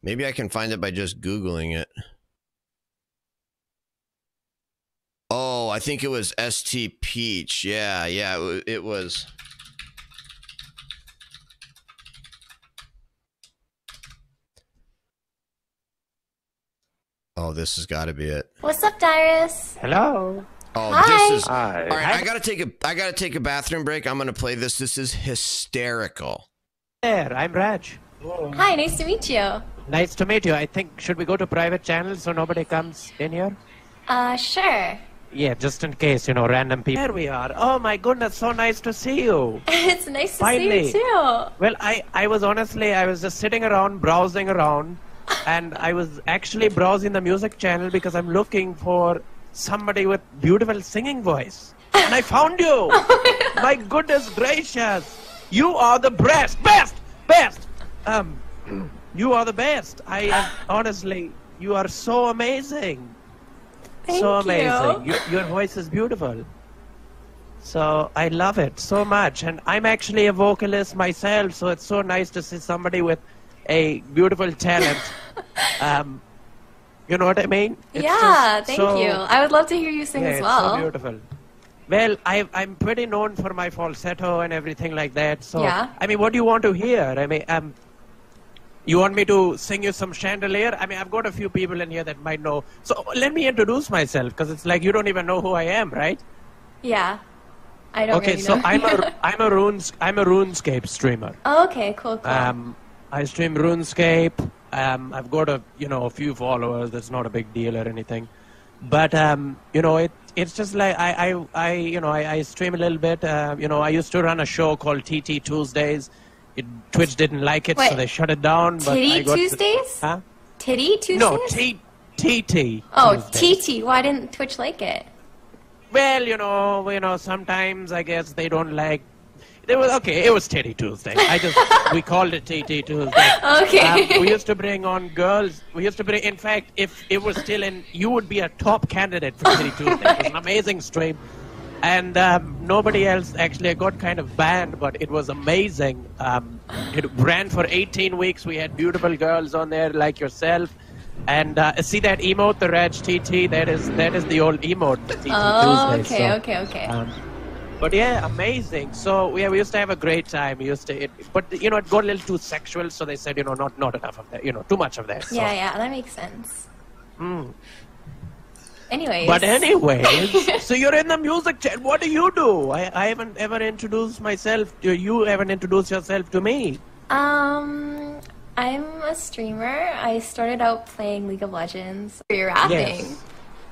Maybe I can find it by just Googling it. Oh, I think it was ST Peach. Yeah, it was. Oh, this has got to be it. What's up, Darius? Hello. Oh, Hi. this is. Hi. All right, I gotta take a bathroom break. I'm gonna play this. This is hysterical. There, I'm Raj. Hi, nice to meet you. Nice to meet you. I think, should we go to private channel so nobody comes in here? Sure. Yeah, just in case, random people. There we are. Oh my goodness, so nice to see you. It's nice to Finally. see you too. Well, I was just sitting around, browsing around, and I was actually browsing the music channel because I'm looking for somebody with beautiful singing voice. And I found you. My goodness gracious. You are the best. You are the best. Honestly, you are so amazing. So amazing. Your voice is beautiful. So I love it so much. And I'm actually a vocalist myself, so it's so nice to see somebody with a beautiful talent. You know what I mean? It's Thank you. I would love to hear you sing as well. It's so beautiful. Well, I'm pretty known for my falsetto and everything like that. So, yeah. I mean, what do you want to hear? I mean, You want me to sing you some Chandelier? I mean, I've got a few people in here that might know. So let me introduce myself, because it's like you don't even know who I am, right? Yeah. I don't Okay, really so know. I'm a RuneScape streamer. Oh, okay, cool. I stream RuneScape. I've got a few followers. That's not a big deal or anything. But it's just like I stream a little bit. I used to run a show called TT Tuesdays. Twitch didn't like it, so Wait, they shut it down. But Titty I got Tuesdays? Huh? Titty Tuesdays? No, TT. Oh, Tuesdays. TT. Why didn't Twitch like it? Well, sometimes I guess they don't like. It was Titty Tuesday. We called it TT Tuesday. Okay. We used to bring on girls. In fact, if it was still in, you would be a top candidate for Titty Tuesday. It was an amazing stream. And nobody else, actually, I got kind of banned, but it was amazing. It ran for 18 weeks. We had beautiful girls on there like yourself. And see that emote, the Reg TT? That is the old emote, the TT Tuesday. Okay. But yeah, amazing. So yeah, we used to have a great time. But it got a little too sexual, so they said, not enough of that. Too much of that. So. Yeah, that makes sense. Anyways. But anyways, so you're in the music chat. What do you do? I haven't ever introduced myself. You haven't introduced yourself to me. I'm a streamer. I started out playing League of Legends. You're rapping. Yes.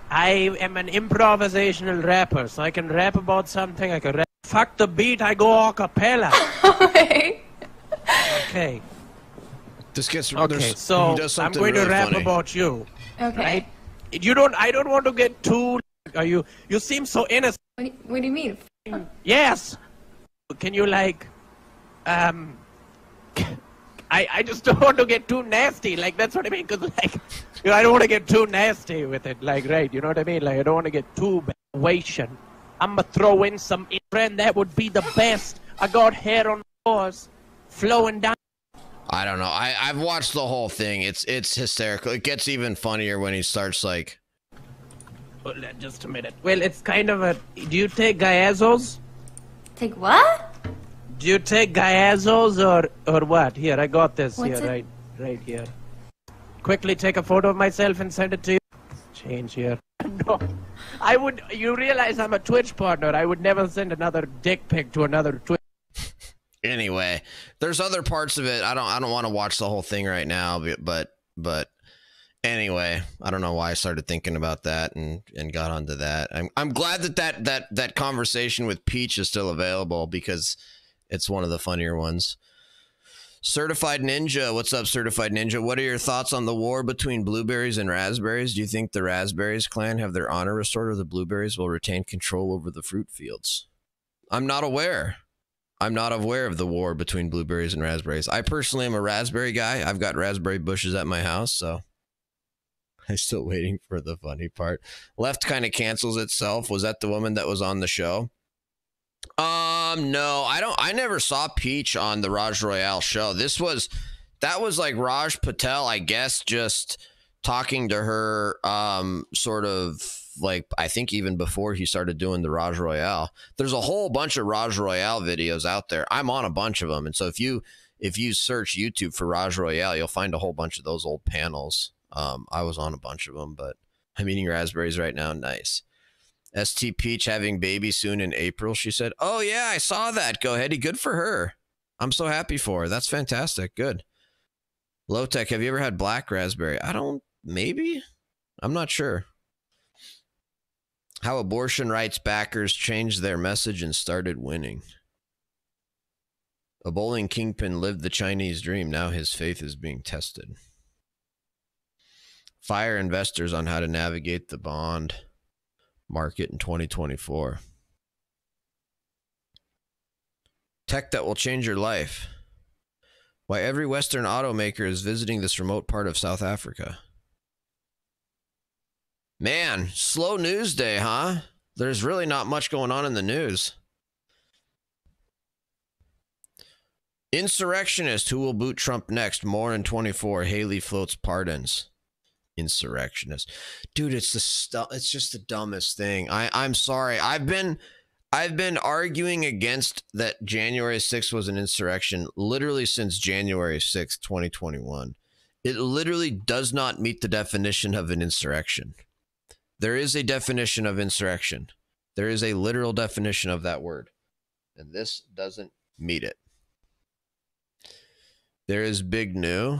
I am an improvisational rapper, so I can rap about something. I can rap. Fuck the beat, I go a cappella. Okay. This gets okay. So I'm going to rap about you. Okay. Right? I don't want to get too. You seem so innocent. What do you mean? Yes. Can you I just don't want to get too nasty. That's what I mean. Because I don't want to get too nasty with it. Right? You know what I mean? I don't want to get too situation. I'm gonna throw in some friend. That would be the best. I got hair on my paws, flowing down. I don't know. I've watched the whole thing. It's hysterical. It gets even funnier when he starts like. Hold on just a minute. Well, it's kind of a. Do you take Gaiazos? Take what? Do you take Gaiazos or what? Here, I got this. What's here, it? right here. Quickly take a photo of myself and send it to you. Change here. No, I would. You realize I'm a Twitch partner. I would never send another dick pic to another Twitch. Anyway, there's other parts of it. I don't want to watch the whole thing right now, but anyway, I don't know why I started thinking about that and got onto that. I'm glad that conversation with Peach is still available because it's one of the funnier ones. Certified Ninja, what's up, Certified Ninja? What are your thoughts on the war between blueberries and raspberries? Do you think the Raspberries clan have their honor restored, or the blueberries will retain control over the fruit fields? I'm not aware of the war between blueberries and raspberries. I personally am a raspberry guy. I've got raspberry bushes at my house, so I'm still waiting for the funny part. Left kind of cancels itself. Was that the woman that was on the show? No, I never saw Peach on the Raj Royale show. That was like Raj Patel, I guess, just talking to her, sort of like, I think even before he started doing the Raj Royale. There's a whole bunch of Raj Royale videos out there. I'm on a bunch of them. And so if you search YouTube for Raj Royale, you'll find a whole bunch of those old panels. I was on a bunch of them, but I'm eating raspberries right now. Nice. ST Peach having baby soon in April, she said. Oh, yeah, I saw that. Go ahead. Good for her. I'm so happy for her. That's fantastic. Good. Low Tech, have you ever had black raspberry? Maybe? I'm not sure. How abortion rights backers changed their message and started winning. A bowling kingpin lived the Chinese dream. Now his faith is being tested. Fire investors on how to navigate the bond market in 2024. Tech that will change your life. Why every Western automaker is visiting this remote part of South Africa. Man, slow news day, huh? There's really not much going on in the news. Insurrectionist, who will boot Trump next? More in 24. Haley floats pardons. Insurrectionist. Dude, it's just the dumbest thing. I'm sorry. I've been I've been arguing against that January 6th was an insurrection literally since January 6th, 2021. It literally does not meet the definition of an insurrection. There is a definition of insurrection. There is a literal definition of that word. And this doesn't meet it. There is big new.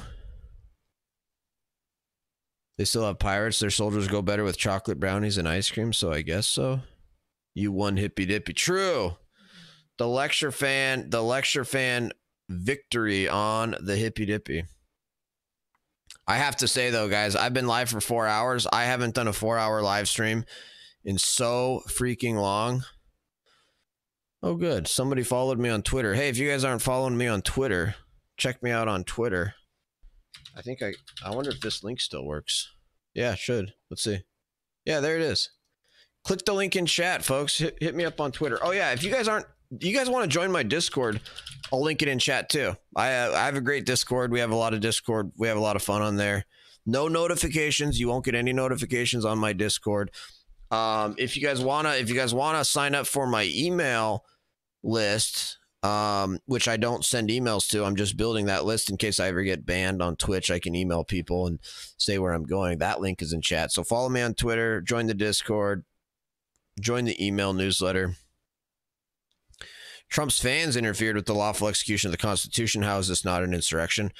They still have pirates. Their soldiers go better with chocolate brownies and ice cream, so I guess so. You won, Hippy Dippy. True. The lecture fan victory on the Hippy Dippy. I have to say, though, guys, I've been live for 4 hours. I haven't done a 4-hour live stream in so freaking long. Oh, good. Somebody followed me on Twitter. Hey, if you guys aren't following me on Twitter, check me out on Twitter. I think I wonder if this link still works. Yeah, it should. Let's see. Yeah, there it is. Click the link in chat, folks. Hit me up on Twitter. Oh, yeah, if you guys want to join my Discord, I'll link it in chat, too. I have a great Discord. We have a lot of Discord. We have a lot of fun on there. No notifications. You won't get any notifications on my Discord. If you guys wanna sign up for my email list, which I don't send emails to, I'm just building that list in case I ever get banned on Twitch. I can email people and say where I'm going. That link is in chat. So follow me on Twitter, join the Discord, join the email newsletter. Trump's fans interfered with the lawful execution of the Constitution. How is this not an insurrection?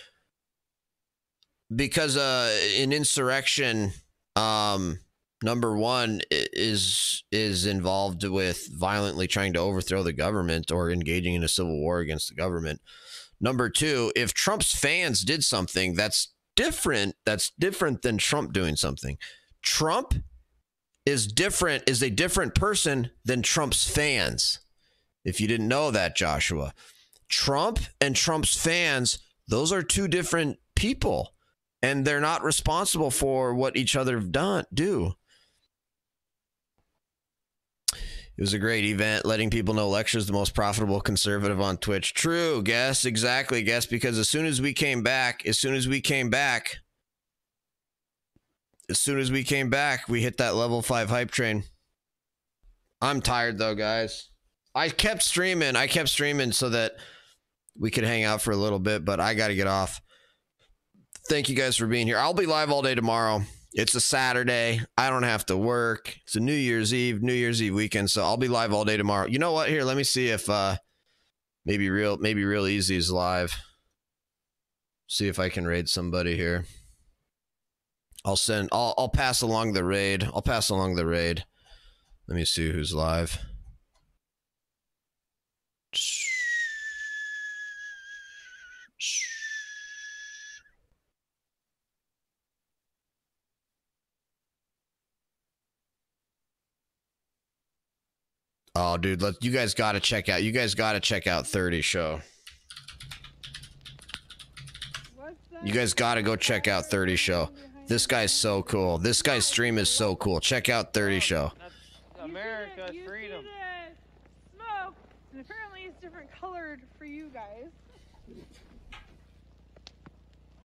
Because an insurrection, number one, is involved with violently trying to overthrow the government or engaging in a civil war against the government. Number two, if Trump's fans did something that's different than Trump doing something. Trump is a different person than Trump's fans. If you didn't know that, Joshua. Trump and Trump's fans, those are two different people, and they're not responsible for what each other do. It was a great event, letting people know Lecture's the most profitable conservative on Twitch. True, Guess, exactly, Guess, because as soon as we came back, we hit that level 5 hype train. I'm tired, though, guys. I kept streaming so that we could hang out for a little bit, but I got to get off. Thank you guys for being here. I'll be live all day tomorrow. It's a Saturday. I don't have to work. It's a New Year's Eve weekend, so I'll be live all day tomorrow. You know what? Here, let me see if maybe Real Easy is live. See if I can raid somebody here. I'll pass along the raid. Let me see who's live. Oh, dude, you guys got to check out 30 Show. You guys got to go check out 30 Show. This guy's so cool. This guy's stream is so cool. Check out 30 Show. America's freedom. Smoke, and apparently it's different colored for you guys.